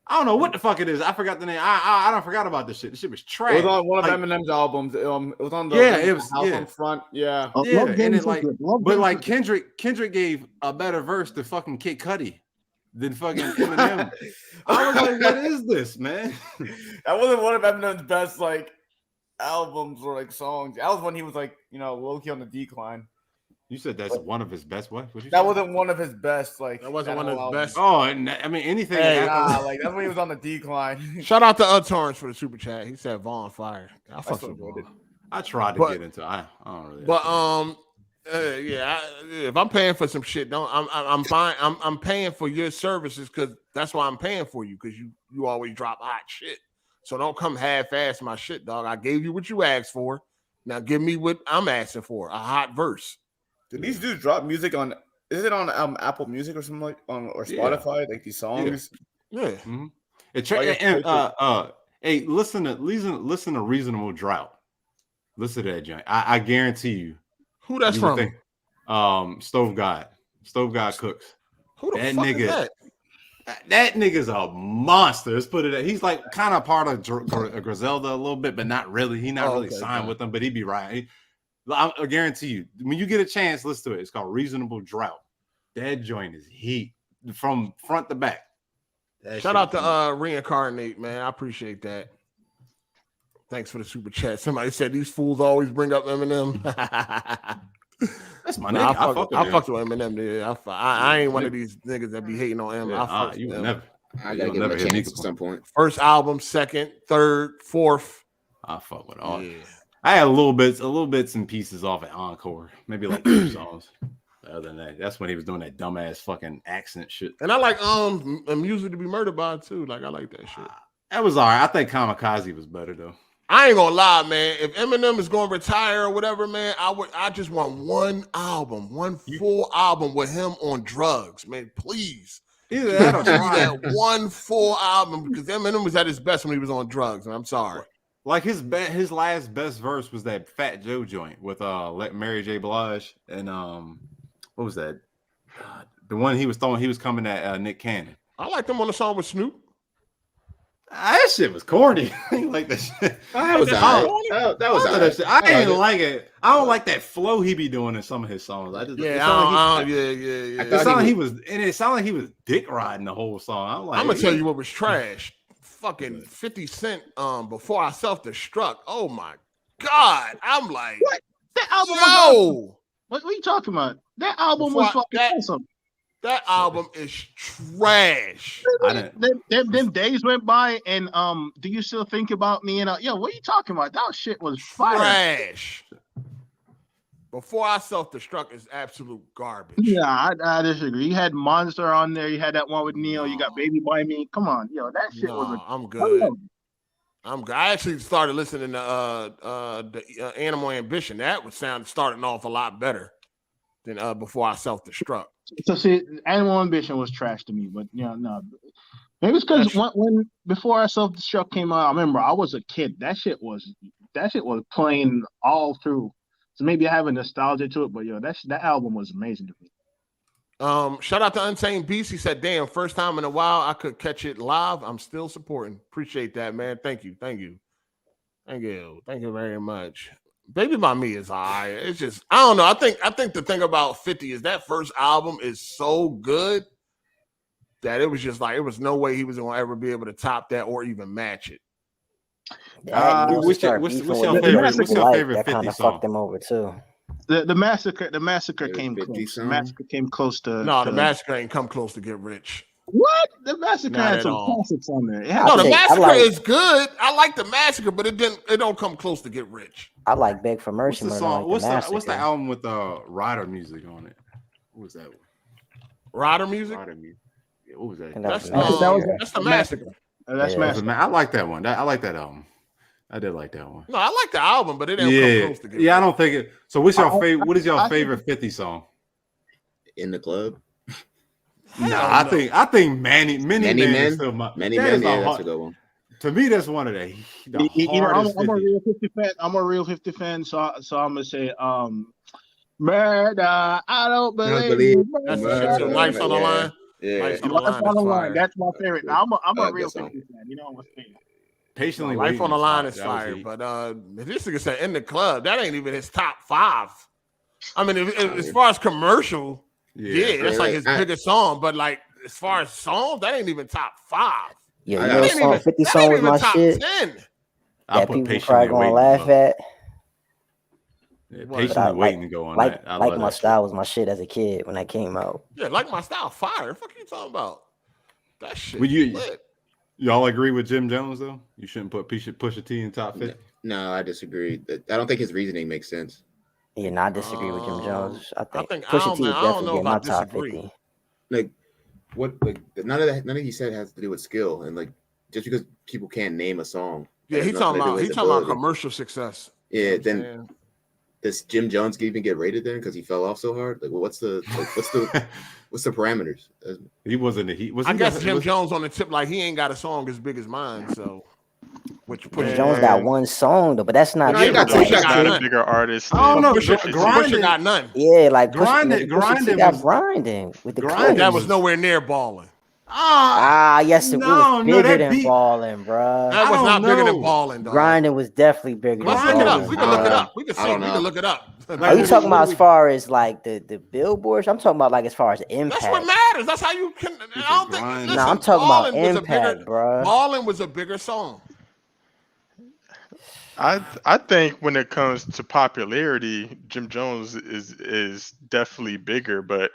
I don't know what the fuck it is. I forgot the name. I don't forgot about this shit. This shit was trash. It was on one of Eminem's albums. It was on the house on front. Yeah, yeah. And it like, but like Kendrick gave a better verse to fucking Kid Cudi than fucking Eminem. I was like, what is this, man? That wasn't one of Eminem's best like albums or like songs. That was when he was like low key on the decline. You said that's one of his best. What? That wasn't one of his best. Like that wasn't one of his best. Oh, I mean anything. Like that's when he was on the decline. Shout out to Torrance for the super chat. He said Vaughn fire. I fucking with it. I tried to get into. I don't really. But if I'm paying for some shit, I'm fine. I'm paying for your services because that's why I'm paying for you because you always drop hot shit. So don't come half-ass my shit, dog. I gave you what you asked for. Now give me what I'm asking for, a hot verse. Did these dudes drop music on? Is it on Apple Music or something like or Spotify? Like these songs? Yeah. Mm-hmm. Hey, listen to Reasonable Drought. Listen to that joint. I guarantee you. Who that's from? Stove God. Stove God Cooks. Who the fuck is that? That nigga's a monster. Let's put it at. He's like kind of part of Griselda a little bit, but not really. He not really signed with them, but he be right. I guarantee you, when you get a chance, listen to it. It's called Reasonable Drought. That joint is heat from front to back. Shout out to Reincarnate, man. I appreciate that. Thanks for the super chat. Somebody said these fools always bring up Eminem. That's my nigga. I fucked with Eminem, dude. I ain't one of these niggas that be hating on him. You never. I gotta give him a chance at some point. First album, second, third, fourth. I fuck with all. Yeah. I had little bits and pieces off at Encore, maybe like 2 songs. Other than that, that's when he was doing that dumbass fucking accent shit. And I like Music to Be Murdered By too. Like I like that shit. That was all right. I think Kamikaze was better though. I ain't gonna lie, man. If Eminem is gonna retire or whatever, man, I just want one full album with him on drugs, man. Please. Either that or that one full album because Eminem was at his best when he was on drugs, and I'm sorry. Like his last best verse was that Fat Joe joint with Mary J. Blige and what was that? The one he was throwing. He was coming at Nick Cannon. I liked him on the song with Snoop. That shit was corny. Like that shit. That was that shit. I didn't like it. I don't like that flow he be doing in some of his songs. It sounded like he was dick riding the whole song. I'm gonna tell you what was trash. Fucking 50 Cent Before I Self-Destruct. Oh my God. I'm like, what? That album what are you talking about? That album was fucking awesome. That album is trash. Them days went by and do you still think about me? And what are you talking about? That shit was fire. Trash. Before I Self-Destruct is absolute garbage. Yeah, I disagree. You had Monster on there. You had that one with Neil. You got Baby by Me. Come on, that shit was. I'm good. I actually started listening to the Animal Ambition. That was starting off a lot better than before I self-destruct. So see, Animal Ambition was trash to me, but no. Maybe it's because when before I self-destruct came out, I remember I was a kid. That shit was playing all through. So maybe I have a nostalgia to it, but that album was amazing to me. Shout out to Untamed Beast. He said, "Damn, first time in a while I could catch it live. I'm still supporting. Appreciate that, man. Thank you very much." Baby by Me is alright. It's just I don't know. I think the thing about 50 is that first album is so good that it was just like it was no way he was gonna ever be able to top that or even match it. What's your favorite 50 song? Fucked them over too. The massacre came close. The massacre came close to. No, the massacre ain't come close to Get Rich. What? The massacre had some classics on there. No, the massacre is good. I like the massacre, but it don't come close to Get Rich. I like Beg for Mercy. What's the song? What's the album with Rider music on it? What was that one? Rider music? Yeah, what was that? That's the massacre. That's massacre. I like that one. I like that album. I did like that one. No, I like the album, but it didn't come close to Get Rich. I don't think it. So what's your favorite? What is your favorite 50 song? In the Club. I think Many Men. That's a good one. To me, that's one of the hardest. I'm a real 50 fan. I'm a real 50 fan. So I'm gonna say, murder. I don't believe. That's the shit. Lights on the line. Yeah, Lights on the line. That's my favorite. Now, I'm a real 50 fan. You know what's favorite. Patiently Life on the Line is fire, but this nigga said In the Club. That ain't even his top 5. I mean, as far as commercial, that's like his biggest song. But like as far as songs, that ain't even top 5. Yeah, you know, song 50 song was my shit. 10. That people probably gonna laugh at. Yeah, patiently waiting to go on that. Like My Style was my shit as a kid when that came out. Yeah, Like My Style, fire. What the fuck are you talking about? That shit. Lit. Y'all agree with Jim Jones though? You shouldn't put Pusha T in top 50. No, I disagree. I don't think his reasoning makes sense. Yeah, I disagree with Jim Jones. I think I Pusha T is don't know definitely in my if I top disagree. 50. Like what? Like none of he said has to do with skill, and like just because people can't name a song. Yeah, he's talking about commercial success. Yeah, then does Jim Jones even get rated then because he fell off so hard? Like, well, what's the parameters? He wasn't. I guess Jim Jones on the tip, like he ain't got a song as big as mine. So, Jim Jones got one song though, but that's not. He got a bigger artist. I don't know. Pusha got none. Yeah, like Grinding got grinding with the Grinding. That was nowhere near balling. Yes, it was bigger than balling, bro. That was not bigger than balling, dog. Grinding was definitely bigger than balling. Let's look it up. We can look it up. We can look it up. Are you talking about as far as like the billboards? I'm talking about like as far as impact. That's what matters. That's how you can. I don't think. Listen, I'm talking about impact, bro. Balling was a bigger song. I think when it comes to popularity, Jim Jones is definitely bigger, but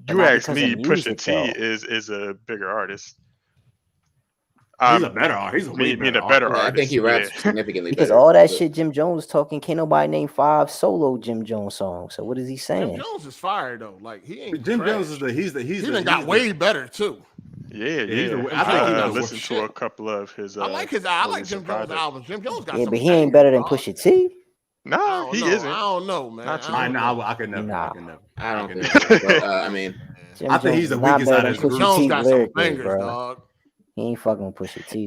you ask me, Pusha T is a bigger artist. He's a better artist. He's a better artist. I think he raps significantly because better. All that shit Jim Jones talking, can't nobody name 5 solo Jim Jones songs. So what is he saying? Jim Jones is fire though. Like he ain't. Jim Jones is he got way better too. Yeah. I think I listened to a couple of his. I like Jim Jones albums. Jim Jones got. Yeah, but he ain't better than Pusha T. No, he isn't. I don't know, man. I can never. I don't think so. I mean, I think he's the weakest out of the group. Jones got some bangers, dog. He ain't fucking with Pusha T.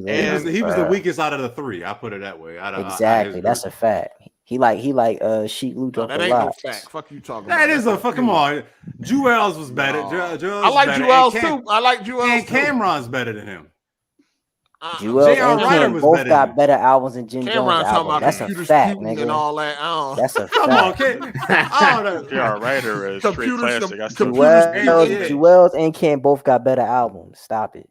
He was the weakest out of the 3. I put it that way. Exactly, that's a fact. He like Sheik Luthor. That ain't no fact. Fuck you talking about. That is a fuck. Come on, Jewels was better. I like Jewels too. I like Jewels. And Cameron's better than him. Jewel and Cam both got better albums than Jim Jones album. That's a fact, nigga. And all that. That's a fact. Come on, kid. J.R. Writer is straight classic. Jewels and Cam both got better albums. Stop it.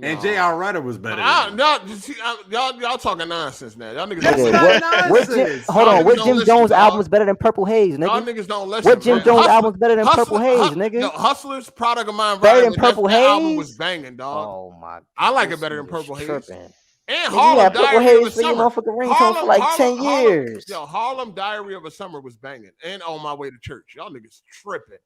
And J.R. Writer was better. Y'all talking nonsense now. Y'all niggas. Hold on. What Jim Jones album is better than Purple Haze, nigga? Y'all niggas don't listen. What Jim Jones album is better than Purple Haze, nigga? No, Hustler's Product of Mine. Better than Purple Haze. That album was banging, dog. Oh my. I like it better than Purple Haze. And Harlem Diary of a Summer for the ringtone for like 10 years. Harlem Diary of a Summer was banging, and On My Way to Church. Y'all niggas tripping.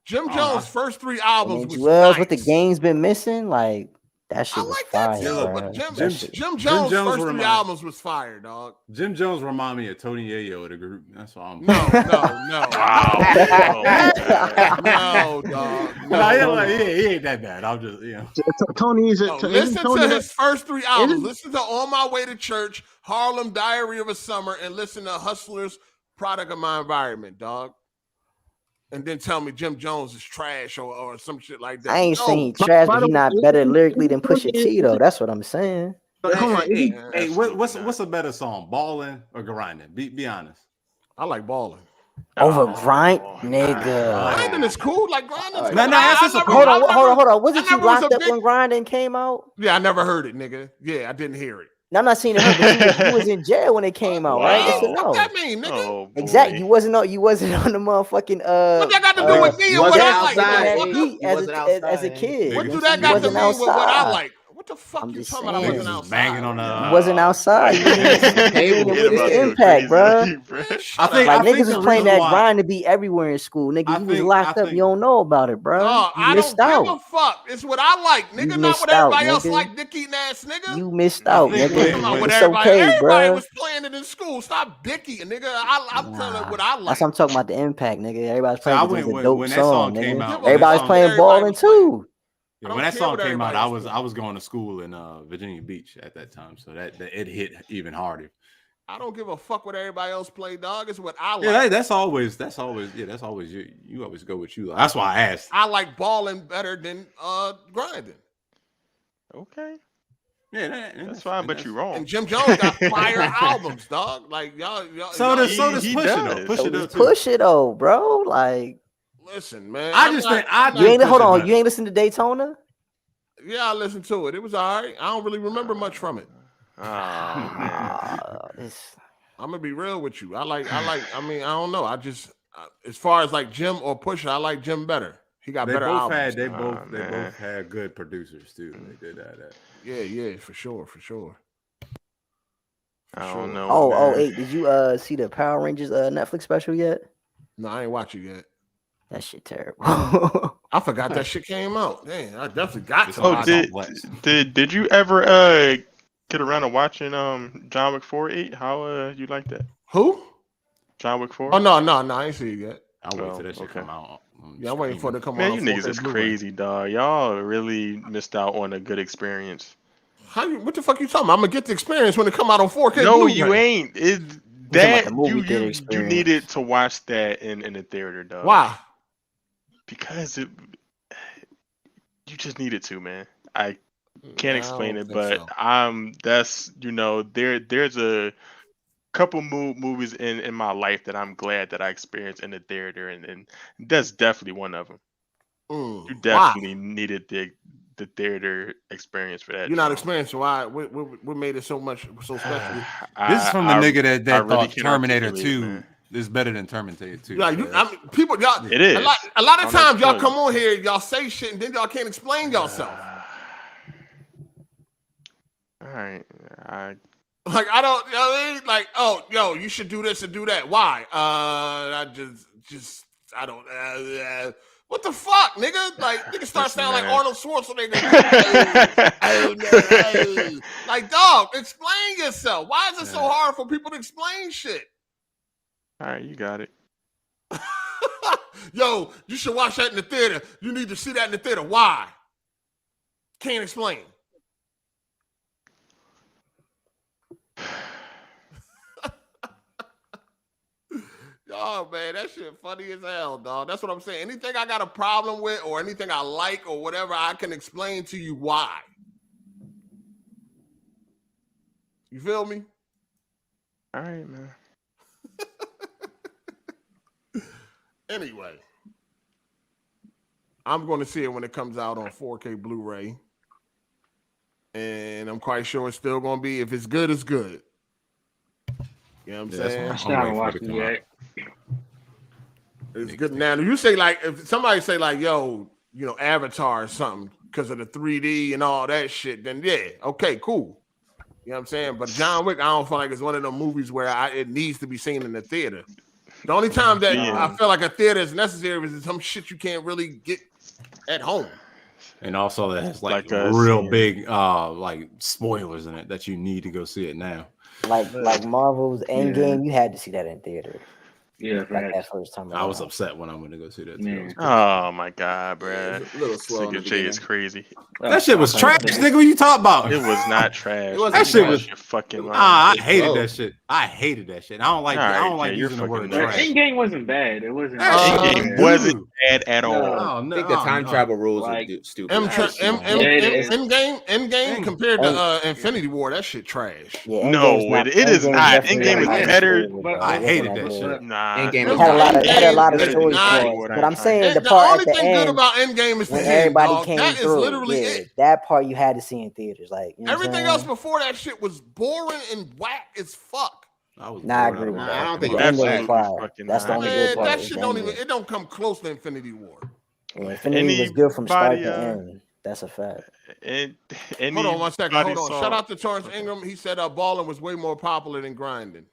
Jim Jones' first 3 albums was Jewels, nice. what the game's been missing, like. That shit I was like that fire, too, bro. but Jim Jones Jones' first 3 remind- albums was fire, dog. Jim Jones remind me of Tony Yayo of the group. That's all I'm. No. No, dog. He ain't that bad. I'm just, Tony is it? Listen to his first 3 albums. Listen to On My Way to Church, Harlem, Diary of a Summer, and listen to Hustlers, Product of My Environment, dog. And then tell me Jim Jones is trash or some shit like that. I ain't saying he trash, but he not better lyrically than Pusha T though. That's what I'm saying. Hey, what's a better song, Ballin' or Grinding? Be honest. I like Ballin'. Over grind, nigga. Grinding is cool. Like Grinding. Hold on. Wasn't you locked up when Grinding came out? Yeah, I never heard it, nigga. Yeah, I didn't hear it. No, I'm not saying it hurt, but you was in jail when it came out, right? Yes or no? What that mean, nigga? Oh, exactly. You wasn't on the motherfucking What that got to do with me and what I like? As a kid. What do that got to do with what I like? What the fuck you talking about? I wasn't outside. Banging on You wasn't outside. You didn't witness the impact, bro. I think niggas was playing that why- grind to be everywhere in school. Nigga, you was locked up. You don't know about it, bro. No, You I missed don't out. give a fuck. It's what I like, nigga. Not missed what everybody out, else nigga. like, dick eating ass nigga. You missed out, nigga. What It's everybody, okay, everybody bro. was playing it in school. Stop dick eating, nigga. I'm telling you what I like. That's what I'm talking about. The impact, nigga. Everybody's playing I it. went It's a when dope that song, song nigga. came out. Everybody's playing balling too. Yeah, when that song came out, I was going to school in Virginia Beach at that time, so that it hit even harder. I don't give a fuck what everybody else play, dog. It's what I like. Yeah, that's always you always go with you. That's why I asked. I like balling better than grinding. Okay. Yeah, that's fine, but you're wrong. And Jim Jones got fire albums, dog. Like y'all. So does Pusha though. Push it though, bro. Like, listen, man. You ain't hold on. You ain't listen to Daytona? Yeah, I listened to it. It was all right. I don't really remember much from it. I'm gonna be real with you. I mean, I don't know. I just as far as like Jim or Pusha, I like Jim better. He got better albums. They both had good producers too. They did that. Yeah, for sure. I don't know. Oh, hey, did you see the Power Rangers Netflix special yet? No, I ain't watch it yet. That shit terrible. I forgot that shit came out. Damn, I definitely got to. Oh, did you ever get around to watching John Wick 4-8? How you like that? Who? John Wick 4? Oh no, I ain't see it yet. I'll wait till that shit come out. Yeah, I'm waiting for it to come out. Man, you niggas is crazy, dog. Y'all really missed out on a good experience. What the fuck you talking about? I'm gonna get the experience when it come out on 4K. No, Blu-ray. you ain't. You needed to watch that in the theater, dog. Why? Because you just needed to, man. I can't explain it, but that's there's a couple movies in my life that I'm glad that I experienced in the theater, and that's definitely one of them. You definitely needed the theater experience for that. You're not experienced. Why? What made it so special? This is from the nigga that really thought Terminator 2 is better than Terminator 2. Like people, y'all. It is. A lot of times y'all come on here, y'all say shit, and then y'all can't explain yourself. All right, Like I don't, you know what I mean? Like, oh, yo, you should do this and do that. Why? I don't. What the fuck, nigga? Like, nigga start sounding like Arnold Schwarzenegger. Like, dog, explain yourself. Why is it so hard for people to explain shit? All right, you got it. Yo, you should watch that in the theater. You need to see that in the theater. Why? Can't explain. Oh man, that shit funny as hell, dog. That's what I'm saying. Anything I got a problem with or anything I like or whatever, I can explain to you why. You feel me? All right, man. Anyway, I'm going to see it when it comes out on 4K Blu-ray. And I'm quite sure it's still going to be, if it's good, it's good. You know what I'm saying? I still haven't watched it yet. It's good. Now, you say like, if somebody say like, yo, you know, Avatar or something because of the 3D and all that shit, then yeah, okay, cool. You know what I'm saying? But John Wick, I don't feel like it's one of those movies where it needs to be seen in the theater. The only time that I feel like a theater is necessary is some shit you can't really get at home. And also that has like Like real seeing- big like spoilers in it that you need to go see it now. Like Marvel's Endgame, you had to see that in theater. Yeah, Like that first time. I was around. upset when I went to go see that. Too. Man. Oh my god, bro. It's a little slow in the Nigga Jay is beginning. crazy. That shit was trash, nigga. What you talking about? It was not trash. That shit was You're fucking lying. I hated that shit. I hated that shit. I don't like. I don't like you're using the word fucking trash. Endgame wasn't bad. It wasn't. Endgame wasn't bad at all. Oh, no, I think the time travel rules Like, are stupid. Endgame compared to Infinity War, that shit trash. Yeah, No, Endgame's it is not. definitely Endgame is not better. good. I It hated wasn't that good. shit. Nah. Endgame It had a lot of story Nah, points, but I'm saying the The part only at the thing good end about Endgame is the when end, everybody dog. came That is through. literally Yeah, it. that part you had to see in theaters. Like, you know what I'm Everything saying? else before that shit was boring and whack as fuck. Nah, I agree with Nah, that. I don't think The it was ending was bad. fire. That's the only Man, good part. that is shit the don't ending. even. It don't come close to Infinity War. Yeah, Infinity was good from start Anybody, to end. That's a fact. Hold on 1 second. Hold on. saw- Shout out to Torrance Ingram. He said balling was way more popular than grinding.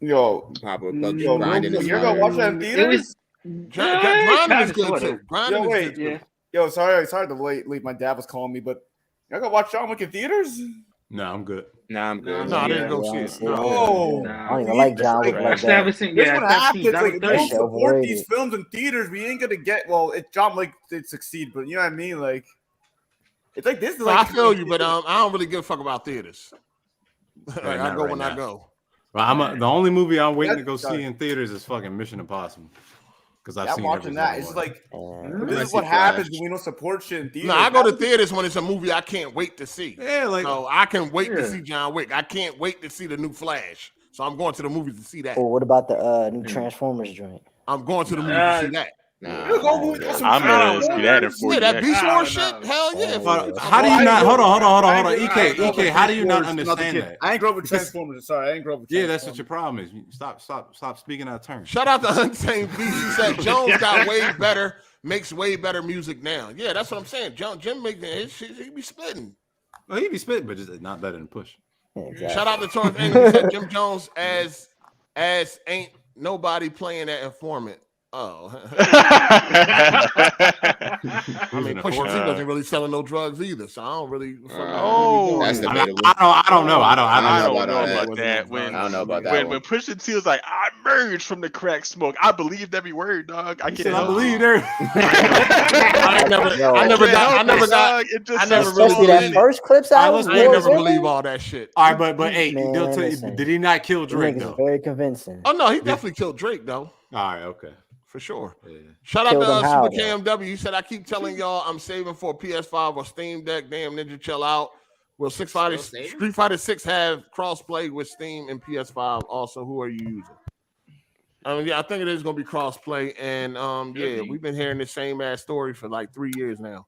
Yo, Papa grinding is you're gonna watch that in theaters? It was. Grinding is good sorta. too. Grinding Yo, is wait. good too. Yeah. Yo, sorry to leave. My dad was calling me, but y'all gonna watch John Wick in theaters? No, I'm good. Nah, I'm good. No, I didn't go Yeah, see I it. see No. it. Oh, I don't even like John Wick like I still haven't that. seen. This Yeah, what I haven't happens. seen. That Like, was if you don't Thursday. support Overrated. these films in theaters, we ain't gonna get. Well, it John Wick did succeed, but you know what I mean. Like, it's like this is So like. I feel you, but I don't really give a fuck about theaters. Like, I not go right when I now. go. Well, the only movie I'm waiting to go Sorry. see in theaters is fucking Mission Impossible. Because I've I'm seen watching every that. single It's just one. like this I is see what happens Flash. when we don't support shit in theaters. No, I go to theaters when it's a movie I can't wait to see. Yeah, like So I can wait to Yeah. see John Wick. I can't wait to see the new Flash. So I'm going to the movies to see that. Or what about the new Transformers joint? I'm going to the movies to see that. Nah, You go watch some I'm gonna see that in Transformers. 4DX. Yeah, that Beast Wars Oh, shit. no. Hell yeah. How do you not? Hold on. EK, EK, how do you not understand that? I ain't grow up with Transformers. Sorry, I ain't grow up with Yeah, Transformers. that's what your problem is. Stop speaking out of turn. Shout out to Untamed Beast. He said Jones got way better, makes way better music now. Yeah, that's what I'm saying. Jim makes his shit, he be spitting. Well, he be spitting, but just not better than Push. Exactly. Shout out to Torrance Ingram. He said Jim Jones as ain't nobody playing that informant. Oh. I mean, Pusha T doesn't really selling no drugs either, so I don't really. that's debatable. I don't know. I I don't don't know know about that. When, I don't know about that when Pusha T was like, I merged from the crack smoke. I believed every word, dog. I can't I believe there. I never Especially really that first clips out. I ain't never believe all that shit. All right, but hey, Man, they'll tell you, listen. did he not kill Drake Niggas though? is very convincing. Oh no, he definitely killed Drake though. All right, okay. For sure. Yeah. Shout out Killed to him how, Super though? KMW. He said, I keep telling y'all I'm saving for a PS5 or Steam Deck. Damn, Ninja, chill out. Will Street Fighter 6 have crossplay with Steam and PS5? Also, who are you using? Yeah, I think it is going to be crossplay. And yeah, we've been hearing the same ass story for like 3 years now.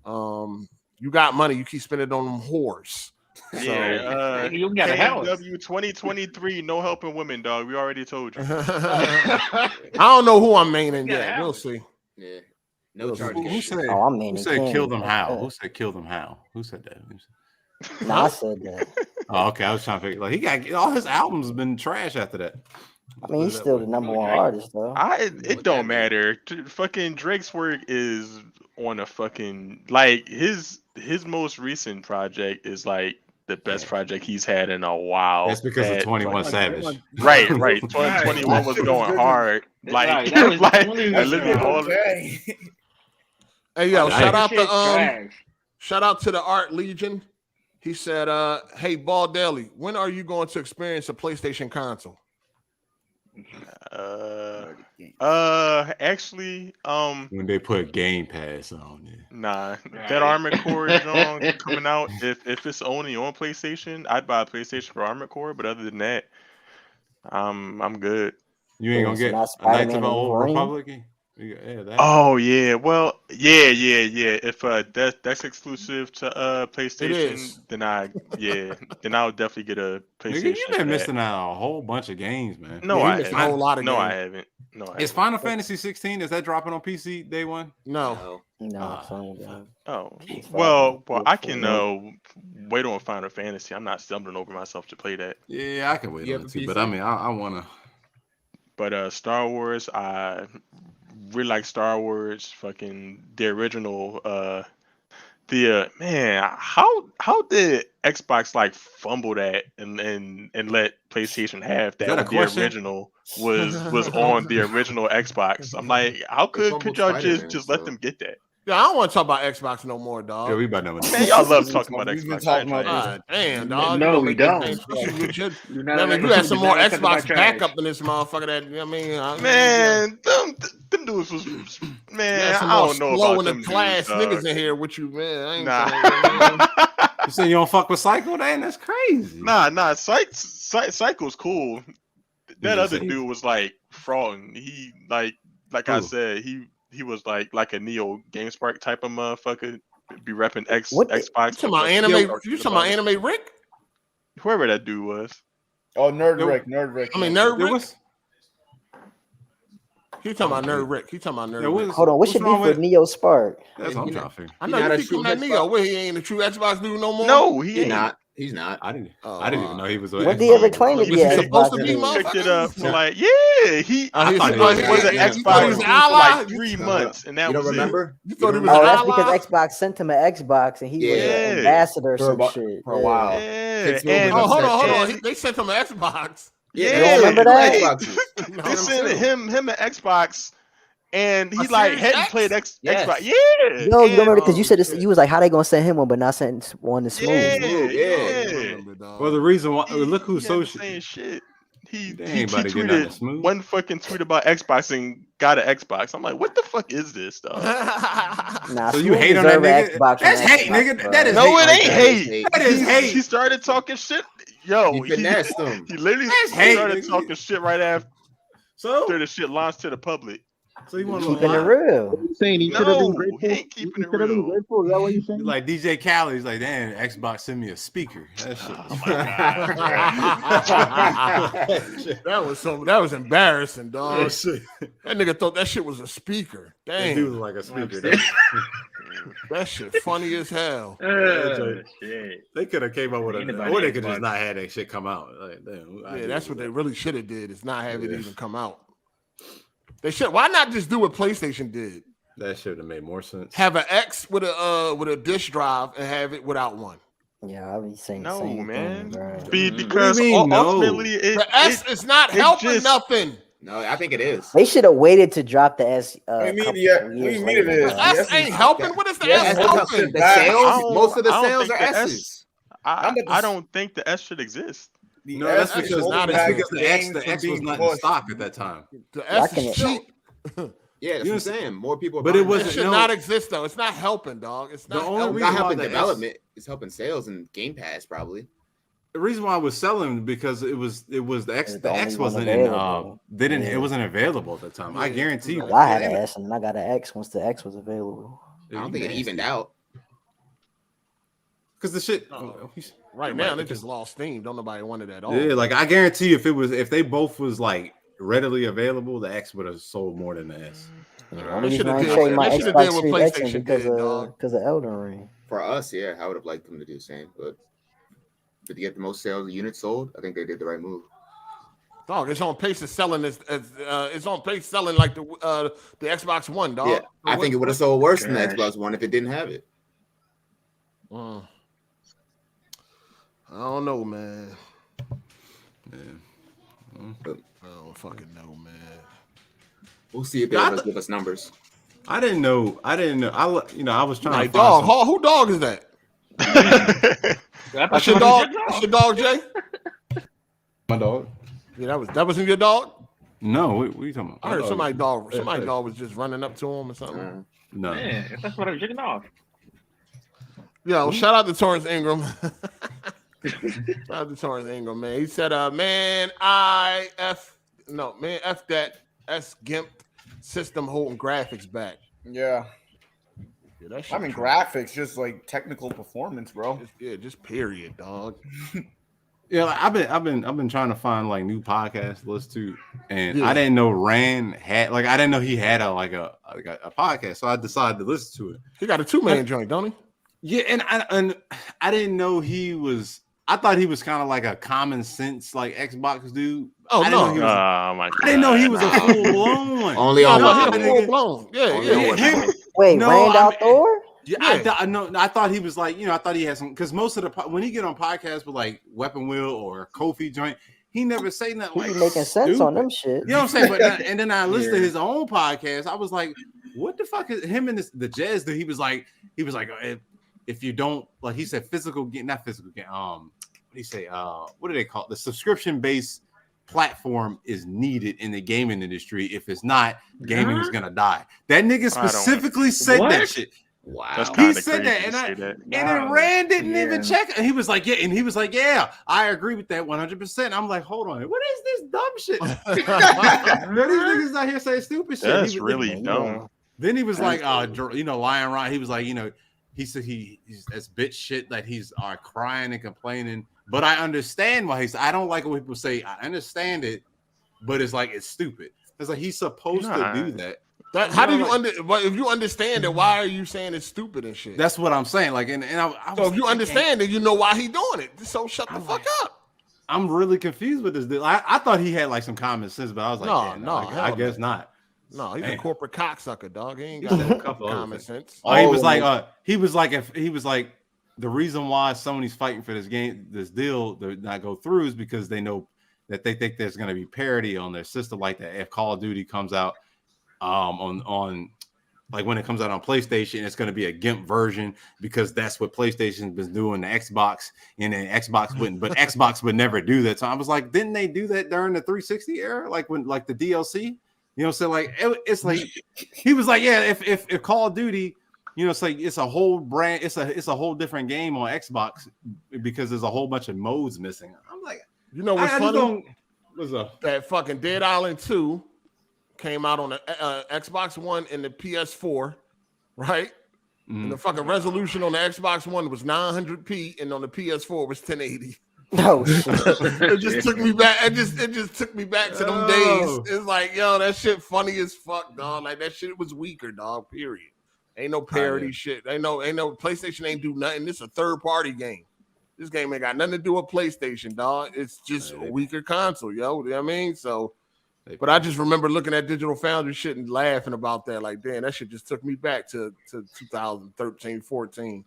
You got money, you keep spending on them whores. Yeah, you got a house. KMW 2023, no helping women, dog. We already told you. I don't know who I'm maining yet. We'll see. Yeah. No charge. Who said? Oh, I'm maining Who said King. kill them how? Fuck Who said kill them how? Who said that? No, I said that. Oh, okay. I was trying to figure. Like he got all his albums have been trash after that. I mean, he's still the number one artist, though. It don't matter. Fucking Drake's work is on a fucking like his most recent project is like the best project he's had in a while. That's because of 21 Savage. Right. 2021 was going hard. Like, That was like only I literally all Okay. Hey yo, shout out shit to trash. shout out to the Art Legion. He said, hey Ball Daily, when are you going to experience a PlayStation console? Actually, When they put Game Pass on it. nah, that Armored Core joint coming out. If it's only on PlayStation, I'd buy a PlayStation for Armored Core. But other than that, I'm good. You ain't gonna So get not Knights Spider-Man of the and Old Wolverine? Republic? Yeah, that. Oh yeah, well yeah. If that's exclusive to PlayStation, is. then I'll definitely get a PlayStation. Nigga, you've for been that. missing out on a whole bunch of games, man. No, Yeah, he I missed a haven't. whole lot of No, I games. haven't. No, I Is haven't. Final Fantasy 16, is that dropping on PC day one? No. No, it's only that. Oh It's well, fine. I can wait on Final Fantasy. I'm not stumbling over myself to play that. Yeah, I can wait You on have it a too. But PC? I mean, I wanna. But Star Wars, I really like Star Wars. Fucking the original man, how did Xbox like fumble that and let PlayStation have that? Is that a when the question? original was on the original Xbox. I'm like, how could y'all just let them get that? Yeah, I don't want to talk about Xbox no more, dog. Yeah, we about done with Man, y'all love talking about We've been Xbox. talking about this. Damn, dog. No, You we don't. don't. I mean, you had some more Xbox backup in this motherfucker. That I mean, man, them dudes was man. some I more don't know slow about in them the class dudes, niggas in here with you, man. I ain't Nah. You say you don't fuck with Psycho? Dang, that's crazy. Nah. Psycho's cool. That other dude was like frauding. He like I said, he was like a Neo GameSpark type of motherfucker. Be repping Xbox. You talking about anime? You talking about anime Rick? Whoever that dude was. Oh, Nerd Rick. I mean, Nerd Rick. He talking about Nerd Rick. Rick. Hold on, what's your beef with Neo Spark? That's what I'm trying to figure. I know you keep coming at Neo. Where he ain't a true Xbox dude no more. No, he ain't. Not. He's not. I didn't even know he was. What did he ever claim to be? He supposed to be, He picked it up for like, he I thought was an Xbox for like 3 months, and that You don't was remember? You thought he was Oh, an that's ally? because Xbox sent him an Xbox and he was an ambassador or some shit. For a while. Yeah. And hold on. They sent him an Xbox. You don't remember that? They sent him an Xbox. And he A like Series hadn't X? played Xbox. Yeah. Yo, you remember because you said this, you was like, how they gonna send him one but not send one to Smooth? Yeah. Well, the reason why look who's so saying shit. He tweeted one fucking tweet about Xbox and got an Xbox. I'm like, what the fuck is this, dog? Nah, so you hate on that nigga? Xbox That's hate, Xbox, nigga. bro. That is No, hate. it ain't hate. That is hate. He started talking shit. Yo, He finessed him. He literally hate, started nigga. talking shit right after the shit launched to the public. So you want Keeping it real. Saying he should have been No, grateful. he ain't keeping it should have been real. grateful. Is that what you're saying? Like DJ Khaled, he's like, damn, Xbox sent me a speaker. That shit. Oh my God. That was embarrassing, dog. That nigga thought that shit was a speaker. That Damn. dude was like a speaker. That shit funny as hell. Shit. They could have came up with or they could just not had that shit come out. Like, damn, Yeah, that's what they really should have did, is not have it even come out. They should. Why not just do what PlayStation did? That should have made more sense. Have an X with a disk drive and have it without one. Yeah, I be saying the No, same man. thing, bro. Because mean, no? ultimately, The S is not helping nothing. No, I think it is. They should have waited to drop the S. What do you mean? Yeah, what do you mean it is? The S ain't helping. What is the S helping? The sales, most of the sales are S's. I don't think the S should exist. No, that's because the X was not in stock at that time. The S is cheap. Yeah, that's what I'm saying. More people are but buying it wasn't. It should not exist though. It's not helping, dog. It's not. It's not helping development. It's helping sales and Game Pass probably. The reason why I was selling because it was the X. The X wasn't in. It wasn't available at the time. I guarantee you. I had an S and then I got an X once the X was available. I don't think it evened out. Because the shit right now they just lost steam. Don't nobody want it at all. Yeah, like I guarantee you, if they both was like readily available, the X would have sold more than the S. Only reason I ain't trading my Xbox Series X in because of Elden Ring. For us, yeah, I would have liked them to do the same, but to get the most sales units sold, I think they did the right move. Dog, it's on pace of selling it's on pace selling like the Xbox One, dog. Yeah, I think it would have sold worse than the Xbox One if it didn't have it. I don't know, man. Yeah. I don't fucking know, man. We'll see if they ever give us numbers. I didn't know. I was trying to dog. Who dog is that? That's your dog. That's your dog, Jay. My dog. Yeah, that wasn't your dog. No, what are you talking about? I heard somebody's dog was just running up to him or something. No, man, that's what I'm checking off. Yo, shout out to Torrance Ingram. Shout out to Torrance Ingram, man. He said, man, F that S GIMP system holding graphics back. Yeah. I mean, graphics, just like technical performance, bro. Just period, dog. Yeah, like, I've been trying to find like new podcasts to listen to, and I didn't know Rand had I didn't know he had a podcast, so I decided to listen to it. He got a 2-man joint, don't he? Yeah, and I didn't know he was. I thought he was kind of like a common sense like Xbox dude. Oh no! Oh my God! I didn't know he was a full blown one. Only on full blown. Yeah. Wait, Rand out Thor? Yeah, I thought he was like, I thought he had some, because most of the when he get on podcasts with like Weapon Wheel or Kofi joint, he never say nothing He like be making sense on them shit. You know what I'm saying? But and then I listened to his own podcast. I was like, what the fuck is him and the jazz dude? He was like, if you don't, like he said, not physical game. What do you say? What do they call it? The subscription based platform is needed in the gaming industry. If it's not, gaming is gonna die. That nigga specifically said that shit. Wow, he said that, and then Rand didn't even check it. And he was like, yeah, I agree with that 100%. I'm like, hold on, what is this dumb shit? These niggas out here saying stupid shit. That's really dumb. Then he was like, Lion Rod. He was like, he said he's that's bitch shit that he's crying and complaining. But I understand why I don't like when people say I understand it, but it's like it's stupid. It's like he's supposed to do that. How do you But if you understand it, why are you saying it's stupid and shit? That's what I'm saying. Like, and so if you understand it, you know why he doing it. So shut the fuck up. I'm really confused with this dude. I thought he had like some common sense, but I was like, I guess not. No, he's a corporate cocksucker, dog. He ain't got that common sense. He was like, the reason why Sony's fighting for this deal to not go through is because they know that they think there's going to be parity on their system, like that. If Call of Duty comes out on like when it comes out on PlayStation, it's going to be a GIMP version because that's what PlayStation's been doing to Xbox, and then Xbox wouldn't, but Xbox would never do that. So I was like, didn't they do that during the 360 era? Like when, like the DLC, so like it's like he was like, yeah, if Call of Duty, it's like it's a whole brand, it's a whole different game on Xbox because there's a whole bunch of modes missing. I'm like, what's funny? What's up? That fucking Dead Island 2 came out on the Xbox One and the PS4, right? And the fucking resolution on the Xbox One was 900p, and on the PS4 was 1080. No, it just took me back. It just took me back to them days. It's like, yo, that shit funny as fuck, dog. Like that shit was weaker, dog. Period. Ain't no parody shit. Ain't no PlayStation ain't do nothing. This a third party game. This game ain't got nothing to do with PlayStation, dog. It's just a weaker console, yo. You know what I mean? So, but I just remember looking at Digital Foundry shit and laughing about that. Like, damn, that shit just took me back to 2013, 14.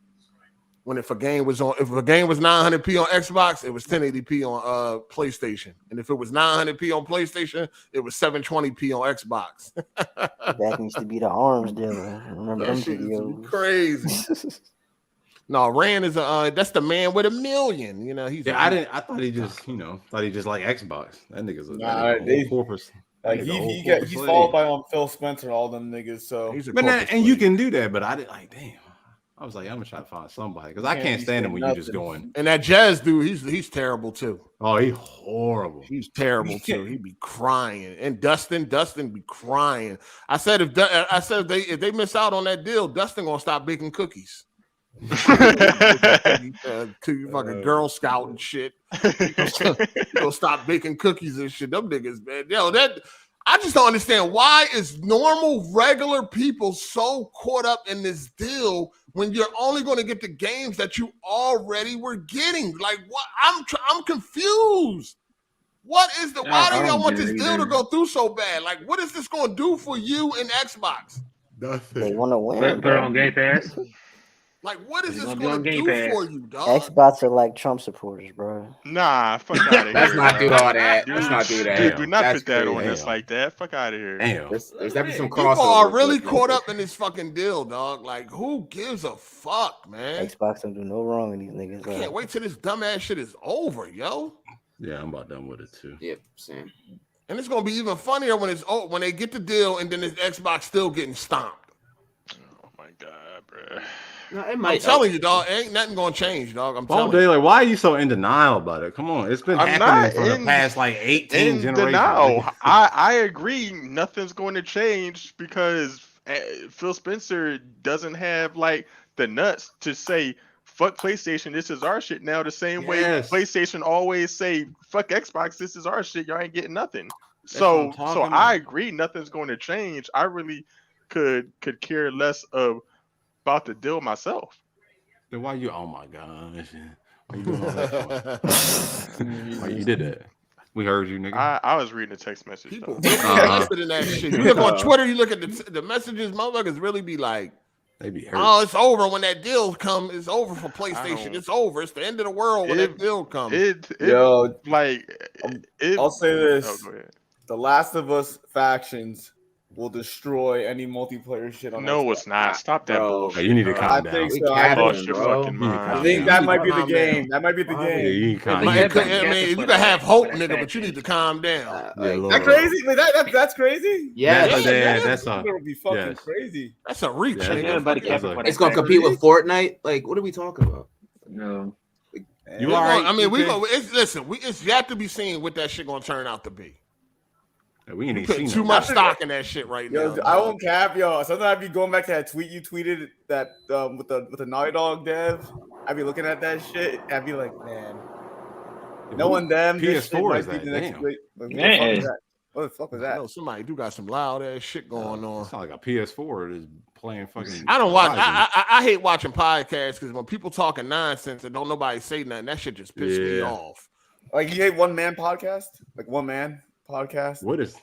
When if a game was 900p on Xbox, it was 1080p on PlayStation. And if it was 900p on PlayStation, it was 720p on Xbox. That needs to be the arms dealer. Remember them videos? Crazy. No, Rand is that's the man with $1 million. I thought he just like Xbox. That nigga's a corpus. Like he's followed by Phil Spencer and all them niggas. So and you can do that, but I didn't like damn. I was like, I'm gonna try to find somebody because I can't stand him when you just going. And that Jazz dude, he's terrible too. Oh, he's horrible. He's terrible too. He'd be crying. And Dustin be crying. I said if they miss out on that deal, Dustin gonna stop baking cookies. To fucking Girl Scout and shit. He'll stop baking cookies and shit. Them niggas, man. Yo, I just don't understand why is normal, regular people so caught up in this deal when you're only going to get the games that you already were getting. Like, what? I'm confused. What is the? Why do y'all want this deal to go through so bad? Like, what is this going to do for you in Xbox? Nothing. They want to win. Put on Game Pass. Like, what is this going to do for you, dog? Xbox are like Trump supporters, bro. Nah, fuck out of here. Let's not do all that. Let's not do that. Dude, do not put that on us like that. Fuck out of here. Damn. There's definitely some crossover. People are really caught up in this fucking deal, dog. Like, who gives a fuck, man? Xbox don't do no wrong in these niggas. I can't wait till this dumbass shit is over, yo. Yeah, I'm about done with it too. Yep, same. And it's gonna be even funnier when they get the deal and then this Xbox still getting stomped. Oh my god, bro. No, I'm telling you, dog, ain't nothing gonna change, dog. I'm telling you. you. Like, why are you so in denial about it? Come on, it's been happening for the past like 18 generations. Denial. I agree. Nothing's going to change because Phil Spencer doesn't have like the nuts to say fuck PlayStation. This is our shit now. The same way PlayStation always say fuck Xbox. This is our shit. Y'all ain't getting nothing. So I agree. Nothing's going to change. I really could care less about the deal myself. Then why you? Oh my gosh! Why you doing all that? Why you did that? We heard you, nigga. I was reading a text message. People invested in that shit. You look on Twitter, you look at the messages. Motherfuckers really be like, They be hurt. Oh, it's over when that deal comes. It's over for PlayStation. It's over. It's the end of the world when that deal comes. I'll say Oh, this: go ahead. The Last of Us factions will destroy any multiplayer shit on. No, Xbox. it's not. Stop that bullshit. You need to bro. calm down. I think We so. capping, I lost your bro. fucking You need to mind. I calm think down. that You might need be to the calm game. down. That might be the Yeah, game. you need to calm But down. you could, I mean, you can have hope, nigga, but you need to calm down. That crazy? Like, that's crazy. That's that would be fucking yes. crazy. That's a reach, Yeah, nigga. Everybody That's capping a- for It's that. gonna compete with Fortnite. Like, what are we talking about? No. You all right? I mean, we TK? go. It's yet to be seen what that shit gonna turn out to be. Yeah, we ain't You even put seen too that. much stock in that shit right Yo, now. I won't cap, yo. Sometimes I'd be going back to that tweet you tweeted that with the Naughty Dog dev. I'd be looking at that shit. I'd be like, man, no one them. This shit PS4 might is be that? the next Damn. great. Like, Man. what the fuck was I that? know somebody do got some loud ass shit going on. It's not like a PS4 is playing fucking. I don't watch. Horizon. I hate watching podcasts because when people talking nonsense and don't nobody say nothing, that shit just pisses me Yeah. off. Like, you hate one man podcast? Like one man podcast? What is?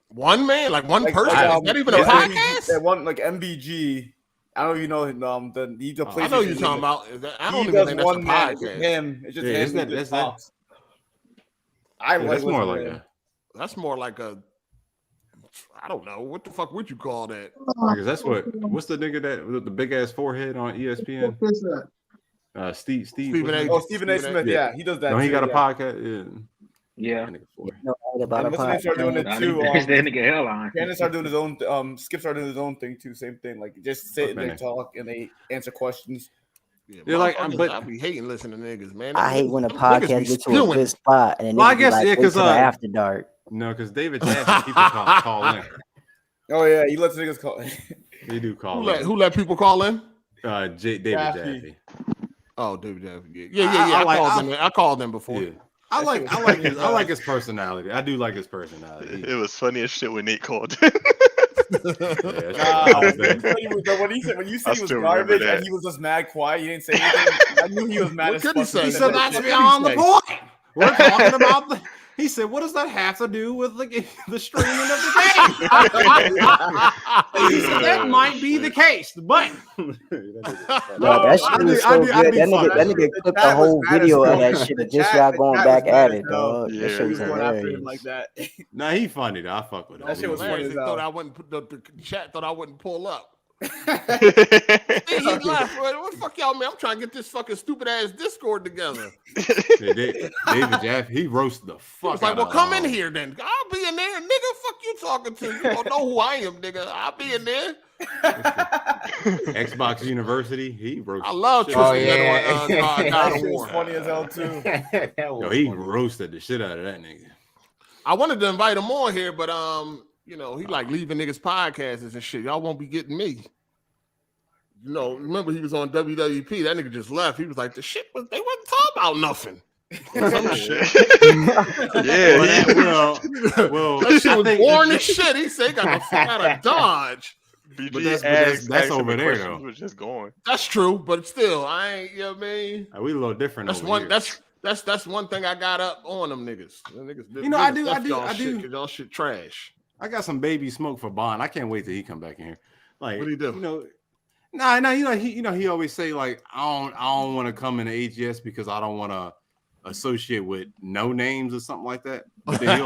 One man, like one person. Is that even a MBG, podcast? That one, like MBG. I don't even know him. He's a PlayStation. I know you're talking about. I don't He even does think that's a one man. It's just podcast. him. It's just Yeah, him. isn't that- who that's just that- talks. I Yeah, like that's more listening like to him. a. That's more like a. I don't know what the fuck would you call that? Because that's what's the nigga that with the big ass forehead on ESPN? Steve. Stephen A. Oh, Stephen A. Smith. Yeah, he does that. No, he too, got a yeah. podcast. Yeah. That nigga for- No, about And a what's his name started doing it Nah, too. there's that nigga hairline. Cannon started doing his own. Skip started doing his own thing too. Same thing. Like just sit and Okay. they talk and they answer questions. Yeah, like, motherfuckers, but- I be hating listening to niggas, man. I hate when a Them niggas be podcast gets to a spewing. good spot and then Well, I niggas guess, be like, yeah, wait 'cause, till the after dark. No, because David Jackson people call in. Oh yeah, he lets niggas call. He do call Who let people call in? David Jaffe. Jaffe. Oh, David Jaffe. Yeah. I called them before. Yeah. I like his personality. I do like his personality. It was funny as shit when Nate called. Yeah, When you said he was still remember garbage that. and he was just mad quiet, he didn't say anything. I knew he was mad What as could fuck. he say? He said that's beyond the point. We're talking about the. He said, "What does that have to do with the streaming of the game?" He said, "That might be the case, but." No, that shit was so good. That nigga clipped the whole video of that shit of just y'all going back at it, dog. That shit was going after him hilarious. like that. Nah, he funny though. I fuck with him. That shit was funny as hell. Thought I wouldn't. The chat thought I wouldn't pull up. He laughed. What the fuck y'all, man? I'm trying to get this fucking stupid ass Discord together. Yeah, David Jaffe, he roasted the fuck. It's like, out well, of come in here then. I'll be in there, nigga. Fuck you talking to? You don't know who I am, nigga. I'll be in there. Xbox University. He roasted. I love the Tristan. shit out of That God of shit was War. funny as hell too. Yo, he roasted the shit out of that nigga. I wanted to invite him on here, but you know, he like leaving niggas podcasts and shit. Y'all won't be getting me. You know, remember he was on WWP. That nigga just left. He was like, the shit was they wasn't talking about nothing. Some shit. Yeah. Well, that shit I was think boring it's- as shit. He said, got the fuck out of Dodge. But that's over there though. Was just going. That's true, but still, I ain't. You know what I mean? We a little different. That's over one. here. That's one thing I got up on them niggas. Them niggas You know, I do. Cause y'all shit trash. I got some baby smoke for Bond. I can't wait till he come back in here. Like, What do you do? You know, he always say like, I don't want to come into AGS because I don't want to associate with no names or something like that. But then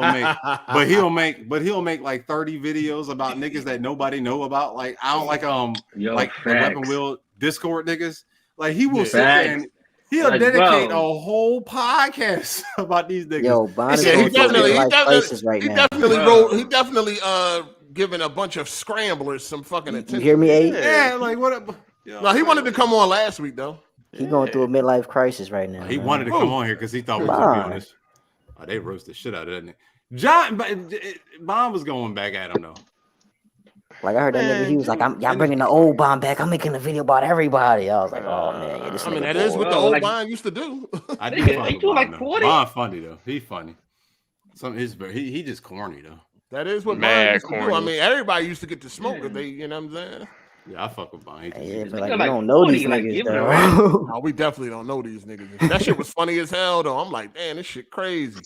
he'll make like 30 videos about niggas that nobody know about. Like I don't like the Weapon Wheel Discord niggas. Like he will sit there and he'll dedicate a whole podcast about these niggas. Yo, Bond is he going through a midlife crisis right now. He definitely giving a bunch of scramblers some fucking attention. You hear me, A? Yeah, like what? No, he wanted to come on last week though. He going through a midlife crisis right now. He man. wanted to come on here because he thought we was gonna be on this. Oh, they roast the shit out of that nigga. Bond was going back at him though. Like I heard that nigga, he was like, "Y'all bringing the old Bond back. I'm making a video about everybody." I was like, "Oh man, yeah, this I mean, nigga that is bored." what the old Bond used to do. I do fuck with Bond, though. Bond funny though. He funny. He just corny though. That is what Mad Bond used to do. I corny. mean, everybody used to get to smoke if they, you know what I'm saying? Yeah, I fuck with Bond. Yeah, but like, we don't know these niggas though. No, we definitely don't know these niggas. That shit was funny as hell though. I'm like, damn, this shit crazy.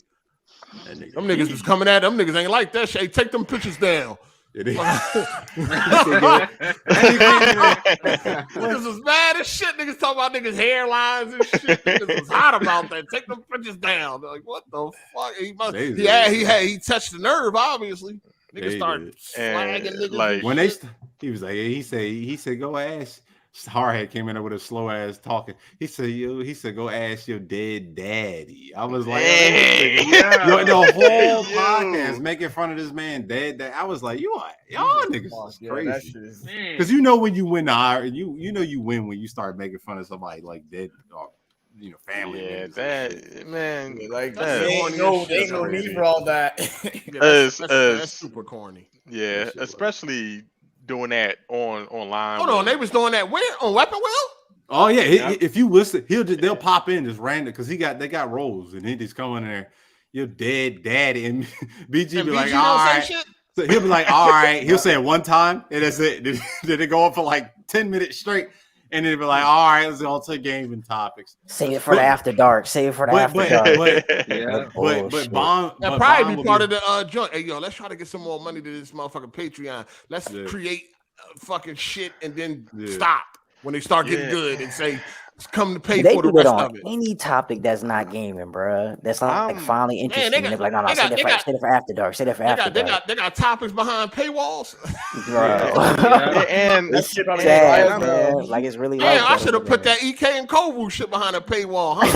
Them niggas was coming at them. Niggas ain't like that shit. Hey, take them pictures down. It is. Niggas was mad as shit. Niggas talking about niggas hairlines and shit. Niggas was hot about that. Take them bitches down. They're like, what the fuck? He touched the nerve, obviously. Niggas started slagging niggas. Like when he was like, he said, go ask. Hardhead came in there with a slow ass talking. He said, go ask your dead daddy. I was like, the whole podcast making fun of this man dead. I was like, y'all niggas is crazy. Because when you win you win when you start making fun of somebody like dead, family. Yeah, that man, like that. Ain't no need for all that. That's super corny. Yeah, especially doing that online. Hold on, they was doing that where on Weapon Wheel? Oh yeah, if you listen, they'll pop in just random because they got roles and he just come in there. Your dead daddy and BG be like, all right. So he'll be like, all right. He'll say it one time and that's it. Then it go on for like 10 minutes straight. And then be like, all right, let's all take games and topics. Save it for the after dark. Save it for the after dark. But Bond that probably be part of the joint. Hey, yo, let's try to get some more money to this motherfucking Patreon. Let's create fucking shit and then stop when they start getting good and say, come to pay for the rest of it. Any topic that's not gaming, bro. That's not like finally interesting. They're like, no, say that for after dark. Say that for after dark. They got topics behind paywalls. And that's sad, man. Like it's really. Yeah, I should have put that EK and Kovu shit behind a paywall. Huh?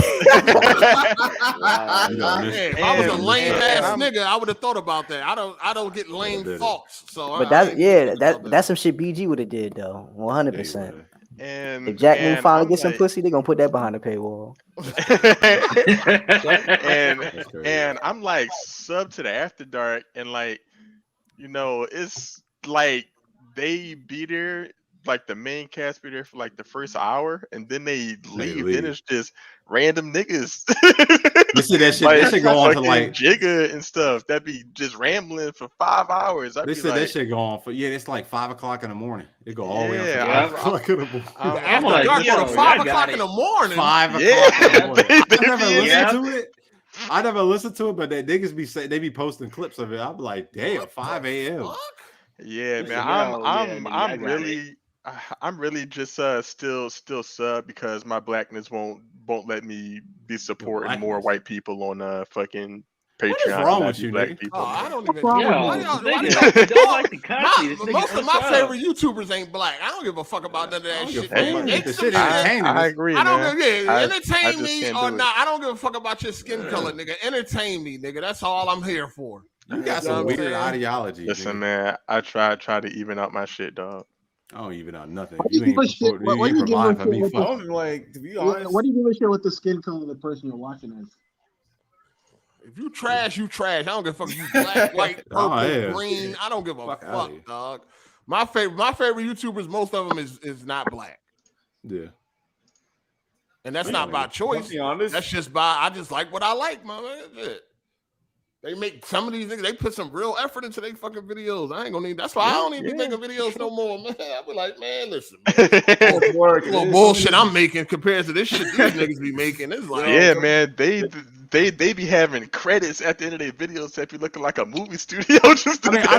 If I was a lame ass nigga, I would have thought about that. I don't get lame thoughts. So, but that's some shit BG would have did though. 100%. If Jack Moon finally gets some pussy, they're gonna put that behind the paywall. and I'm like sub to the After Dark, and like it's like they be there, like the main cast be there for like the first hour, and then they leave. Then it's just random niggas. You see that shit? Like, that shit go on to like Jigga and stuff. That be just rambling for 5 hours. They said that shit go on for it's like 5 o'clock in the morning. It go all the way up to 5 o'clock in the morning. I'm like, 5 o'clock in the morning. 5 o'clock in the morning. I never listened to it. I never listened to it, but that niggas be posting clips of it. I'm like, damn, 5 a.m. Yeah, man. I'm really just still sub because my blackness won't let me be supporting more white people on fucking Patreon. What is wrong with you, black nigga? people? I don't even. Most of my favorite YouTubers ain't black. I don't give a fuck about none of that shit. I agree. I don't give entertain me or not. I don't give a fuck about your skin color, nigga. Entertain me, nigga. That's all I'm here for. You got some weird ideology. Listen, man. I try to even out my shit, dog. I don't even out nothing. What You ain't providing for me. Like, to be honest, what do you give a shit with the skin color of the person you're watching as? If you trash, you trash. I don't give a fuck. You black, white, purple, green. I don't give a fuck, dog. My favorite YouTubers, most of them is not black. Yeah. And that's not by choice. Be honest. That's just I just like what I like, man. That's it. They make some of these niggas, they put some real effort into their fucking videos. I ain't gonna need that's why I don't even be making videos no more, man. I be like, man, listen, man. Little bullshit I'm making compared to this shit these niggas be making. It's like, man, they be having credits at the end of their videos that be looking like a movie studio. Just I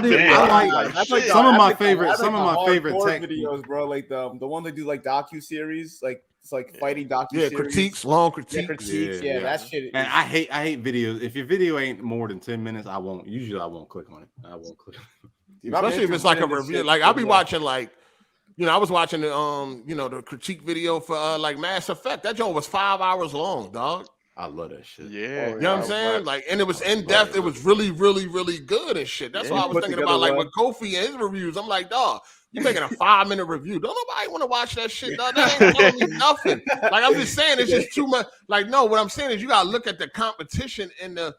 like some of my favorite tech videos, bro. Like the one they do like docu-series, like it's like fighting docu-series. Critiques, long critiques. Yeah, that shit. And I hate videos. If your video ain't more than 10 minutes, I won't click on it. I won't click on it. Especially if it's like a review. Like I'll be watching like, I was watching the critique video for like Mass Effect. That joint was 5 hours long, dog. I love that shit. Yeah. You know what I'm saying? Like, and it was in depth. It was really, really, really good and shit. That's what I was thinking about. Like with Kofi and his reviews, I'm like, dog, you making a 5-minute review. Don't nobody want to watch that shit, dog. That ain't telling me nothing. Like, I'm just saying, it's just too much. Like, no, what I'm saying is you gotta look at the competition in the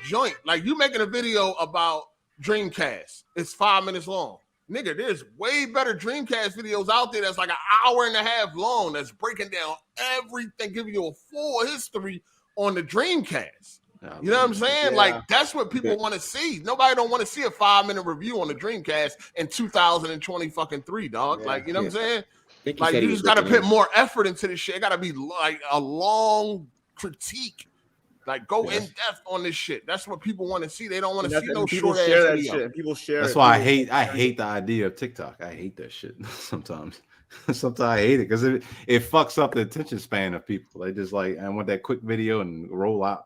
joint. Like, you making a video about Dreamcast. It's 5 minutes long. Nigga, there's way better Dreamcast videos out there that's like an hour and a half long that's breaking down everything, giving you a full history on the Dreamcast. You know what I'm saying? Yeah. Like, that's what people want to see. Nobody don't want to see a 5-minute review on the Dreamcast in 2023, dog. Like, you know what I'm saying? Like, you just got to put more effort into this shit. It got to be like a long critique Like, go in depth on this shit. That's what people want to see. They don't want to see no people short share ass that video. shit. People share. That's why I hate the idea of TikTok. I hate that shit sometimes. Sometimes I hate it because it fucks up the attention span of people. They just like, I want that quick video and roll out.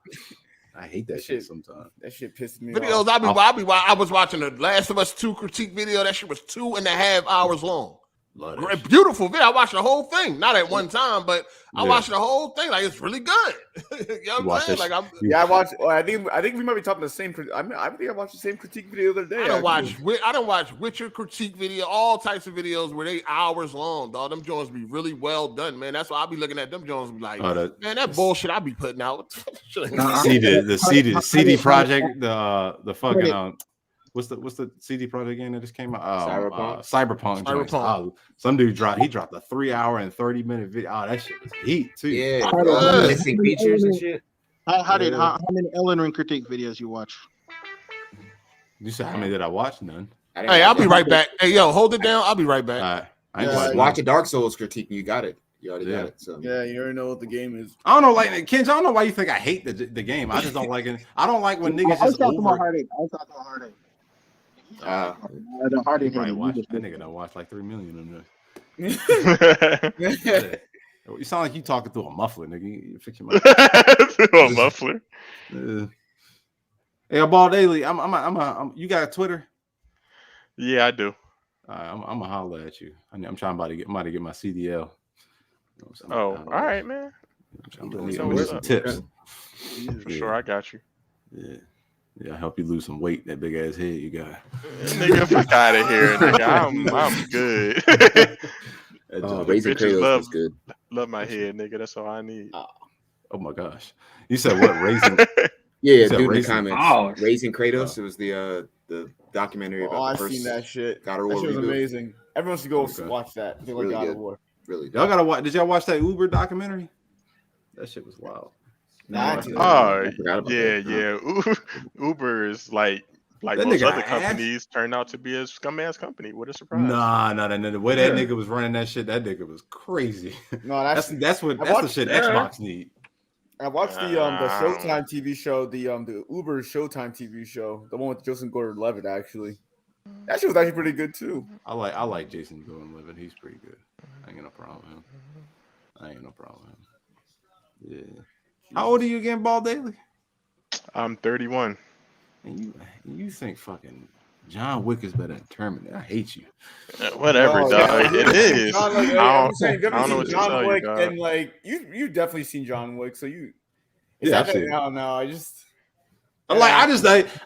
I hate that shit sometimes. That shit pisses me Videos off. I was watching the Last of Us 2 critique video. That shit was 2.5 hours long. Great, beautiful video. I watched the whole thing, not at one time, but I watched the whole thing. Like, it's really good. You know what I'm saying? Like, I watched. I think we might be talking the same. I think I watched the same critique video the other day. I don't watch Witcher critique video, all types of videos where they hours long, dog. Them Jones be really well done, man. That's why I be looking at them Jones and be like, man, that bullshit I be putting out. the CD project, the fucking what's the CD project game that just came out? Cyberpunk. Some dude dropped a 3 hour and 30-minute video. Oh, that shit was heat too. Yeah, missing features and shit. How many Elden Ring critique videos you watch? You said how many did I watch? None. Hey, I'll be right back. Hey, yo, hold it down. I'll be right back. Watch a Dark Souls critique. You got it. You already got it. So yeah, you already know what the game is. I don't know, like Kenj, I don't know why you think I hate the game. I just don't like it. I don't like when niggas just over. I was talking about Heartache. The Heartache. That nigga done watched like 3 million of this. You sound like you talking through a muffler, nigga. You fix your mic. Through a muffler. Hey, Ball Daily, you got a Twitter? Yeah, I do. I'm gonna holler at you. I'm trying to get my CDL. All right, man. I'm need some tips. For sure, I got you. Yeah, I help you lose some weight. That big ass head you got. Nigga, fuck out of here, nigga. I'm good. Raising Kratos is good. Love my head, nigga. That's all I need. Oh my gosh, you said what? Raising? Yeah, dude, in the comments. Raising Kratos. It was the documentary about the I've first seen that shit. God of War. That shit was amazing. Everyone should go watch that. They like Really God good. of War. Really good. Y'all gotta watch. Did y'all watch that Uber documentary? That shit was wild. Yeah. Uber is like most other companies turn out to be a scum ass company. What a surprise! Nah. The way that nigga was running that shit, that nigga was crazy. No, that's the shit Xbox need. I watched the Showtime TV show, the Uber Showtime TV show, the one with Joseph Gordon-Levitt. Actually, that shit was actually pretty good too. I like Jason Gordon-Levitt. He's pretty good. I ain't got no problem with him. Yeah. How old are you again, Ball Daily? I'm 31. And you think fucking John Wick is better than Terminator? I hate you. Whatever, dog. It is. I don't know what to tell Wick, you, dog. and like you definitely seen John Wick, so you. Yeah, I've seen it. I don't know.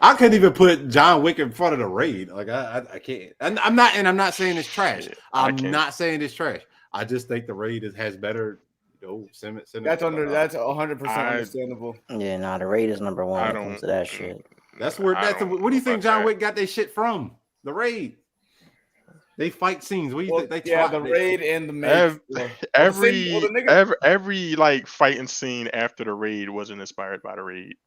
I couldn't even put John Wick in front of the Raid. Like I can't. I'm not saying it's trash. I'm not saying it's trash. I just think the Raid has better. That's 100% understandable. Yeah, the Raid is number one when it comes to that shit. That's where. What do you think John Wick got their shit from? The Raid. They fight scenes. What do you think? The Raid and the Maze. Every like fighting scene after the Raid wasn't inspired by the Raid.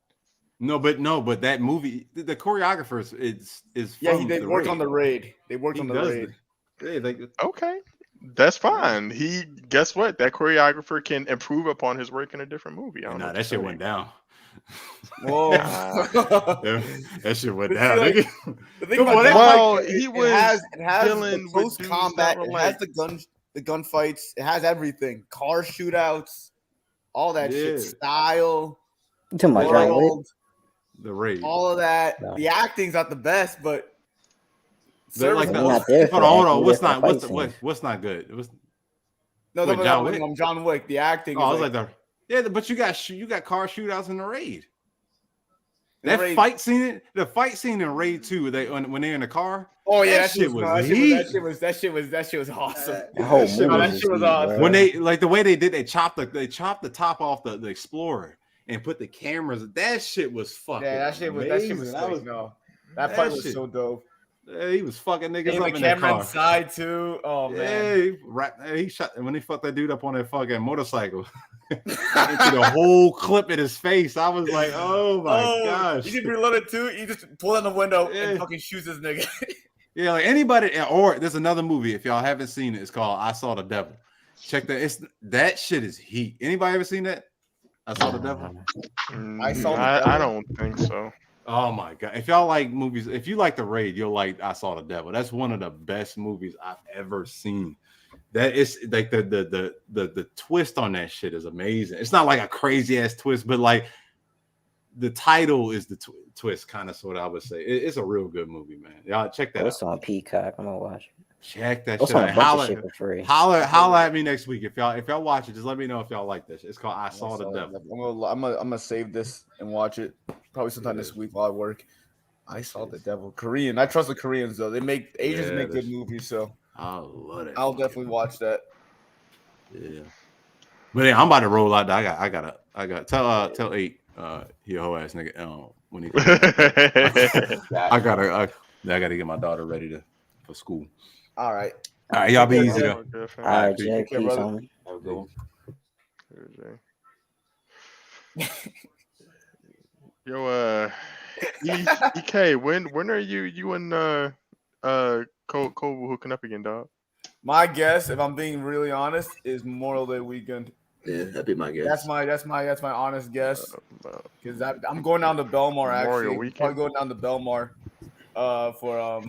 No, but that movie, the choreographers is from they worked on the Raid. They worked on the Raid. Okay. That's fine. Guess what? That choreographer can improve upon his work in a different movie. That shit went down. Whoa. That shit went down. He was dealing with close combat. It has the gunfights. It has everything. Car shootouts, all that shit. Style. You talking about John Wick? The Raid. All of that. No. The acting's not the best, but hold on. What's not good? John Wick. The acting. But you got car shootouts in the Raid. Fight scene in Raid 2, when they're in the car. Oh yeah, that shit was awesome. That shit was awesome. When they the way they did, they chopped the top off the Explorer and put the cameras. That shit was fucking. Yeah, that shit was that fight was so dope. Yeah, he was fucking niggas up in the car. Inside too. Oh man. He shot when they fucked that dude up on that fucking motorcycle. Into the whole clip in his face. I was like, oh my gosh. You can reload it too. You just pull in the window and fucking shoots this nigga. Yeah, like anybody, or there's another movie. If y'all haven't seen it, it's called I Saw the Devil. Check that. That shit is heat. Anybody ever seen that? I Saw the Devil? I Saw the I Devil? don't think so. Oh my god! If y'all like movies, if you like The Raid, you'll like I Saw the Devil. That's one of the best movies I've ever seen. That is like the twist on that shit is amazing. It's not like a crazy ass twist, but like the title is the twist, kind of sort of. I would say it's a real good movie, man. Y'all check that out. It's on Peacock. I'm gonna watch it. Check that It's shit on a out. bunch of shit for free. Holler at me next week if y'all watch it. Just let me know if y'all like this. It's called I Saw the Devil. I'm gonna save this and watch it probably sometime this week while I work. I Saw the Devil. Korean. I trust the Koreans though. Asians make good movies, so I love it. I'll definitely watch that. Yeah. But yeah, I'm about to roll out. I gotta tell 8 he a whole ass nigga when he I gotta get my daughter ready for school. All right. All right, y'all be easy though. All right, Jay, peace, homie. Yo, EK, when are you and Kovu hooking up again, dog? My guess, if I'm being really honest, is Memorial Day weekend. Yeah, that'd be my guess. That's my honest guess. Because I'm going down to Belmar actually. Probably going down to Belmar for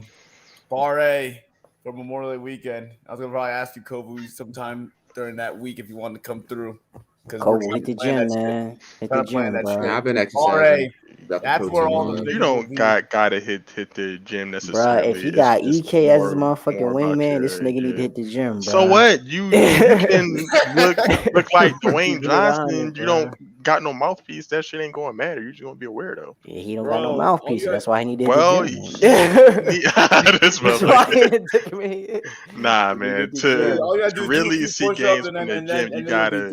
Bar A for Memorial Day weekend. I was gonna probably ask you, Kovu, sometime during that week if you wanted to come through. Kovu, hit the gym, man. Hit the gym, bro. Yeah, I've been exercising. That's where all the you don't gotta hit the gym necessarily. Bro, if you got EK as his motherfucking wingman, this nigga need to hit the gym, bro. So what? You can look like Dwayne Johnson. You don't got no mouthpiece. That shit ain't gonna matter. You're just gonna be a weirdo. Yeah, he don't got no mouthpiece. So that's why he need to hit the gym. Nah, man. To really see games in the gym, you gotta.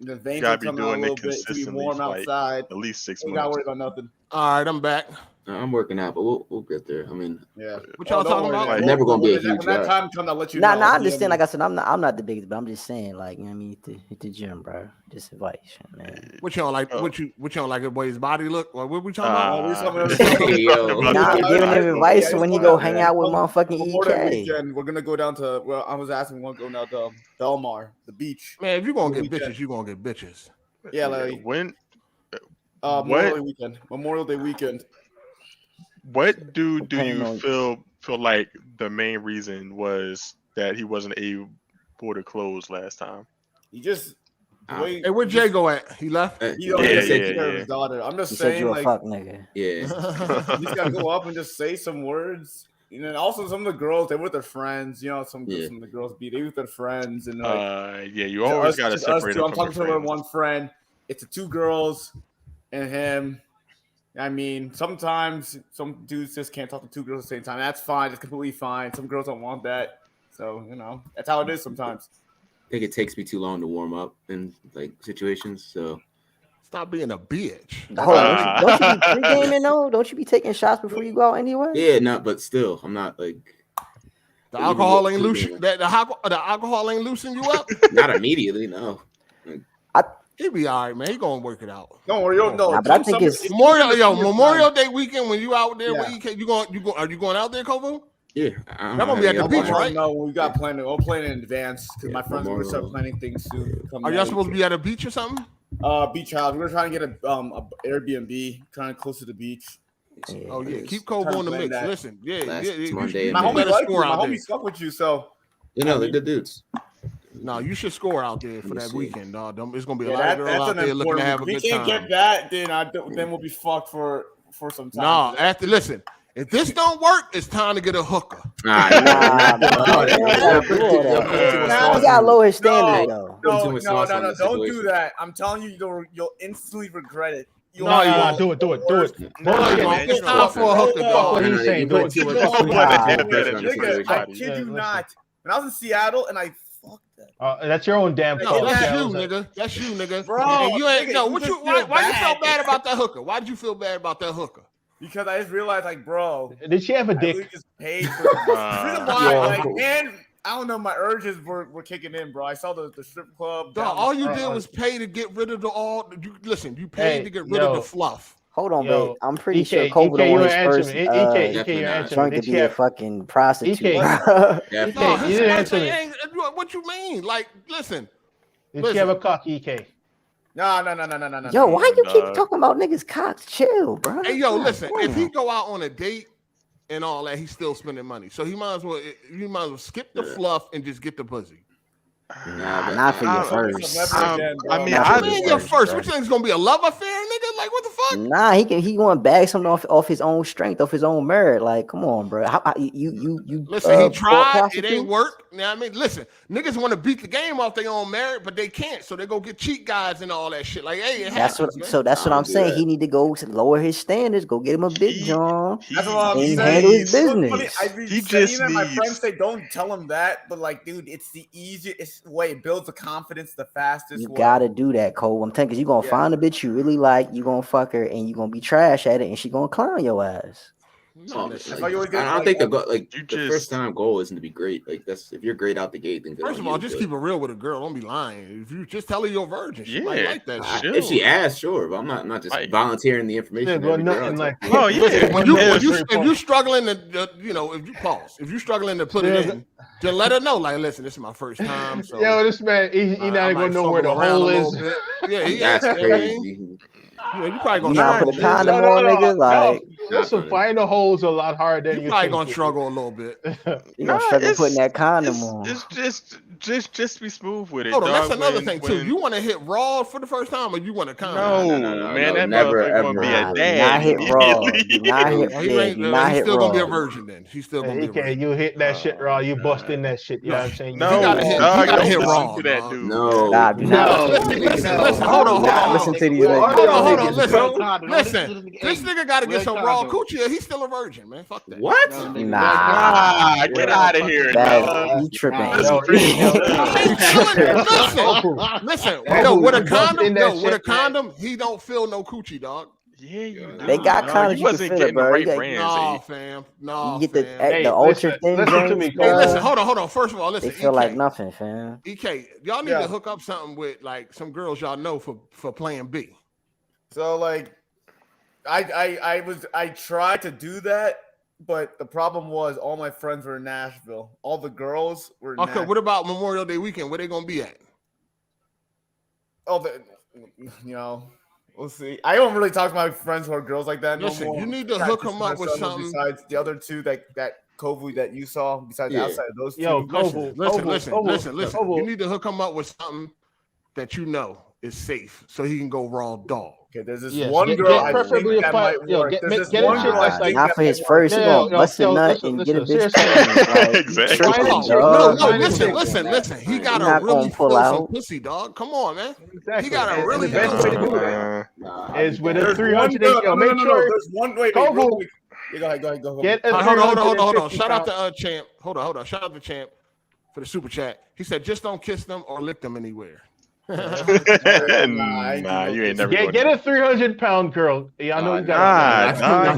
The veins gotta be come out doing a little it bit to be consistently warm for like outside. at least 6 You months. gotta worry about nothing. All right, I'm back. I'm working out, but we'll get there. I mean, yeah. What y'all talking about? I'm never gonna be a huge When that guy. time comes, I'll let you know. I understand. Like I said, I'm not the biggest, but I'm just saying, like, you know what I mean, hit the gym, bro. Just advice, man. What y'all like? What you don't like the way his body look? Or what we talking Nah, about? giving him advice when he go hang out with motherfucking Memorial EK. weekend, we're gonna go down to. Well, I was asking, we're going down to Belmar, the beach. Man, if you gonna get bitches, you gonna get bitches. Yeah, like when Memorial Day weekend. What do you feel like the main reason was that he wasn't able to close last time? He just hey, where'd Jay go at? He left. He take care of his daughter. I'm just He saying, said you a like, fuck nigga. Yeah. you just gotta go up and just say some words. And then also some of the girls, they're with their friends. You know, some of the girls they with their friends and like, yeah, you always gotta separate them I'm from talking their to one friend. It's the 2 girls and him. I mean, sometimes some dudes just can't talk to 2 girls at the same time. That's fine. It's completely fine. Some girls don't want that. So, you know, that's how it is sometimes. I think it takes me too long to warm up in like situations. So stop being a bitch. Hold on, don't you be pre-gaming though? Don't you be taking shots before you go out anyway? yeah, but still, I'm not like the alcohol ain't loosen. The alcohol ain't loosen you up. Not immediately, no. He'll be all right, man. He gonna work it out. Don't worry, no. But I think it's Memorial Day weekend when you out there with EK. Are you going out there, Kovu? Yeah, I'm gonna be at the beach, right? No, we got planning. We'll plan in advance because my friends are gonna start planning things soon. Are y'all supposed to be at a beach or something? Beach house. We're trying to get a Airbnb kind of close to the beach. Yeah. Oh yeah, keep Kovu in the mix. That. Listen, Monday. My homie like you. My homie stuck with you, so they're good dudes. No, you should score out there for that weekend, dog. It's gonna be a yeah, lot of girls out there looking to have a good time. If we can't get that, then we'll be fucked for some time. No, listen. If this don't work, it's time to get a hooker. He got lower standard though. No, don't do that. I'm telling you, you'll instantly regret it. Do it. It's time for a hooker, dog. I kid you not. When I was in Seattle and I fucked that. That's your own damn fault. No, that's you, nigga. Bro, and you ain't nigga, why you feel bad about that hooker? Why did you feel bad about that hooker? Because I just realized, like, bro, did she have a dick? I really just paid for why, and I don't know, my urges were kicking in, bro. I saw the strip club. Dog, all you did was pay to get rid of you paid to get rid of the fluff. Hold on, babe. I'm pretty sure Kovu the one his first drunk to be a fucking prostitute. You didn't answer me. What you mean? Like, listen. Did she have a cock, EK? No. Yo, why you keep talking about niggas cocks? Chill, bro. Hey, yo, listen. If he go out on a date and all that, he's still spending money. So he might as well skip the fluff and just get the pussy. Nah, not for your first. Your first. Which thing's gonna be a love affair, nigga? Like what the fuck? Nah, he going to bag something off his own strength, off his own merit. Like, come on, bro. You listen. He tried. It ain't work. You know what I mean? Listen, niggas want to beat the game off their own merit, but they can't. So they go get cheat guys and all that shit. Like, hey, that's what I'm saying. He need to go to lower his standards. Go get him a big John. That's what I'm saying. Handle his business. He just needs. My friends say don't tell him that, but like, dude, it's the easiest way. It builds the confidence the fastest. You gotta do that, Cole. I'm telling you, you're gonna find a bitch you really like, you gonna fuck her, and you're gonna be trash at it, and she gonna clown your ass. No, I don't think the first time goal isn't to be great. Like that's if you're great out the gate, then first of all, just keep it real with a girl. Don't be lying. If you just tell her you're a virgin, she might like that shit. If she asks, sure, but I'm not just volunteering the information. If you're struggling to, if you're struggling to put it in, just let her know. Like, listen, this is my first time. So yo, this man, he not even gonna know where the hole is. Yeah, that's crazy. Yeah, you probably gonna put a condom on, nigga. Like, listen, finding the holes a lot harder than you probably gonna struggle a little bit. You gonna struggle putting that condom on. It's just be smooth with it. Hold on, that's another thing too. You want to hit raw for the first time, or you want to condom? No, man, that never gonna be a dad. Not hit raw. Not hit raw. He's still gonna be a virgin then. He's still gonna be a virgin. You hit that shit raw. You bust in that shit. You know what I'm saying? No, you gotta hit raw. No. Listen, hold on. Listen to these. Hold on. Listen. This nigga gotta get some raw coochie. He's still a virgin, man. Fuck that. What? Nah. Get out of here. You tripping? Listen. Yo, with a condom, he don't feel no coochie, dog. Yeah, you do. They got condoms. You wasn't can feel getting it, bro. the right brands. No, fam. No, you get fam. the ultra thin. Listen to me. Hey, listen. Hold on. First of all, listen. They feel like nothing, fam. EK, y'all need to hook up something with like some girls y'all know for Plan B. So like, I tried to do that, but the problem was all my friends were in Nashville. All the girls were in Nashville. What about Memorial Day weekend? Where they gonna be at? We'll see. I don't really talk to my friends who are girls like that. Listen, no more. you need to hook them up with something besides the other two that Kovu that you saw. Besides outside of those two. Yo, listen. You need to hook him up with something that you know is safe, so he can go raw dog. Okay, there's this one girl. I think that might work. There's this one girl. Not for his first. He gonna bust a nut and get a bitch. Exactly. Listen. He gotta really pull some pussy, dog. Come on, man. He gotta really. The best way to do it is with a 300. Make sure. There's one way. Go ahead. Hold on. Shout out to Champ. Hold on. Shout out to Champ for the super chat. He said, just don't kiss them or lick them anywhere. Nah, you ain't never get a 300-pound girl. Yeah, I know you got. No.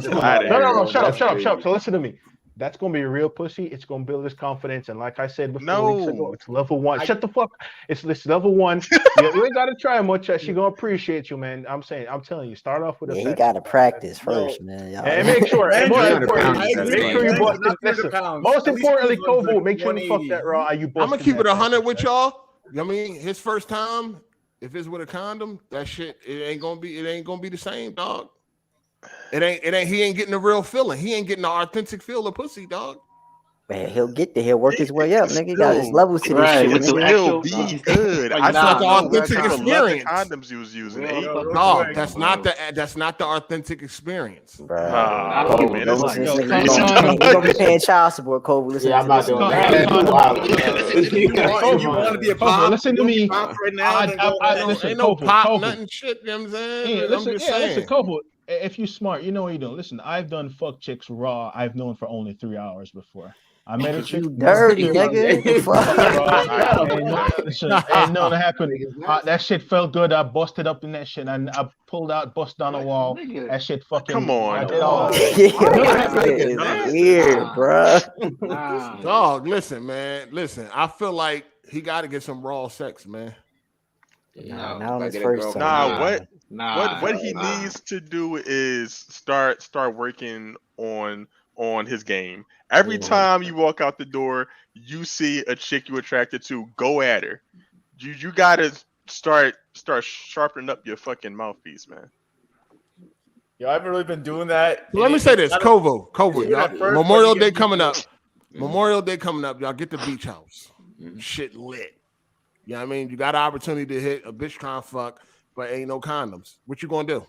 Shut up. So listen to me. That's gonna be a real pussy. It's gonna build his confidence, and like I said before, weeks ago, it's level 1. Shut the fuck. It's level 1. You ain't gotta try much. She gonna appreciate you, man. I'm telling you, start off with a. You gotta practice first, man. And make sure. Make sure you bust. Listen. Most importantly, Kovu, make sure you fuck that raw. I'm gonna keep it 100 with y'all. I mean, his first time, if it's with a condom, that shit, it ain't gonna be the same, dog. He ain't getting the real feeling. He ain't getting the authentic feel of pussy, dog. Man, he'll get there. He'll work his way up, nigga. He got his levels to this shit. Still be good. That's not the authentic experience. Condoms you was using. No, that's not the authentic experience. Bro, you're gonna be paying child support, Kovu. Listen, I'm not doing that. You want to be a pop? Listen to me. Right now, ain't no pop, nothing shit. You know what I'm saying? Listen, Kovu. If you smart, you know what you're doing. Listen, I've done fuck chicks raw. I've known for only 3 hours before. I met a chick. Dirty nigga. Ain't nothing happened. That shit felt good. I busted up in that shit, and I pulled out, bust down a wall. That shit fucking. Come on. I did all. It's weird, bro. Dog, listen, man. Listen, I feel like he got to get some raw sex, man. What he needs to do is start working on his game. Every time you walk out the door, you see a chick you attracted to, go at her. You gotta start start sharpening up your fucking mouthpiece, man. Yo, I haven't really been doing that. Let me say this, Kovu, y'all. Memorial Day coming up. Mm-hmm. Memorial Day coming up. Y'all get the beach house. Shit lit. You know what I mean? You got an opportunity to hit a bitch trying to fuck, but ain't no condoms. What you gonna do?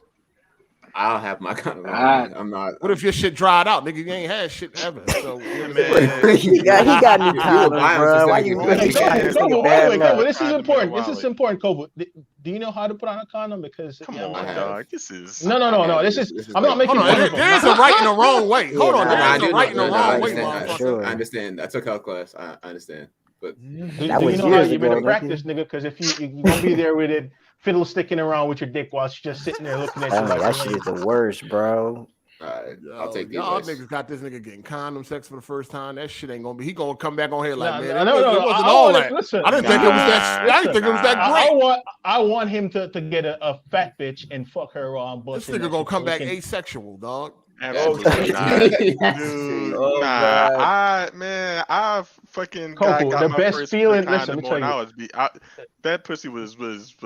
I'll have my condom. I'm not. What if your shit dried out, nigga? You ain't had shit ever. So man, he got new condoms, bro. Why you? Kovu, this is important. This is important, Kovu. Do you know how to put on a condom? Because come on, dog. This is no. This is. I'm not making. There's a right and a wrong way. Hold on, there's a right and a wrong way. I understand. I took health class. I understand. But do you know how you better practice, nigga? Because if you're gonna be there with it, fiddle sticking around with your dick while she's just sitting there looking at you. Like, that shit is the worst, bro. I'll take these. Y'all niggas got this nigga getting condom sex for the first time. That shit ain't gonna be. He gonna come back on here like, man, it wasn't all that. Listen, I didn't think it was that. I didn't think it was that great. I want him to get a fat bitch and fuck her while I'm busting. This nigga gonna come back asexual, dog. Absolutely not. Dude, I fucking Kovu, got the my best first feeling. condom Listen, on. That pussy was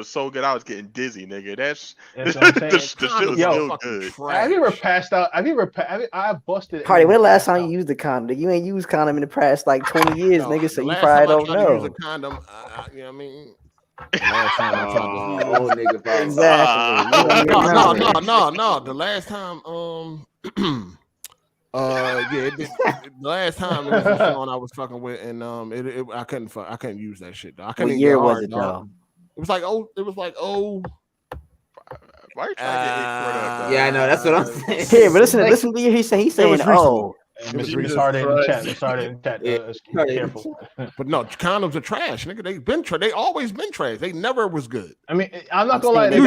so good. I was getting dizzy, nigga. That's what I'm saying. the shit was still good. Have you ever passed out? I busted. Hardy, when the last time you used a condom? You ain't used condom in the past like 20 years, nigga. So you probably don't know. Use a condom, you know what I mean? Last time I tried to exactly. No. The last time, the last time it was the Sean I was fucking with, and I couldn't use that shit. Though. I couldn't. What year was it though? It was like Why are you trying to get yeah, I know. That's what I'm saying. Yeah, but listen to you. He's saying, oh. It's hard in the chat. It's hard in the chat. Careful. But no, condoms are trash, nigga. They always been trash. They never was good. I mean, I'm not gonna lie. You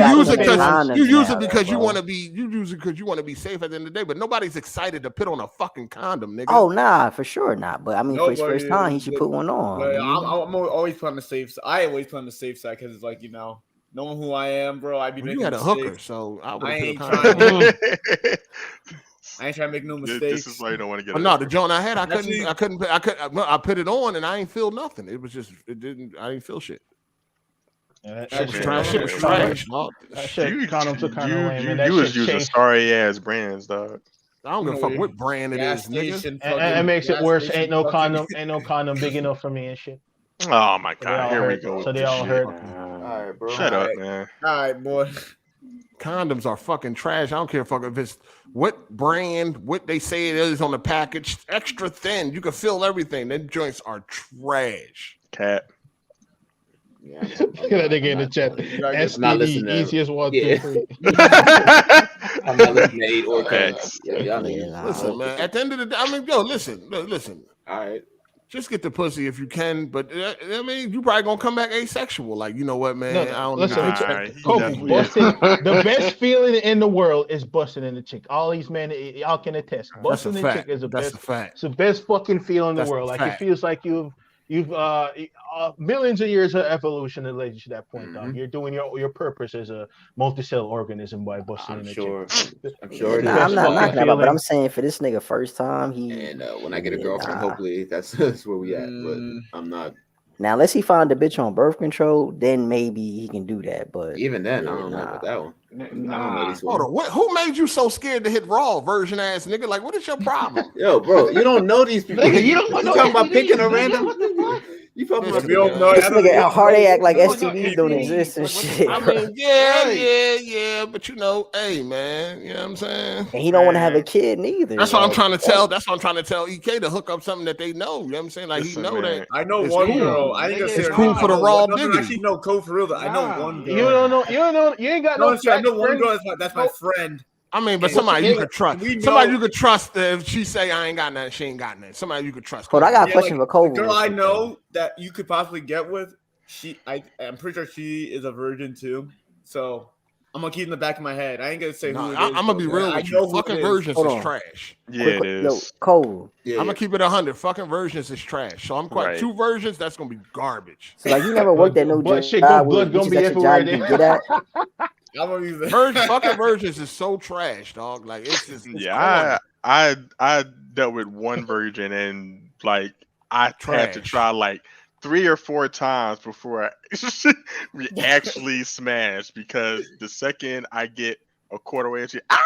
use it because you want to be. You use it because you want to be safe at the end of the day. But nobody's excited to put on a fucking condom, nigga. Oh nah, for sure not. But I mean, for his first time, he should put one on. I'm always put on the safe side. I always put on the safe side because it's like, you know, knowing who I am, bro. I be making. You had a hooker, so I ain't put a condom. I ain't trying to make no mistakes. This is why you don't want to get. No, the joint I had, I put it on and I ain't feel nothing. I didn't feel shit. Yeah, shit was trash. Shit was trash. You was using sorry ass brands, dog. I don't give a fuck what brand it is, nigga. And it makes it worse. Ain't no condom big enough for me and shit. Oh my god, here we go. So they all hurt. All right, bro. Shut up, man. All right, boy. Condoms are fucking trash. I don't care if it's what brand, what they say it is on the package. Extra thin. You can feel everything. Them joints are trash. Cat. Yeah, look at that nigga in the chat. STD, easiest one, 2, 3. I'm not listening to 8 or cats. Listen, man. At the end of the day, I mean, yo, listen. All right. Just get the pussy if you can, but I mean, you probably gonna come back asexual. Like, you know what, man? I don't listen. know. The best feeling in the world is busting in the chick. All these men, y'all can attest. Busting in the chick is the best. It's the best fucking feeling in the world. Like it feels like you've millions of years of evolution that led you to that point, dog. You're doing your purpose as a multi-cell organism by busting in the chick. I'm sure. I'm not knocking about, but I'm saying for this nigga first time, when I get a girlfriend, hopefully that's where we at. But I'm not. Now, unless he find a bitch on birth control, then maybe he can do that. But even then, I don't know about that one. Hold on, who made you so scared to hit raw, virgin ass nigga? Like, what is your problem? Yo, bro, you don't know these people. Nigga, you talking about picking a random? What the fuck? You talking about? This nigga hard act like STDs don't exist and shit. I mean, yeah, but you know, hey man, you know what I'm saying? And he don't want to have a kid neither. That's what I'm trying to tell. That's what I'm trying to tell EK to hook up something that they know. You know what I'm saying? Like he know that. I know one girl. I think it's cool for the raw nigga. Actually, no, Code for real. I know one girl. You don't know. You ain't got no. I know one girl. That's my friend. I mean, but somebody you could trust. Somebody you could trust that if she say I ain't got nothing, she ain't got nothing. Somebody you could trust. Hold on, I got a question for Kovu. The girl I know that you could possibly get with, I'm pretty sure she is a virgin too. So I'm gonna keep it in the back of my head. I ain't gonna say who it is. I'm gonna be real with you. Fucking virgins is trash. Yeah, it is. Yo, Kovu. I'm gonna keep it 100. Fucking virgins is trash. So I'm quite 2 virgins. That's gonna be garbage. So like you never worked at no job. Blood gonna be everywhere. Fucking virgins is so trash, dog. Like it's just I dealt with one virgin and like I had to try like 3 or 4 times before we actually smash, because the second I get a quarter way, take it out.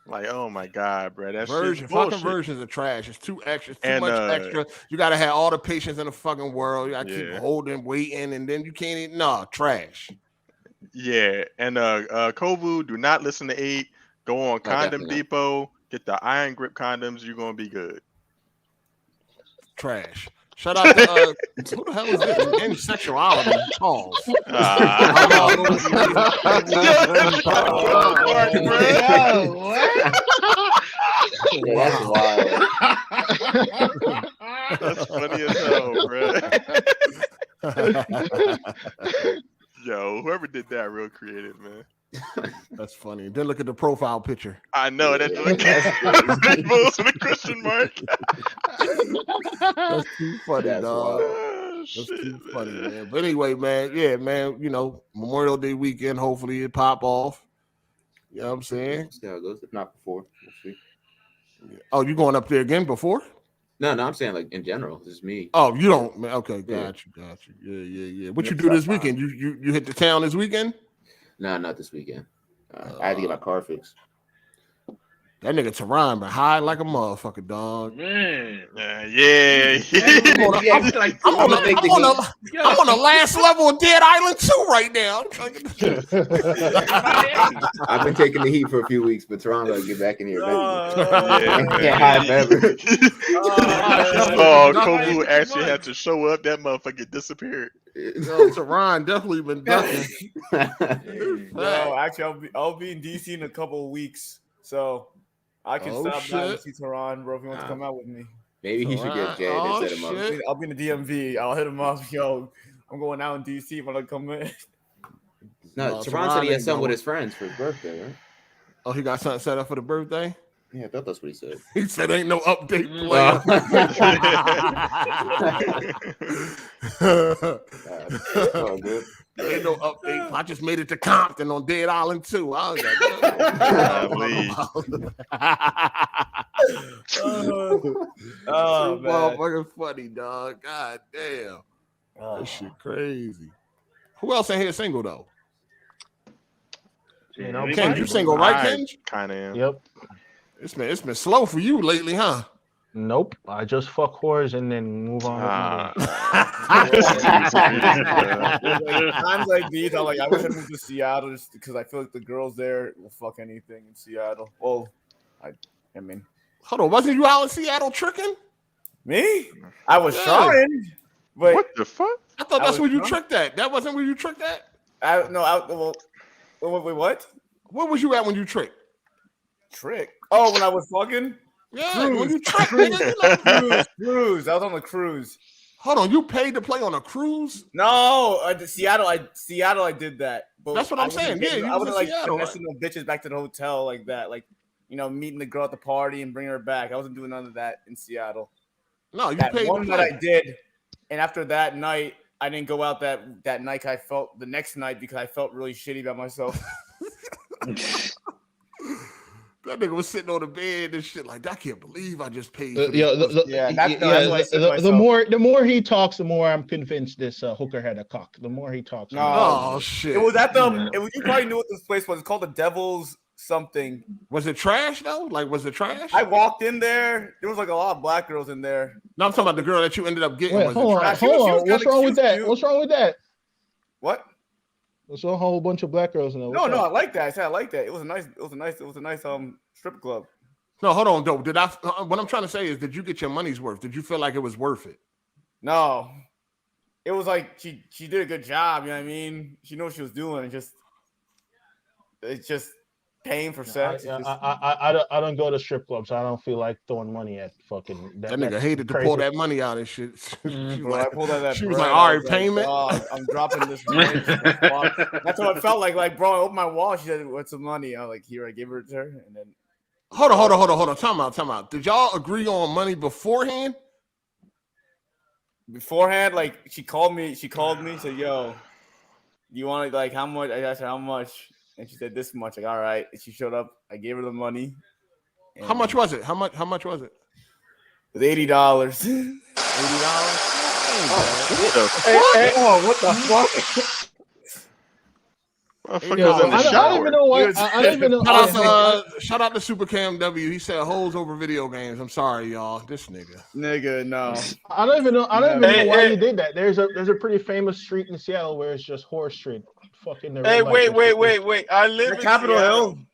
Like, oh my god, bro, that shit's bullshit. Fucking versions are trash. It's too extra. It's too much extra. You gotta have all the patience in the fucking world. You gotta keep holding, waiting, and then you can't eat. No, trash. Yeah, and Kovu, do not listen to 8. Go on Condom Depot. Get the iron grip condoms. You're gonna be good. Trash. Shout out to who the hell is this? And Sexuality. Pause. That's wild. That's funny as hell, bro. Yo, whoever did that, real creative, man. That's funny. Then look at the profile picture. I know that. Rainbows with a question mark. That's too funny, dog. That's too funny, man. But anyway, man, yeah, man. You know, Memorial Day weekend. Hopefully, it pop off. You know what I'm saying? See how it goes. If not before, we'll see. Oh, you going up there again before? No, I'm saying like in general. This is me. Oh, you don't, man. Okay, got you. Yeah. What you do this weekend? You hit the town this weekend? No, not this weekend. I had to get my car fixed. That nigga Tehran been high like a motherfucker, dog. Man. Yeah. I'm on the last level of Dead Island 2 right now. I've been taking the heat for a few weeks, but Tehran gotta get back in here. Can't hide forever. Kovu actually had to show up. That motherfucker disappeared. Yo, Tehran definitely been ducking. No, actually, I'll be in DC in a couple of weeks, so I can stop by and see Tehran, bro. If you want to come out with me, maybe he should get Jay and set him up. I'll be in the DMV. I'll hit him up. Yo, I'm going out in DC when I come in. No, Tehran said he had something with his friends for his birthday, right? Oh, he got something set up for the birthday? Yeah, I thought that's what he said. He said ain't no update plan. Oh, good. Ain't no update. I just made it to Compton on Dead Island 2. I was like, oh, man. Motherfucking funny, dog. God damn. That shit crazy. Who else in here single, though? Ken, you single, right, Ken? Kind of am. Yep. It's been slow for you lately, huh? Nope. I just fuck whores and then move on. Times like these, I wish I moved to Seattle just because I feel like the girls there will fuck anything in Seattle. Well, I mean, hold on, wasn't you out in Seattle tricking? Me? I was trying. But what the fuck? I thought that's where you tricked at. That wasn't where you tricked at? Wait, what? Where was you at when you tricked? Trick? Oh, when I was fucking? Yeah, cruise. when you tricked. Cruise. I was on the cruise. Hold on, you paid to play on a cruise? No, Seattle. I did that. But that's what I'm saying. Yeah, I wasn't like Seattle, finessing no bitches back to the hotel like that. Like, you know, meeting the girl at the party and bringing her back. I wasn't doing none of that in Seattle. No, you that paid one that I did, and after that night, I didn't go out that night. I felt the next night because I felt really shitty about myself. That nigga was sitting on the bed and shit like, I can't believe I just paid. The more he talks, the more I'm convinced this hooker had a cock. The more he talks. Oh shit! It was at you probably knew what this place was. It's called the Devil's something. Was it trash though? Like, was it trash? I walked in there. There was like a lot of black girls in there. No, I'm talking about the girl that you ended up getting. Wait, hold on. What's wrong with that? What's wrong with that? What? There's a whole bunch of black girls in there. No, I like that. I said I like that. It was a nice strip club. No, hold on, though. What I'm trying to say is, did you get your money's worth? Did you feel like it was worth it? No. It was like she did a good job, you know what I mean? She knew what she was doing. It's just paying for sex. I don't go to strip clubs. So I don't feel like throwing money at fucking that nigga hated to pull that money out and shit. She was like, all right, payment. I'm dropping this. That's what I felt like. Like, bro, I opened my wallet. She said, "What's the money?" I was like, "Here, I gave it to her." And then hold on. Time out. Did y'all agree on money beforehand? Beforehand, like she called me. Said, "Yo, you want like how much?" I asked her how much. And she said this much. Like, all right. And she showed up. I gave her the money. How much was it? How much was it? It was $80. $80? What the fuck? Motherfucker was in the I shower. don't even know what. I don't even know. Shout out to Super Cam W. He said hoes over video games. I'm sorry, y'all. This nigga. No. I don't even know. I don't even know why you did that. There's a pretty famous street in Seattle where it's just Horse Street. Fucking. Hey, wait. I live in Capitol Seattle. Hill.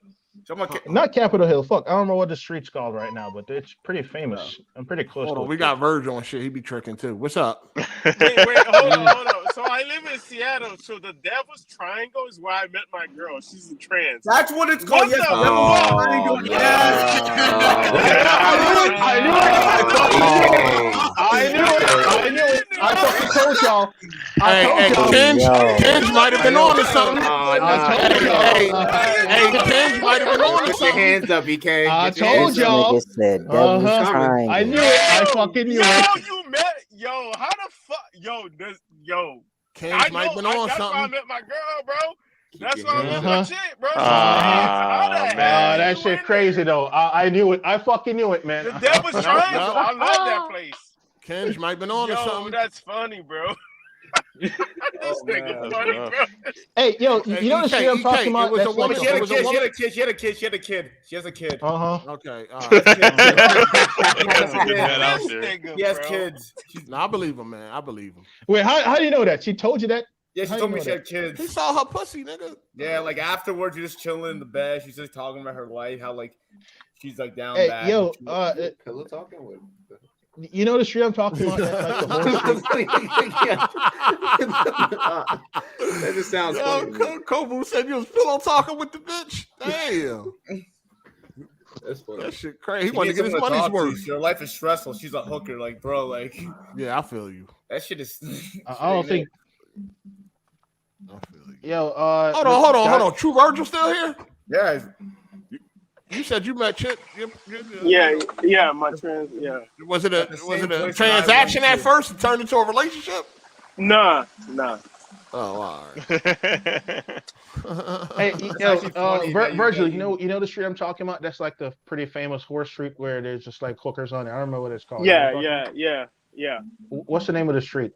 Not Capitol Hill. Fuck, I don't know what the street's called right now, but it's pretty famous. I'm pretty close. Hold to on, it. we got Virgil and shit. He be tricking too. What's up? Wait, hold on. So I live in Seattle. So the Devil's Triangle is where I met my girl. She's a trans. That's what it's called. What Yes, the Devil's fuck? Triangle. I knew it. I fucking told y'all. Kenj might have been on to something. Kenj might have been on to Get your something. hands up, EK. I told y'all. I knew it. I fucking knew it. You met, how the fuck, Kenj might have been on that's something. why I met my girl, bro. That's why I met my chick, bro. That shit crazy though. I knew it. I fucking knew it, man. The Devil's Triangle. I love that place. Kenj might have been on to something. That's funny, bro. This nigga funny, bro. Hey, you know the shit I'm talking about? She had a kid. She has a kid. Okay. He has kids. No, I believe him, man. I believe him. Wait, how do you know that? She told you that? Yeah, she told me she had kids. He saw her pussy, nigga. Yeah, like afterwards, you're just chilling in the bed. She's just talking about her life, how like she's like down Hey, bad. Pillow talking with. You know the street I'm talking about? That's like the whole street. That just sounds funny. Kovu said you was pillow talking with the bitch. Damn. That's funny. That shit crazy. He wanted to get his money's worth. Your life is stressful. She's a hooker, like bro, like. Yeah, I feel you. That shit is. I don't think. Yo, hold on. True Virgil still here? Yeah. You said you met chick. Yeah, my trans. Yeah. Was it a transaction at first? It turned into a relationship? Nah. Oh, all right. Hey, Virgil, you know the street I'm talking about? That's like the pretty famous horse street where there's just like hookers on it. I don't remember what it's called. Yeah. What's the name of the street?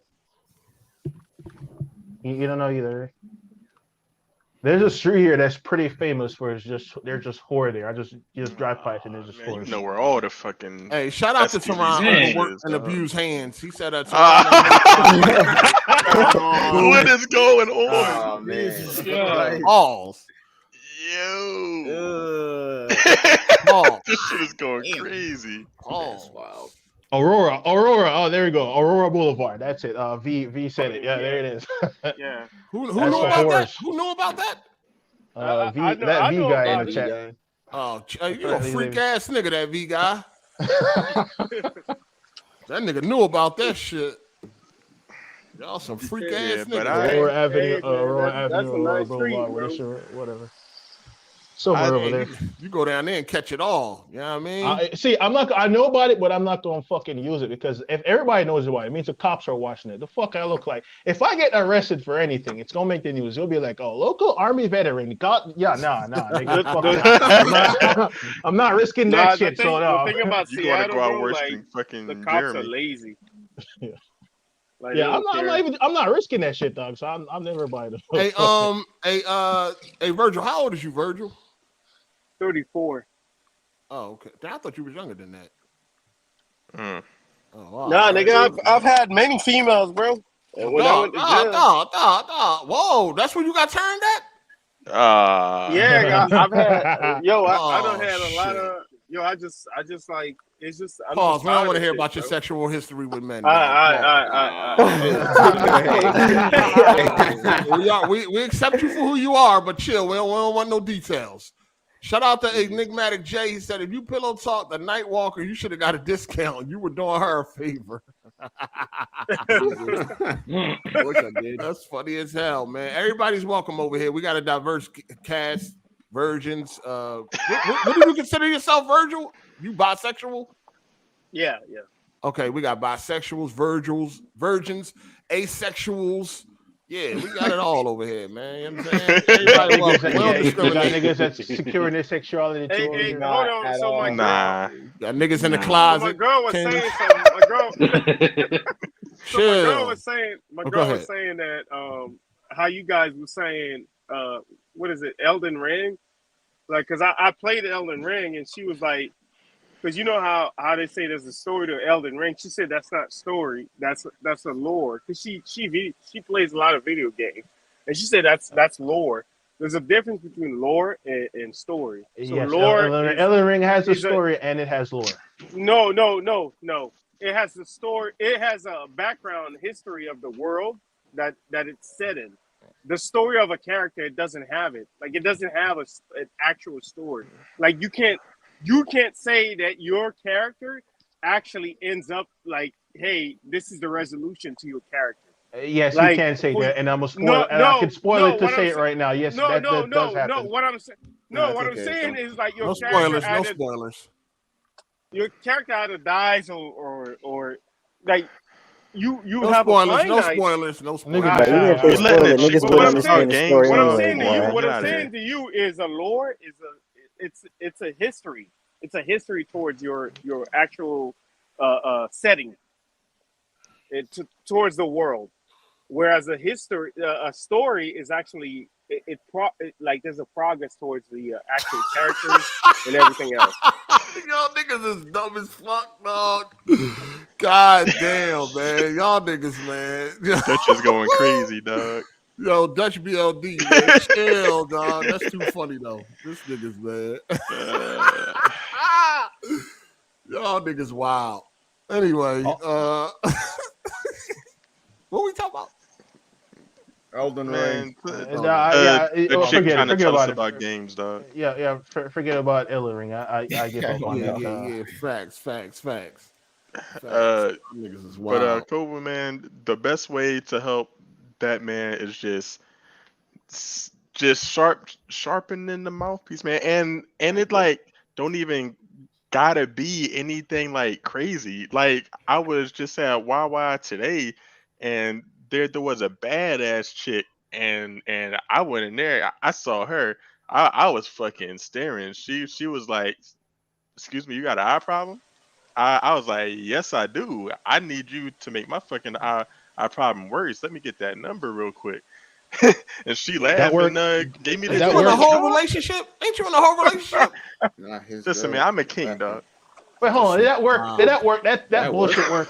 You don't know either. There's a street here that's pretty famous where they're just whore there. You just drive by it and there's just whore. You know where all the fucking shout out to Teron who worked and abused hands. He said that. What is going on? Oh man. Balls. Yo. This shit is going crazy. Balls. Wow. Aurora. Oh, there we go. Aurora Boulevard. That's it. V said it. Yeah, there it is. Yeah. Who knew about that? Who knew about that? V guy in the chat. Oh, you a freak ass nigga, that V guy. That nigga knew about that shit. Y'all some freak ass niggas. Aurora Avenue, Aurora Boulevard, whatever. Somewhere over there. You go down there and catch it all. You know what I mean? I know about it, but I'm not going to fucking use it because if everybody knows about it, it means the cops are watching it. The fuck I look like. If I get arrested for anything, it's going to make the news. You'll be like, oh, local army veteran. Nah. I'm not risking that shit. The thing about you Seattle, go out bro, worse like, than fucking the cops Jeremy. are lazy. Yeah. Like, yeah, I'm not risking that shit, dog. So I'm never buying them. Hey, Virgil, how old is you, Virgil? 34. Oh, okay. I thought you was younger than that. Mm. Oh, wow. Nah, nigga, I've had many females, bro. And when I went to jail, whoa, that's when you got turned at? Yeah, I've had. I done had a lot of. I just like it's just. Pause. We don't want to hear about your sexual history with men. We accept you for who you are, but chill. We don't want no details. Shout out to Enigmatic J. He said, if you pillow talk the Night Walker, you should have got a discount. You were doing her a favor. That's funny as hell, man. Everybody's welcome over here. We got a diverse cast. Virgins. What do you consider yourself, Virgil? You bisexual? Yeah. Okay, we got bisexuals, virgins, asexuals. Yeah, we got it all over here, man. You know what I'm saying? Everybody welcome. We don't discriminate. Got niggas that's securing their sexuality too. Hey, hold on. So got niggas in the closet. My girl was saying something. So my girl was saying, ahead. that how you guys were saying, what is it, Elden Ring? Like, cause I played Elden Ring, and she was like, because you know how they say there's a story to Elden Ring. She said that's not story, that's a lore. Cause she plays a lot of video games, and she said that's lore. There's a difference between lore and story. So yes, lore Elden Ring has a story and it has lore. No. It has the story. It has a background history of the world that it's set in. The story of a character, it doesn't have it. Like, it doesn't have an actual story. Like, you can't say that your character actually ends up like, hey, this is the resolution to your character. Yes, like, you can say that, and I'm a spoiler. I can spoil it to say it right now. Yes, that does happen. What I'm saying, what I'm saying is like your spoilers, character no spoilers. Your character either dies or like you no have spoilers, a no finite. spoilers, no spoilers. Even if they spoil it, niggas would understand the story anyway. What I'm saying to you is a lore it's a history. It's a history towards your actual setting. Towards the world. Whereas a story is actually like there's a progress towards the actual characters and everything else. Y'all niggas is dumb as fuck, dog. God damn, man. Y'all niggas, man. Dutch is going crazy, dog. Yo, Dutch BLD, man. Chill, dog. That's too funny, though. This nigga's, man. Y'all niggas wild. Anyway, what we talking about? Elden Ring. Forget about games, dog. Yeah. Forget about Elden Ring. I get up on that. Yeah. Facts. Niggas is wild. But Kovu, man, the best way to help that man is just sharpening the mouthpiece, man, and it like don't even gotta be anything like crazy. Like, I was just at Wawa today, and there was a badass chick, and I went in there. I saw her. I was fucking staring. She was like, "Excuse me, you got an eye problem?" I was like, "Yes, I do. I need you to make my fucking eye problem worse. Let me get that number real quick." And she laughed and gave me the. You in a whole relationship? Ain't you in a whole relationship? Listen, man, I'm a king, dog. Wait, hold on. Did that work? Did that work? That bullshit work?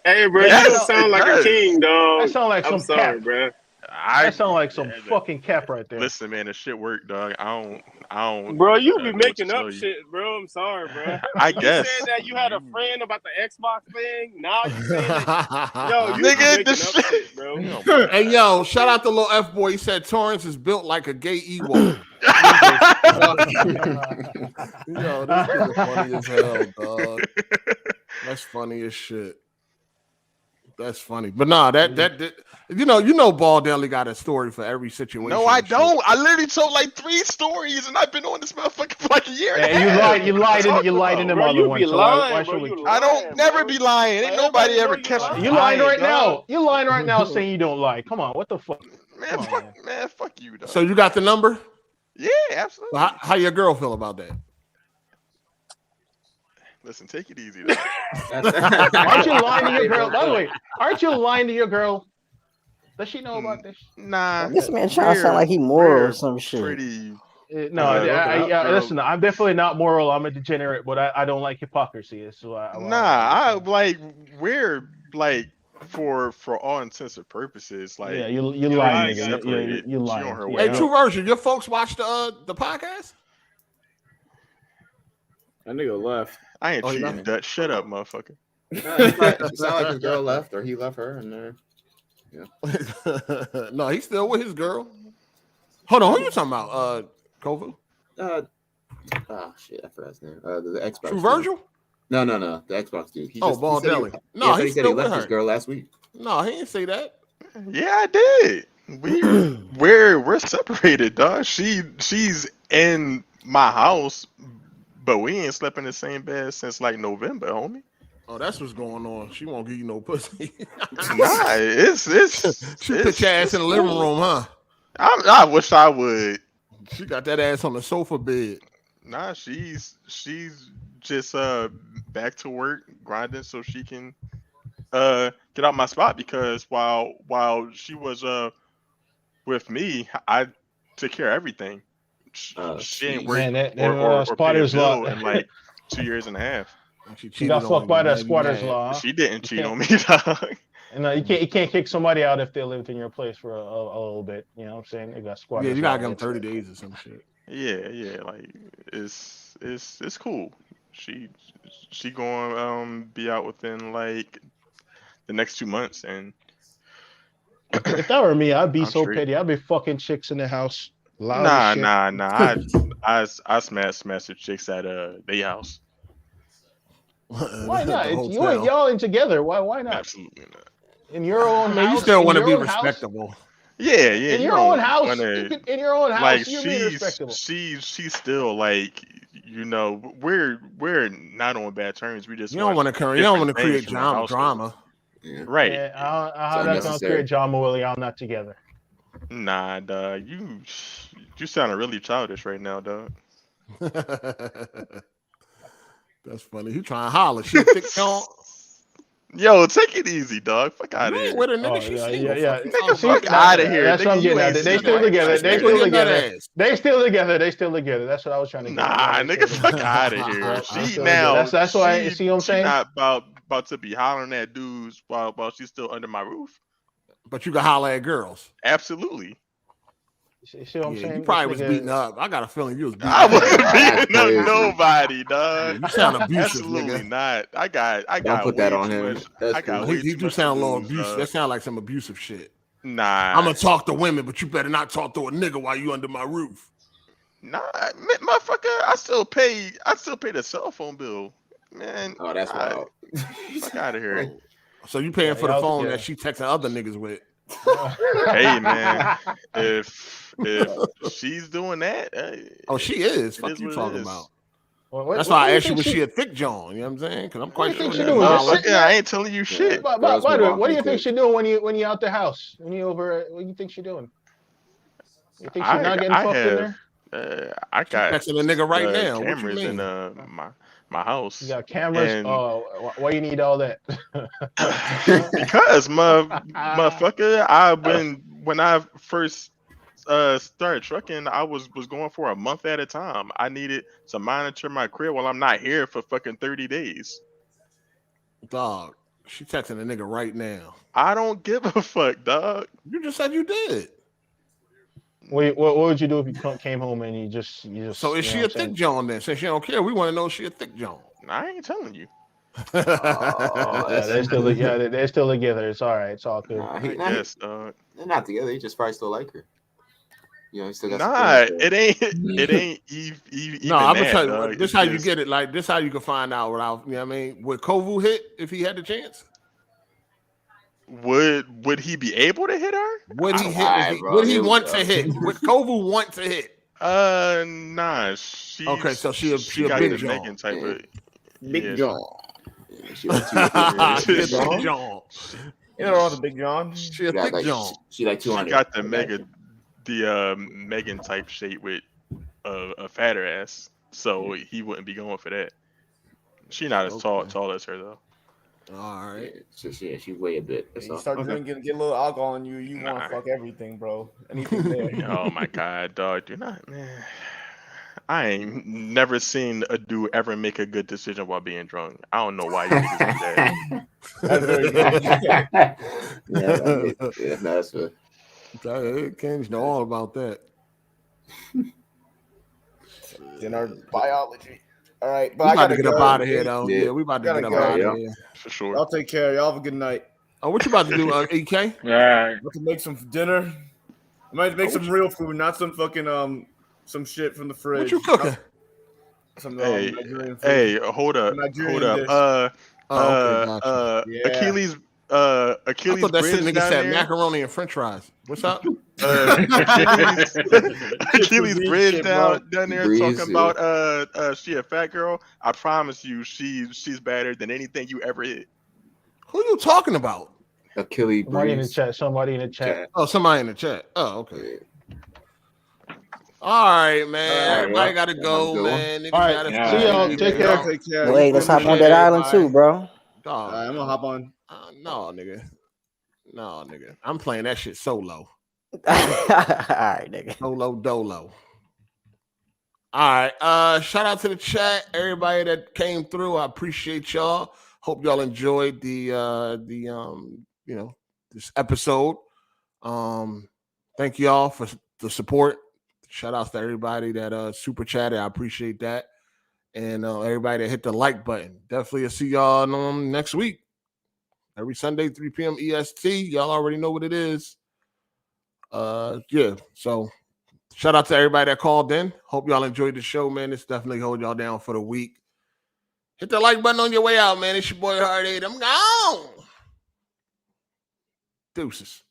Hey, bro, you don't sound like a king, dog. That sound like some cap, bro. That sound like some fucking cap right there. Listen, man, the shit worked, dog. I don't. Bro, you be making up shit, bro. I'm sorry, bro. I guess. You said that you had a friend about the Xbox thing. Now you saying that, yo, you nigga, making up shit, bro. Hey, yo, shout out to little F boy. He said Torrance is built like a gay Ewok. Yo, this is funny as hell, dog. That's funny as shit. That's funny, but nah, that you know, Ball Deli got a story for every situation. No, I don't. I literally told like 3 stories, and I've been on this motherfucker for like a year. Yeah, you lied in them other ones. So why should we? I don't never be lying. Ain't nobody ever catch me. You lying right now. You lying right now, saying you don't lie. Come on, what the fuck? Man, fuck you, dog. So you got the number? Yeah, absolutely. How your girl feel about that? Listen, take it easy. Though. Aren't you lying to your girl? By the way, aren't you lying to your girl? Does she know about this? Nah. This man trying to sound like he moral or some shit. Listen, I'm definitely not moral. I'm a degenerate, but I don't like hypocrisy. So we're like for all intents and purposes, like you lying, nigga. You lying. Hey, True Version, your folks watch the podcast? That nigga left. I ain't cheating, Dutch. Shut up, motherfucker. It sounded like his girl left, or he left her, and yeah. No, he's still with his girl. Hold on, who you talking about? Kovu? Shit, I forgot his name. The Xbox. True Virgil? No, the Xbox dude. Ball Deli. No, he said he left his girl last week. No, he didn't say that. Yeah, I did. We're separated, dog. She's in my house. But we ain't slept in the same bed since like November, homie. Oh, that's what's going on. She won't give you no pussy. Nah, it's she put your ass in the living room, huh? I wish I would. She got that ass on the sofa bed. Nah, she's just back to work grinding so she can get out my spot because while she was with me, I took care of everything. She ain't worked or pay a bill in like 2 years and a half. She got fucked by that squatters law. Huh? She didn't cheat on me, dog. And you can't kick somebody out if they lived in your place for a little bit. You know what I'm saying? They got squatters. Yeah, you gotta give them 30 days or some shit. Yeah, like it's cool. She going be out within like the next 2 months, and if that were me, I'd be so petty. I'd be fucking chicks in the house. Nah. I smash the chicks at their house. Why not? Y'all in together. Why not? Absolutely not. In your own house. You still want to be respectable. Yeah. In your own house. In your own house, like you're being respectable. She's still like, we're not on bad terms. We just you don't want to create drama. Yeah. Right. Yeah, how that's gonna create drama while y'all not together? Nah, dog. You sounding really childish right now, dog. That's funny. He trying to holler. She thick John. Yo, take it easy, dog. Fuck out of here. With a nigga, yeah. Fuck out of here. That's what I'm getting at. They still together. They still together. That's what I was trying to get. Nah, nigga, fuck out of here. She now. That's why. You see what I'm saying? Not about to be hollering at dudes while she's still under my roof. But you can holler at girls. Absolutely. See what I'm saying? You probably was beating up. I got a feeling you was beating I up. wasn't beating up nobody, dog. You sound abusive, Absolutely nigga. not. I got. Don't put that on him. He do sound a little abusive. That sound like some abusive shit. Nah. I'm gonna talk to women, but you better not talk to a nigga while you under my roof. Nah, motherfucker. I still pay the cell phone bill, man. Oh, that's wild. Fuck out of here. So you paying for the phone that she texting other niggas with? Hey man, if she's doing that, she is. Fuck you talking about? That's why I asked you, was she a thick John? You know what I'm saying? Because I'm quite sure. I ain't telling you shit. By the way, what do you think she's doing when you out the house? When you over, what do you think she's doing? You think she's not getting fucked in there? I got texting a nigga right now. Cameras in my house. You got cameras. Why you need all that? Because motherfucker, when I first started trucking, I was going for a month at a time. I needed to monitor my crib while I'm not here for fucking 30 days. Dog, she texting a nigga right now. I don't give a fuck, dog. You just said you did. What would you do if you came home and you just? So is she a thick John then? Since she don't care, we want to know if she a thick John. I ain't telling you. They're still together. They're still together. It's all right. It's all good. Yes, they're not together. He just probably still like her. You know, he still got it ain't even. No, I'm gonna tell you. Dog. This how you get it. Like this how you can find out without. You know what I mean? Would Kovu hit if he had the chance? Would he be able to hit her? Would he hit? Would he want to hit? Would Kovu want to hit? Nah. Okay, so she a got big the John. Megan type of Big John. She a big John. You know wrong with the Big John. She a thick John. She like 200. She got the Megan type shape with a fatter ass, so he wouldn't be going for that. She not as tall as her though. All right. She weigh a bit. You start drinking, get a little alcohol on you. You want to fuck everything, bro. Anything there. Oh my god, dog! Do not, man. I ain't never seen a dude ever make a good decision while being drunk. I don't know why you niggas do that. That's very good. Yeah, that's good. Ken's know all about that. In our biology. All right, but we I about gotta to get go. up out of here, though. Yeah, we about to get up out of here. For sure. Y'all take care. Y'all have a good night. Oh, what you about to do, EK? All right. About to make some dinner. I might make some real food, not some fucking some shit from the fridge. What you cooking? Some Nigerian food. Hold up. Achilles. I Achilles thought that Bridge nigga down said there. macaroni and French fries. What's up? Achilles Bridge down there Breeze, talking about she a fat girl. I promise you, she's better than anything you ever hit. Who you talking about? Achilles Somebody in the Breeze. chat. Somebody in the chat. Oh, somebody in the chat. Oh, okay. All right, man. Everybody gotta go, man. Niggas All right. gotta See y'all. Take care. Take care. Wait, let's hop on that island too, bro. Dog. I'm gonna hop on. No, nigga. No, nigga. I'm playing that shit solo. All right, nigga. Solo dolo. All right. Shout out to the chat, everybody that came through. I appreciate y'all. Hope y'all enjoyed this episode. Thank y'all for the support. Shout out to everybody that super chatted. I appreciate that. And everybody that hit the like button. Definitely see y'all next week. Every Sunday, 3 p.m. EST. Y'all already know what it is. Yeah. So shout out to everybody that called in. Hope y'all enjoyed the show, man. It's definitely hold y'all down for the week. Hit the like button on your way out, man. It's your boy Hard8. I'm gone. Deuces.